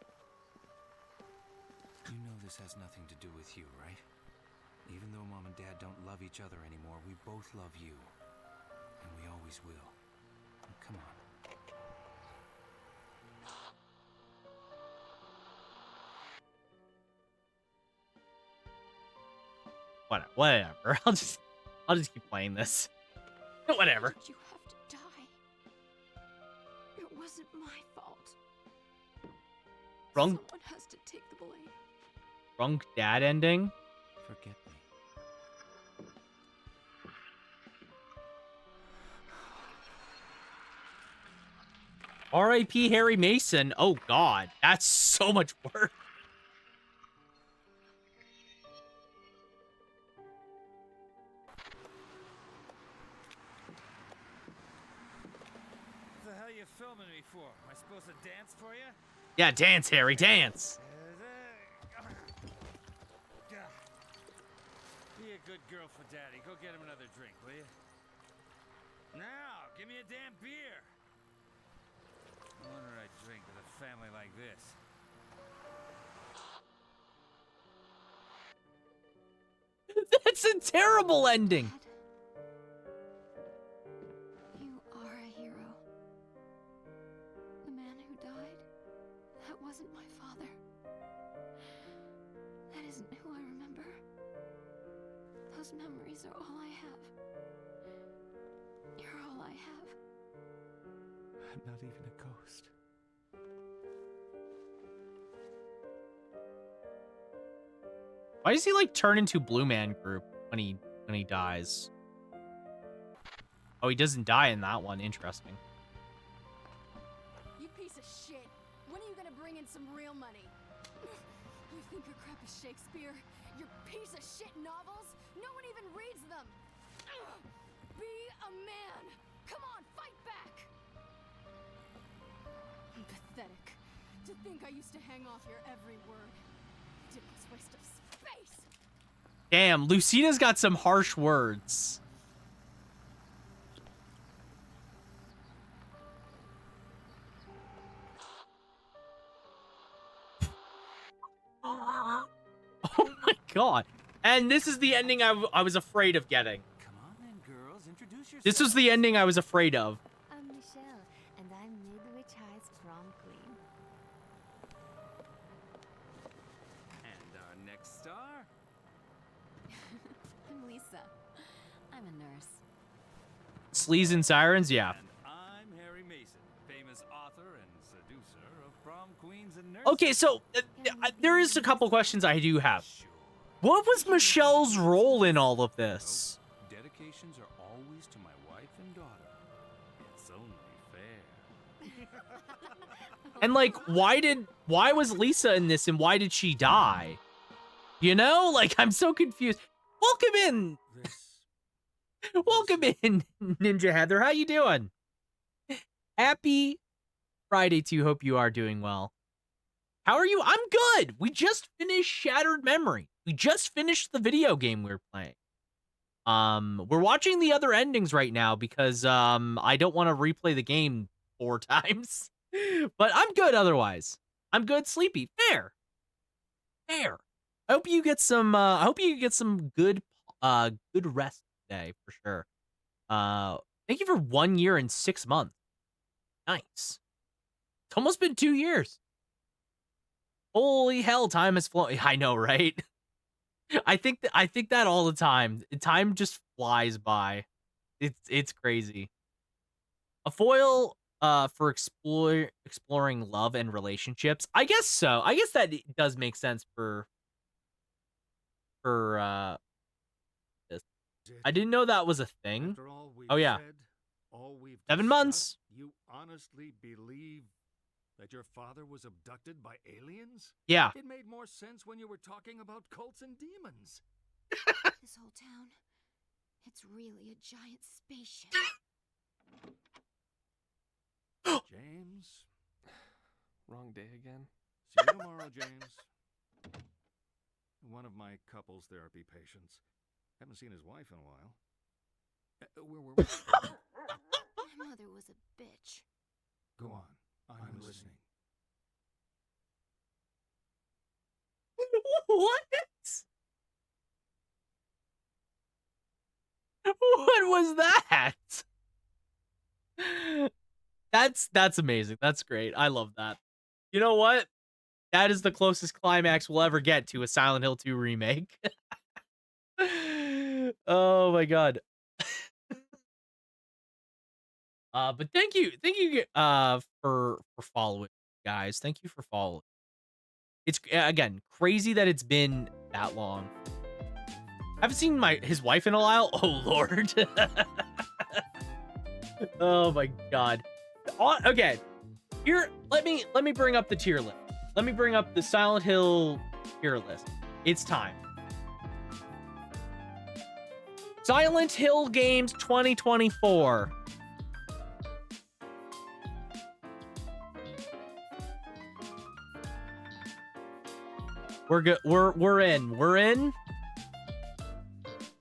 You know this has nothing to do with you, right? Even though Mom and Dad don't love each other anymore, we both love you. And we always will. Come on. Whatever. I'll just keep playing this. Whatever. Why did you have to die? It wasn't my fault. Wrong. Someone has to take the blame. Wrong dad ending. Forget me. R.I.P. Harry Mason. Oh God, that's so much work. What the hell are you filming me for? Am I supposed to dance for you? Yeah, dance, Harry, dance. Be a good girl for Daddy. Go get him another drink, will you? Now, give me a damn beer. No wonder I drink with a family like this. That's a terrible ending. You are a hero. The man who died, that wasn't my father. That isn't who I remember. Those memories are all I have. You're all I have. I'm not even a ghost. Why does he like turn into Blue Man Group when he dies? Oh, he doesn't die in that one. Interesting. You piece of shit. When are you gonna bring in some real money? You think your crap is Shakespeare? Your piece of shit novels? No one even reads them. Be a man. Come on, fight back. Pathetic. To think I used to hang off your every word. Ridiculous waste of space. Damn, Lucina's got some harsh words. Oh my God. And this is the ending I was afraid of getting. Come on then, girls. Introduce yourselves. This was the ending I was afraid of. I'm Michelle, and I'm Midwich High's prom queen. And our next star? I'm Lisa. I'm a nurse. Sleaze and Sirens, yeah. And I'm Harry Mason, famous author and seducer of prom queens and nurses. Okay, so there is a couple questions I do have. What was Michelle's role in all of this? Dedications are always to my wife and daughter. It's only fair. And like, why was Lisa in this and why did she die? You know, like, I'm so confused. Welcome in. Welcome in, Ninja Heather. How you doing? Happy Friday to you. Hope you are doing well. How are you? I'm good. We just finished Shattered Memory. We just finished the video game we were playing. We're watching the other endings right now because I don't want to replay the game 4 times. But I'm good otherwise. I'm good, sleepy. Fair. I hope you get some good rest today for sure. Thank you for 1 year and 6 months. Nice. It's almost been 2 years. Holy hell, time has flown. I know, right? I think that all the time. Time just flies by. It's crazy. A foil for exploring love and relationships. I guess so. I guess that does make sense for this. I didn't know that was a thing. Oh yeah. 7 months. You honestly believe that your father was abducted by aliens? Yeah. It made more sense when you were talking about cults and demons. This whole town, it's really a giant spaceship. James? Wrong day again. See you tomorrow, James. One of my couples therapy patients. Haven't seen his wife in a while. Where were we? My mother was a bitch. Go on. I'm listening. What? What was that? That's amazing. That's great. I love that. You know what? That is the closest climax we'll ever get to a Silent Hill 2 remake. Oh my god. But thank you for following, guys. Thank you for following. It's again crazy that it's been that long. I haven't seen his wife in a while. Oh lord. Oh my god. Okay. Here, let me bring up the tier list. Let me bring up the Silent Hill tier list. It's time. Silent Hill Games 2024. We're good. We're in. We're in.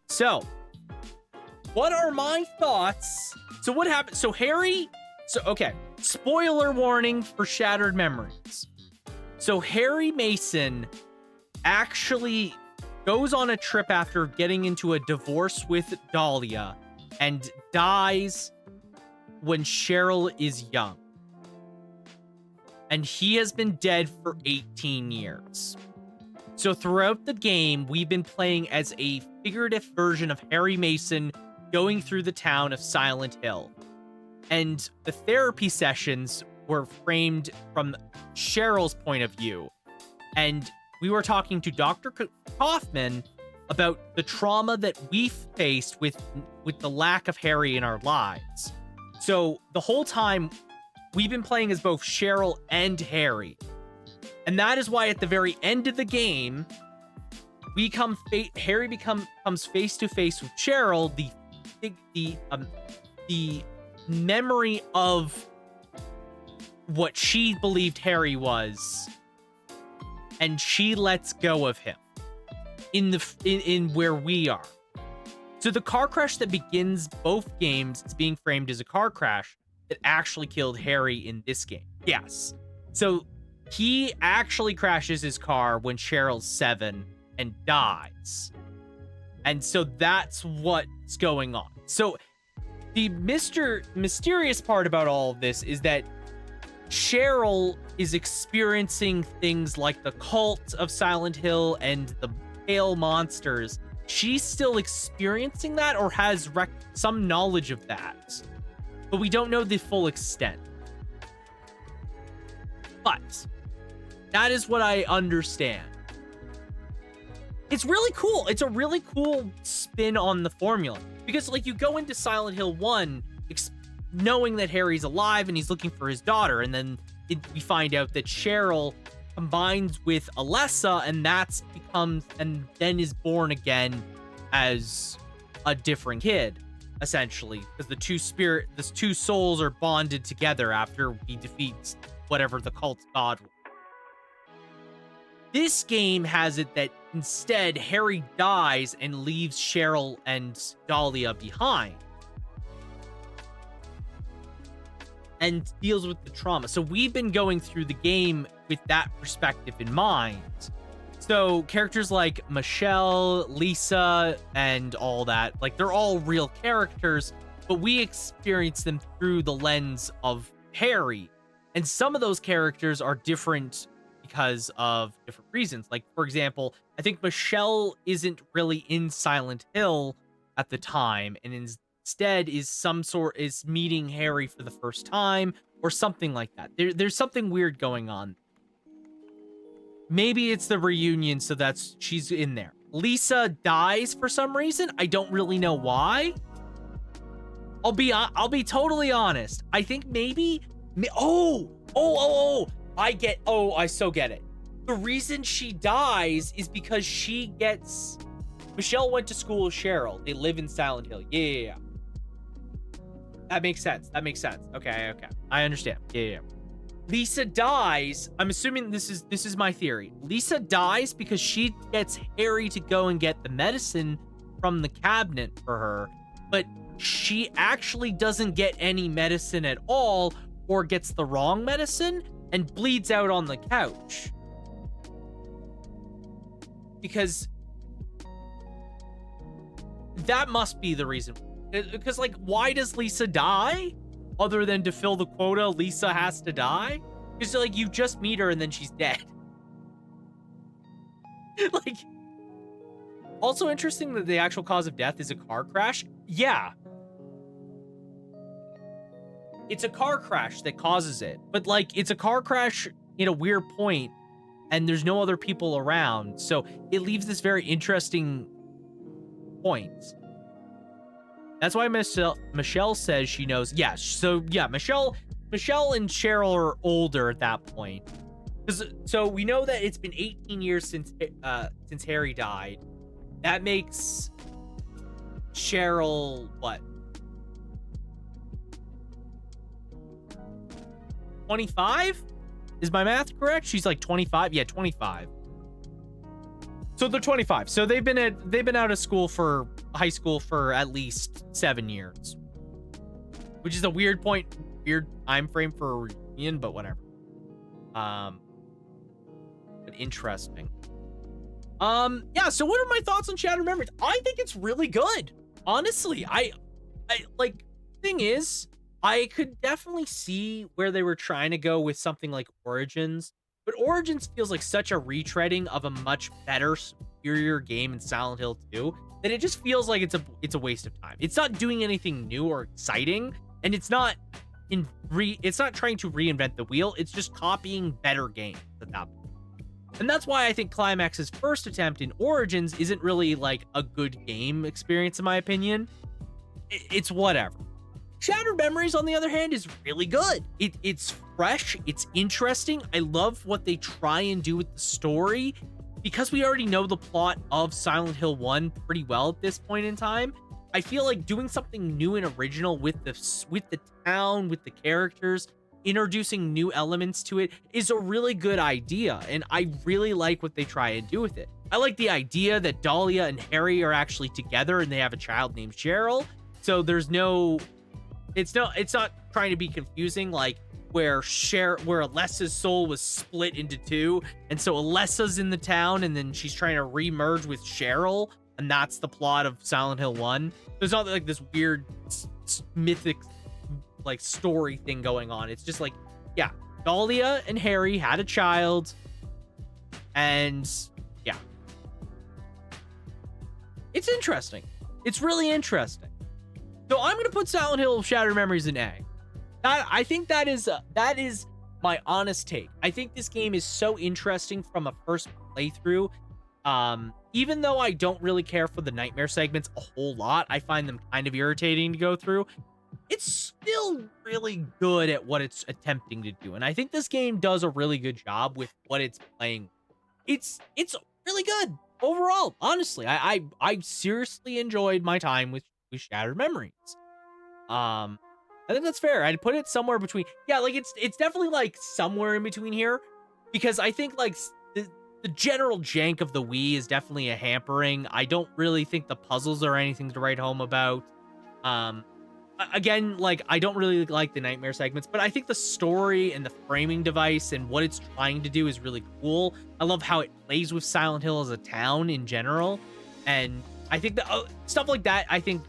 So, what are my thoughts? So what happened? So Harry. So okay. Spoiler warning for Shattered Memories. So Harry Mason actually goes on a trip after getting into a divorce with Dahlia and dies when Cheryl is young. And he has been dead for 18 years. So throughout the game, we've been playing as a figurative version of Harry Mason going through the town of Silent Hill. And the therapy sessions were framed from Cheryl's point of view. And we were talking to Dr. Kaufman about the trauma that we faced with the lack of Harry in our lives. So the whole time, we've been playing as both Cheryl and Harry. And that is why at the very end of the game, Harry comes face to face with Cheryl, the memory of what she believed Harry was, and she lets go of him in where we are. So the car crash that begins both games is being framed as a car crash that actually killed Harry in this game. Yes. So he actually crashes his car when Cheryl's 7 and dies. And so that's what's going on. So the mysterious part about all of this is that Cheryl is experiencing things like the cult of Silent Hill and the pale monsters. She's still experiencing that or has some knowledge of that. But we don't know the full extent. But that is what I understand. It's really cool. It's a really cool spin on the formula. Because, like, you go into Silent Hill 1 knowing that Harry's alive and he's looking for his daughter. And then we find out that Cheryl combines with Alessa and and then is born again as a different kid, essentially. Because the two souls are bonded together after he defeats whatever the cult god was. This game has it that instead Harry dies and leaves Cheryl and Dahlia behind. And deals with the trauma. So we've been going through the game with that perspective in mind. So characters like Michelle, Lisa, and all that, like they're all real characters, but we experience them through the lens of Harry. And some of those characters are different because of different reasons. Like, for example, I think Michelle isn't really in Silent Hill at the time, and instead is meeting Harry for the first time or something like that. There's something weird going on. Maybe it's the reunion, so she's in there. Lisa dies for some reason. I don't really know why. I'll be totally honest. I think maybe I so get it. The reason she dies is because Michelle went to school with Cheryl. They live in Silent Hill. Yeah. That makes sense. Okay. I understand. Yeah. Lisa dies. I'm assuming this is my theory. Lisa dies because she gets Harry to go and get the medicine from the cabinet for her, but she actually doesn't get any medicine at all, or gets the wrong medicine and bleeds out on the couch. Because that must be the reason. Because, like, why does Lisa die? Other than to fill the quota, Lisa has to die? Because, like, you just meet her and then she's dead. Like, also interesting that the actual cause of death is a car crash. Yeah. It's a car crash that causes it. But, like, it's a car crash in a weird point, and there's no other people around. So it leaves this very interesting point. That's why Michelle says she knows. Yeah, so yeah, Michelle and Cheryl are older at that point. So we know that it's been 18 years since Harry died. That makes Cheryl what? 25? Is my math correct? She's like 25. Yeah, 25. So they're 25. So they've been out of high school for at least 7 years, which is a weird time frame for a reunion, but whatever. But interesting. Yeah. So what are my thoughts on Shattered Memories? I think it's really good. Honestly, I like. Thing is, I could definitely see where they were trying to go with something like Origins. But Origins feels like such a retreading of a much better, superior game in Silent Hill 2 that it just feels like it's a waste of time. It's not doing anything new or exciting, and it's not trying to reinvent the wheel. It's just copying better games at that point. And that's why I think Climax's first attempt in Origins isn't really like a good game experience in my opinion. It's whatever. Shattered Memories, on the other hand, is really good. It's fresh. It's interesting. I love what they try and do with the story. Because we already know the plot of Silent Hill 1 pretty well at this point in time, I feel like doing something new and original with the town, with the characters, introducing new elements to it is a really good idea. And I really like what they try and do with it. I like the idea that Dahlia and Harry are actually together and they have a child named Cheryl. So it's not trying to be confusing, like where Alessa's soul was split into two, and so Alessa's in the town, and then she's trying to re-merge with Cheryl, and that's the plot of Silent Hill 1. There's not like this weird mythic like story thing going on. It's just like, yeah, Dahlia and Harry had a child, and yeah, it's interesting. It's really interesting. So I'm going to put Silent Hill Shattered Memories in A. I think that is my honest take. I think this game is so interesting from a first playthrough. Even though I don't really care for the nightmare segments a whole lot, I find them kind of irritating to go through. It's still really good at what it's attempting to do. And I think this game does a really good job with what it's playing. It's really good overall. Honestly, I seriously enjoyed my time with Shattered Memories. I think that's fair. I'd put it somewhere between. Yeah, like it's definitely like somewhere in between here, because I think like the general jank of the Wii is definitely a hampering. I don't really think the puzzles are anything to write home about. Again, like I don't really like the nightmare segments, but I think the story and the framing device and what it's trying to do is really cool. I love how it plays with Silent Hill as a town in general, and I think that stuff like that, I think,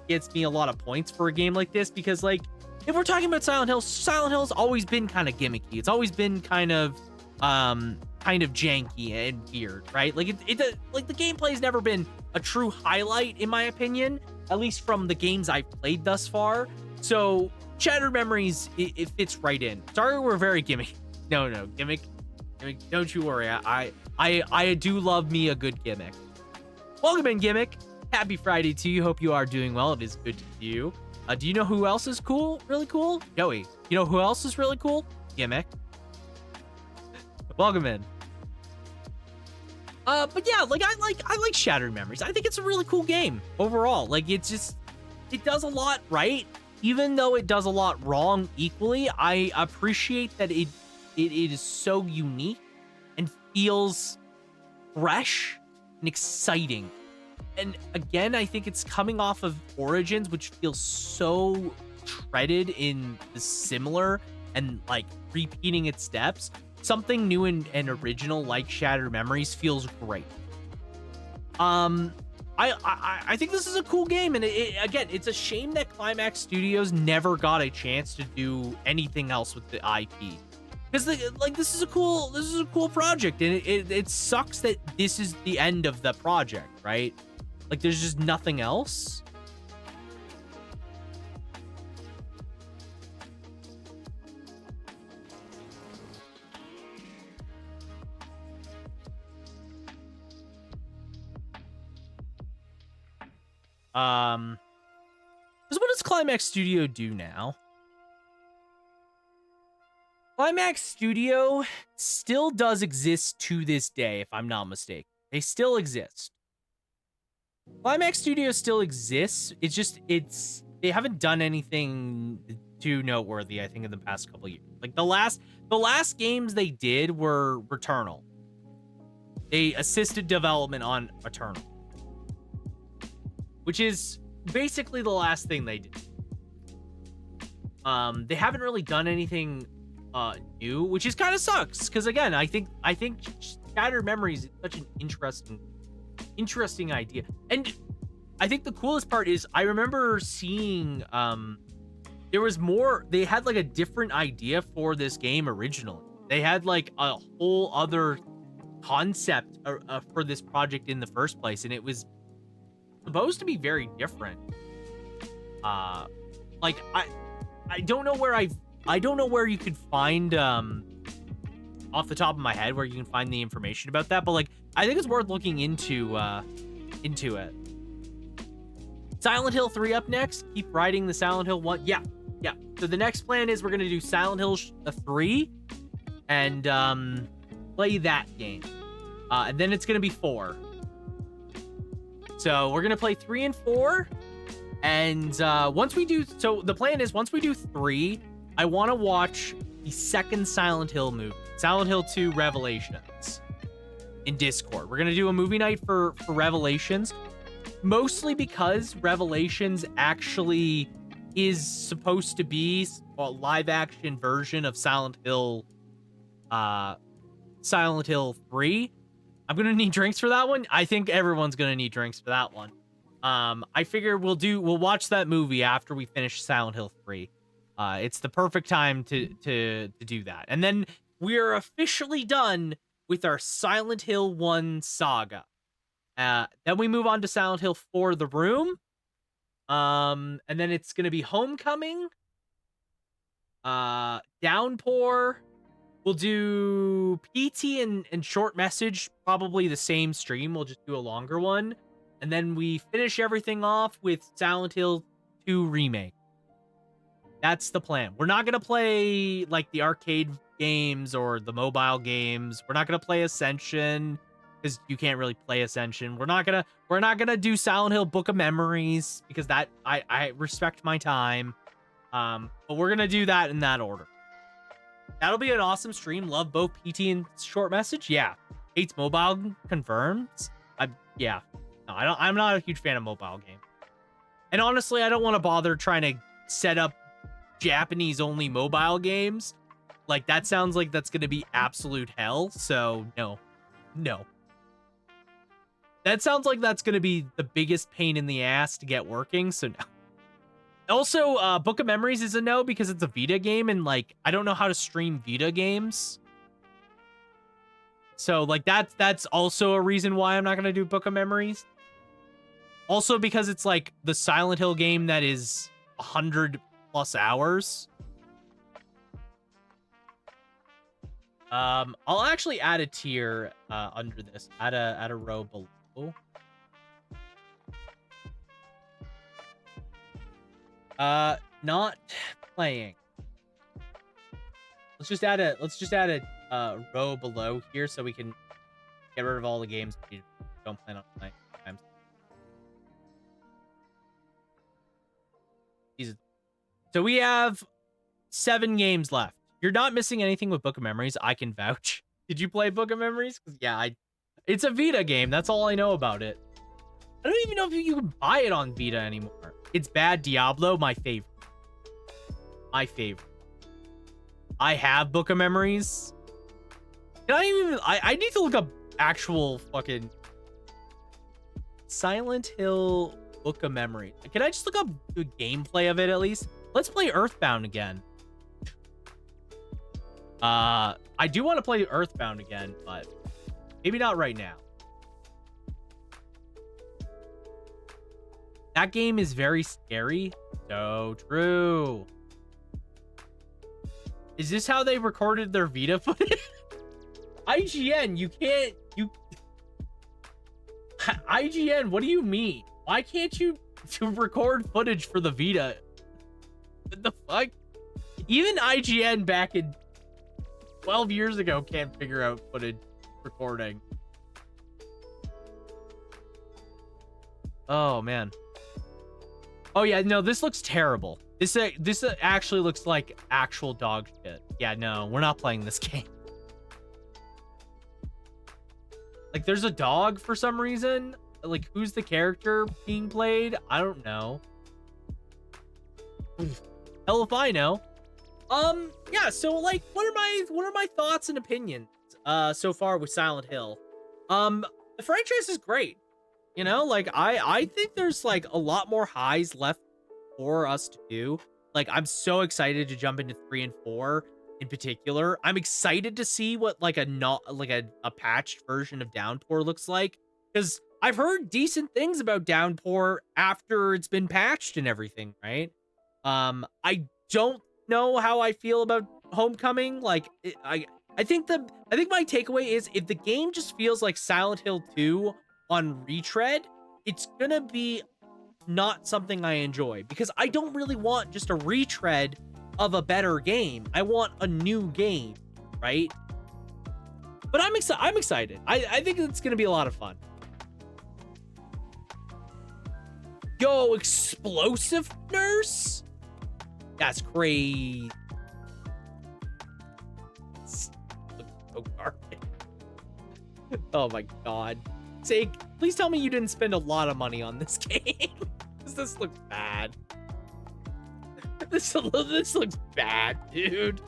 gets me a lot of points for a game like this, because like if we're talking about Silent Hill's always been kind of gimmicky. It's always been kind of janky and weird, right? Like like the gameplay's never been a true highlight in my opinion, at least from the games I've played thus far. So Shattered Memories, it fits right in. Sorry, we're very gimmick. No, gimmick. Don't you worry. I do love me a good gimmick. Welcome in, Gimmick. Happy Friday to you. Hope you are doing well. It is good to see you. Do you know who else is cool? Really cool? Joey. You know who else is really cool? Gimmick. Welcome in. But yeah, like I like Shattered Memories. I think it's a really cool game overall. Like it does a lot right, even though it does a lot wrong equally. I appreciate that it is so unique and feels fresh and exciting and again, I think it's coming off of Origins, which feels so treaded in the similar and like repeating its steps. Something new and original like Shattered Memories feels great. I think this is a cool game, and again, it's a shame that Climax Studios never got a chance to do anything else with the IP. Because this is a cool project, and it sucks that this is the end of the project, right? Like there's just nothing else. So what does Climax Studio do now? Climax Studio still does exist to this day, if I'm not mistaken. They still exist. Climax Studio still exists. It's just, they haven't done anything too noteworthy, I think, in the past couple years. Like the last games they did were Returnal. They assisted development on Returnal, which is basically the last thing they did. They haven't really done anything new, which is kind of sucks, because again, I think Shattered Memories is such an interesting idea. And I think the coolest part is I remember seeing there was more, they had like a different idea for this game originally. They had like a whole other concept for this project in the first place, and it was supposed to be very different. Like I don't know where you could find off the top of my head where you can find the information about that, but like I think it's worth looking into it. Silent Hill 3 up next. Keep riding the Silent Hill 1. Yeah. So the next plan is we're gonna do Silent Hill 3 and play that game, and then it's gonna be 4. So we're gonna play 3 and 4, and once we do, so the plan is once we do 3, I want to watch the second Silent Hill movie, Silent Hill 2 Revelations, in Discord. We're gonna do a movie night for Revelations, mostly because Revelations actually is supposed to be a live action version of Silent Hill 3. I'm gonna need drinks for that one. I think everyone's gonna need drinks for that one. I figure we'll watch that movie after we finish Silent Hill 3. It's the perfect time to do that. And then we are officially done with our Silent Hill 1 saga. Then we move on to Silent Hill 4 The Room. And then it's gonna be Homecoming, Downpour. We'll do PT and Short Message, probably the same stream. We'll just do a longer one. And then we finish everything off with Silent Hill 2 Remake. That's the plan. We're not going to play like the arcade games or the mobile games. We're not going to play Ascension because you can't really play Ascension. We're not going to do Silent Hill Book of Memories because that I respect my time. But we're going to do that in that order. That'll be an awesome stream. Love both PT and Short Message. Yeah. Hates mobile confirms. Yeah. No, I'm not a huge fan of mobile games. And honestly, I don't want to bother trying to set up Japanese only mobile games. Like that sounds like that's going to be absolute hell. So no. That sounds like that's going to be the biggest pain in the ass to get working. So no. Also, Book of Memories is a no because it's a Vita game, and like I don't know how to stream Vita games. So like that's also a reason why I'm not gonna do Book of Memories. Also because it's like the Silent Hill game that is 100+ hours. I'll actually add a tier under this. Add a row below. Not playing. Let's just add a row below here so we can get rid of all the games we don't plan on playing. So we have 7 games left. You're not missing anything with Book of Memories. I can vouch. Did you play Book of Memories? Because yeah, it's a Vita game. That's all I know about it. I don't even know if you can buy it on Vita anymore. It's Bad Diablo, my favorite. My favorite. I have Book of Memories. Can I even... I need to look up actual fucking... Silent Hill Book of Memories. Can I just look up the gameplay of it at least? Let's play Earthbound again. I do want to play Earthbound again, but maybe not right now. That game is very scary. So true. Is this how they recorded their Vita footage? IGN, you can't... IGN, what do you mean? Why can't you record footage for the Vita? What the fuck? Even IGN back in 12 years ago can't figure out footage recording. Oh, man. Oh, yeah, no, this looks terrible. This actually looks like actual dog shit. Yeah, no, we're not playing this game. Like, there's a dog for some reason. Like, who's the character being played? I don't know. Hell if I know. Yeah, so, like, what are my thoughts and opinions so far with Silent Hill? The franchise is great. You know, like, I think there's, like, a lot more highs left for us to do. Like, I'm so excited to jump into 3 and 4 in particular. I'm excited to see what, like, a patched version of Downpour looks like, because I've heard decent things about Downpour after it's been patched and everything, right? I don't know how I feel about Homecoming. Like, I think my takeaway is, if the game just feels like Silent Hill 2 on retread, it's gonna be not something I enjoy, because I don't really want just a retread of a better game. I want a new game, right? But I'm excited. I think it's gonna be a lot of fun. Yo, Explosive Nurse? That's crazy. So garbage. Oh my god. Sake, please tell me you didn't spend a lot of money on this game. This looks bad. This looks bad, dude.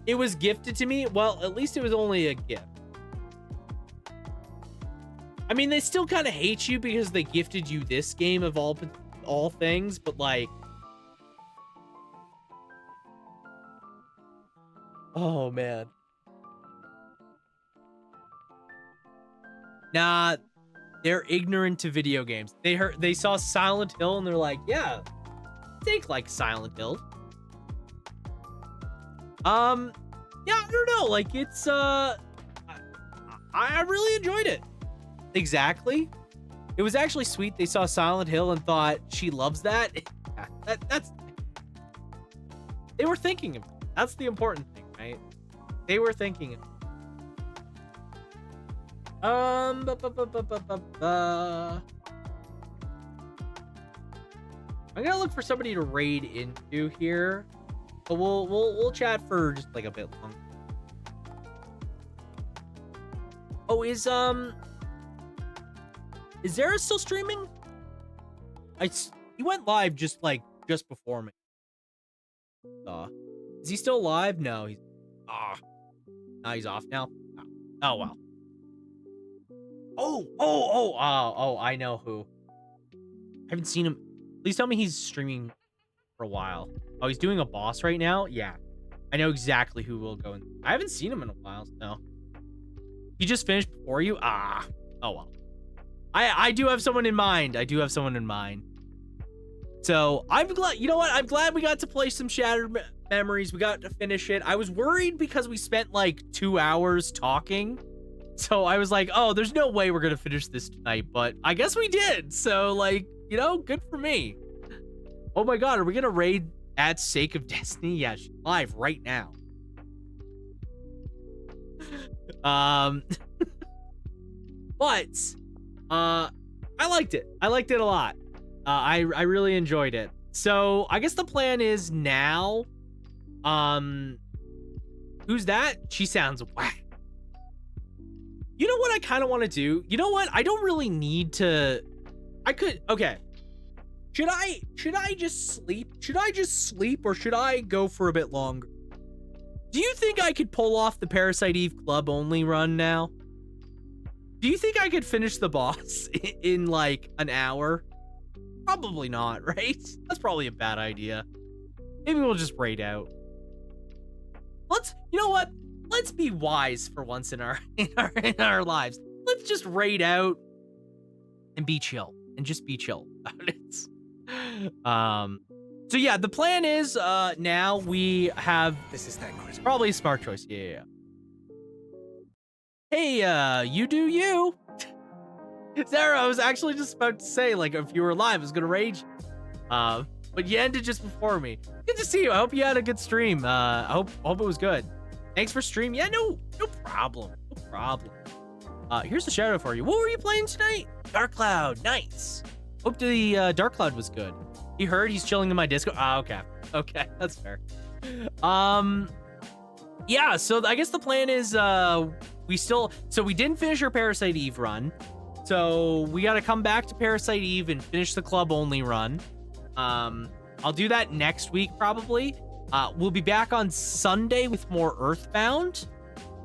It was gifted to me. Well, at least it was only a gift. I mean, they still kind of hate you because they gifted you this game of all things, but like... Oh, man. Nah, they're ignorant to video games. They saw Silent Hill and they're like, yeah, think like Silent Hill. Yeah, I don't know. Like, it's, I really enjoyed it. Exactly. It was actually sweet. They saw Silent Hill and thought, she loves that. That's... They were thinking of it. That's the important thing, right? They were thinking of it. I'm gonna look for somebody to raid into here, but we'll chat for just like a bit long. Oh, is Zara still streaming? He went live just before me. Is he still live? No, he's he's off now. Oh well. Oh, I know who. I haven't seen him. Please tell me he's streaming for a while. Oh, he's doing a boss right now? Yeah. I know exactly who will go in. I haven't seen him in a while, no. He just finished before you? Oh well. I do have someone in mind. So, I'm glad, you know what? I'm glad we got to play some Shattered Memories. We got to finish it. I was worried because we spent like 2 hours talking. So I was like, oh, there's no way we're going to finish this tonight, but I guess we did. So, like, you know, good for me. Oh my god, are we going to raid at Sake of Destiny? Yeah, she's live right now. But, I liked it. I liked it a lot. I really enjoyed it. So, I guess the plan is now, who's that? She sounds whack. You know what I kind of want to do? You know what? I don't really need to. Okay. Should I just sleep? Should I just sleep or should I go for a bit longer? Do you think I could pull off the Parasite Eve club only run now? Do you think I could finish the boss in like an hour? Probably not, right? That's probably a bad idea. Maybe we'll just raid out. You know what? Let's be wise for once in our lives. Let's just raid out and be chill and just be chill about it. So yeah, the plan is now we have probably a smart choice. Yeah. Hey, you do you. Sarah, I was actually just about to say, like, if you were live, I was gonna rage. But you ended just before me. Good to see you. I hope you had a good stream. I hope it was good. Thanks for stream. Yeah, no problem. No problem. Here's the shout out for you. What were you playing tonight? Dark Cloud. Nice. Hope the Dark Cloud was good. He heard he's chilling in my Discord. Okay. Okay, that's fair. Yeah, so I guess the plan is we didn't finish our Parasite Eve run. So we got to come back to Parasite Eve and finish the club only run. I'll do that next week probably. We'll be back on Sunday with more Earthbound.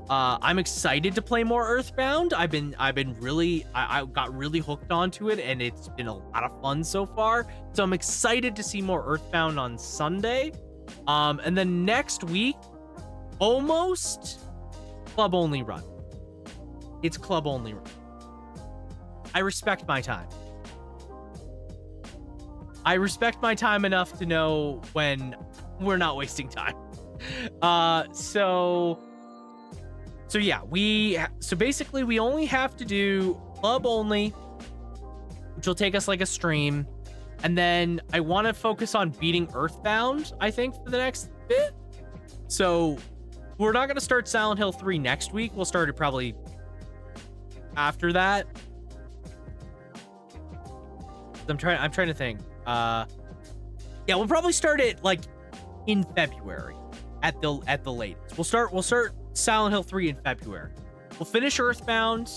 I'm excited to play more Earthbound. I got really hooked onto it and it's been a lot of fun so far. So I'm excited to see more Earthbound on Sunday. And then next week, almost club only run. It's club only run. I respect my time. I respect my time enough to know when we're not wasting time. So yeah, so basically we only have to do club only, which will take us like a stream. And then I want to focus on beating Earthbound, I think, for the next bit. So we're not going to start Silent Hill 3 next week. We'll start it probably after that. I'm trying to think. Yeah, we'll probably start it like in February at the latest. We'll start Silent Hill 3 in February. We'll finish Earthbound,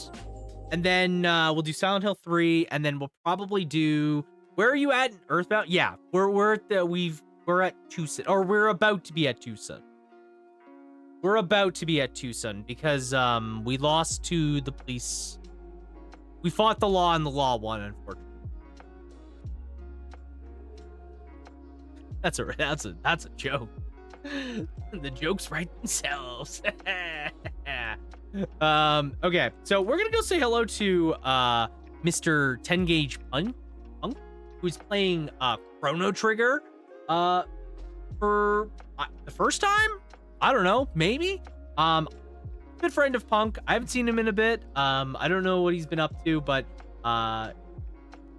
and then we'll do Silent Hill 3, and then we'll probably do. Where are you at in Earthbound? Yeah, we're at Tucson, or we're about to be at Tucson. We're about to be at Tucson because we lost to the police. We fought the law and the law won, unfortunately. That's a joke. The jokes write themselves. Okay, so we're gonna go say hello to Mr. 10 Gauge Punk, who's playing Chrono Trigger for the first time. I don't know, maybe. Good friend of Punk. I haven't seen him in a bit. I don't know what he's been up to, but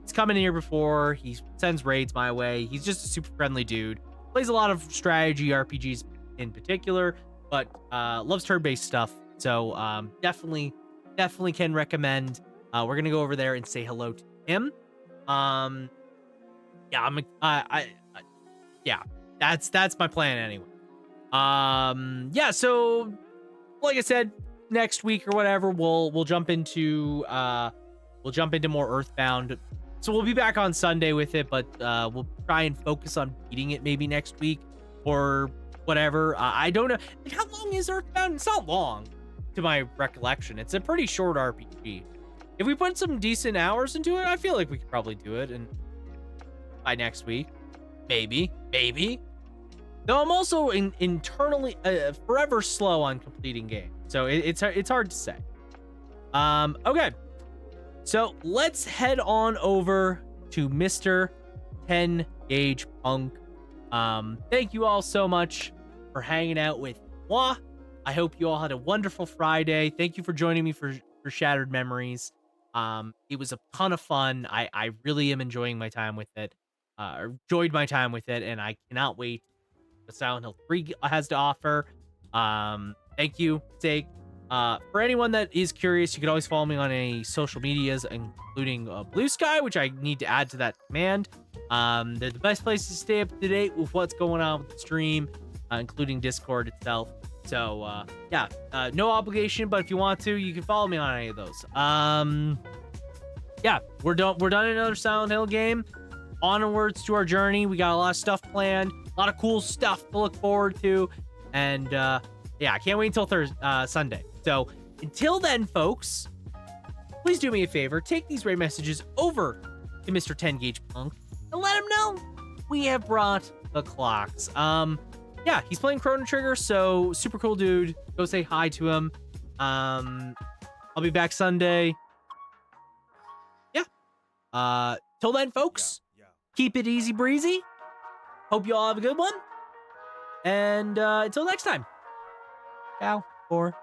he's come in here before. He sends raids my way. He's just a super friendly dude. Plays a lot of strategy RPGs in particular, but loves turn-based stuff. So definitely can recommend. We're gonna go over there and say hello to him. Yeah, that's my plan anyway. Yeah, so like I said, next week or whatever, we'll jump into more Earthbound. So we'll be back on Sunday with it, but we'll try and focus on beating it maybe next week or whatever. I don't know. Like, how long is Earthbound? It's not long to my recollection. It's a pretty short RPG. If we put some decent hours into it, I feel like we could probably do it and by next week. Maybe. Though I'm also internally forever slow on completing games. So it's hard to say. Okay. So let's head on over to Mr. 10 Gauge Punk. Thank you all so much for hanging out with moi. I hope you all had a wonderful Friday. Thank you for joining me for Shattered Memories. It was a ton of fun. I really am enjoying my time with it. Enjoyed my time with it, and I cannot wait what Silent Hill 3 has to offer. Thank you, Sake. For anyone that is curious, you can always follow me on any social medias, including Blue Sky, which I need to add to that command. They're the best places to stay up to date with what's going on with the stream, including Discord itself. So yeah, no obligation, but if you want to, you can follow me on any of those. Yeah, we're done another Silent Hill game. Onwards to our journey. We got a lot of stuff planned, a lot of cool stuff to look forward to, and yeah, I can't wait until Sunday. So until then, folks, please do me a favor, take these rate messages over to Mr. 10 Gauge Punk and let him know we have brought the clocks. Yeah, he's playing Chrono Trigger, so super cool dude. Go say hi to him. I'll be back Sunday. Yeah. Till then, folks, keep it easy breezy. Hope you all have a good one. And until next time. Ciao for